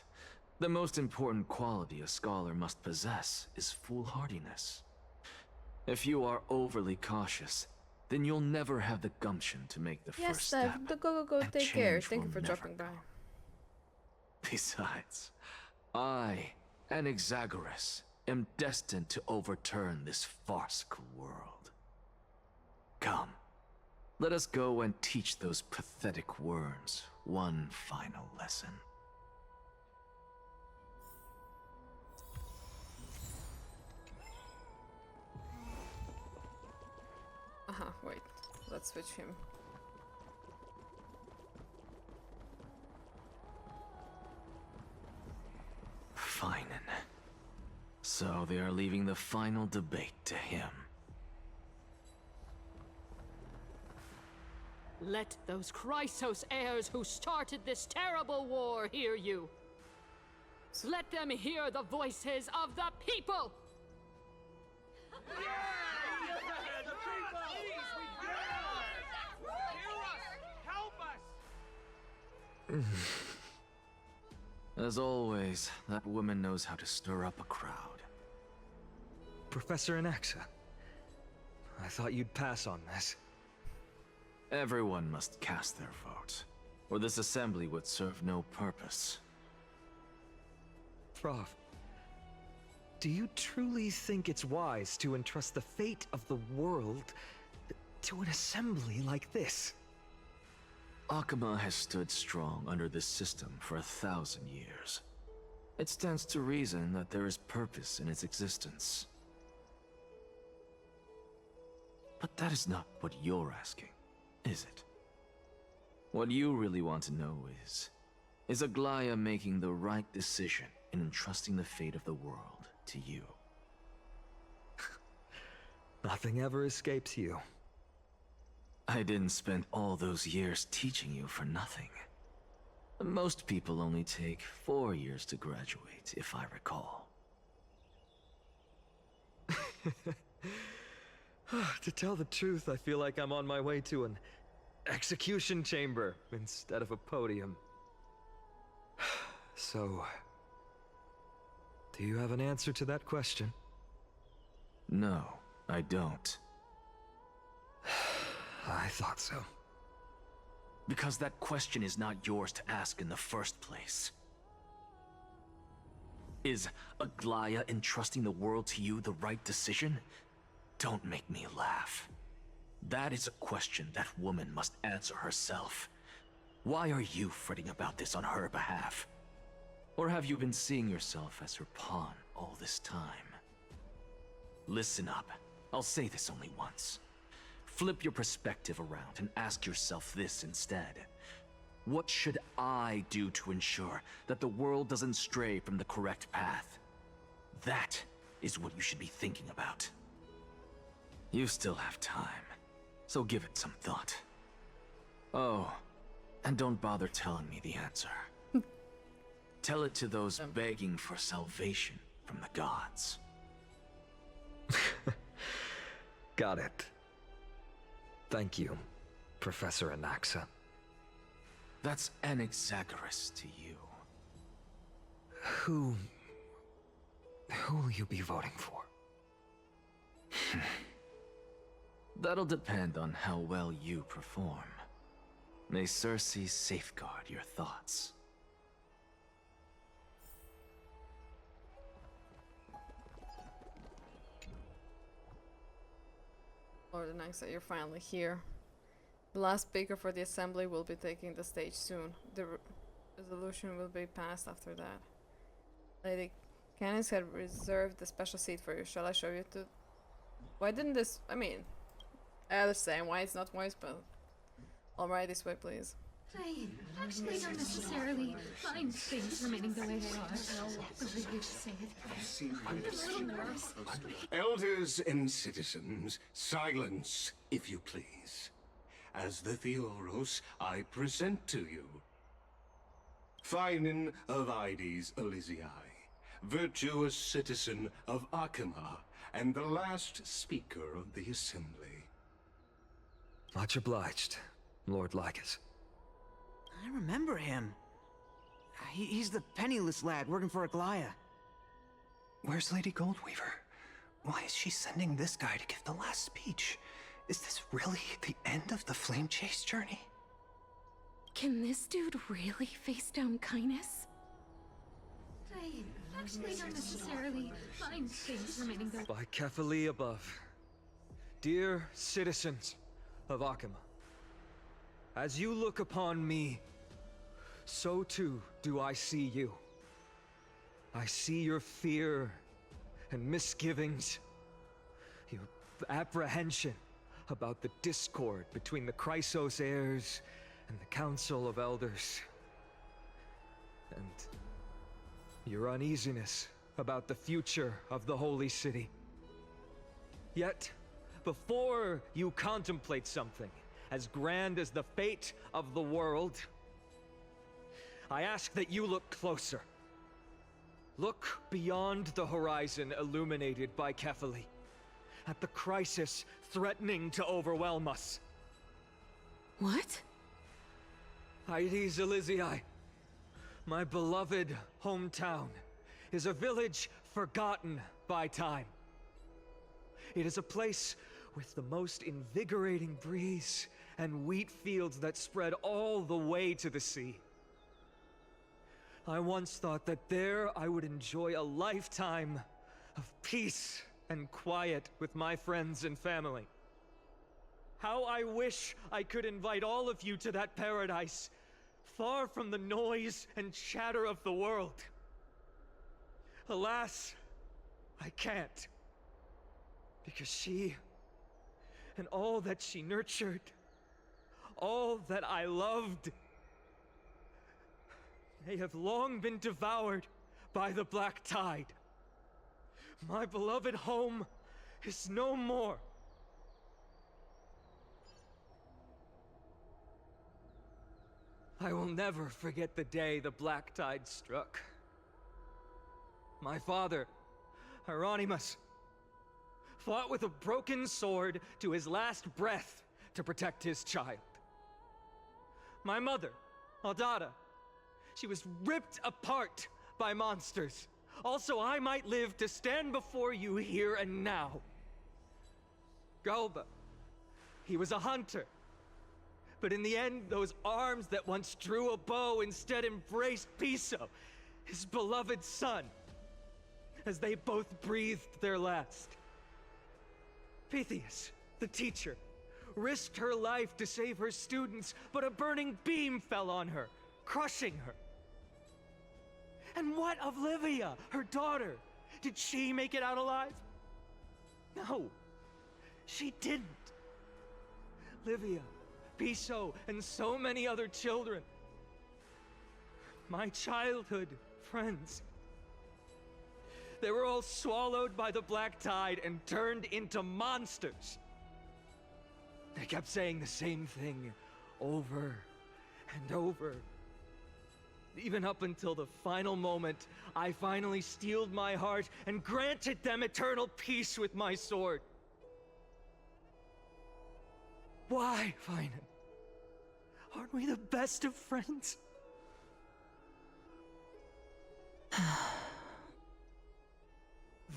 S14: The most important quality a scholar must possess is foolhardiness. If you are overly cautious, then you'll never have the gumption to make the first step.
S1: Yes, go, take care. Thank you for dropping by.
S14: Besides, I, an Exagoras, am destined to overturn this farcical world. Come, let us go and teach those pathetic worms one final lesson.
S1: Wait. Let's switch him.
S14: Phainon. So they are leaving the final debate to him.
S18: Let those Chrysos heirs who started this terrible war hear you. Let them hear the voices of the people!
S14: As always, that woman knows how to stir up a crowd.
S20: Professor Anaxa, I thought you'd pass on this.
S14: Everyone must cast their vote, or this assembly would serve no purpose.
S20: Prof, do you truly think it's wise to entrust the fate of the world to an assembly like this?
S14: Akama has stood strong under this system for 1,000 years. It stands to reason that there is purpose in its existence. But that is not what you're asking, is it? What you really want to know is Aglaea making the right decision in entrusting the fate of the world to you?
S20: Nothing ever escapes you.
S14: I didn't spend all those years teaching you for nothing. Most people only take 4 years to graduate, if I recall.
S20: To tell the truth, I feel like I'm on my way to an execution chamber instead of a podium. So, do you have an answer to that question?
S14: No, I don't.
S20: I thought so.
S14: Because that question is not yours to ask in the first place. Is Aglaea entrusting the world to you the right decision? Don't make me laugh. That is a question that woman must answer herself. Why are you fretting about this on her behalf? Or have you been seeing yourself as her pawn all this time? Listen up. I'll say this only once. Flip your perspective around and ask yourself this instead. What should I do to ensure that the world doesn't stray from the correct path? That is what you should be thinking about. You still have time, so give it some thought. Oh, and don't bother telling me the answer. Tell it to those begging for salvation from the gods.
S20: Got it. Thank you, Professor Anaxa.
S14: That's Anaxagoras to you.
S20: Who will you be voting for?
S14: That'll depend on how well you perform. May Circe safeguard your thoughts.
S1: Lord Anaxa, you're finally here. The last speaker for the assembly will be taking the stage soon. The resolution will be passed after that. Lady Canis had reserved a special seat for you. Shall I show you to... Why didn't this... I mean... I understand why it's not wise, but... Alright, this way, please.
S15: I actually don't necessarily mind things remaining the way they are. The way you say it. I'm a little nervous.
S11: Elders and citizens, silence, if you please. As the Theoros, I present to you Phainon of Ides Elysiae, virtuous citizen of Akama, and the last speaker of the assembly.
S20: Much obliged, Lord Lycus.
S23: I remember him. He's the penniless lad working for Aglaea.
S24: Where's Lady Goldweaver? Why is she sending this guy to give the last speech? Is this really the end of the Flame Chase journey?
S15: Can this dude really face down kindness? I actually don't necessarily mind things remaining the...
S20: By Kefali above. Dear citizens of Akama, as you look upon me, so too do I see you. I see your fear and misgivings, your apprehension about the discord between the Chrysos heirs and the Council of Elders, and your uneasiness about the future of the Holy City. Yet, before you contemplate something as grand as the fate of the world, I ask that you look closer. Look beyond the horizon illuminated by Kefali, at the crisis threatening to overwhelm us.
S9: What?
S20: Hydes Elysiae, my beloved hometown, is a village forgotten by time. It is a place with the most invigorating breeze and wheat fields that spread all the way to the sea. I once thought that there I would enjoy a lifetime of peace and quiet with my friends and family. How I wish I could invite all of you to that paradise, far from the noise and chatter of the world. Alas, I can't. Because she, and all that she nurtured, all that I loved, they have long been devoured by the black tide. My beloved home is no more. I will never forget the day the black tide struck. My father, Hieronymus, fought with a broken sword to his last breath to protect his child. My mother, Aldada, she was ripped apart by monsters. Also, I might live to stand before you here and now. Galba, he was a hunter. But in the end, those arms that once drew a bow instead embraced Piso, his beloved son, as they both breathed their last. Pythias, the teacher, risked her life to save her students, but a burning beam fell on her, crushing her. And what of Livia, her daughter? Did she make it out alive? No, she didn't. Livia, Piso, and so many other children. My childhood friends. They were all swallowed by the black tide and turned into monsters. They kept saying the same thing over and over. Even up until the final moment, I finally steeled my heart and granted them eternal peace with my sword. Why, Phainon? Aren't we the best of friends?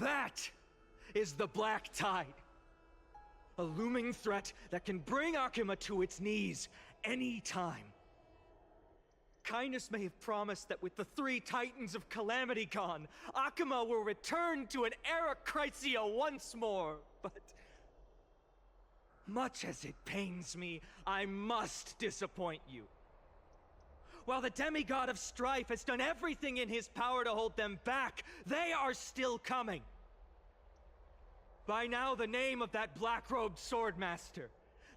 S20: That is the black tide. A looming threat that can bring Akima to its knees any time. Kindness may have promised that with the 3 Titans of Calamity Con, Akima will return to an era Chrysia once more, but much as it pains me, I must disappoint you. While the demigod of strife has done everything in his power to hold them back, they are still coming. By now, the name of that black-robed swordmaster,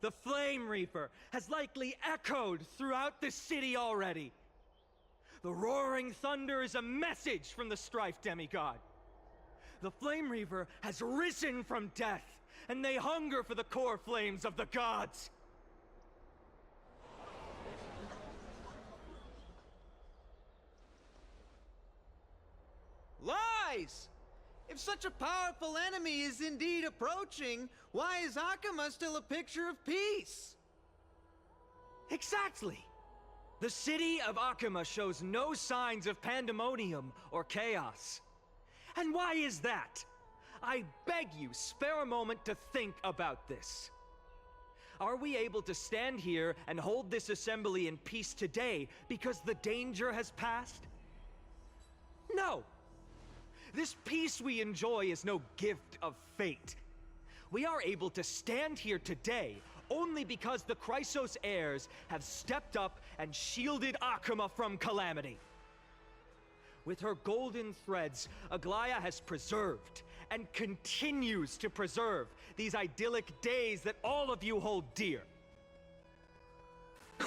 S20: the Flame Reaper, has likely echoed throughout the city already. The roaring thunder is a message from the strife demigod. The Flame Reaper has risen from death, and they hunger for the core flames of the gods.
S23: Lies! If such a powerful enemy is indeed approaching, why is Akima still a picture of peace?
S20: Exactly! The city of Akima shows no signs of pandemonium or chaos. And why is that? I beg you, spare a moment to think about this. Are we able to stand here and hold this assembly in peace today because the danger has passed? No! This peace we enjoy is no gift of fate. We are able to stand here today only because the Chrysos heirs have stepped up and shielded Akima from calamity. With her golden threads, Aglaea has preserved and continues to preserve these idyllic days that all of you hold dear. The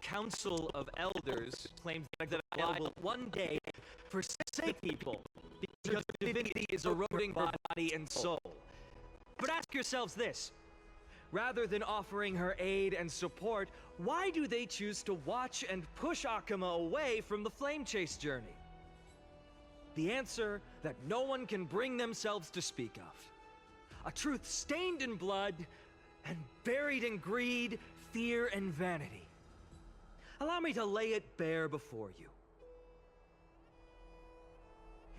S20: Council of Elders claims that Aglaea will one day forsake people because divinity is eroding her body and soul. But ask yourselves this. Rather than offering her aid and support, why do they choose to watch and push Akama away from the Flame Chase journey? The answer that no one can bring themselves to speak of. A truth stained in blood and buried in greed, fear, and vanity. Allow me to lay it bare before you.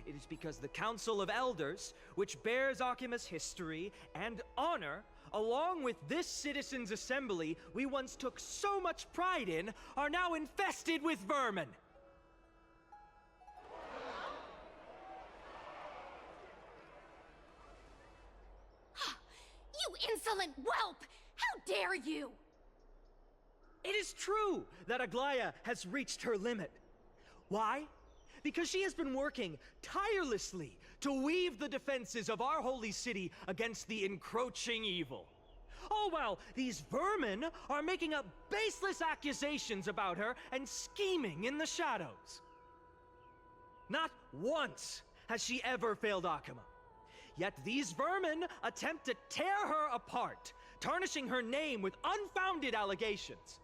S20: It is because the Council of Elders, which bears Akima's history and honor, along with this citizens' assembly we once took so much pride in, are now infested with vermin.
S4: You insolent whelp! How dare you!
S20: It is true that Aglaea has reached her limit. Why? Because she has been working tirelessly to weave the defenses of our holy city against the encroaching evil. All while these vermin are making up baseless accusations about her and scheming in the shadows. Not once has she ever failed Akama. Yet these vermin attempt to tear her apart, tarnishing her name with unfounded allegations.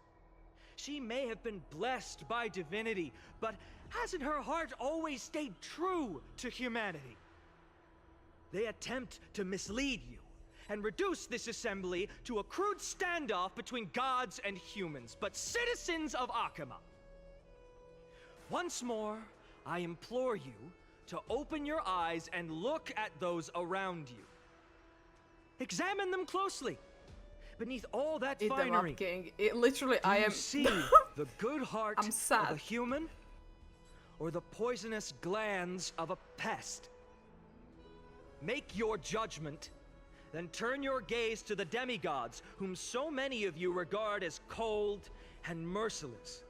S20: She may have been blessed by divinity, but hasn't her heart always stayed true to humanity? They attempt to mislead you and reduce this assembly to a crude standoff between gods and humans, but citizens of Akama. Once more, I implore you to open your eyes and look at those around you. Examine them closely. Beneath all that
S1: Eat them
S20: finery,
S1: up, King. It literally,
S20: do
S1: I
S20: you
S1: am
S20: see the good heart
S1: I'm sad.
S20: of a human, or the poisonous glands of a pest? Make your judgment, then turn your gaze to the demigods, whom so many of you regard as cold and merciless.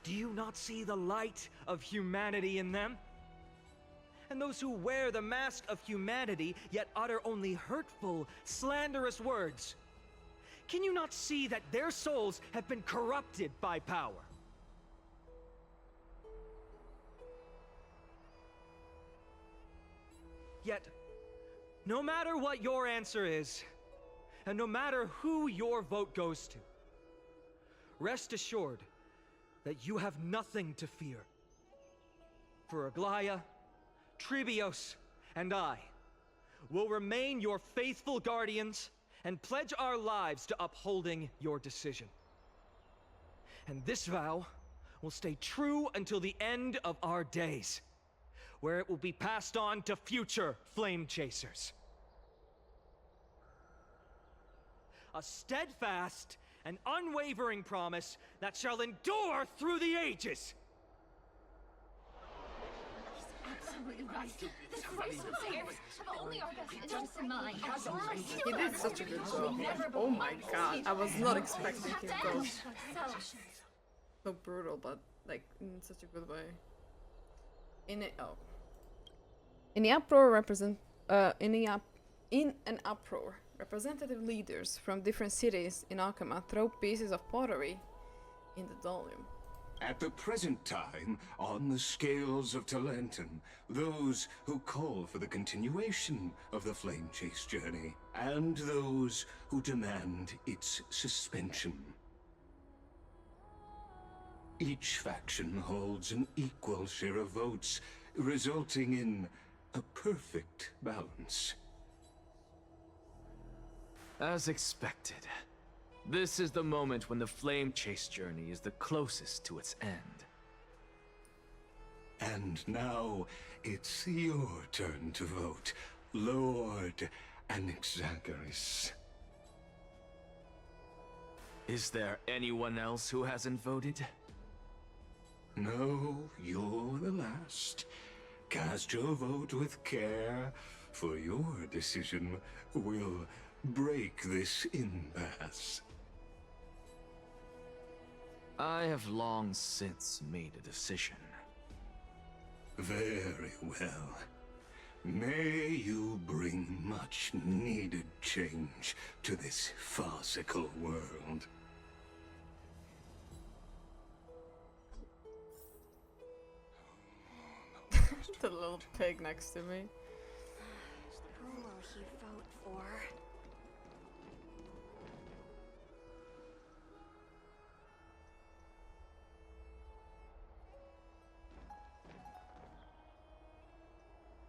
S20: Do you not see the light of humanity in them? And those who wear the mask of humanity, yet utter only hurtful, slanderous words. Can you not see that their souls have been corrupted by power? Yet, no matter what your answer is, and no matter who your vote goes to, rest assured that you have nothing to fear. For Aglaea, Tribios, and I will remain your faithful guardians and pledge our lives to upholding your decision. And this vow will stay true until the end of our days, where it will be passed on to future flame chasers. A steadfast and unwavering promise that shall endure through the ages.
S4: Absolutely right. The Christ heirs have only our best interests in mind.
S1: He did such a good job. Oh my god, I was not expecting him to go so brutal, but like in such a good way. In an uproar, representative leaders from different cities in Akama throw pieces of pottery in the dolium.
S11: At the present time, on the scales of Talentum, those who call for the continuation of the Flame Chase journey, and those who demand its suspension. Each faction holds an equal share of votes, resulting in a perfect balance.
S14: As expected. This is the moment when the Flame Chase journey is the closest to its end.
S11: And now, it's your turn to vote, Lord Anaxa.
S14: Is there anyone else who hasn't voted?
S11: No, you're the last. Cast your vote with care, for your decision will break this impasse.
S14: I have long since made a decision.
S11: Very well. May you bring much needed change to this farcical world.
S1: The little pig next to me.
S8: Who will he vote for?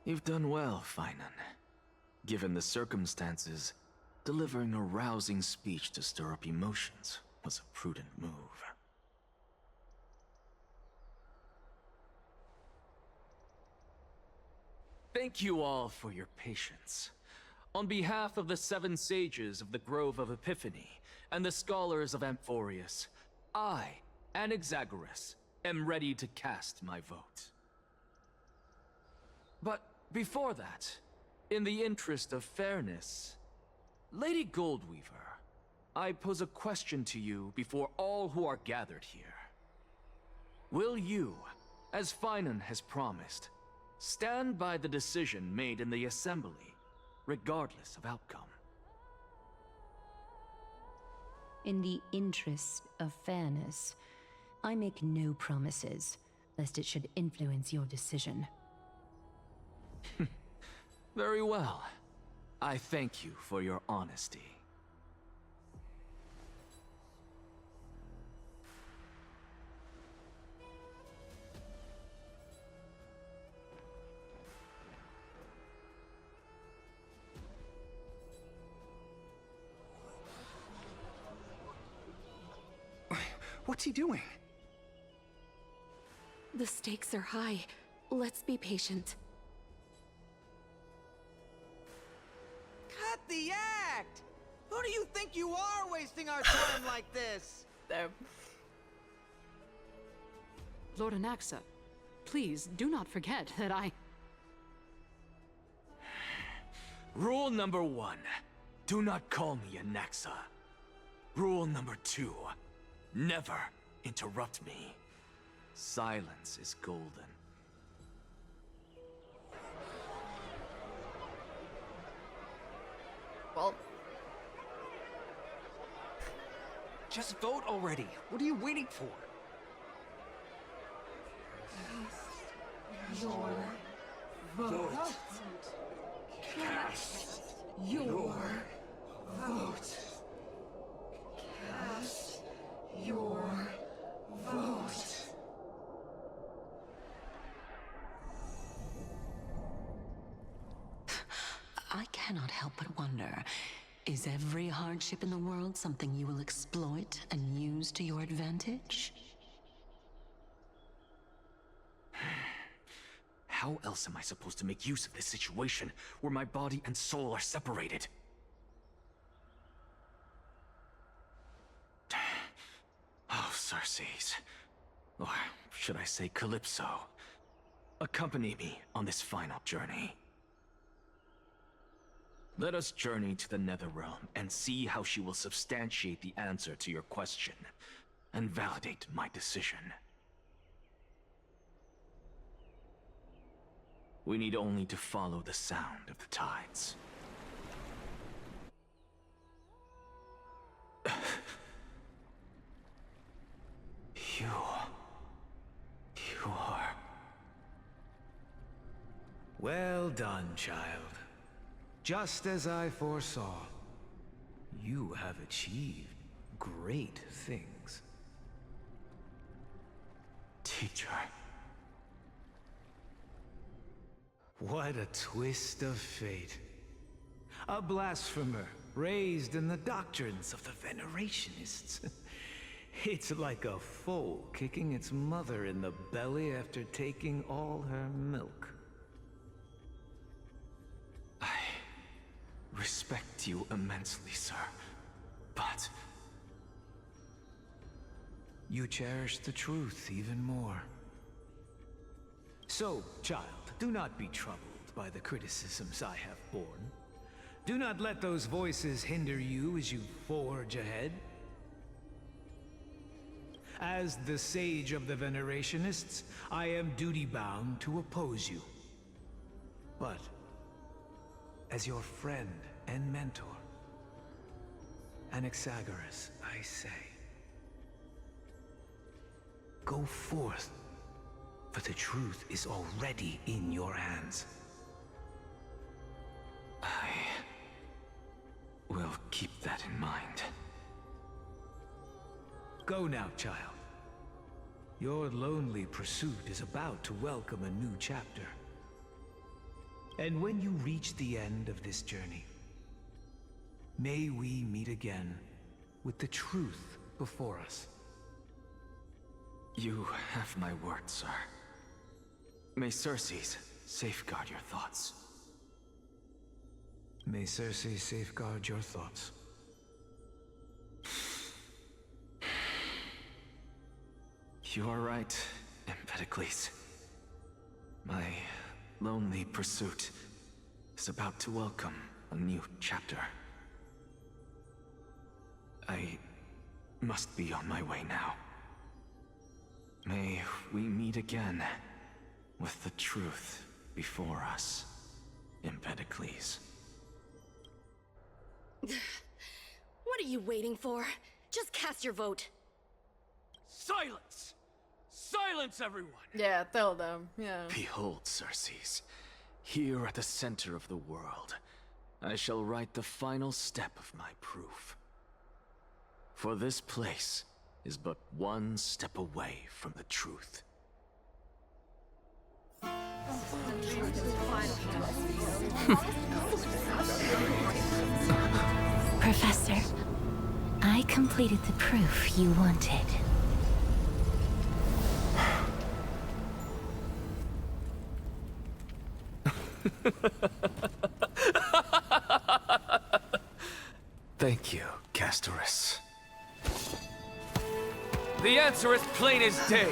S14: You've done well, Phainon. Given the circumstances, delivering a rousing speech to stir up emotions was a prudent move. Thank you all for your patience. On behalf of the 7 sages of the Grove of Epiphany and the scholars of Amphoreus, I, Anaxa, am ready to cast my vote. But before that, in the interest of fairness, Lady Goldweaver, I pose a question to you before all who are gathered here. Will you, as Phainon has promised, stand by the decision made in the Assembly, regardless of outcome?
S2: In the interest of fairness, I make no promises, lest it should influence your decision.
S14: Very well. I thank you for your honesty.
S24: What's he doing?
S8: The stakes are high. Let's be patient.
S23: Cut the act! Who do you think you are wasting our time like this?
S18: Lord Anaxa, please do not forget that I...
S14: Rule number 1, do not call me Anaxa. Rule number 2, never interrupt me. Silence is golden.
S1: Well...
S24: Just vote already. What are you waiting for?
S4: Your vote. Cast your vote. Cast your vote.
S10: I cannot help but wonder, is every hardship in the world something you will exploit and use to your advantage?
S14: How else am I supposed to make use of this situation where my body and soul are separated? Oh, Circes. Or should I say Calypso? Accompany me on this final journey. Let us journey to the Netherrealm and see how she will substantiate the answer to your question and validate my decision. We need only to follow the sound of the tides. You are...
S5: Well done, child. Just as I foresaw, you have achieved great things.
S14: Teacher.
S5: What a twist of fate. A blasphemer raised in the doctrines of the Venerationists. It's like a foal kicking its mother in the belly after taking all her milk.
S14: I respect you immensely, sir, but...
S5: You cherish the truth even more. So, child, do not be troubled by the criticisms I have borne. Do not let those voices hinder you as you forge ahead. As the sage of the Venerationists, I am duty-bound to oppose you. But, as your friend and mentor, Anaxagoras, I say, go forth, for the truth is already in your hands.
S14: I will keep that in mind.
S5: Go now, child. Your lonely pursuit is about to welcome a new chapter. And when you reach the end of this journey, may we meet again with the truth before us.
S14: You have my word, sir. May Circe's safeguard your thoughts.
S5: May Circe safeguard your thoughts.
S14: You are right, Empedocles. My lonely pursuit is about to welcome a new chapter. I must be on my way now. May we meet again with the truth before us, Empedocles.
S6: What are you waiting for? Just cast your vote.
S16: Silence! Silence, everyone!
S1: Yeah, tell them, yeah.
S14: Behold, Circes, here at the center of the world, I shall write the final step of my proof. For this place is but one step away from the truth.
S19: Professor, I completed the proof you wanted.
S14: Thank you, Castorice.
S16: The answer is plain as day.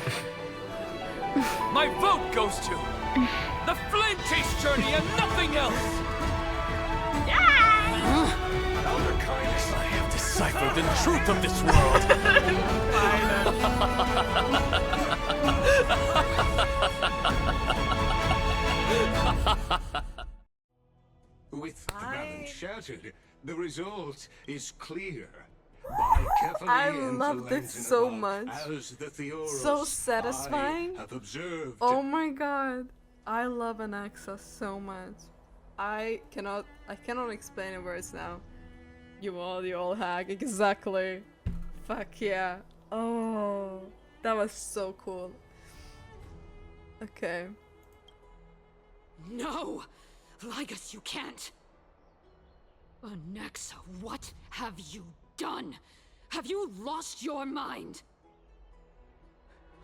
S16: My vote goes to the Flame Chase journey and nothing else!
S14: Elder Kindness, I have deciphered the truth of this world!
S11: With the balance shattered, the result is clear. By carefully
S1: I love this so much.
S11: as the Theoros,
S1: So satisfying.
S11: I have observed.
S1: Oh my god. I love Anaxa so much. I cannot explain in words now. You all hack, exactly. Fuck yeah. Oh, that was so cool. Okay.
S18: No! Ligus, you can't! Anaxa, what have you done? Have you lost your mind?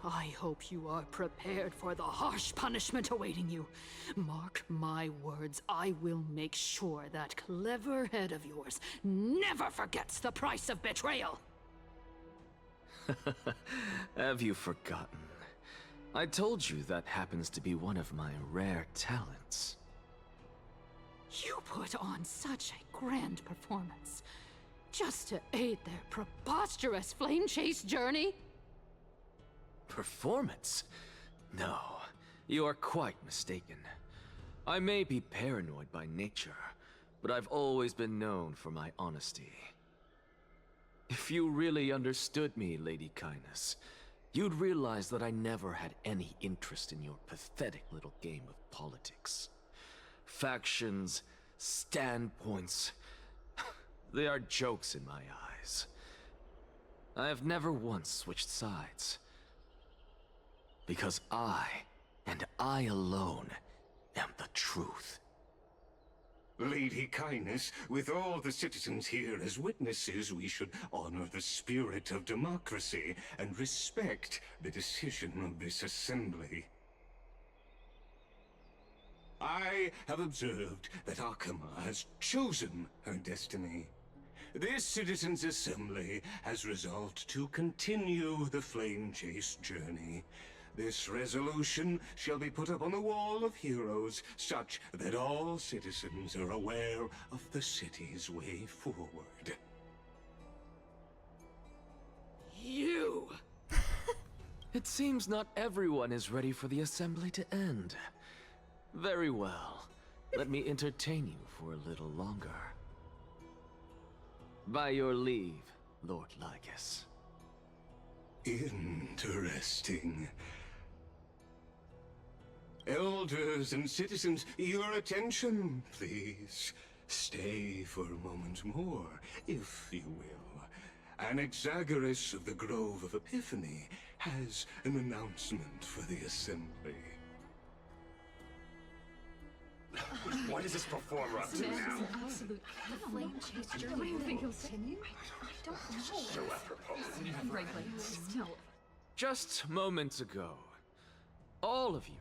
S18: I hope you are prepared for the harsh punishment awaiting you. Mark my words, I will make sure that clever head of yours never forgets the price of betrayal.
S14: Have you forgotten? I told you that happens to be one of my rare talents.
S18: You put on such a grand performance, just to aid their preposterous flame chase journey?
S14: Performance? No, you are quite mistaken. I may be paranoid by nature, but I've always been known for my honesty. If you really understood me, Lady Kindness, you'd realize that I never had any interest in your pathetic little game of politics. Factions, standpoints, they are jokes in my eyes. I have never once switched sides. Because I, and I alone, am the truth.
S11: Lady Kindness, with all the citizens here as witnesses, we should honor the spirit of democracy and respect the decision of this assembly. I have observed that Akama has chosen her destiny. This citizens' assembly has resolved to continue the flame chase journey. This resolution shall be put up on the wall of heroes, such that all citizens are aware of the city's way forward.
S18: You!
S14: It seems not everyone is ready for the assembly to end. Very well. Let me entertain you for a little longer. By your leave, Lord Ligus.
S11: Interesting. Elders and citizens, your attention, please. Stay for a moment more, if you will. Anaxagoras of the Grove of Epiphany has an announcement for the assembly. What is this performer up to now?
S4: Absolute flame chase journey. I think he'll continue. I don't know.
S11: So apropos.
S4: Still.
S16: Just moments ago, all of you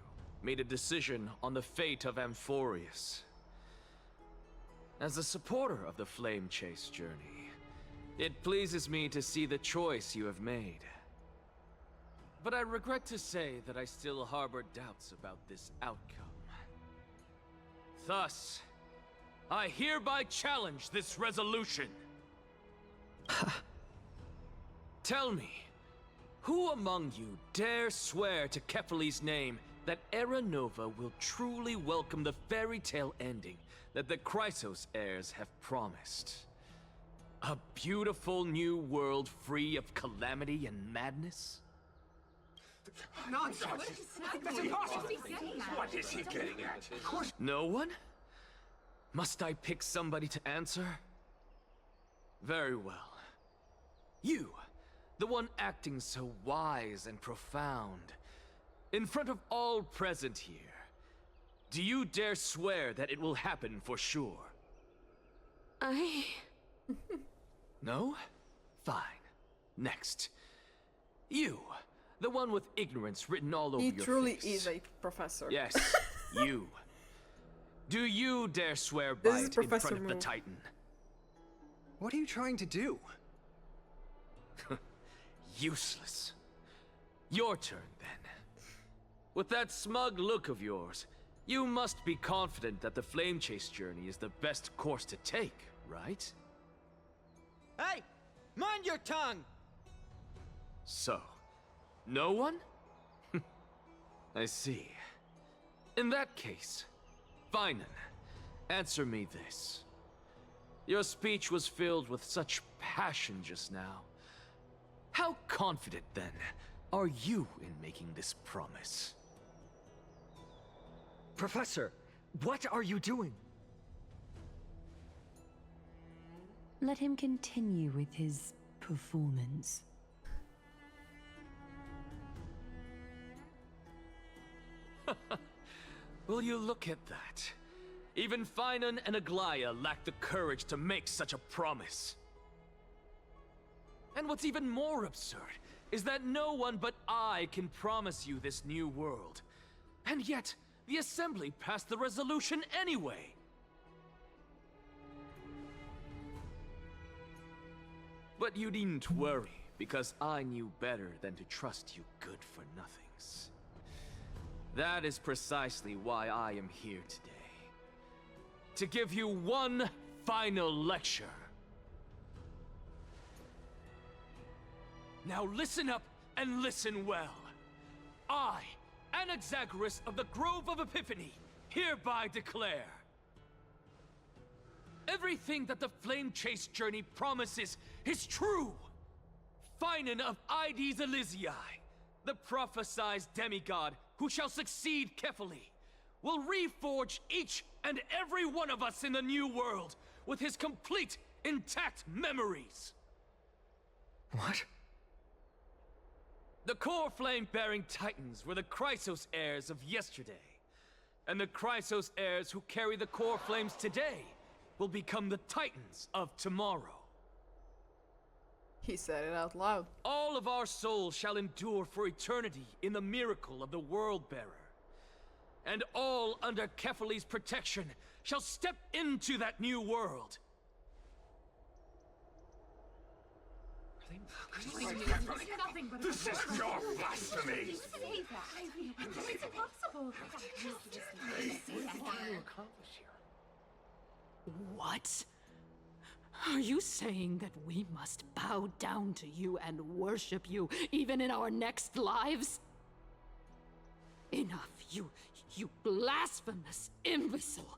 S16: made a decision on the fate of Amphoreus. As a supporter of the flame chase journey, it pleases me to see the choice you have made. But I regret to say that I still harbor doubts about this outcome. Thus, I hereby challenge this resolution. Tell me, who among you dare swear to Kefali's name that Era Nova will truly welcome the fairy tale ending that the Chrysos heirs have promised? A beautiful new world free of calamity and madness?
S11: Nonsense! That's impossible! What is he getting at? Of course.
S16: No one? Must I pick somebody to answer? Very well. You, the one acting so wise and profound, in front of all present here, do you dare swear that it will happen for sure? No? Fine. Next. You, the one with ignorance written all over your face.
S1: He truly is a professor.
S16: Yes, you. Do you dare swear by it in front of the Titan?
S24: What are you trying to do?
S16: Useless. Your turn, then. With that smug look of yours, you must be confident that the flame chase journey is the best course to take, right?
S23: Hey! Mind your tongue!
S16: So, no one? I see. In that case, Phainon, answer me this. Your speech was filled with such passion just now. How confident, then, are you in making this promise?
S20: Professor, what are you doing?
S2: Let him continue with his performance.
S16: Will you look at that? Even Phainon and Aglaea lack the courage to make such a promise. And what's even more absurd is that no one but I can promise you this new world. And yet, the Assembly passed the resolution anyway. But you needn't worry, because I knew better than to trust you good-for-nothings. That is precisely why I am here today. To give you one final lecture. Now listen up and listen well. I, Anaxagoras of the Grove of Epiphany, hereby declare everything that the Flame Chase journey promises is true. Phainon of Ides Elysiae, the prophesied demigod who shall succeed Kefali, will reforge each and every one of us in the new world with his complete, intact memories.
S20: What?
S16: The core flame-bearing titans were the Chrysos heirs of yesterday, and the Chrysos heirs who carry the core flames today will become the titans of tomorrow.
S1: He said it out loud.
S16: All of our souls shall endure for eternity in the miracle of the World-Bearer. And all under Kefali's protection shall step into that new world.
S11: This is your blasphemy!
S4: It's impossible.
S18: What? Are you saying that we must bow down to you and worship you, even in our next lives? Enough, you blasphemous imbecile!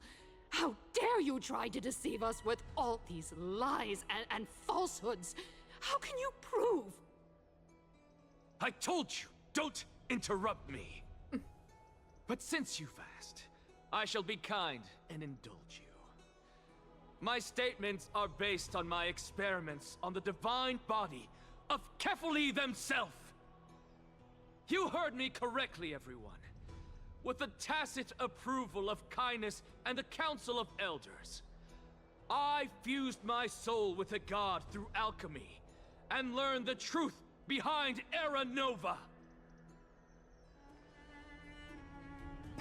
S18: How dare you try to deceive us with all these lies and falsehoods? How can you prove?
S16: I told you, don't interrupt me. But since you've asked, I shall be kind and indulge you. My statements are based on my experiments on the divine body of Kefali themselves. You heard me correctly, everyone. with the tacit approval of kindness and the Council of Elders. I fused my soul with a god through alchemy, and learned the truth behind Era Nova.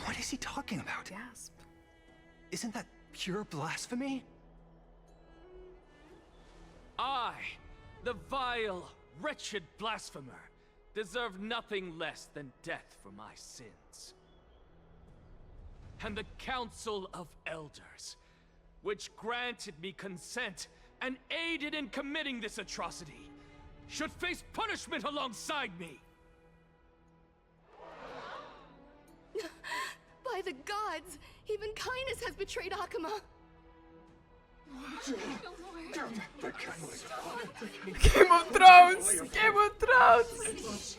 S24: What is he talking about?
S1: Gasp.
S24: Isn't that pure blasphemy?
S16: I, the vile, wretched blasphemer, deserve nothing less than death for my sins. And the Council of Elders, which granted me consent and aided in committing this atrocity, should face punishment alongside me.
S6: By the gods, even kindness has betrayed Akama.
S1: Game of Thrones! Game of Thrones!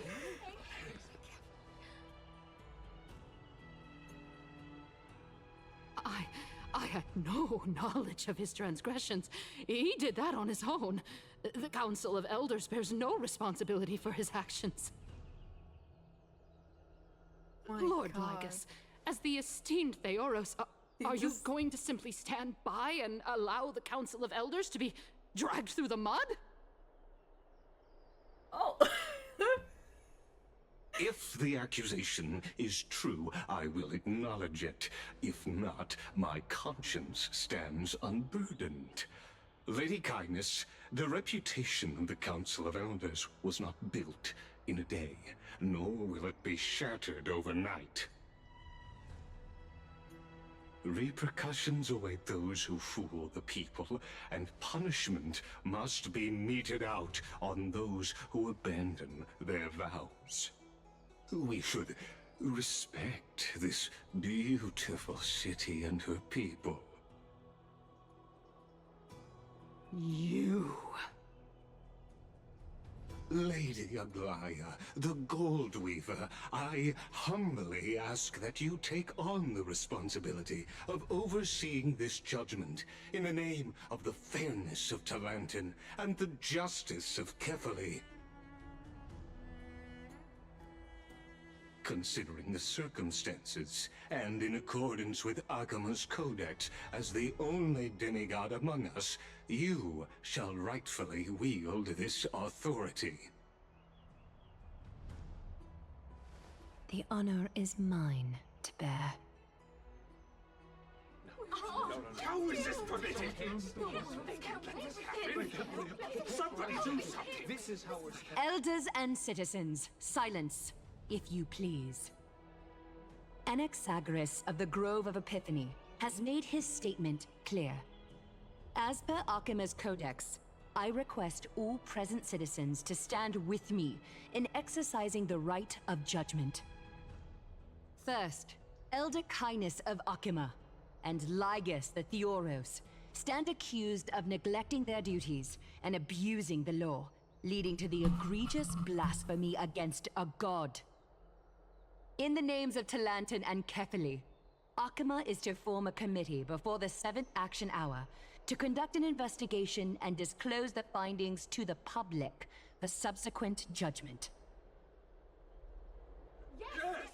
S18: I had no knowledge of his transgressions. He did that on his own. The Council of Elders bears no responsibility for his actions. Lord Lygus, as the esteemed Theoros, are you going to simply stand by and allow the Council of Elders to be dragged through the mud?
S1: Oh.
S11: If the accusation is true, I will acknowledge it. If not, my conscience stands unburdened. Lady Kindness, the reputation of the Council of Elders was not built in a day, nor will it be shattered overnight. Repercussions await those who fool the people, and punishment must be meted out on those who abandon their vows. We should respect this beautiful city and her people.
S18: You...
S11: Lady Aglaea, the Gold Weaver, I humbly ask that you take on the responsibility of overseeing this judgment in the name of the fairness of Talantin and the justice of Kefali. Considering the circumstances, and in accordance with Akama's codex as the only demigod among us, you shall rightfully wield this authority.
S2: The honor is mine to bear.
S11: How is this permitted? Somebody do something!
S24: This is how we're...
S2: Elders and citizens, silence, if you please. Anaxa of the Grove of Epiphany has made his statement clear. As per Akima's codex, I request all present citizens to stand with me in exercising the right of judgment. First, Elder Kindness of Akima and Lygus the Theoros stand accused of neglecting their duties and abusing the law, leading to the egregious blasphemy against a god. In the names of Talantin and Kefali, Akima is to form a committee before the 7th action hour to conduct an investigation and disclose the findings to the public for subsequent judgment.
S16: Yes!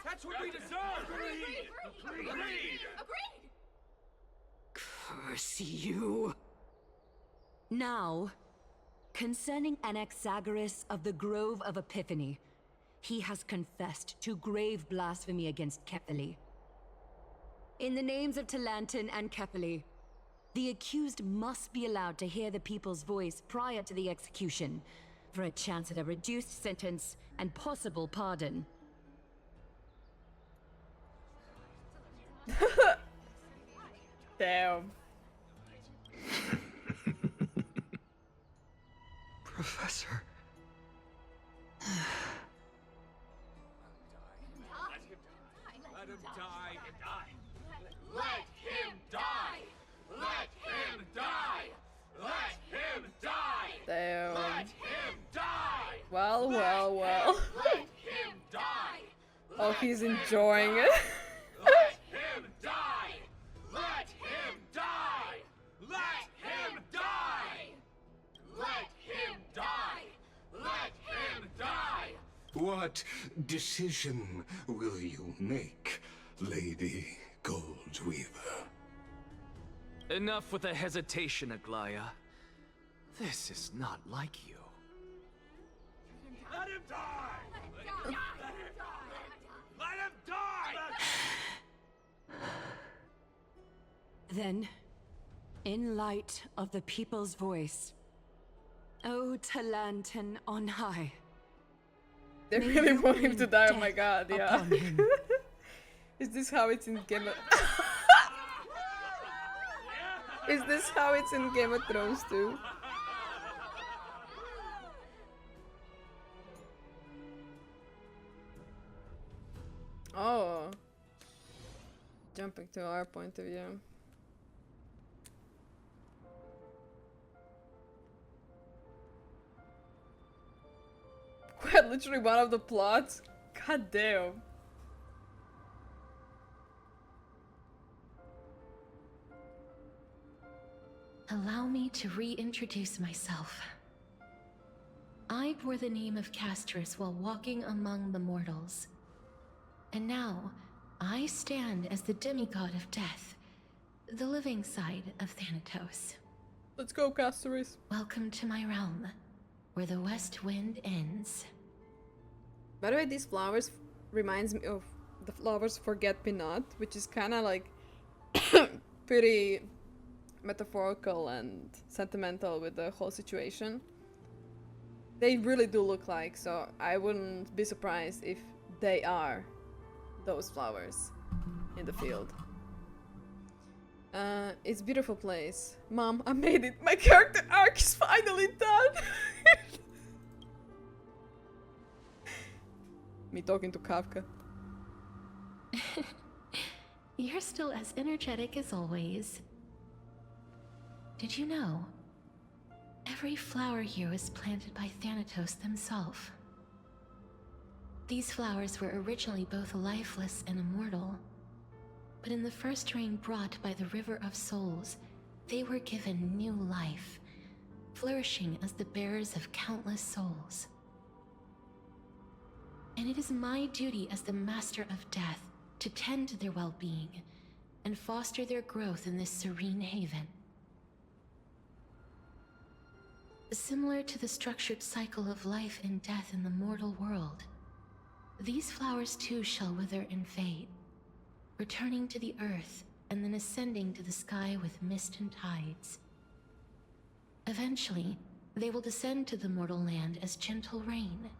S16: That's what we deserve! Agreed!
S18: Curse you!
S2: Now, concerning Anaxagoras of the Grove of Epiphany, he has confessed to grave blasphemy against Kefali. In the names of Talantin and Kefali, the accused must be allowed to hear the people's voice prior to the execution, for a chance at a reduced sentence and possible pardon.
S1: Damn.
S24: Professor.
S16: Let him die. Let him die! Let him die! Let him die!
S1: Damn.
S16: Let him die!
S1: Well.
S16: Let him die!
S1: Oh, he's enjoying it.
S16: Let him die! Let him die! Let him die! Let him die! Let him die!
S11: What decision will you make? Lady Goldweaver.
S16: Enough with the hesitation, Aglaea. This is not like you.
S3: Let him die! Let him die! Let him die!
S8: Then, in light of the people's voice, O Talantan on high.
S1: They really want him to die, oh my god, yeah. Is this how it's in Game of... Is this how it's in Game of Thrones too? Oh. Jumping to our point of view. Quite literally one of the plots. God damn.
S15: Allow me to reintroduce myself. I bore the name of Castorice while walking among the mortals. And now, I stand as the demigod of death, the living side of Thanatos.
S1: Let's go, Castorice.
S15: Welcome to my realm, where the west wind ends.
S1: By the way, these flowers reminds me of the flowers Forget-Me-Not, which is kind of like pretty metaphorical and sentimental with the whole situation. They really do look like, so I wouldn't be surprised if they are those flowers in the field. It's a beautiful place. Mom, I made it! My character arc is finally done! Me talking to Kafka.
S15: You're still as energetic as always. Did you know? Every flower here was planted by Thanatos himself. These flowers were originally both lifeless and immortal, but in the first rain brought by the River of Souls, they were given new life, flourishing as the bearers of countless souls. And it is my duty as the Master of Death to tend to their well-being and foster their growth in this serene haven. Similar to the structured cycle of life and death in the mortal world, these flowers too shall wither and fade, returning to the earth and then ascending to the sky with mist and tides. Eventually, they will descend to the mortal land as gentle rain.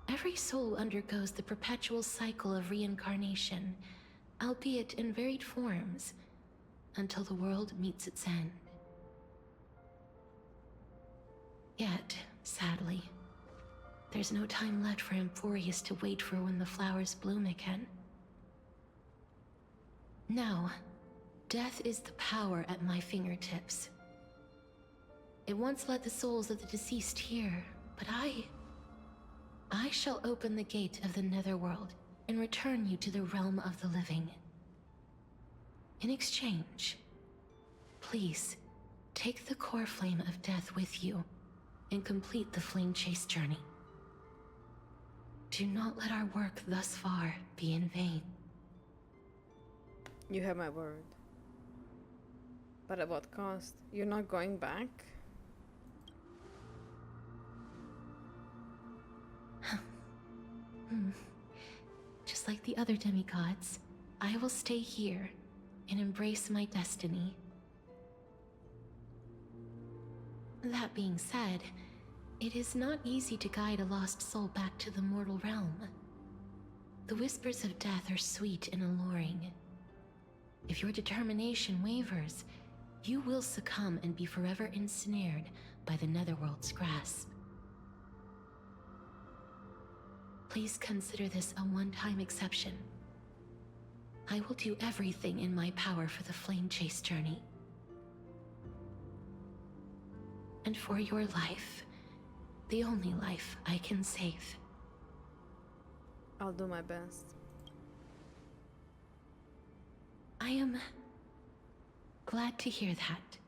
S15: Every soul undergoes the perpetual cycle of reincarnation, albeit in varied forms, until the world meets its end. Yet, sadly, there's no time left for Amphoreus to wait for when the flowers bloom again. Now, death is the power at my fingertips. It once led the souls of the deceased here, but I shall open the gate of the netherworld and return you to the realm of the living. In exchange, please, take the core flame of death with you and complete the flame chase journey. Do not let our work thus far be in vain.
S1: You have my word. But at what cost? You're not going back?
S15: Just like the other demigods, I will stay here and embrace my destiny. That being said, it is not easy to guide a lost soul back to the mortal realm. The whispers of death are sweet and alluring. If your determination wavers, you will succumb and be forever ensnared by the netherworld's grasp. Please consider this a one-time exception. I will do everything in my power for the flame chase journey. And for your life, the only life I can save.
S1: I'll do my best.
S15: I am glad to hear that.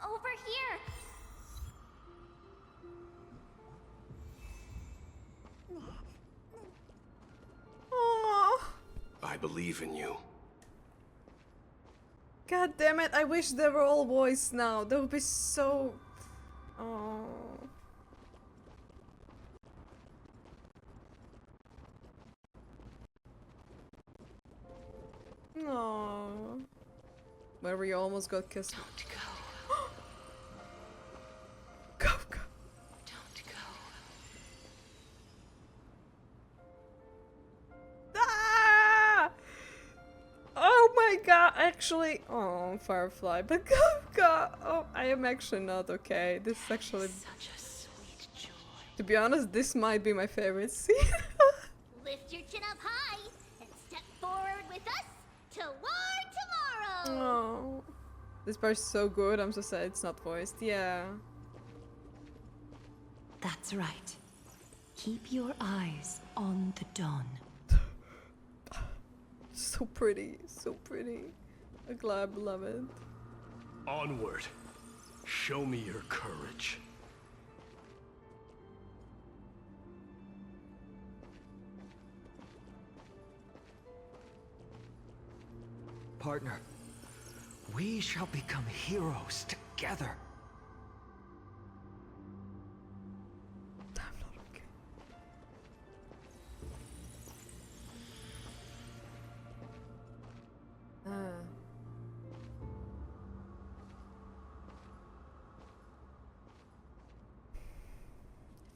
S21: Over here!
S7: believe in you.
S1: God damn it, I wish they were all boys now. That would be so... Oh. No. Where we almost got kissed.
S10: Don't go.
S1: Go, go.
S10: Don't go.
S1: Ah! Oh my god, actually. Oh, Firefly. But go, go. Oh, I am actually not okay. This is actually.
S10: Such a sweet joy.
S1: To be honest, this might be my favorite scene.
S4: Lift your chin up high and step forward with us to war tomorrow.
S1: Oh. This part's so good, I'm so sad it's not voiced. Yeah.
S2: That's right. Keep your eyes on the dawn.
S1: So pretty, so pretty. Aglaea, beloved.
S7: Onward. Show me your courage.
S20: Partner, we shall become heroes together.
S1: I'm not okay.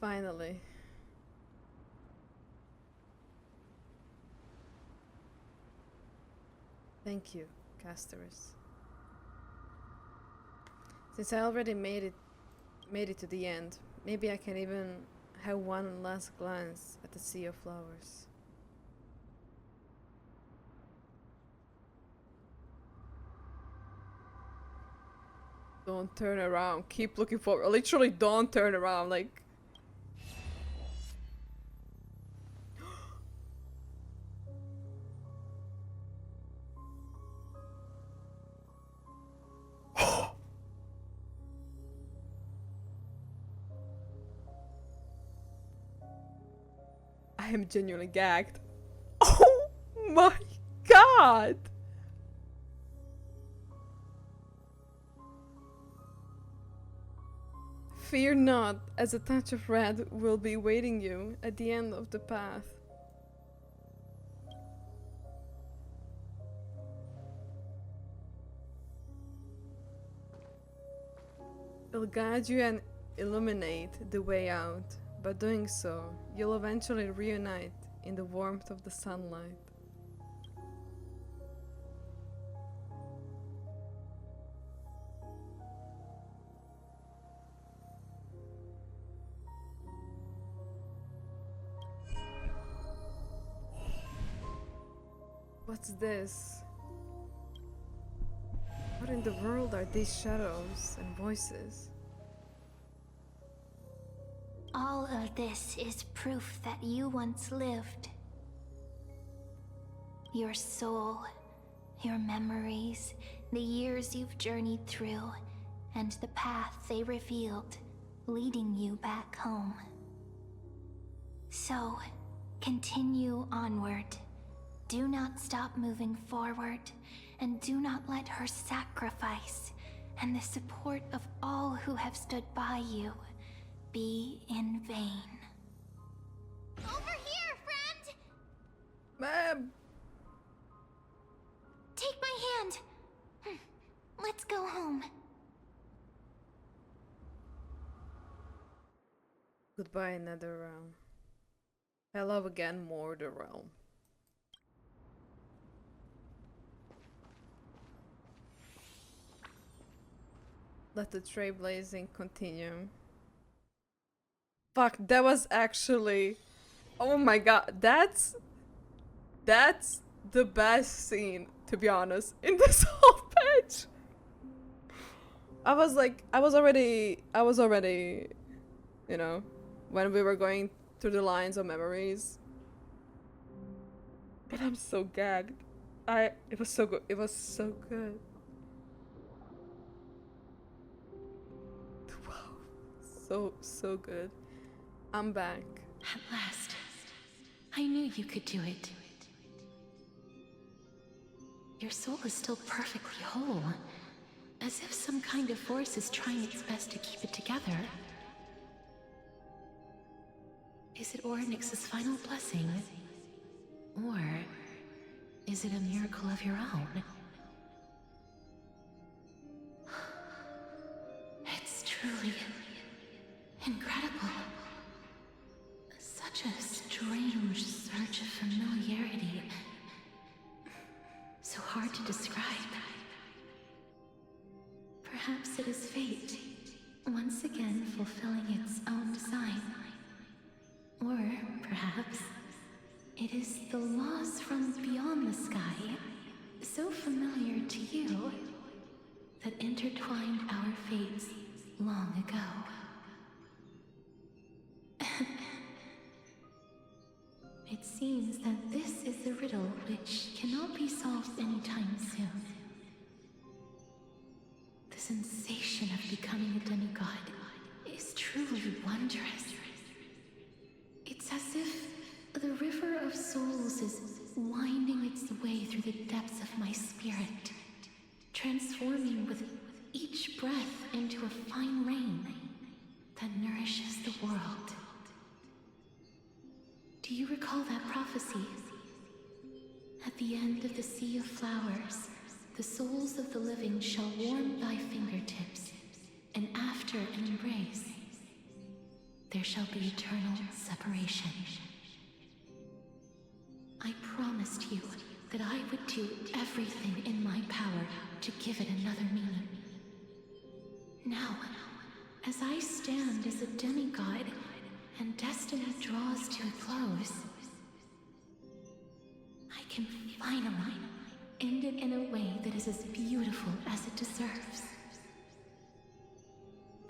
S1: Finally. Thank you, Castorice. Since I already made it to the end, maybe I can even have one last glance at the sea of flowers. Don't turn around. Keep looking forward. Literally, don't turn around. Like. I am genuinely gagged. Oh my god! Fear not, as a touch of red will be waiting you at the end of the path. It'll guide you and illuminate the way out. By doing so, you'll eventually reunite in the warmth of the sunlight. What's this? What in the world are these shadows and voices?
S19: All of this is proof that you once lived. Your soul, your memories, the years you've journeyed through, and the path they revealed, leading you back home. So, continue onward. Do not stop moving forward, and do not let her sacrifice and the support of all who have stood by you be in vain.
S4: Over here, friend!
S1: Ma'am!
S19: Take my hand! Let's go home.
S1: Goodbye, Netherrealm. I love again more the realm. Let the trailblazing continue. Fuck, that was actually... Oh my god, that's the best scene, to be honest, in this whole page. I was already, you know, when we were going through the lines of memories. But I'm so gagged. It was so good. It was so good. Wow. So good. I'm back.
S15: At last. I knew you could do it. Your soul is still perfectly whole. As if some kind of force is trying its best to keep it together. Is it Ornyx's final blessing? Or is it a miracle of your own? It's truly incredible. Such a strange surge of familiarity. So hard to describe. Perhaps it is fate, once again fulfilling its own design. Or perhaps it is the laws from beyond the sky, so familiar to you, that intertwined our fates long ago. It seems that this is the riddle which cannot be solved anytime soon. The sensation of becoming a demigod is truly wondrous. It's as if the river of souls is winding its way through the depths of my spirit, transforming with each breath into a fine rain that nourishes the world. Do you recall that prophecy? At the end of the sea of flowers, the souls of the living shall warm thy fingertips, and after an embrace, there shall be eternal separation. I promised you that I would do everything in my power to give it another meaning. Now, as I stand as a demigod, and destiny draws to a close, I can finally end it in a way that is as beautiful as it deserves.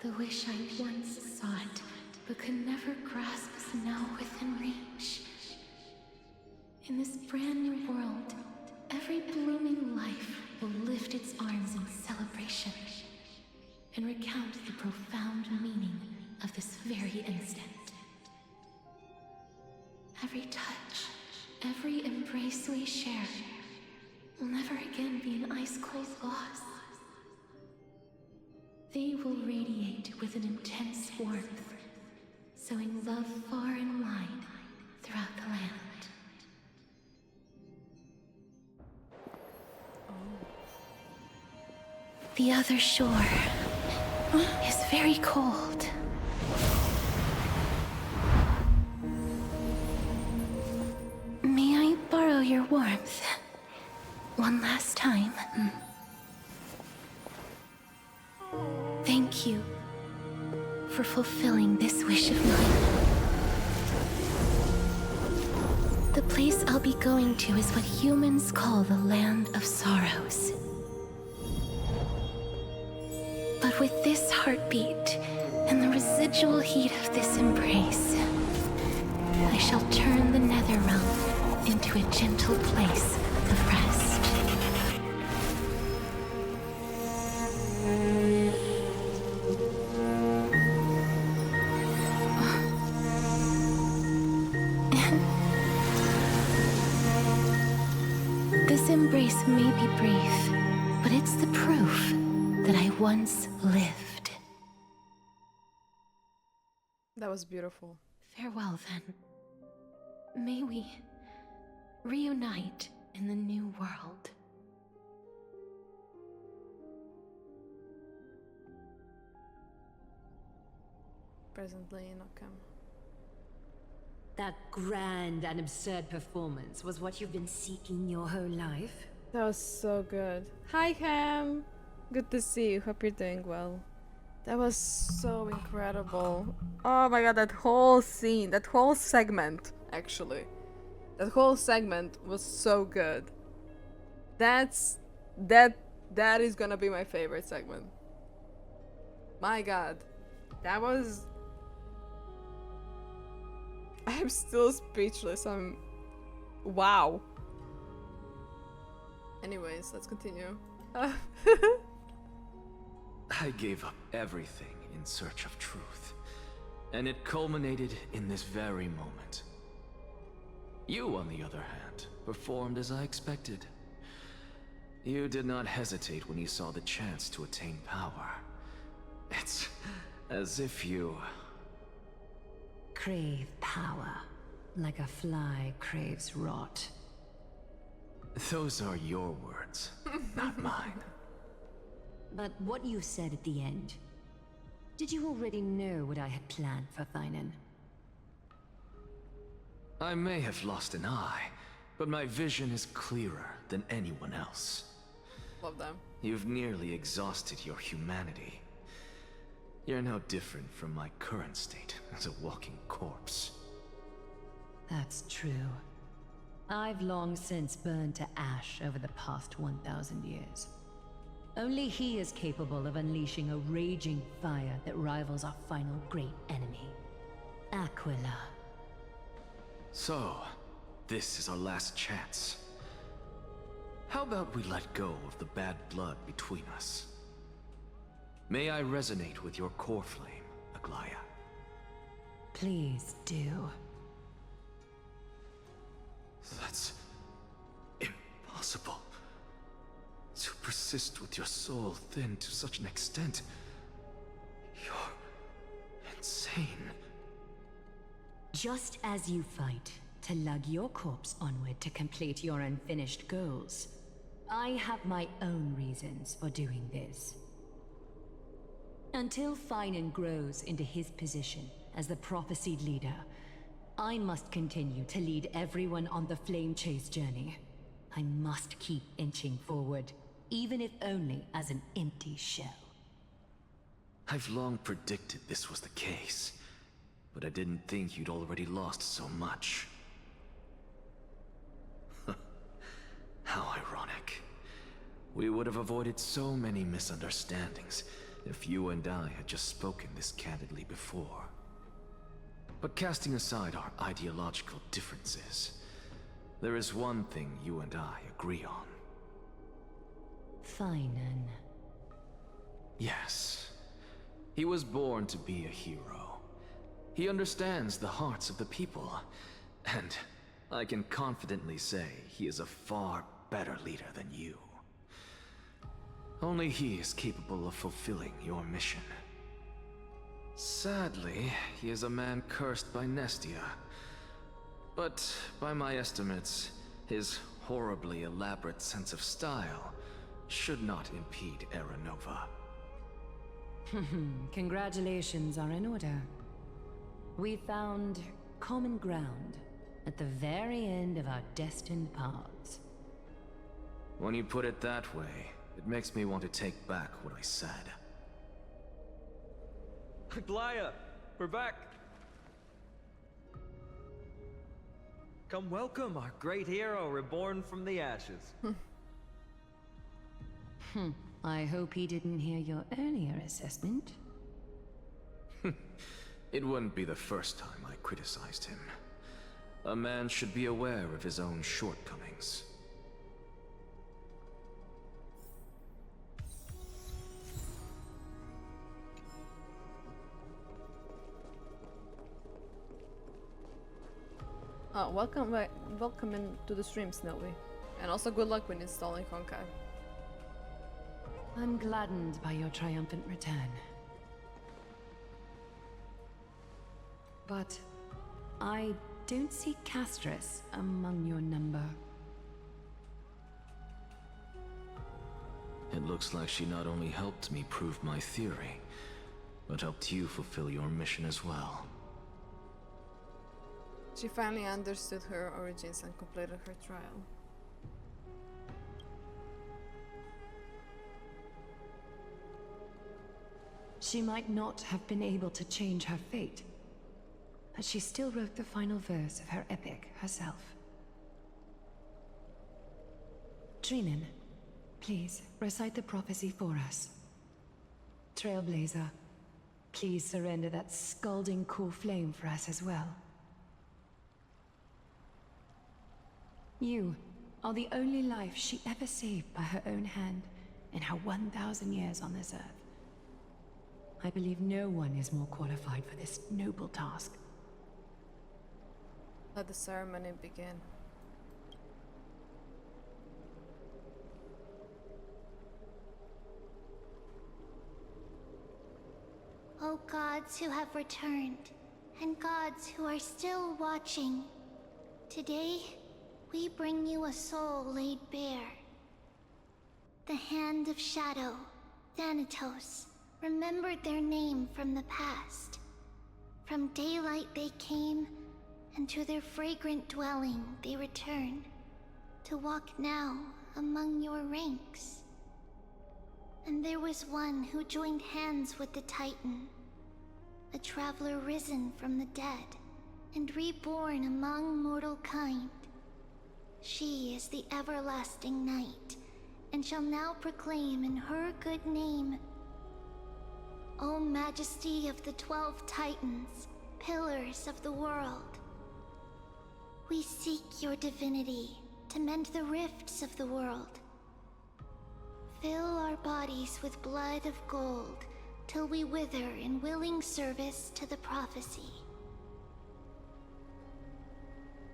S15: The wish I once sought, but could never grasp, is now within reach. In this brand new world, every blooming life will lift its arms in celebration and recount the profound meaning of this very instant. Every touch, every embrace we share will never again be an ice-cold loss. They will radiate with an intense warmth, sowing love far and wide throughout the land. The other shore is very cold. May I borrow your warmth one last time? Thank you for fulfilling this wish of mine. The place I'll be going to is what humans call the Land of Sorrows. But with this heartbeat and the residual heat of this embrace, I shall turn the nether realm into a gentle place of rest. This embrace may be brief, but it's the proof that I once lived.
S1: That was beautiful.
S15: Farewell, then. May we reunite in the new world.
S1: Presently in Occam.
S2: That grand and absurd performance was what you've been seeking your whole life?
S1: That was so good. Hi, Cam! Good to see you. Hope you're doing well. That was so incredible. Oh my god, that whole scene, that whole segment, actually. That whole segment was so good. That is gonna be my favorite segment. My god. That was... I'm still speechless. Wow. Anyways, let's continue.
S14: I gave up everything in search of truth, and it culminated in this very moment. You, on the other hand, performed as I expected.
S16: You did not hesitate when you saw the chance to attain power. It's as if you...
S2: Crave power, like a fly craves rot.
S16: Those are your words, not mine.
S2: But what you said at the end, did you already know what I had planned for Phainon?
S16: I may have lost an eye, but my vision is clearer than anyone else.
S1: Love them.
S16: You've nearly exhausted your humanity. You're no different from my current state as a walking corpse.
S2: That's true. I've long since burned to ash over the past 1,000 years. Only he is capable of unleashing a raging fire that rivals our final great enemy, Aquila.
S16: So, this is our last chance. How about we let go of the bad blood between us? May I resonate with your core flame, Aglaea?
S2: Please do.
S16: That's impossible. To persist with your soul thinned to such an extent. You're insane.
S2: Just as you fight to lug your corpse onward to complete your unfinished goals, I have my own reasons for doing this. Until Phainon grows into his position as the prophesied leader, I must continue to lead everyone on the flame chase journey. I must keep inching forward, even if only as an empty shell.
S16: I've long predicted this was the case, but I didn't think you'd already lost so much. How ironic. We would have avoided so many misunderstandings if you and I had just spoken this candidly before. But casting aside our ideological differences, there is one thing you and I agree on.
S2: Phainon.
S16: Yes. He was born to be a hero. He understands the hearts of the people, and I can confidently say he is a far better leader than you. Only he is capable of fulfilling your mission. Sadly, he is a man cursed by Nestia. But by my estimates, his horribly elaborate sense of style should not impede Era Nova.
S2: Congratulations are in order. We found common ground at the very end of our destined paths.
S16: When you put it that way, it makes me want to take back what I said.
S20: Aglaea, we're back. Come welcome our great hero reborn from the ashes.
S2: I hope he didn't hear your earlier assessment.
S16: It wouldn't be the first time I criticized him. A man should be aware of his own shortcomings.
S1: Welcome into the stream, Snowy. And also good luck when installing Honkai.
S2: I'm gladdened by your triumphant return. But I don't see Castorice among your number.
S16: It looks like she not only helped me prove my theory, but helped you fulfill your mission as well.
S1: She finally understood her origins and completed her trial.
S2: She might not have been able to change her fate, but she still wrote the final verse of her epic herself. Trinin, please recite the prophecy for us. Trailblazer, please surrender that scalding cool flame for us as well. You are the only life she ever saved by her own hand in her 1,000 years on this earth. I believe no one is more qualified for this noble task.
S1: Let the ceremony begin.
S19: gods who have returned, and gods who are still watching. Today, we bring you a soul laid bare. The Hand of Shadow, Thanatos, remembered their name from the past. From daylight they came, and to their fragrant dwelling they return, to walk now among your ranks. And there was one who joined hands with the Titan, a traveler risen from the dead, and reborn among mortal kind. She is the everlasting night, and shall now proclaim in her good name, O Majesty of the 12 Titans, pillars of the world. We seek your divinity to mend the rifts of the world. Fill our bodies with blood of gold, till we wither in willing service to the prophecy.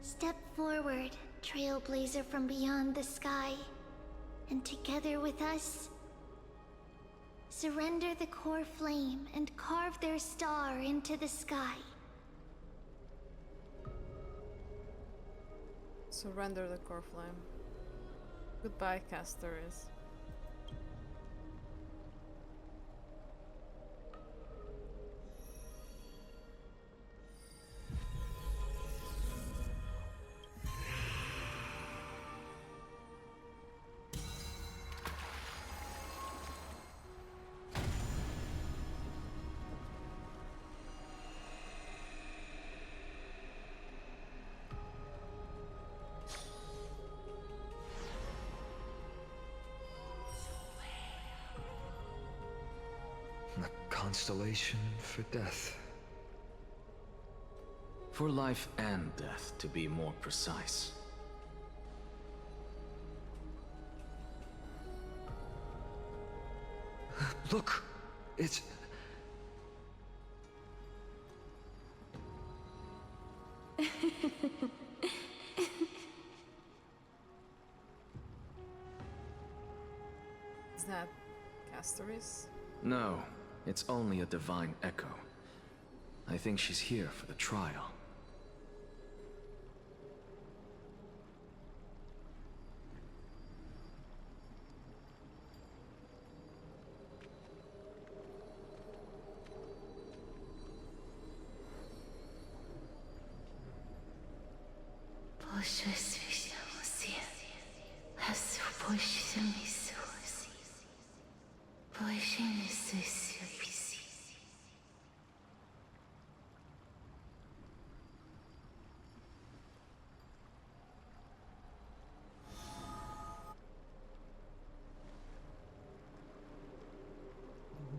S19: Step forward, trailblazer from beyond the sky, and together with us, surrender the core flame and carve their star into the sky.
S1: Surrender the core flame. Goodbye, Castorice.
S20: A constellation for death.
S14: For life and death, to be more precise.
S20: Look! It's...
S1: Is that Castorice?
S14: No, it's only a divine echo. I think she's here for the trial.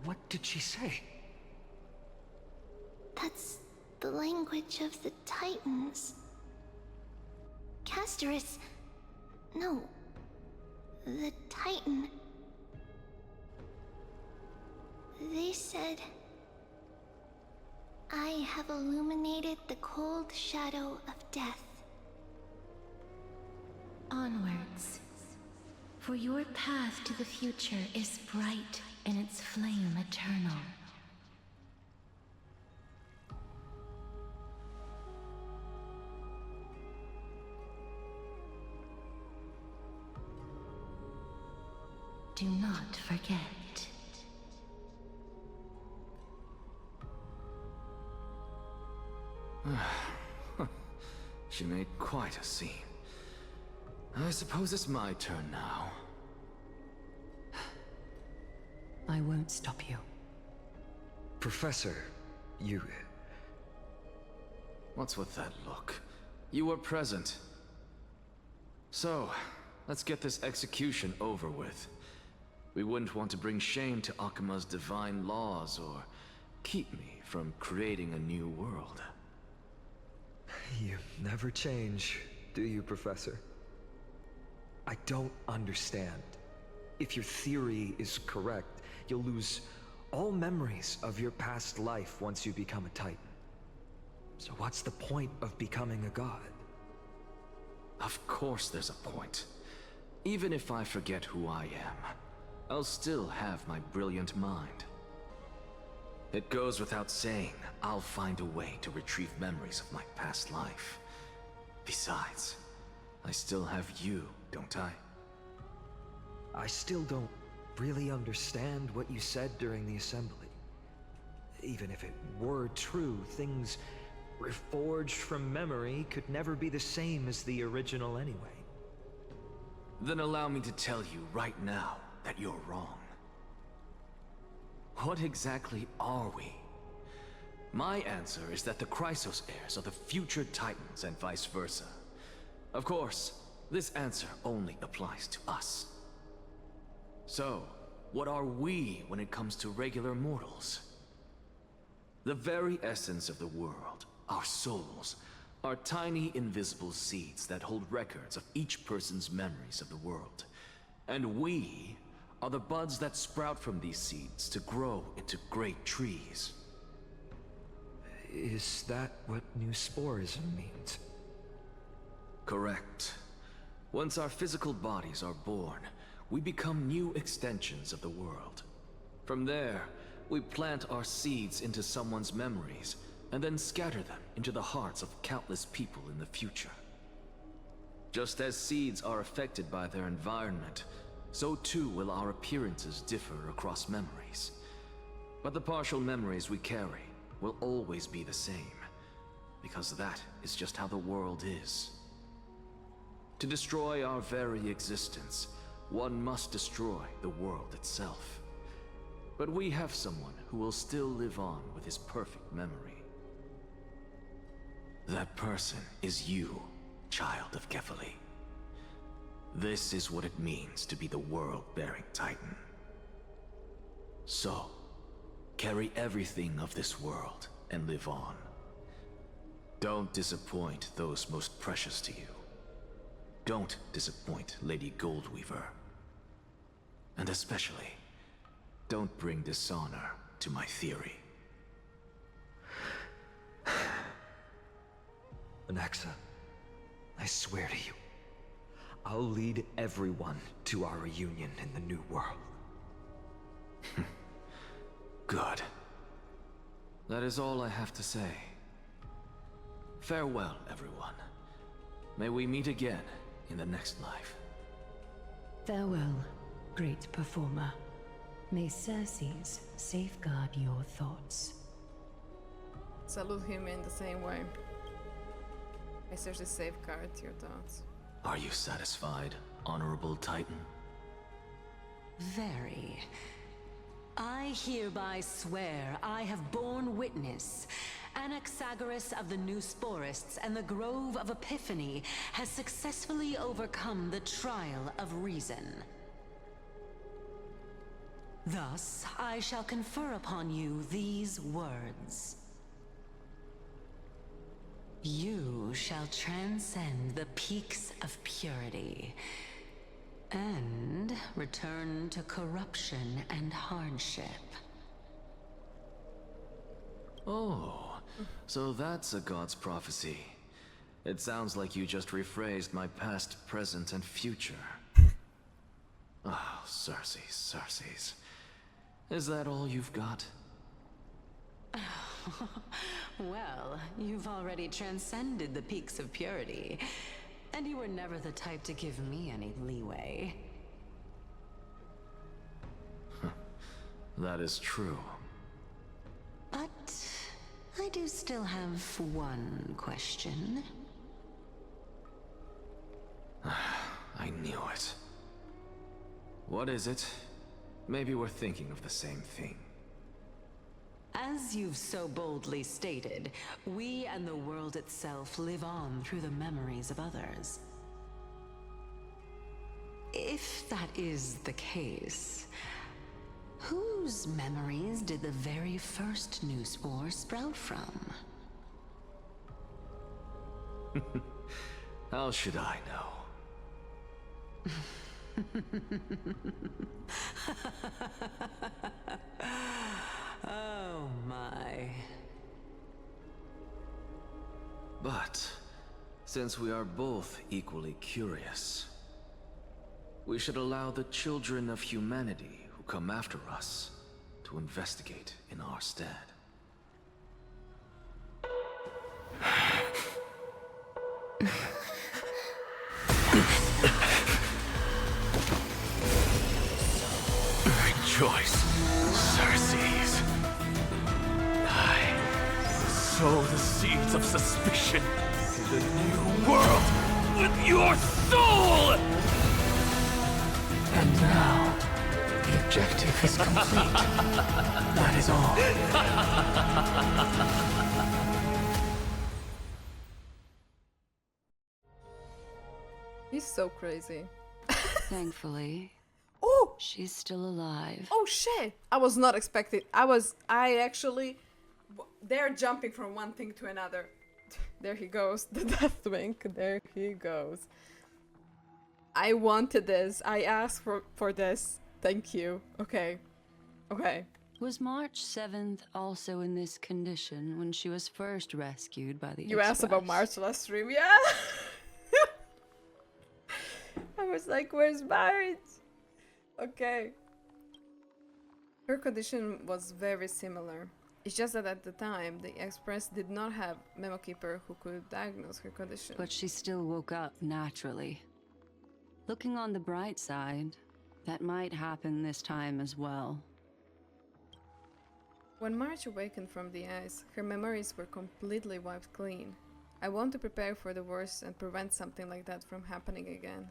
S20: What did she say?
S19: That's the language of the Titans. Castorice... No. The Titan. They said... I have illuminated the cold shadow of death.
S15: Onwards. For your path to the future is bright and its flame eternal. Do not forget.
S14: She made quite a scene. I suppose it's my turn now.
S2: I won't stop you.
S20: Professor, you...
S14: What's with that look? You were present. So, let's get this execution over with. We wouldn't want to bring shame to Akima's divine laws or keep me from creating a new world.
S20: You never change, do you, Professor? I don't understand. If your theory is correct, you'll lose all memories of your past life once you become a Titan. So what's the point of becoming a god?
S14: Of course there's a point. Even if I forget who I am, I'll still have my brilliant mind. It goes without saying, I'll find a way to retrieve memories of my past life. Besides, I still have you, don't I?
S20: I still don't really understand what you said during the assembly. Even if it were true, things reforged from memory could never be the same as the original anyway.
S14: Then allow me to tell you right now that you're wrong. What exactly are we? My answer is that the Chrysos heirs are the future Titans and vice versa. Of course, this answer only applies to us. So, what are we when it comes to regular mortals? The very essence of the world, our souls, are tiny invisible seeds that hold records of each person's memories of the world. And we are the buds that sprout from these seeds to grow into great trees.
S20: Is that what new sporism means?
S14: Correct. Once our physical bodies are born, we become new extensions of the world. From there, we plant our seeds into someone's memories, and then scatter them into the hearts of countless people in the future. Just as seeds are affected by their environment, so too will our appearances differ across memories. But the partial memories we carry will always be the same, because that is just how the world is. To destroy our very existence, one must destroy the world itself. But we have someone who will still live on with his perfect memory. That person is you, child of Kefali. This is what it means to be the world-bearing Titan. So, carry everything of this world and live on. Don't disappoint those most precious to you. Don't disappoint Lady Goldweaver. And especially, don't bring dishonor to my theory.
S20: Anaxa, I swear to you, I'll lead everyone to our reunion in the new world.
S14: Good. That is all I have to say. Farewell, everyone. May we meet again in the next life.
S2: Farewell, great performer. May Circes safeguard your thoughts.
S1: Salute him in the same way. May Circes safeguard your thoughts.
S14: Are you satisfied, Honorable Titan?
S10: Very. I hereby swear I have borne witness. Anaxagoras of the New Sporists and the Grove of Epiphany has successfully overcome the trial of reason. Thus, I shall confer upon you these words. You shall transcend the peaks of purity and return to corruption and hardship.
S14: Oh, so that's a god's prophecy. It sounds like you just rephrased my past, present, and future. Oh, Circes. Is that all you've got?
S10: Well, you've already transcended the peaks of purity, and you were never the type to give me any leeway.
S14: That is true.
S10: But I do still have one question.
S14: I knew it. What is it? Maybe we're thinking of the same thing.
S10: As you've so boldly stated, we and the world itself live on through the memories of others. If that is the case, whose memories did the very first new spore sprout from?
S14: How should I know?
S10: Oh my.
S14: But, since we are both equally curious, we should allow the children of humanity who come after us to investigate in our stead.
S7: Rejoice, Circes. I sow the seeds of suspicion in the new world with your soul!
S12: And now, the objective is complete. That is all.
S1: He's so crazy.
S10: Thankfully,
S1: oh,
S10: she's still alive.
S1: Oh shit! I was not expecting. I actually. They're jumping from one thing to another. There he goes, the Deathwing. There he goes. I wanted this. I asked for this. Thank you. Okay. Okay.
S10: Was March 7th also in this condition when she was first rescued by the
S1: You asked about March last stream, yeah? I was like, where's March? Okay. Her condition was very similar. It's just that at the time, the Express did not have Memo Keeper who could diagnose her condition.
S10: But she still woke up naturally. Looking on the bright side, that might happen this time as well.
S1: When March awakened from the ice, her memories were completely wiped clean. I want to prepare for the worst and prevent something like that from happening again.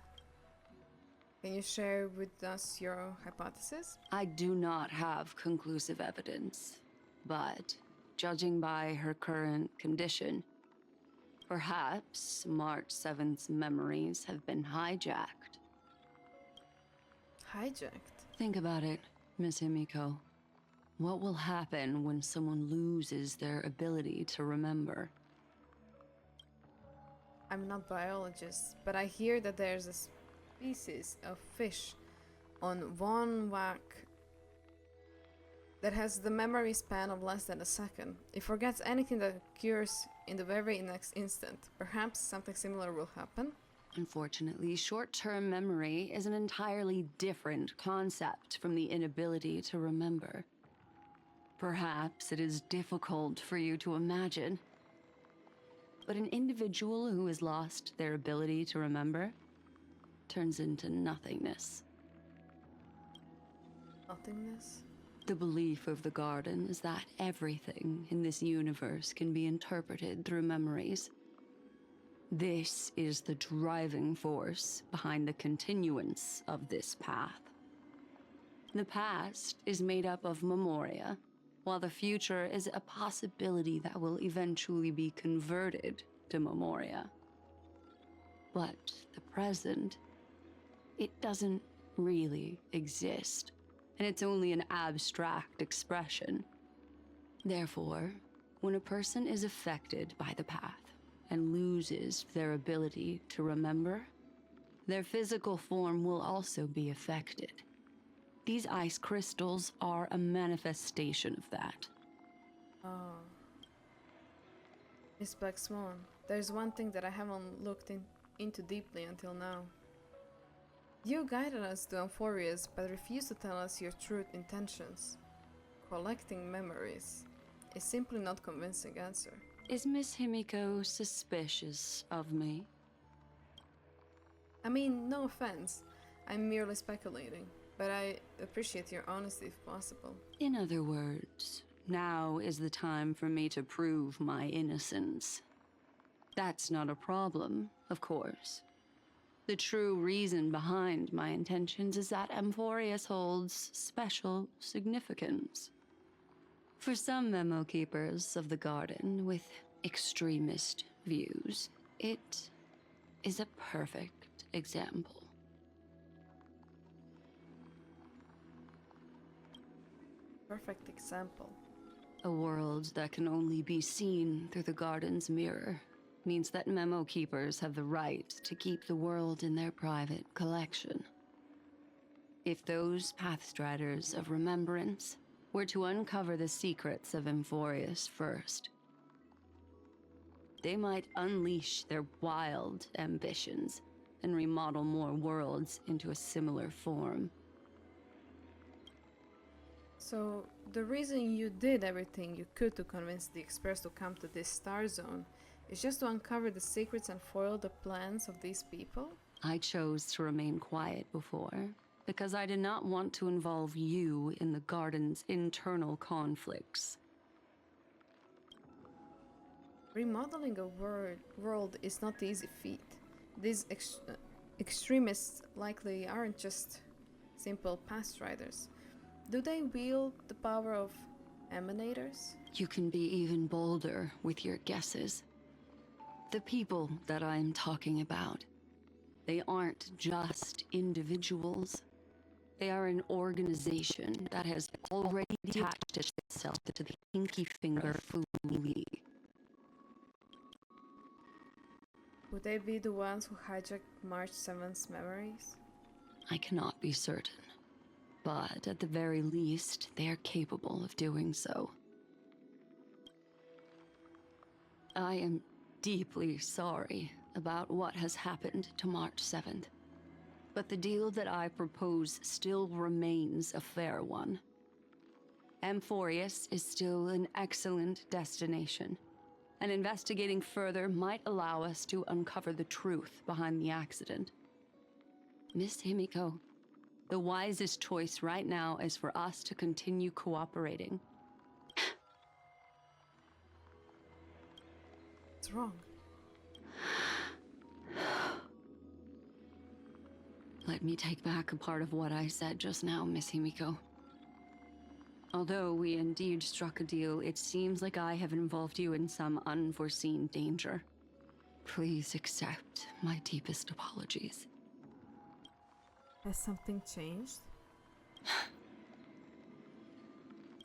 S1: Can you share with us your hypothesis?
S10: I do not have conclusive evidence, but judging by her current condition, perhaps March 7th's memories have been hijacked.
S1: Hijacked?
S10: Think about it, Miss Himiko. What will happen when someone loses their ability to remember?
S1: I'm not a biologist, but I hear that there's a species of fish on Von Wack that has the memory span of less than a second. It forgets anything that occurs in the very next instant. Perhaps something similar will happen?
S10: Unfortunately, short-term memory is an entirely different concept from the inability to remember. Perhaps it is difficult for you to imagine, but an individual who has lost their ability to remember turns into nothingness.
S1: Nothingness?
S10: The belief of the Garden is that everything in this universe can be interpreted through memories. This is the driving force behind the continuance of this path. The past is made up of memoria, while the future is a possibility that will eventually be converted to memoria. But the present, it doesn't really exist, and it's only an abstract expression. Therefore, when a person is affected by the path and loses their ability to remember, their physical form will also be affected. These ice crystals are a manifestation of that.
S1: Oh. Miss Black Swan, there's one thing that I haven't looked into deeply until now. You guided us to Amphoreus, but refused to tell us your true intentions. Collecting memories is simply not convincing answer.
S10: Is Miss Himiko suspicious of me?
S1: I mean, no offense. I'm merely speculating, but I appreciate your honesty if possible.
S10: In other words, now is the time for me to prove my innocence. That's not a problem, of course. The true reason behind my intentions is that Amphoreus holds special significance. For some memo keepers of the Garden with extremist views, it is a perfect example.
S1: Perfect example.
S10: A world that can only be seen through the Garden's mirror means that memo keepers have the right to keep the world in their private collection. If those Pathstriders of Remembrance were to uncover the secrets of Amphoreus first, they might unleash their wild ambitions and remodel more worlds into a similar form.
S1: So, the reason you did everything you could to convince the Express to come to this star zone is just to uncover the secrets and foil the plans of these people?
S10: I chose to remain quiet before, because I did not want to involve you in the Garden's internal conflicts.
S1: Remodeling a world is not the easy feat. These extremists likely aren't just simple past riders. Do they wield the power of emanators?
S10: You can be even bolder with your guesses. The people that I'm talking about, they aren't just individuals. They are an organization that has already attached itself to the Pinky Finger Fuli.
S1: Would they be the ones who hijacked March 7th's memories?
S10: I cannot be certain, but at the very least, they are capable of doing so. I am deeply sorry about what has happened to March 7th, but the deal that I propose still remains a fair one. Amphoreus is still an excellent destination, and investigating further might allow us to uncover the truth behind the accident. Miss Himiko, the wisest choice right now is for us to continue cooperating.
S1: What's wrong?
S10: Let me take back a part of what I said just now, Miss Himiko. Although we indeed struck a deal, it seems like I have involved you in some unforeseen danger. Please accept my deepest apologies.
S1: Has something changed?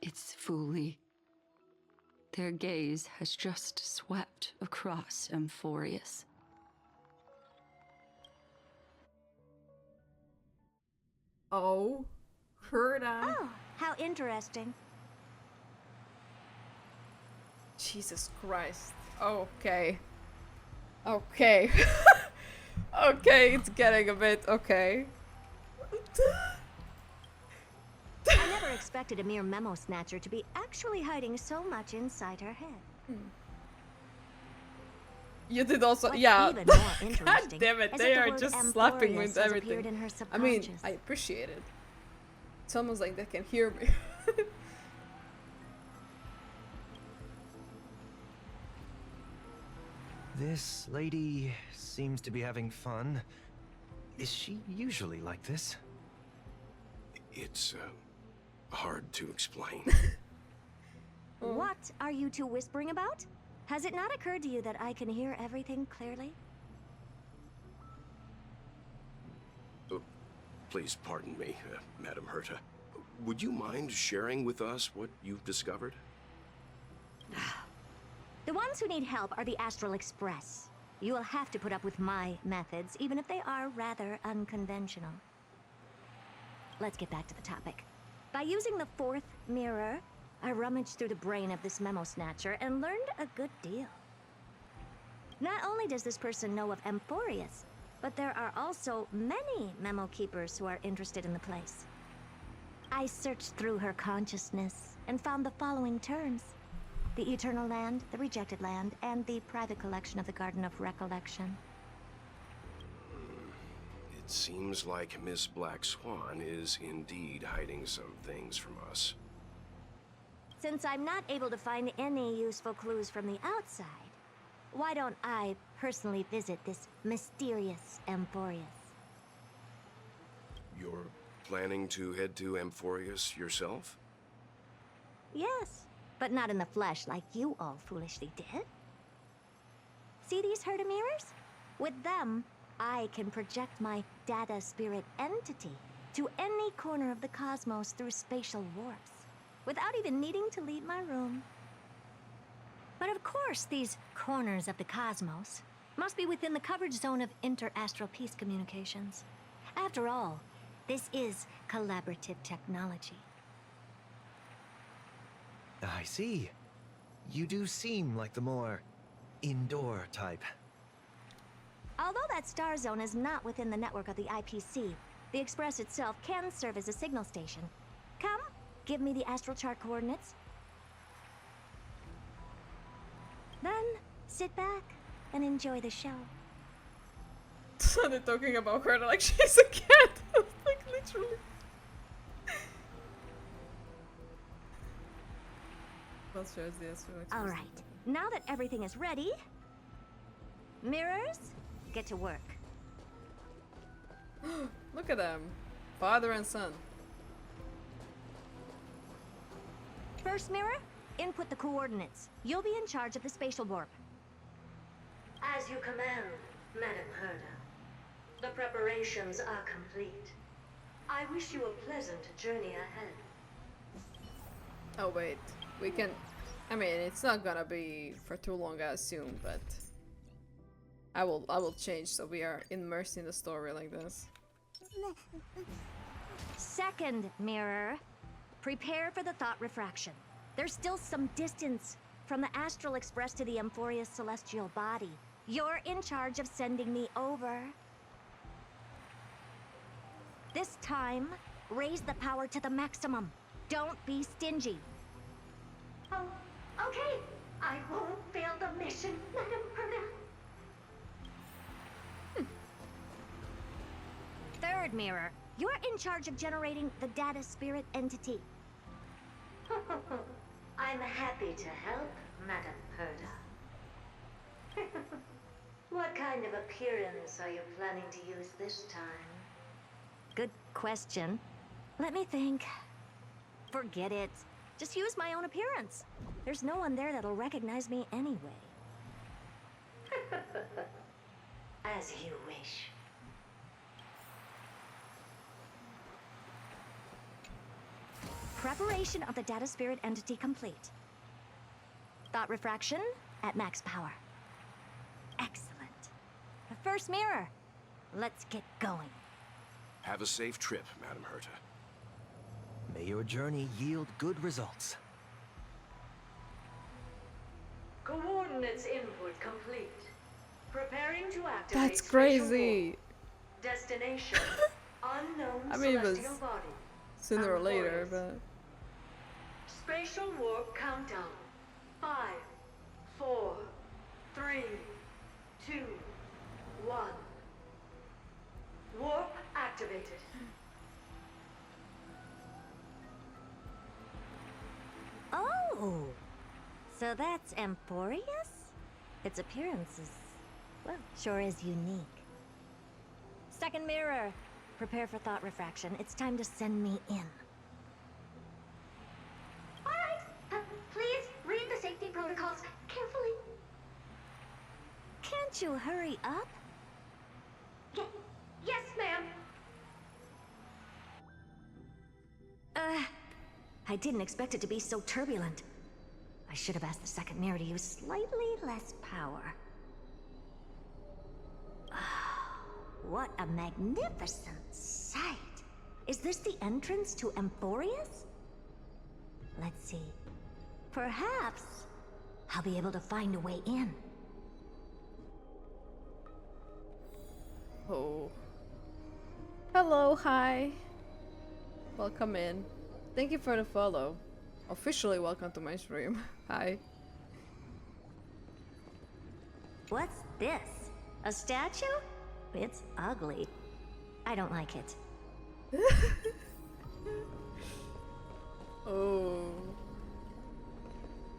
S10: It's Fuli. Their gaze has just swept across Amphoreus.
S1: Oh, heard I?
S4: Oh, how interesting.
S1: Jesus Christ. Okay. Okay. Okay, it's getting a bit okay.
S4: I never expected a mere memo snatcher to be actually hiding so much inside her head.
S1: You did also,
S4: What's
S1: yeah.
S4: even more
S1: God
S4: interesting
S1: damn it,
S4: is
S1: they
S4: that the
S1: are
S4: word
S1: just slapping
S4: Amphoreus
S1: with
S4: has
S1: everything.
S4: appeared in her
S1: I mean,
S4: subconscious.
S1: I appreciate it. It's almost like they can hear me.
S24: This lady seems to be having fun. Is she usually like this?
S9: It's hard to explain.
S4: What are you two whispering about? Has it not occurred to you that I can hear everything clearly?
S9: Please pardon me, Madam Herta. Would you mind sharing with us what you've discovered?
S4: The ones who need help are the Astral Express. You will have to put up with my methods, even if they are rather unconventional. Let's get back to the topic. By using the fourth mirror, I rummaged through the brain of this memo snatcher and learned a good deal. Not only does this person know of Amphoreus, but there are also many memo keepers who are interested in the place. I searched through her consciousness and found the following terms: the Eternal Land, the Rejected Land, and the private collection of the Garden of Recollection.
S9: It seems like Miss Black Swan is indeed hiding some things from us.
S4: Since I'm not able to find any useful clues from the outside, why don't I personally visit this mysterious Amphoreus?
S9: You're planning to head to Amphoreus yourself?
S4: Yes, but not in the flesh like you all foolishly did. See these Herta mirrors? With them, I can project my data spirit entity to any corner of the cosmos through spatial warps, without even needing to leave my room. But of course, these corners of the cosmos must be within the coverage zone of inter-astral peace communications. After all, this is collaborative technology.
S24: I see. You do seem like the more indoor type.
S4: Although that star zone is not within the network of the IPC, the Express itself can serve as a signal station. Come, give me the astral chart coordinates. Then, sit back and enjoy the show.
S1: So they're talking about her like she's a cat. Like, literally.
S4: Alright, now that everything is ready, mirrors, get to work.
S1: Look at them. Father and son.
S4: First mirror, input the coordinates. You'll be in charge of the spatial warp.
S5: As you command, Madam Herda. The preparations are complete. I wish you a pleasant journey ahead.
S1: Oh wait, we can... I mean, it's not gonna be for too long, I assume, but... I will change so we are immersed in the story like this.
S4: Second mirror, prepare for the thought refraction. There's still some distance from the Astral Express to the Amphoreus celestial body. You're in charge of sending me over. This time, raise the power to the maximum. Don't be stingy.
S5: Oh, okay. I won't fail the mission, Madam Herda.
S4: Third mirror, you're in charge of generating the data spirit entity.
S5: I'm happy to help, Madam Herda. What kind of appearance are you planning to use this time?
S4: Good question. Let me think. Forget it. Just use my own appearance. There's no one there that'll recognize me anyway.
S5: As you wish.
S4: Preparation of the data spirit entity complete. Thought refraction at max power. Excellent. The first mirror. Let's get going.
S9: Have a safe trip, Madam Herta.
S13: May your journey yield good results.
S5: Coordinates input complete. Preparing to activate.
S1: That's crazy.
S5: Destination unknown
S1: I mean, it was
S5: celestial body.
S1: sooner or later, but...
S5: Spatial warp countdown. 5, 4, 3, 2, 1. Warp activated.
S4: Oh! So that's Amphoreus? Its appearance is, well, sure is unique. Second mirror. Prepare for thought refraction. It's time to send me in.
S5: Alright, please read the safety protocols carefully.
S4: Can't you hurry up?
S5: Yes, ma'am.
S4: I didn't expect it to be so turbulent. I should have asked the second mirror to use slightly less power. What a magnificent sight! Is this the entrance to Amphoreus? Let's see. Perhaps I'll be able to find a way in.
S1: Oh. Hello, hi. Welcome in. Thank you for the follow. Officially welcome to my stream. Hi.
S4: What's this? A statue? It's ugly. I don't like it.
S1: Oh.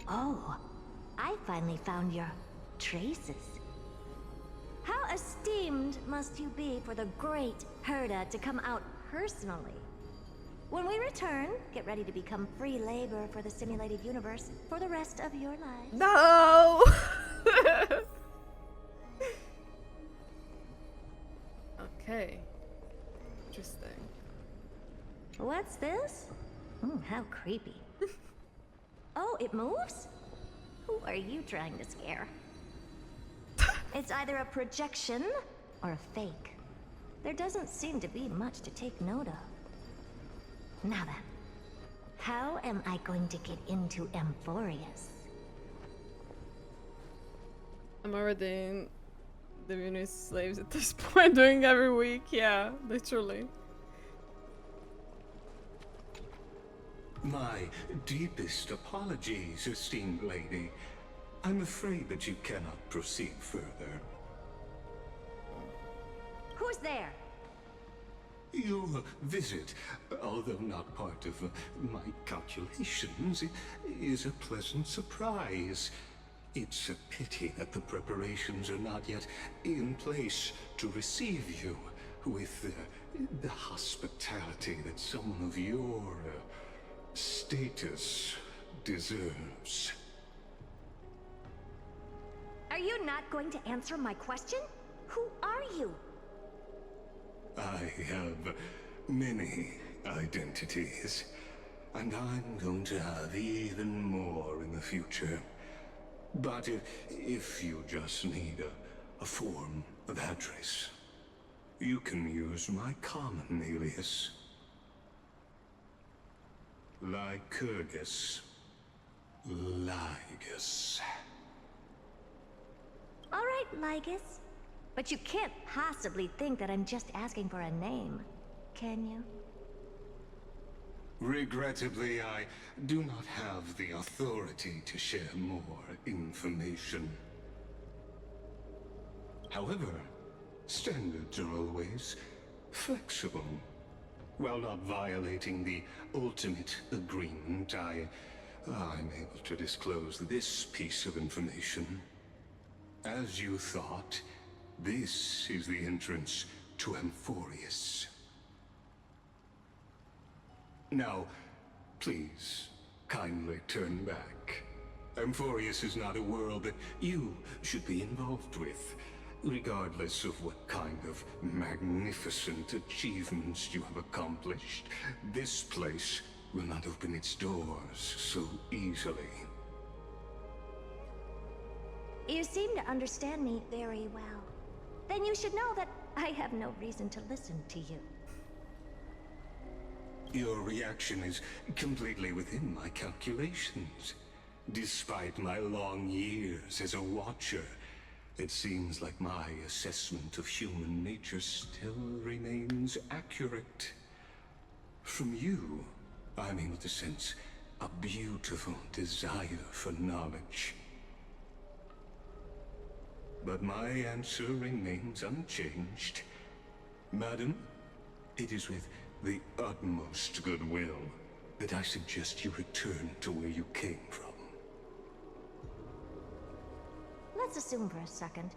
S4: Oh, I finally found your traces. How esteemed must you be for the great Herda to come out personally? When we return, get ready to become free labor for the simulated universe for the rest of your lives.
S1: No! Okay. Interesting.
S4: What's this? How creepy. Oh, it moves? Who are you trying to scare? It's either a projection or a fake. There doesn't seem to be much to take note of. Now then, how am I going to get into Amphoreus?
S1: I'm already in the Venus slaves at this point, doing every week. Yeah, literally.
S11: My deepest apologies, esteemed lady. I'm afraid that you cannot proceed further.
S4: Who's there?
S11: Your visit, although not part of my calculations, is a pleasant surprise. It's a pity that the preparations are not yet in place to receive you with the hospitality that someone of your status deserves.
S4: Are you not going to answer my question? Who are you?
S11: I have many identities, and I'm going to have even more in the future. But if you just need a form of address, you can use my common alias. Lycurgus. Lygus.
S4: All right, Lygus. But you can't possibly think that I'm just asking for a name, can you?
S11: Regrettably, I do not have the authority to share more information. However, standards are always flexible. While not violating the ultimate agreement, I'm able to disclose this piece of information. As you thought, this is the entrance to Amphoreus. Now, please, kindly turn back. Amphoreus is not a world that you should be involved with, regardless of what kind of magnificent achievements you have accomplished. This place will not open its doors so easily.
S4: You seem to understand me very well. Then you should know that I have no reason to listen to you.
S11: Your reaction is completely within my calculations. Despite my long years as a watcher, it seems like my assessment of human nature still remains accurate. From you, I'm able to sense a beautiful desire for knowledge. But my answer remains unchanged. Madam, it is with the utmost goodwill that I suggest you return to where you came from.
S4: Let's assume for a second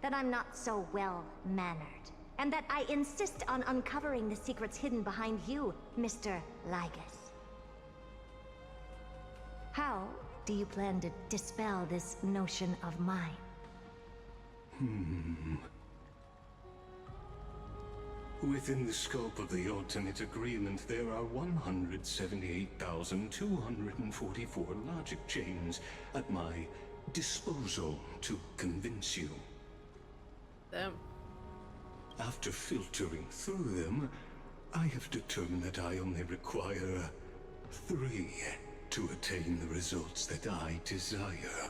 S4: that I'm not so well-mannered, and that I insist on uncovering the secrets hidden behind you, Mr. Lygus. How do you plan to dispel this notion of mine?
S11: Within the scope of the ultimate agreement, there are 178,244 logic chains at my disposal to convince you.
S1: Damn.
S11: After filtering through them, I have determined that I only require 3 to attain the results that I desire.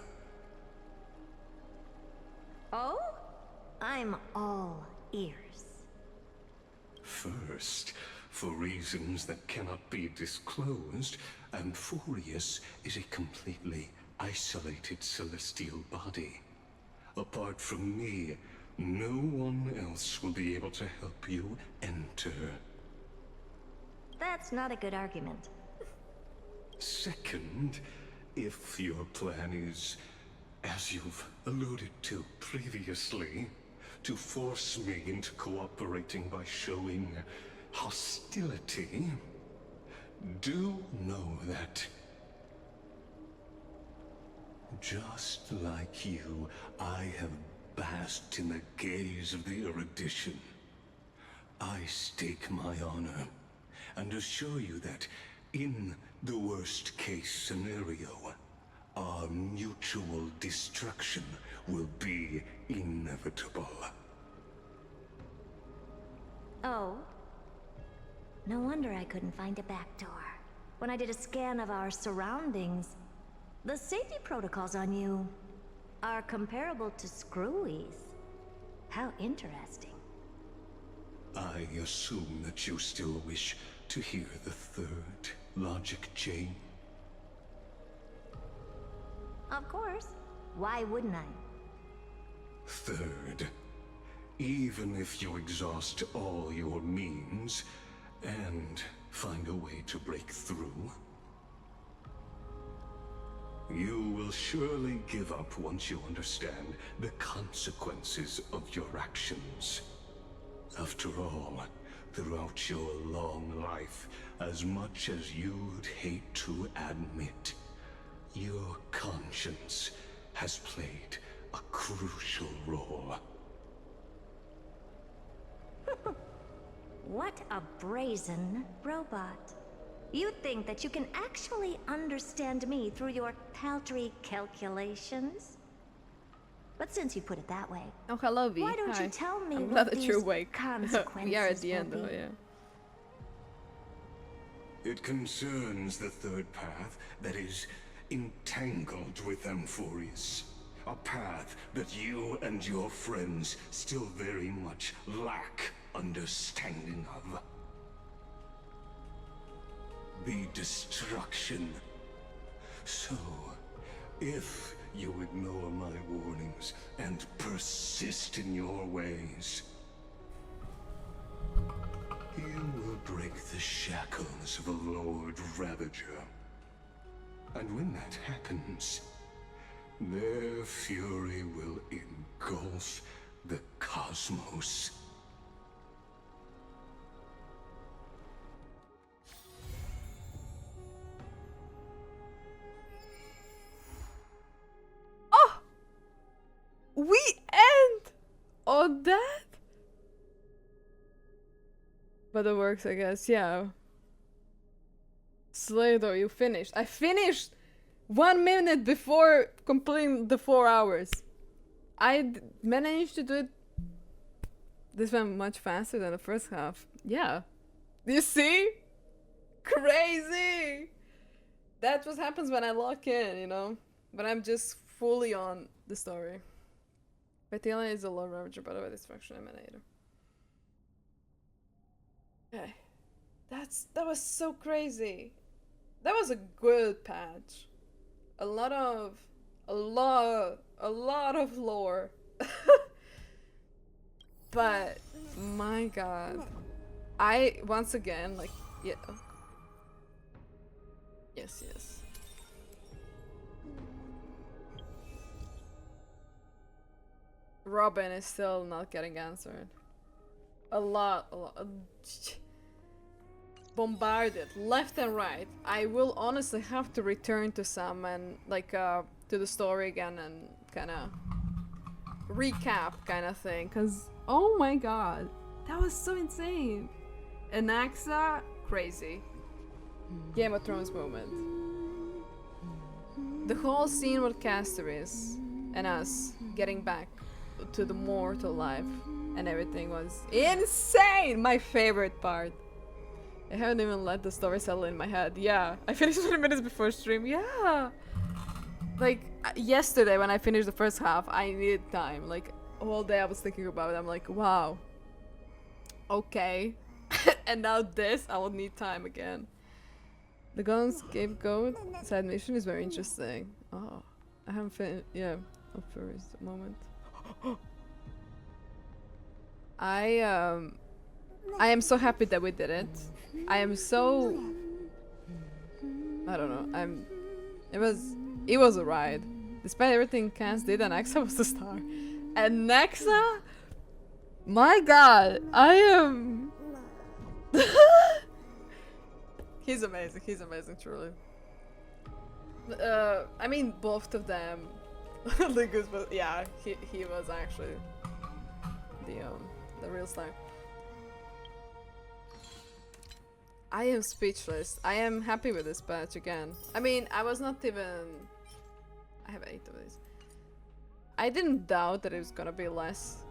S4: Oh? I'm all ears.
S11: First, for reasons that cannot be disclosed, Amphoreus is a completely isolated celestial body. Apart from me, no one else will be able to help you enter.
S4: That's not a good argument.
S11: Second, if your plan is, as you've alluded to previously, to force me into cooperating by showing hostility, do know that, just like you, I have basked in the gaze of the erudition. I stake my honor, and assure you that, in the worst-case scenario, our mutual destruction will be inevitable.
S4: Oh? No wonder I couldn't find a back door. When I did a scan of our surroundings, the safety protocols on you are comparable to Screwy's. How interesting.
S11: I assume that you still wish to hear the third logic chain?
S4: Of course. Why wouldn't I?
S11: Third, even if you exhaust all your means and find a way to break through, you will surely give up once you understand the consequences of your actions. After all, throughout your long life, as much as you'd hate to admit, your conscience has played a crucial role.
S4: What a brazen robot. You think that you can actually understand me through your paltry calculations? But since you put it that way,
S1: oh hello V.
S4: why don't
S1: Hi.
S4: you tell me
S1: I'm
S4: what
S1: glad that you're
S4: these
S1: awake.
S4: consequences
S1: We are at the end
S4: will
S1: though,
S4: be?
S1: yeah.
S11: It concerns the third path that is entangled with Amphoreus. A path that you and your friends still very much lack understanding of. The destruction. So, if you ignore my warnings and persist in your ways, you will break the shackles of a Lord Ravager. And when that happens, their fury will engulf the cosmos.
S1: Oh! We end on that? But it works, I guess, yeah. Slater, you finished. I finished 1 minute before completing the 4 hours. I managed to do it. This went much faster than the first half. Yeah. You see? Crazy! That's what happens when I lock in, you know? But I'm just fully on the story. Aglaea is a Lord Ravager, by the way, Destruction Emanator. Okay. That was so crazy. That was a good patch. A lot of lore. But my god. I once again like yeah. Yes. Robin is still not getting answered. A lot. Bombarded left and right. I will honestly have to return to some and like to the story again and kind of recap kind of thing, cuz oh my god, that was so insane. Anaxa, crazy. Game of Thrones moment. The whole scene with Castorice and us getting back to the mortal life and everything was insane. My favorite part. I haven't even let the story settle in my head. Yeah, I finished 20 minutes before stream. Yeah, like yesterday when I finished the first half, I needed time. Like all day I was thinking about it. I'm like, wow. Okay, and now this, I will need time again. The Golden Scapegoat side mission is very interesting. Oh, I haven't finished. Yeah, up first moment. I am so happy that we did it. I am so I don't know. It was a ride. Despite everything Cass did, Anaxa was the star. Anaxa? My god, I am He's amazing truly. I mean both of them. Lucas, but yeah, he was actually the real star. I am speechless. I am happy with this patch again. I mean, I was not even... I have 8 of these. I didn't doubt that it was gonna be less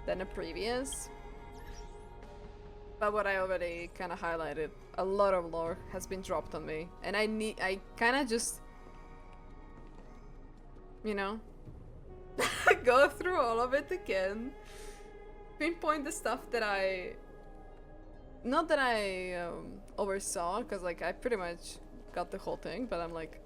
S1: than the previous. But what I already kind of highlighted, a lot of lore has been dropped on me. And I kind of just... You know? go through all of it again. Pinpoint the stuff that I not that I oversaw, because like I pretty much got the whole thing, but I'm like,